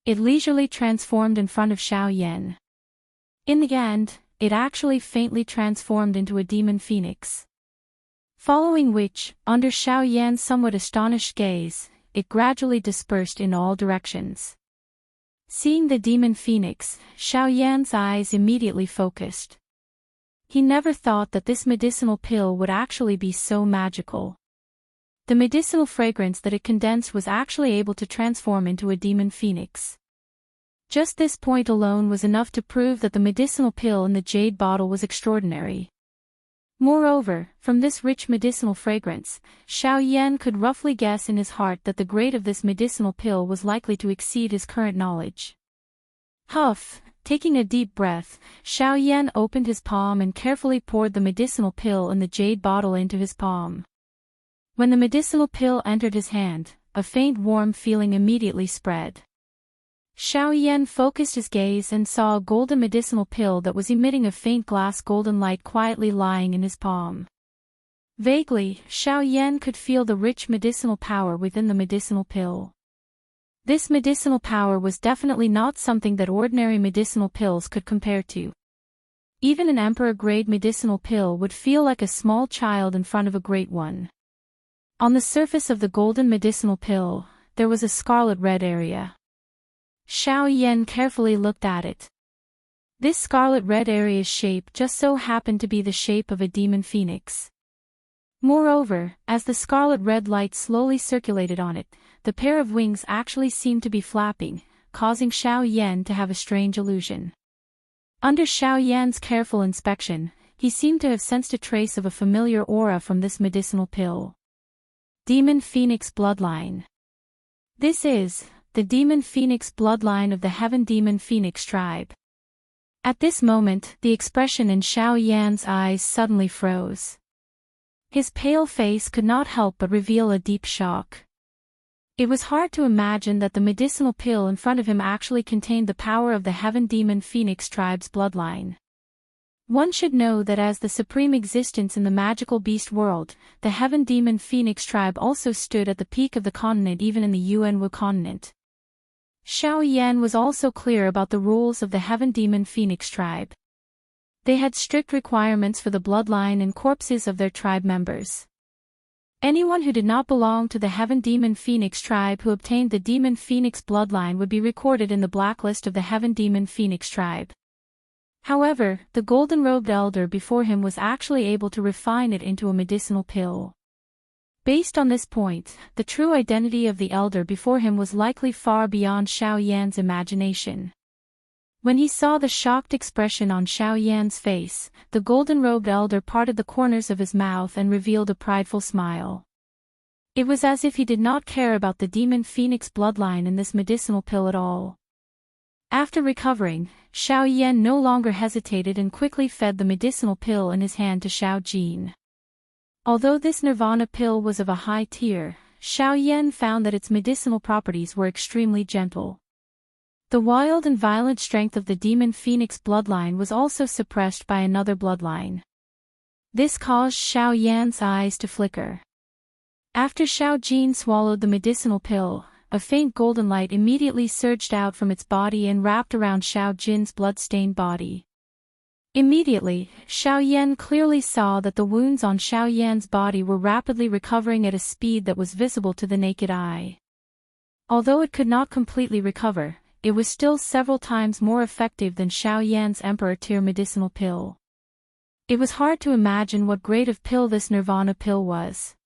It leisurely transformed in front of Xiao Yan. In the end, it actually faintly transformed into a demon phoenix. Following which, under Xiao Yan's somewhat astonished gaze, it gradually dispersed in all directions. Seeing the demon phoenix, Xiao Yan's eyes immediately focused. He never thought that this medicinal pill would actually be so magical. The medicinal fragrance that it condensed was actually able to transform into a demon phoenix. Just this point alone was enough to prove that the medicinal pill in the jade bottle was extraordinary. Moreover, from this rich medicinal fragrance, Xiao Yan could roughly guess in his heart that the grade of this medicinal pill was likely to exceed his current knowledge. Huff, taking a deep breath, Xiao Yan opened his palm and carefully poured the medicinal pill in the jade bottle into his palm. When the medicinal pill entered his hand, a faint warm feeling immediately spread. Xiao Yan focused his gaze and saw a golden medicinal pill that was emitting a faint glass golden light quietly lying in his palm. Vaguely, Xiao Yan could feel the rich medicinal power within the medicinal pill. This medicinal power was definitely not something that ordinary medicinal pills could compare to. Even an emperor-grade medicinal pill would feel like a small child in front of a great one. On the surface of the golden medicinal pill, there was a scarlet-red area. Xiao Yan carefully looked at it. This scarlet-red area's shape just so happened to be the shape of a demon phoenix. Moreover, as the scarlet-red light slowly circulated on it, the pair of wings actually seemed to be flapping, causing Xiao Yan to have a strange illusion. Under Xiao Yan's careful inspection, he seemed to have sensed a trace of a familiar aura from this medicinal pill. Demon Phoenix Bloodline. This is the Demon Phoenix bloodline of the Heaven Demon Phoenix tribe. At this moment, the expression in Xiao Yan's eyes suddenly froze. His pale face could not help but reveal a deep shock. It was hard to imagine that the medicinal pill in front of him actually contained the power of the Heaven Demon Phoenix tribe's bloodline. One should know that as the supreme existence in the magical beast world, the Heaven Demon Phoenix tribe also stood at the peak of the continent even in the Yuanwu continent. Xiao Yan was also clear about the rules of the Heaven Demon Phoenix tribe. They had strict requirements for the bloodline and corpses of their tribe members. Anyone who did not belong to the Heaven Demon Phoenix tribe who obtained the Demon Phoenix bloodline would be recorded in the blacklist of the Heaven Demon Phoenix tribe. However, the golden-robed elder before him was actually able to refine it into a medicinal pill. Based on this point, the true identity of the elder before him was likely far beyond Xiao Yan's imagination. When he saw the shocked expression on Xiao Yan's face, the golden-robed elder parted the corners of his mouth and revealed a prideful smile. It was as if he did not care about the Demon Phoenix bloodline in this medicinal pill at all. After recovering, Xiao Yan no longer hesitated and quickly fed the medicinal pill in his hand to Xiao Jin. Although this nirvana pill was of a high tier, Xiao Yan found that its medicinal properties were extremely gentle. The wild and violent strength of the demon phoenix bloodline was also suppressed by another bloodline. This caused Xiao Yan's eyes to flicker. After Xiao Jin swallowed the medicinal pill, a faint golden light immediately surged out from its body and wrapped around Xiao Jin's blood-stained body. Immediately, Xiao Yan clearly saw that the wounds on Xiao Yan's body were rapidly recovering at a speed that was visible to the naked eye. Although it could not completely recover, it was still several times more effective than Xiao Yan's Emperor Tier medicinal pill. It was hard to imagine what grade of pill this Nirvana pill was.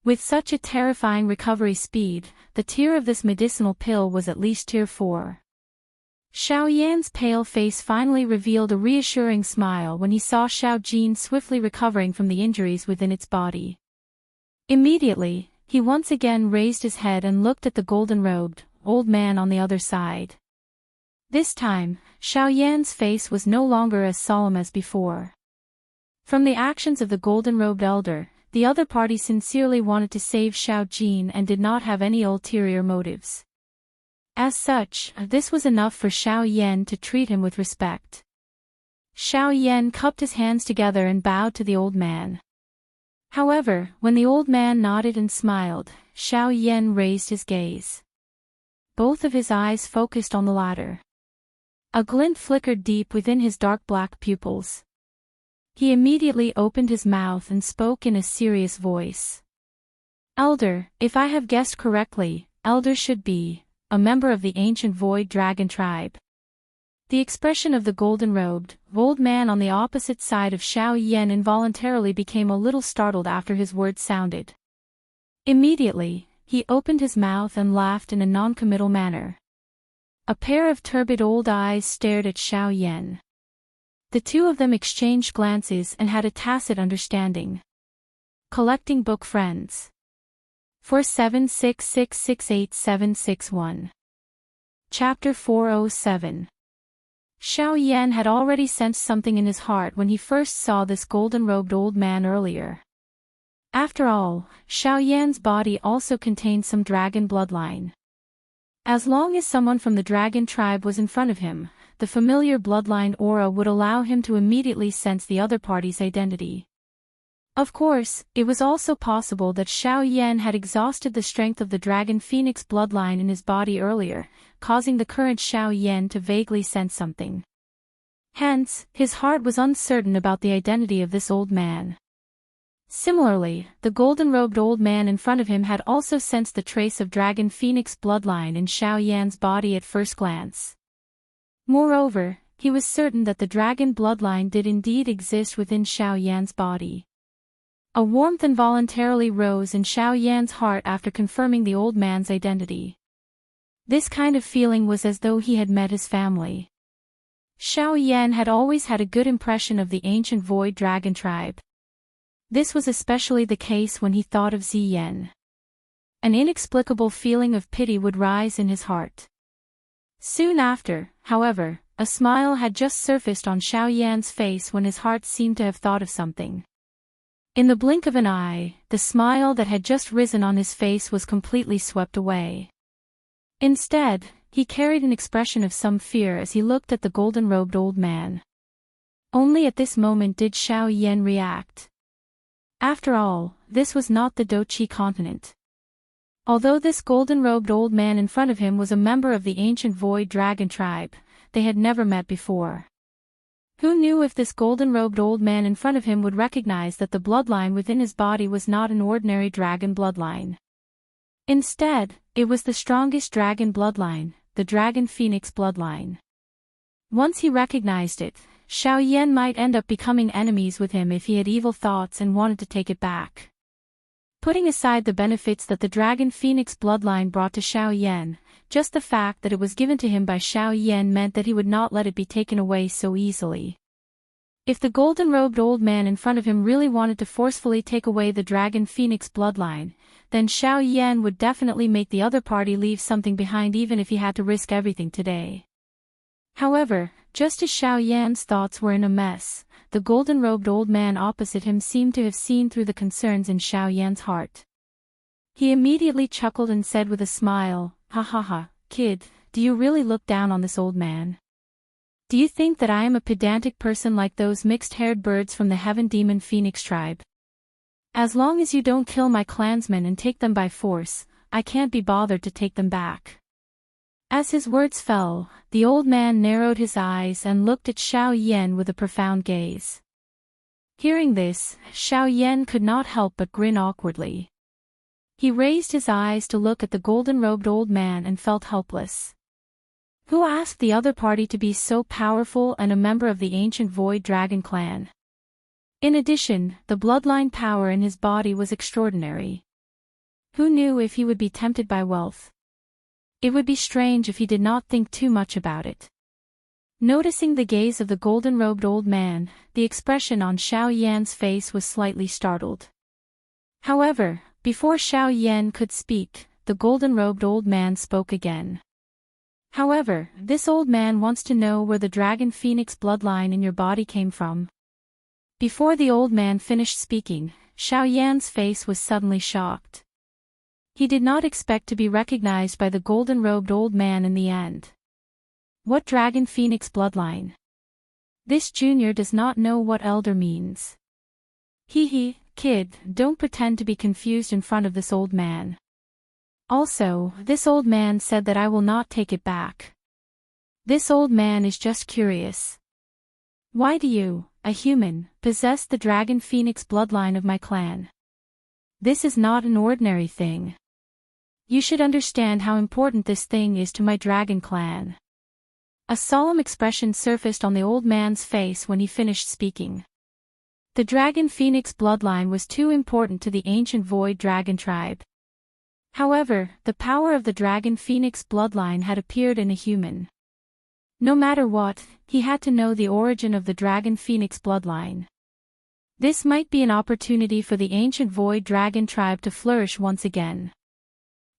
With such a terrifying recovery speed, the tier of this medicinal pill was at least Tier 4. Xiao Yan's pale face finally revealed a reassuring smile when he saw Xiao Jin swiftly recovering from the injuries within its body. Immediately, he once again raised his head and looked at the golden-robed, old man on the other side. This time, Xiao Yan's face was no longer as solemn as before. From the actions of the golden-robed elder, the other party sincerely wanted to save Xiao Jin and did not have any ulterior motives. As such, this was enough for Xiao Yan to treat him with respect. Xiao Yan cupped his hands together and bowed to the old man. However, when the old man nodded and smiled, Xiao Yan raised his gaze. Both of his eyes focused on the latter. A glint flickered deep within his dark black pupils. He immediately opened his mouth and spoke in a serious voice. Elder, if I have guessed correctly, Elder should be a member of the ancient Void Dragon tribe. The expression of the golden-robed, old man on the opposite side of Xiao Yan involuntarily became a little startled after his words sounded. Immediately, he opened his mouth and laughed in a non-committal manner. A pair of turbid old eyes stared at Xiao Yan. The two of them exchanged glances and had a tacit understanding. Collecting book friends. 4766686761. Chapter 407. Xiao Yan had already sensed something in his heart when he first saw this golden-robed old man earlier. After all, Xiao Yan's body also contained some dragon bloodline. As long as someone from the dragon tribe was in front of him, the familiar bloodline aura would allow him to immediately sense the other party's identity. Of course, it was also possible that Xiao Yan had exhausted the strength of the dragon phoenix bloodline in his body earlier, causing the current Xiao Yan to vaguely sense something. Hence, his heart was uncertain about the identity of this old man. Similarly, the golden-robed old man in front of him had also sensed the trace of dragon phoenix bloodline in Xiao Yan's body at first glance. Moreover, he was certain that the dragon bloodline did indeed exist within Xiao Yan's body. A warmth involuntarily rose in Xiao Yan's heart after confirming the old man's identity. This kind of feeling was as though he had met his family. Xiao Yan had always had a good impression of the ancient Void Dragon tribe. This was especially the case when he thought of Ziyan. An inexplicable feeling of pity would rise in his heart. Soon after, however, a smile had just surfaced on Xiao Yan's face when his heart seemed to have thought of something. In the blink of an eye, the smile that had just risen on his face was completely swept away. Instead, he carried an expression of some fear as he looked at the golden-robed old man. Only at this moment did Xiao Yan react. After all, this was not the Doqi continent. Although this golden-robed old man in front of him was a member of the ancient Void Dragon tribe, they had never met before. Who knew if this golden-robed old man in front of him would recognize that the bloodline within his body was not an ordinary dragon bloodline. Instead, it was the strongest dragon bloodline, the dragon phoenix bloodline. Once he recognized it, Xiao Yan might end up becoming enemies with him if he had evil thoughts and wanted to take it back. Putting aside the benefits that the dragon phoenix bloodline brought to Xiao Yan, just the fact that it was given to him by Xiao Yan meant that he would not let it be taken away so easily. If the golden-robed old man in front of him really wanted to forcefully take away the dragon phoenix bloodline, then Xiao Yan would definitely make the other party leave something behind even if he had to risk everything today. However, just as Xiao Yan's thoughts were in a mess, the golden-robed old man opposite him seemed to have seen through the concerns in Xiao Yan's heart. He immediately chuckled and said with a smile, "Ha ha ha, kid, do you really look down on this old man? Do you think that I am a pedantic person like those mixed-haired birds from the Heaven Demon Phoenix tribe? As long as you don't kill my clansmen and take them by force, I can't be bothered to take them back." As his words fell, the old man narrowed his eyes and looked at Xiao Yan with a profound gaze. Hearing this, Xiao Yan could not help but grin awkwardly. He raised his eyes to look at the golden-robed old man and felt helpless. Who asked the other party to be so powerful and a member of the ancient Void Dragon clan? In addition, the bloodline power in his body was extraordinary. Who knew if he would be tempted by wealth? It would be strange if he did not think too much about it. Noticing the gaze of the golden-robed old man, the expression on Xiao Yan's face was slightly startled. However, before Xiao Yan could speak, the golden-robed old man spoke again. "However, this old man wants to know where the dragon phoenix bloodline in your body came from." Before the old man finished speaking, Xiao Yan's face was suddenly shocked. He did not expect to be recognized by the golden-robed old man in the end. What dragon phoenix bloodline? This junior does not know what elder means. Hee, kid, don't pretend to be confused in front of this old man. Also, this old man said that I will not take it back. This old man is just curious. Why do you, a human, possess the dragon phoenix bloodline of my clan? This is not an ordinary thing. You should understand how important this thing is to my dragon clan. A solemn expression surfaced on the old man's face when he finished speaking. The dragon phoenix bloodline was too important to the ancient Void Dragon tribe. However, the power of the dragon phoenix bloodline had appeared in a human. No matter what, he had to know the origin of the dragon phoenix bloodline. This might be an opportunity for the ancient Void Dragon tribe to flourish once again.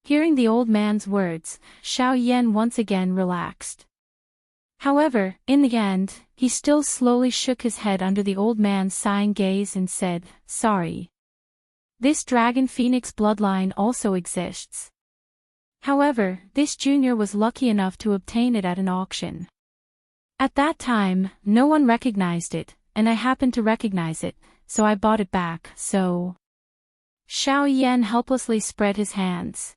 Hearing the old man's words, Xiao Yan once again relaxed. However, in the end, he still slowly shook his head under the old man's sighing gaze and said, "Sorry. This dragon phoenix bloodline also exists. However, this junior was lucky enough to obtain it at an auction. At that time, no one recognized it, and I happened to recognize it, so I bought it back, so..." Xiao Yan helplessly spread his hands.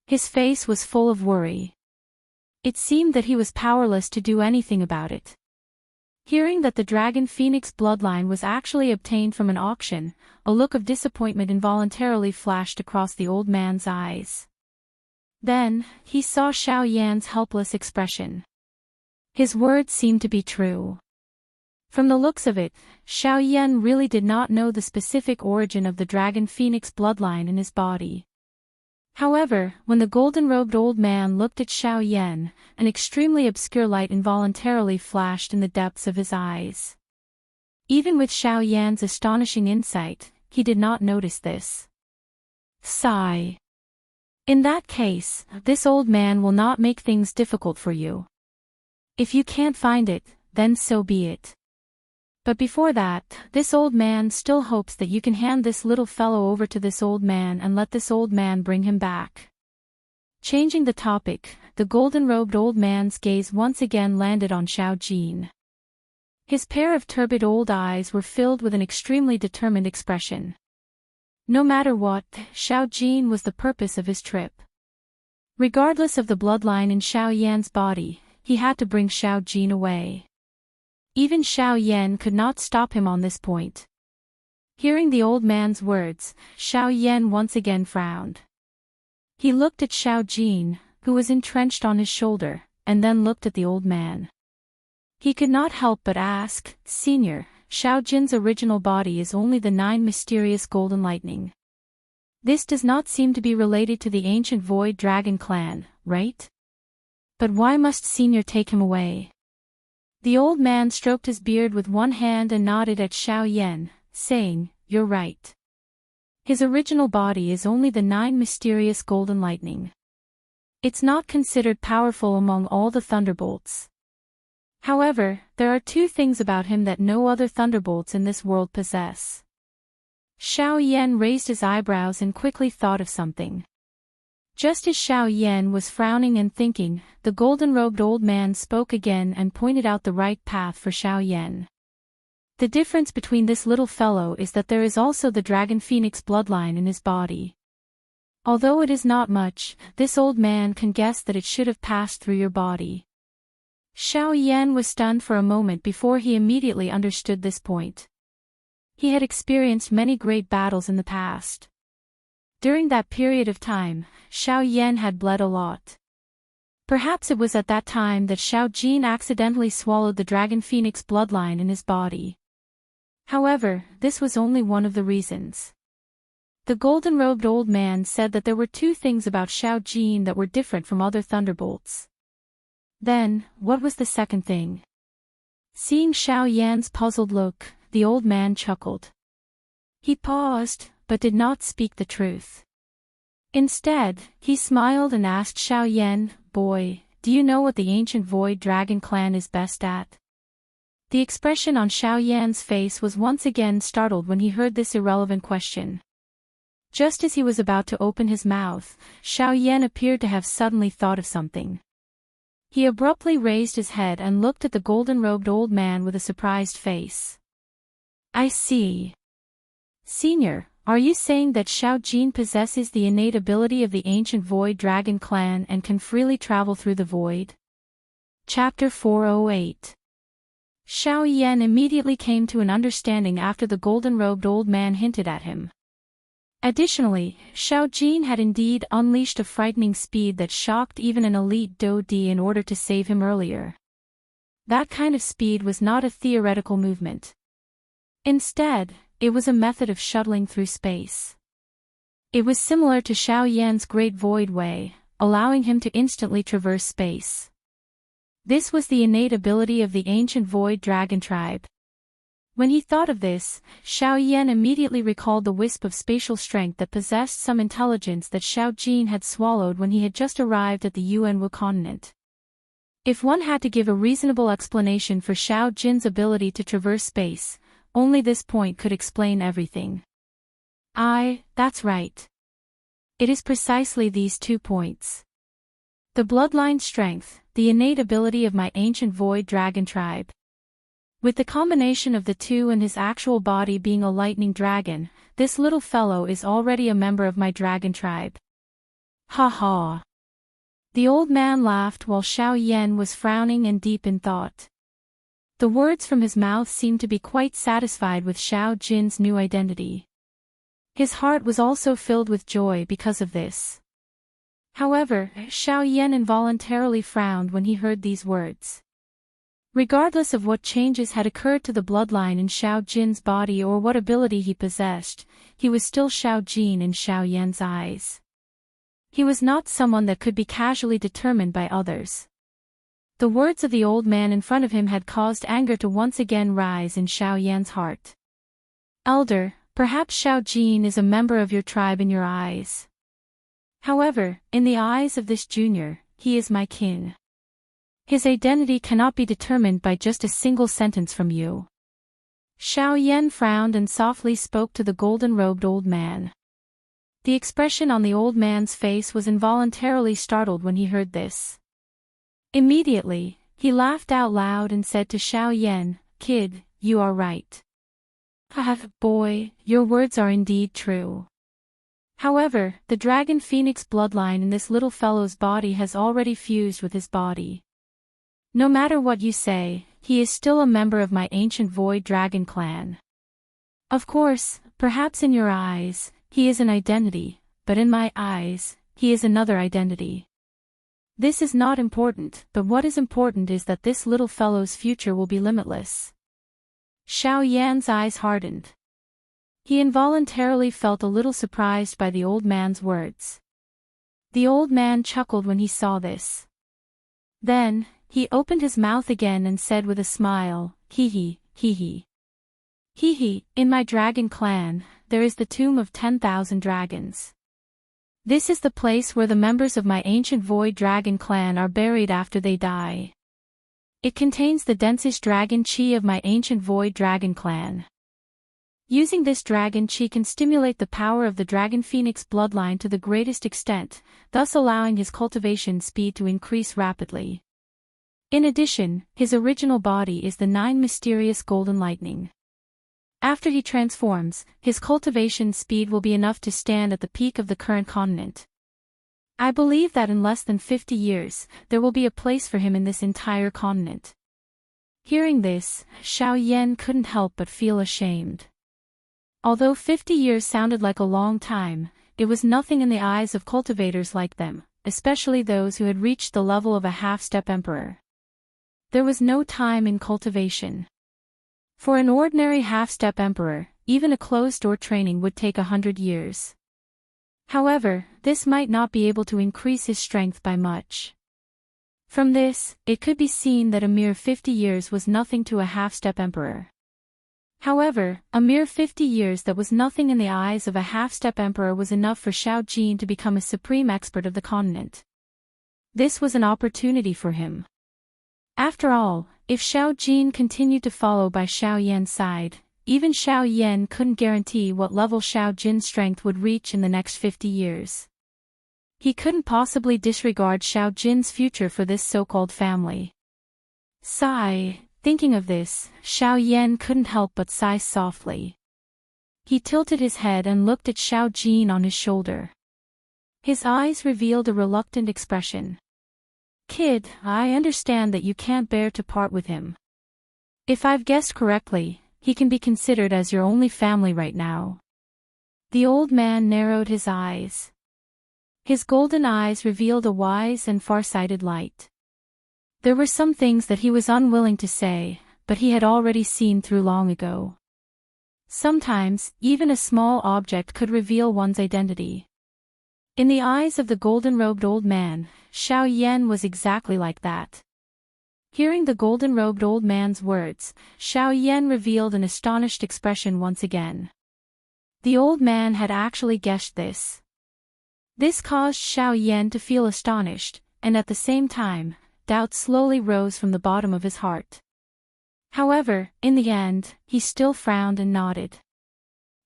His face was full of worry. It seemed that he was powerless to do anything about it. Hearing that the dragon phoenix bloodline was actually obtained from an auction, a look of disappointment involuntarily flashed across the old man's eyes. Then, he saw Xiao Yan's helpless expression. His words seemed to be true. From the looks of it, Xiao Yan really did not know the specific origin of the dragon phoenix bloodline in his body. However, when the golden-robed old man looked at Xiao Yan, an extremely obscure light involuntarily flashed in the depths of his eyes. Even with Xiao Yan's astonishing insight, he did not notice this. Sigh. In that case, this old man will not make things difficult for you. If you can't find it, then so be it. But before that, this old man still hopes that you can hand this little fellow over to this old man and let this old man bring him back. Changing the topic, the golden-robed old man's gaze once again landed on Xiao Jin. His pair of turbid old eyes were filled with an extremely determined expression. No matter what, Xiao Jin was the purpose of his trip. Regardless of the bloodline in Xiao Yan's body, he had to bring Xiao Jin away. Even Xiao Yan could not stop him on this point. Hearing the old man's words, Xiao Yan once again frowned. He looked at Xiao Jin, who was entrenched on his shoulder, and then looked at the old man. He could not help but ask, "Senior, Xiao Jin's original body is only the 9 mysterious golden lightning. This does not seem to be related to the ancient Void Dragon clan, right? But why must Senior take him away?" The old man stroked his beard with one hand and nodded at Xiao Yan, saying, "You're right. His original body is only the 9 mysterious golden lightning. It's not considered powerful among all the thunderbolts. However, there are 2 things about him that no other thunderbolts in this world possess." Xiao Yan raised his eyebrows and quickly thought of something. Just as Xiao Yan was frowning and thinking, the golden-robed old man spoke again and pointed out the right path for Xiao Yan. The difference between this little fellow is that there is also the dragon phoenix bloodline in his body. Although it is not much, this old man can guess that it should have passed through your body. Xiao Yan was stunned for a moment before he immediately understood this point. He had experienced many great battles in the past. During that period of time, Xiao Yan had bled a lot. Perhaps it was at that time that Xiao Jin accidentally swallowed the dragon phoenix bloodline in his body. However, this was only one of the reasons. The golden-robed old man said that there were two things about Xiao Jin that were different from other thunderbolts. Then, what was the second thing? Seeing Xiao Yan's puzzled look, the old man chuckled. He paused, but did not speak the truth. Instead, he smiled and asked Xiao Yan, "Boy, do you know what the ancient Void Dragon clan is best at?" The expression on Xiao Yan's face was once again startled when he heard this irrelevant question. Just as he was about to open his mouth, Xiao Yan appeared to have suddenly thought of something. He abruptly raised his head and looked at the golden-robed old man with a surprised face. "I see. Senior, are you saying that Xiao Jin possesses the innate ability of the ancient Void Dragon clan and can freely travel through the void?" Chapter 408. Xiao Yan immediately came to an understanding after the golden-robed old man hinted at him. Additionally, Xiao Jin had indeed unleashed a frightening speed that shocked even an elite Do Di in order to save him earlier. That kind of speed was not a theoretical movement. Instead, it was a method of shuttling through space. It was similar to Xiao Yan's Great Void Way, allowing him to instantly traverse space. This was the innate ability of the ancient Void Dragon tribe. When he thought of this, Xiao Yan immediately recalled the wisp of spatial strength that possessed some intelligence that Xiao Jin had swallowed when he had just arrived at the Yuanwu continent. If one had to give a reasonable explanation for Xiao Jin's ability to traverse space, only this point could explain everything. That's right. It is precisely these 2 points. The bloodline strength, the innate ability of my ancient Void Dragon tribe. With the combination of the two and his actual body being a lightning dragon, this little fellow is already a member of my dragon tribe. Ha ha. The old man laughed while Xiao Yan was frowning and deep in thought. The words from his mouth seemed to be quite satisfied with Xiao Jin's new identity. His heart was also filled with joy because of this. However, Xiao Yan involuntarily frowned when he heard these words. Regardless of what changes had occurred to the bloodline in Xiao Jin's body or what ability he possessed, he was still Xiao Jin in Xiao Yan's eyes. He was not someone that could be casually determined by others. The words of the old man in front of him had caused anger to once again rise in Xiao Yan's heart. "Elder, perhaps Xiao Jin is a member of your tribe in your eyes. However, in the eyes of this junior, he is my kin. His identity cannot be determined by just a single sentence from you." Xiao Yan frowned and softly spoke to the golden-robed old man. The expression on the old man's face was involuntarily startled when he heard this. Immediately, he laughed out loud and said to Xiao Yan, "Kid, you are right. Boy, your words are indeed true. However, the dragon phoenix bloodline in this little fellow's body has already fused with his body. No matter what you say, he is still a member of my ancient Void Dragon clan. Of course, perhaps in your eyes, he is an identity, but in my eyes, he is another identity. This is not important, but what is important is that this little fellow's future will be limitless." Xiao Yan's eyes hardened. He involuntarily felt a little surprised by the old man's words. The old man chuckled when he saw this. Then, he opened his mouth again and said with a smile, hee hee. In my dragon clan, there is the tomb of 10,000 dragons. This is the place where the members of my ancient Void Dragon clan are buried after they die. It contains the densest dragon chi of my ancient Void Dragon clan. Using this dragon chi can stimulate the power of the dragon phoenix bloodline to the greatest extent, thus allowing his cultivation speed to increase rapidly. In addition, his original body is the 9 mysterious golden lightning. After he transforms, his cultivation speed will be enough to stand at the peak of the current continent. I believe that in less than 50 years, there will be a place for him in this entire continent. Hearing this, Xiao Yan couldn't help but feel ashamed. Although 50 years sounded like a long time, it was nothing in the eyes of cultivators like them, especially those who had reached the level of a half-step emperor. There was no time in cultivation. For an ordinary half-step emperor, even a closed-door training would take 100 years. However, this might not be able to increase his strength by much. From this, it could be seen that a mere 50 years was nothing to a half-step emperor. However, a mere 50 years that was nothing in the eyes of a half-step emperor was enough for Xiao Jin to become a supreme expert of the continent. This was an opportunity for him. After all, if Xiao Jin continued to follow by Xiao Yan's side, even Xiao Yan couldn't guarantee what level Xiao Jin's strength would reach in the next 50 years. He couldn't possibly disregard Xiao Jin's future for this so-called family. Sigh. Thinking of this, Xiao Yan couldn't help but sigh softly. He tilted his head and looked at Xiao Jin on his shoulder. His eyes revealed a reluctant expression. Kid, I understand that you can't bear to part with him. If I've guessed correctly, he can be considered as your only family right now. The old man narrowed his eyes. His golden eyes revealed a wise and far-sighted light. There were some things that he was unwilling to say, but he had already seen through long ago. Sometimes, even a small object could reveal one's identity. In the eyes of the golden-robed old man, Xiao Yan was exactly like that. Hearing the golden-robed old man's words, Xiao Yan revealed an astonished expression once again. The old man had actually guessed this. This caused Xiao Yan to feel astonished, and at the same time, doubt slowly rose from the bottom of his heart. However, in the end, he still frowned and nodded.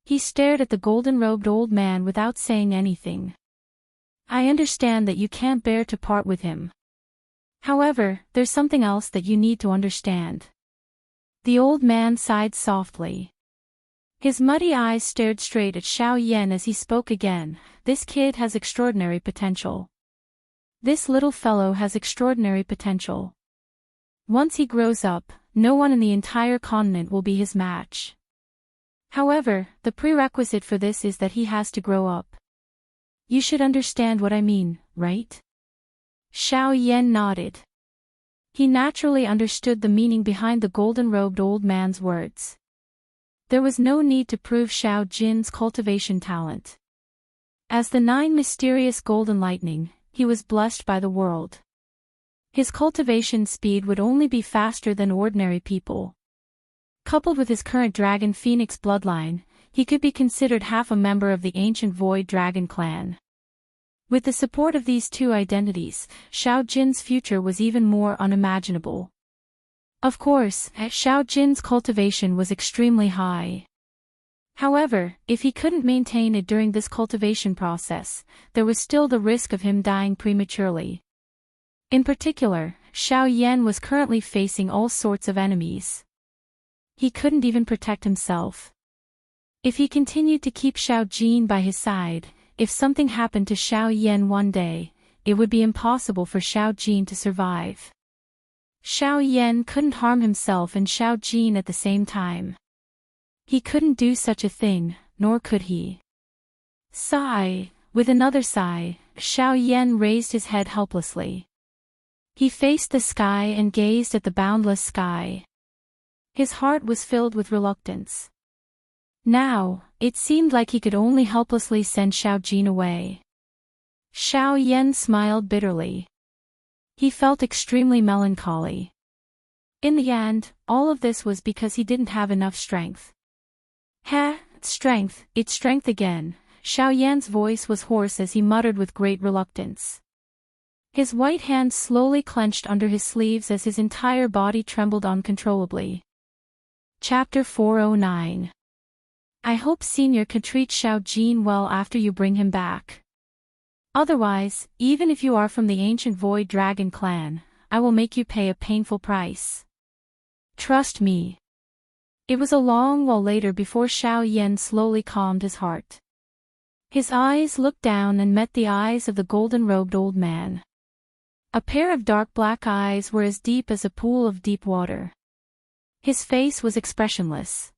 He stared at the golden-robed old man without saying anything. I understand that you can't bear to part with him. However, there's something else that you need to understand. The old man sighed softly. His muddy eyes stared straight at Xiao Yan as he spoke again. This kid has extraordinary potential. This little fellow has extraordinary potential. Once he grows up, no one in the entire continent will be his match. However, the prerequisite for this is that he has to grow up. You should understand what I mean, right? Xiao Yan nodded. He naturally understood the meaning behind the golden-robed old man's words. There was no need to prove Xiao Jin's cultivation talent. As the 9 mysterious golden lightning, he was blessed by the world. His cultivation speed would only be faster than ordinary people. Coupled with his current dragon phoenix bloodline, he could be considered half a member of the ancient void dragon clan. With the support of these two identities, Xiao Jin's future was even more unimaginable. Of course, Xiao Jin's cultivation was extremely high. However, if he couldn't maintain it during this cultivation process, there was still the risk of him dying prematurely. In particular, Xiao Yan was currently facing all sorts of enemies. He couldn't even protect himself. If he continued to keep Xiao Jin by his side, if something happened to Xiao Yan one day, it would be impossible for Xiao Jin to survive. Xiao Yan couldn't harm himself and Xiao Jin at the same time. He couldn't do such a thing, nor could he. Sigh. With another sigh, Xiao Yan raised his head helplessly. He faced the sky and gazed at the boundless sky. His heart was filled with reluctance. Now, it seemed like he could only helplessly send Xiao Jin away. Xiao Yan smiled bitterly. He felt extremely melancholy. In the end, all of this was because he didn't have enough strength. Strength, it's strength again. Xiao Yan's voice was hoarse as he muttered with great reluctance. His white hands slowly clenched under his sleeves as his entire body trembled uncontrollably. Chapter 409. I hope Senior can treat Xiao Jin well after you bring him back. Otherwise, even if you are from the ancient Void Dragon clan, I will make you pay a painful price. Trust me. It was a long while later before Xiao Yan slowly calmed his heart. His eyes looked down and met the eyes of the golden-robed old man. A pair of dark black eyes were as deep as a pool of deep water. His face was expressionless.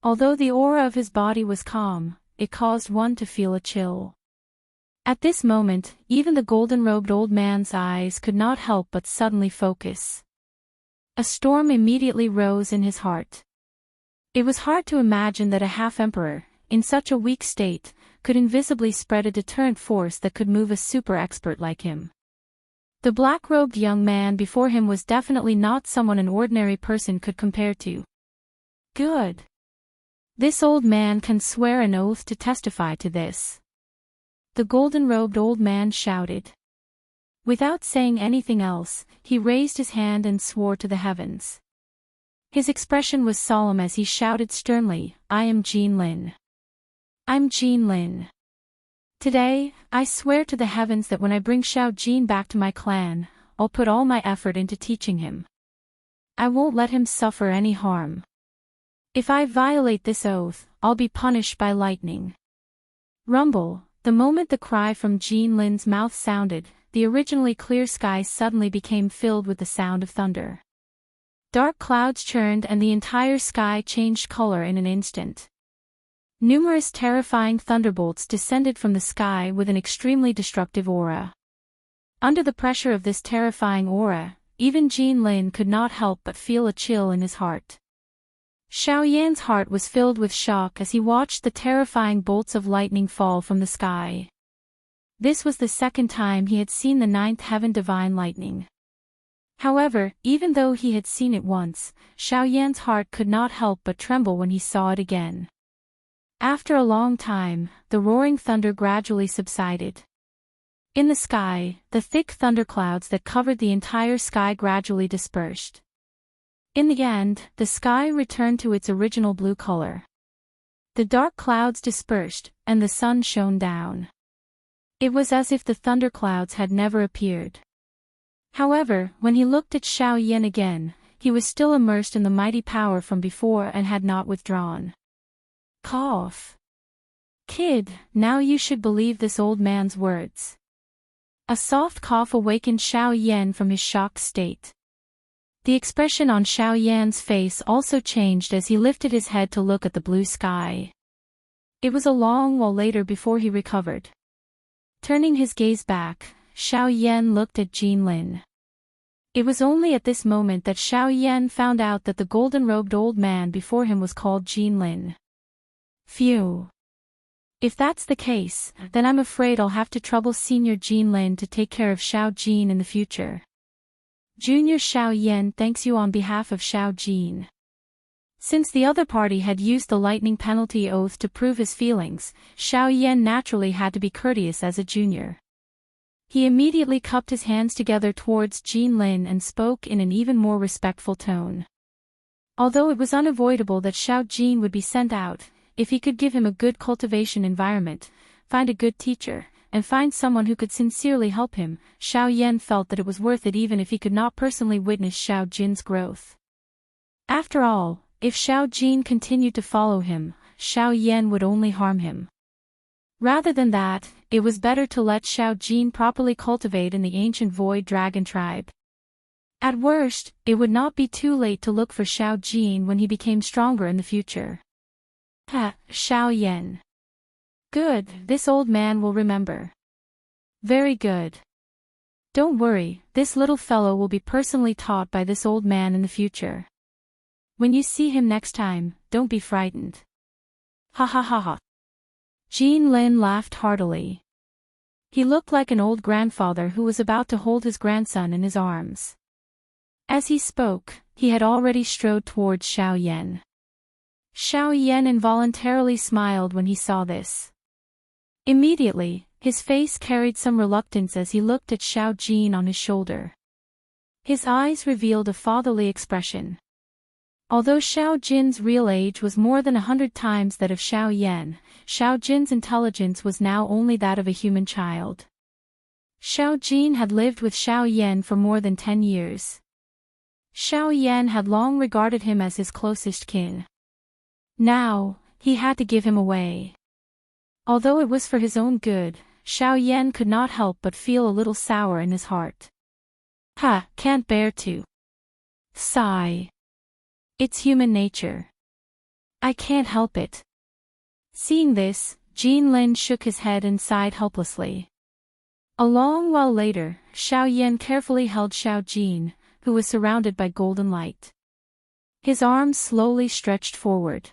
Although the aura of his body was calm, it caused one to feel a chill. At this moment, even the golden-robed old man's eyes could not help but suddenly focus. A storm immediately rose in his heart. It was hard to imagine that a half-emperor, in such a weak state, could invisibly spread a deterrent force that could move a super-expert like him. The black-robed young man before him was definitely not someone an ordinary person could compare to. Good. This old man can swear an oath to testify to this. The golden-robed old man shouted. Without saying anything else, he raised his hand and swore to the heavens. His expression was solemn as he shouted sternly, I am Jin Lin. I'm Jin Lin. Today, I swear to the heavens that when I bring Xiao Jin back to my clan, I'll put all my effort into teaching him. I won't let him suffer any harm. If I violate this oath, I'll be punished by lightning. Rumble. The moment the cry from Jin Lin's mouth sounded, the originally clear sky suddenly became filled with the sound of thunder. Dark clouds churned and the entire sky changed color in an instant. Numerous terrifying thunderbolts descended from the sky with an extremely destructive aura. Under the pressure of this terrifying aura, even Jin Lin could not help but feel a chill in his heart. Xiao Yan's heart was filled with shock as he watched the terrifying bolts of lightning fall from the sky. This was the second time he had seen the ninth heaven divine lightning. However, even though he had seen it once, Xiao Yan's heart could not help but tremble when he saw it again. After a long time, the roaring thunder gradually subsided. In the sky, the thick thunderclouds that covered the entire sky gradually dispersed. In the end, the sky returned to its original blue color. The dark clouds dispersed, and the sun shone down. It was as if the thunderclouds had never appeared. However, when he looked at Xiao Yan again, he was still immersed in the mighty power from before and had not withdrawn. Cough. Kid, now you should believe this old man's words. A soft cough awakened Xiao Yan from his shocked state. The expression on Xiao Yan's face also changed as he lifted his head to look at the blue sky. It was a long while later before he recovered. Turning his gaze back, Xiao Yan looked at Jin Lin. It was only at this moment that Xiao Yan found out that the golden-robed old man before him was called Jin Lin. Phew. If that's the case, then I'm afraid I'll have to trouble Senior Jin Lin to take care of Xiao Jin in the future. Junior Xiao Yan thanks you on behalf of Xiao Jin. Since the other party had used the lightning penalty oath to prove his feelings, Xiao Yan naturally had to be courteous as a junior. He immediately cupped his hands together towards Jin Lin and spoke in an even more respectful tone. Although it was unavoidable that Xiao Jin would be sent out, if he could give him a good cultivation environment, find a good teacher, and find someone who could sincerely help him, Xiao Yan felt that it was worth it even if he could not personally witness Xiao Jin's growth. After all, if Xiao Jin continued to follow him, Xiao Yan would only harm him. Rather than that, it was better to let Xiao Jin properly cultivate in the ancient Void Dragon tribe. At worst, it would not be too late to look for Xiao Jin when he became stronger in the future. Xiao Yan. Good, this old man will remember. Very good. Don't worry, this little fellow will be personally taught by this old man in the future. When you see him next time, don't be frightened. Ha ha ha ha. Jin Lin laughed heartily. He looked like an old grandfather who was about to hold his grandson in his arms. As he spoke, he had already strode towards Xiao Yan. Xiao Yan involuntarily smiled when he saw this. Immediately, his face carried some reluctance as he looked at Xiao Jin on his shoulder. His eyes revealed a fatherly expression. Although Xiao Jin's real age was more than 100 times that of Xiao Yan, Xiao Jin's intelligence was now only that of a human child. Xiao Jin had lived with Xiao Yan for more than 10 years. Xiao Yan had long regarded him as his closest kin. Now, he had to give him away. Although it was for his own good, Xiao Yan could not help but feel a little sour in his heart. Can't bear to sigh. It's human nature. I can't help it. Seeing this, Jin Lin shook his head and sighed helplessly. A long while later, Xiao Yan carefully held Xiao Jin, who was surrounded by golden light. His arms slowly stretched forward.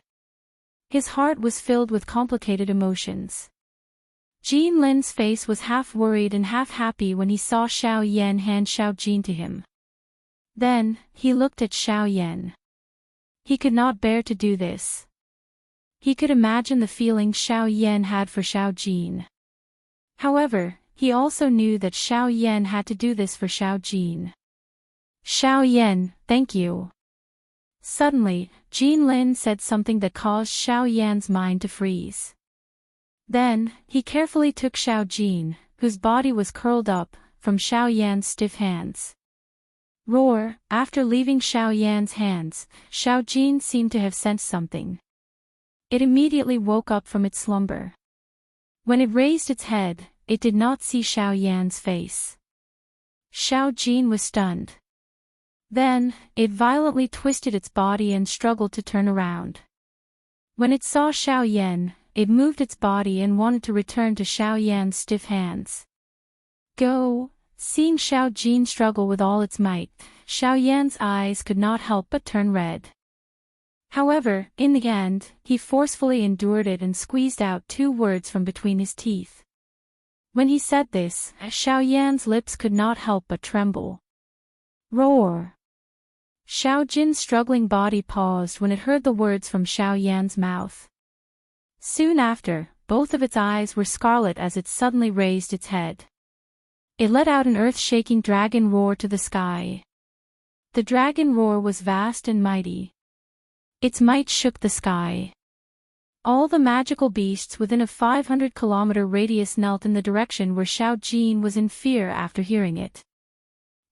His heart was filled with complicated emotions. Jin Lin's face was half worried and half happy when he saw Xiao Yan hand Xiao Jin to him. Then, he looked at Xiao Yan. He could not bear to do this. He could imagine the feeling Xiao Yan had for Xiao Jin. However, he also knew that Xiao Yan had to do this for Xiao Jin. Xiao Yan, thank you. Suddenly, Jin Lin said something that caused Xiao Yan's mind to freeze. Then, he carefully took Xiao Jin, whose body was curled up, from Xiao Yan's stiff hands. Roar, after leaving Xiao Yan's hands, Xiao Jin seemed to have sensed something. It immediately woke up from its slumber. When it raised its head, it did not see Xiao Yan's face. Xiao Jin was stunned. Then, it violently twisted its body and struggled to turn around. When it saw Xiao Yan, it moved its body and wanted to return to Xiao Yan's stiff hands. Go! Seeing Xiao Jin struggle with all its might, Xiao Yan's eyes could not help but turn red. However, in the end, he forcefully endured it and squeezed out 2 words from between his teeth. When he said this, Xiao Yan's lips could not help but tremble. Roar! Xiao Jin's struggling body paused when it heard the words from Xiao Yan's mouth. Soon after, both of its eyes were scarlet as it suddenly raised its head. It let out an earth-shaking dragon roar to the sky. The dragon roar was vast and mighty. Its might shook the sky. All the magical beasts within a 500-kilometer radius knelt in the direction where Xiao Jin was in fear after hearing it.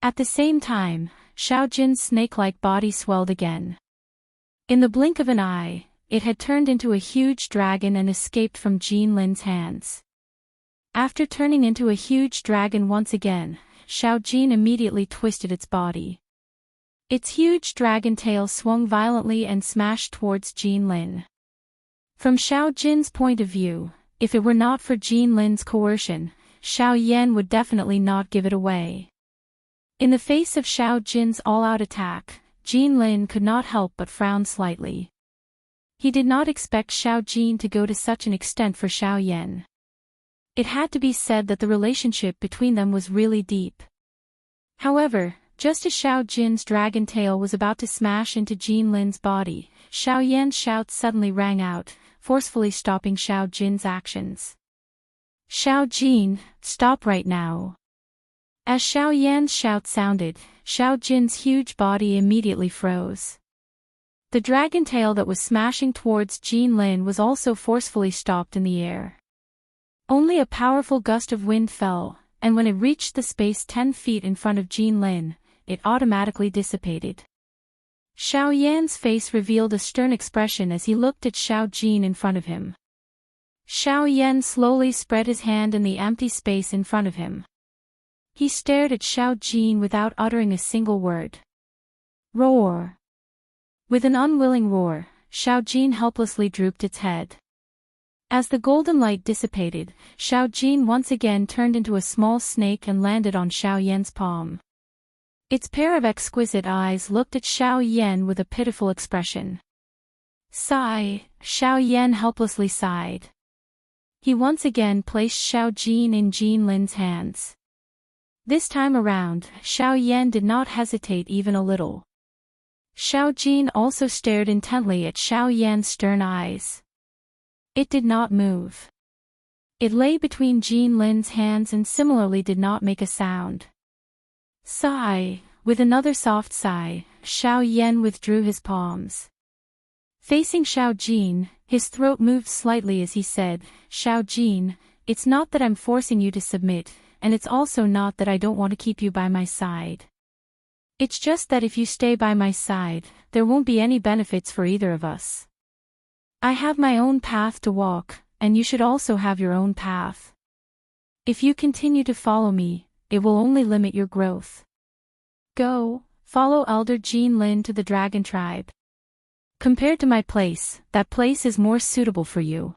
At the same time, Xiao Jin's snake-like body swelled again. In the blink of an eye, it had turned into a huge dragon and escaped from Jin Lin's hands. After turning into a huge dragon once again, Xiao Jin immediately twisted its body. Its huge dragon tail swung violently and smashed towards Jin Lin. From Xiao Jin's point of view, if it were not for Jin Lin's coercion, Xiao Yan would definitely not give it away. In the face of Xiao Jin's all-out attack, Jin Lin could not help but frown slightly. He did not expect Xiao Jin to go to such an extent for Xiao Yan. It had to be said that the relationship between them was really deep. However, just as Xiao Jin's dragon tail was about to smash into Jin Lin's body, Xiao Yan's shout suddenly rang out, forcefully stopping Xiao Jin's actions. Xiao Jin, stop right now. As Xiao Yan's shout sounded, Xiao Jin's huge body immediately froze. The dragon tail that was smashing towards Jin Lin was also forcefully stopped in the air. Only a powerful gust of wind fell, and when it reached the space 10 feet in front of Jin Lin, it automatically dissipated. Xiao Yan's face revealed a stern expression as he looked at Xiao Jin in front of him. Xiao Yan slowly spread his hand in the empty space in front of him. He stared at Xiao Jin without uttering a single word. Roar! With an unwilling roar, Xiao Jin helplessly drooped its head. As the golden light dissipated, Xiao Jin once again turned into a small snake and landed on Xiao Yan's palm. Its pair of exquisite eyes looked at Xiao Yan with a pitiful expression. Sigh, Xiao Yan helplessly sighed. He once again placed Xiao Jin in Jin Lin's hands. This time around, Xiao Yan did not hesitate even a little. Xiao Jin also stared intently at Xiao Yan's stern eyes. It did not move. It lay between Jin Lin's hands and similarly did not make a sound. Sigh, with another soft sigh, Xiao Yan withdrew his palms. Facing Xiao Jin, his throat moved slightly as he said, "Xiao Jin, it's not that I'm forcing you to submit, and it's also not that I don't want to keep you by my side. It's just that if you stay by my side, there won't be any benefits for either of us. I have my own path to walk, and you should also have your own path. If you continue to follow me, it will only limit your growth. Go, follow Elder Jin Lin to the Dragon Tribe. Compared to my place, that place is more suitable for you."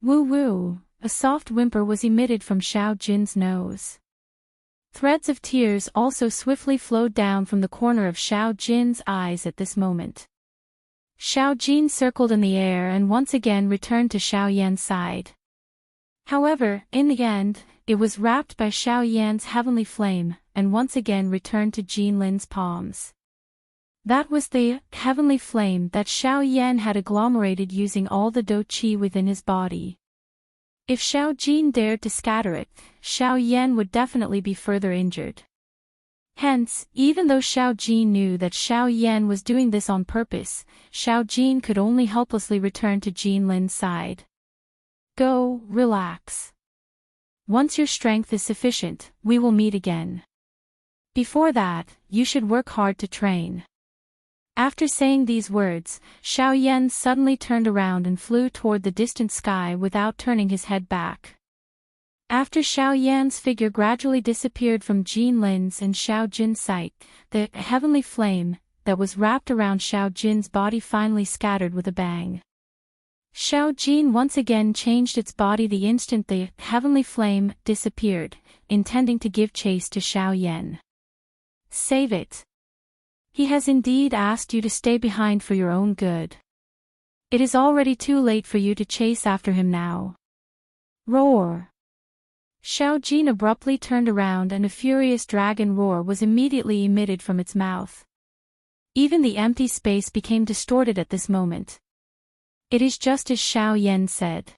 Woo-woo, a soft whimper was emitted from Xiao Jin's nose. Threads of tears also swiftly flowed down from the corner of Xiao Jin's eyes at this moment. Xiao Jin circled in the air and once again returned to Xiao Yan's side. However, in the end, it was wrapped by Xiao Yan's heavenly flame, and once again returned to Jin Lin's palms. That was the heavenly flame that Xiao Yan had agglomerated using all the Do Qi within his body. If Xiao Jin dared to scatter it, Xiao Yan would definitely be further injured. Hence, even though Xiao Jin knew that Xiao Yan was doing this on purpose, Xiao Jin could only helplessly return to Jin Lin's side. "Go, relax. Once your strength is sufficient, we will meet again. Before that, you should work hard to train." After saying these words, Xiao Yan suddenly turned around and flew toward the distant sky without turning his head back. After Xiao Yan's figure gradually disappeared from Jin Lin's and Xiao Jin's sight, the heavenly flame that was wrapped around Xiao Jin's body finally scattered with a bang. Xiao Jin once again changed its body the instant the heavenly flame disappeared, intending to give chase to Xiao Yan. "Save it. He has indeed asked you to stay behind for your own good. It is already too late for you to chase after him now. Roar!" Xiao Jin abruptly turned around and a furious dragon roar was immediately emitted from its mouth. Even the empty space became distorted at this moment. It is just as Xiao Yan said.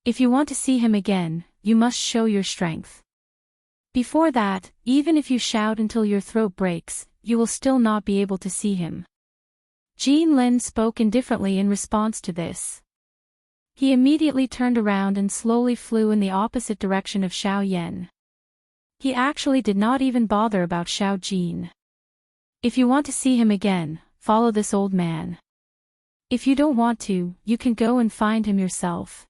If you want to see him again, you must show your strength. Before that, even if you shout until your throat breaks, you will still not be able to see him. Jin Lin spoke indifferently in response to this. He immediately turned around and slowly flew in the opposite direction of Xiao Yan. He actually did not even bother about Xiao Jin. If you want to see him again, follow this old man. If you don't want to, you can go and find him yourself.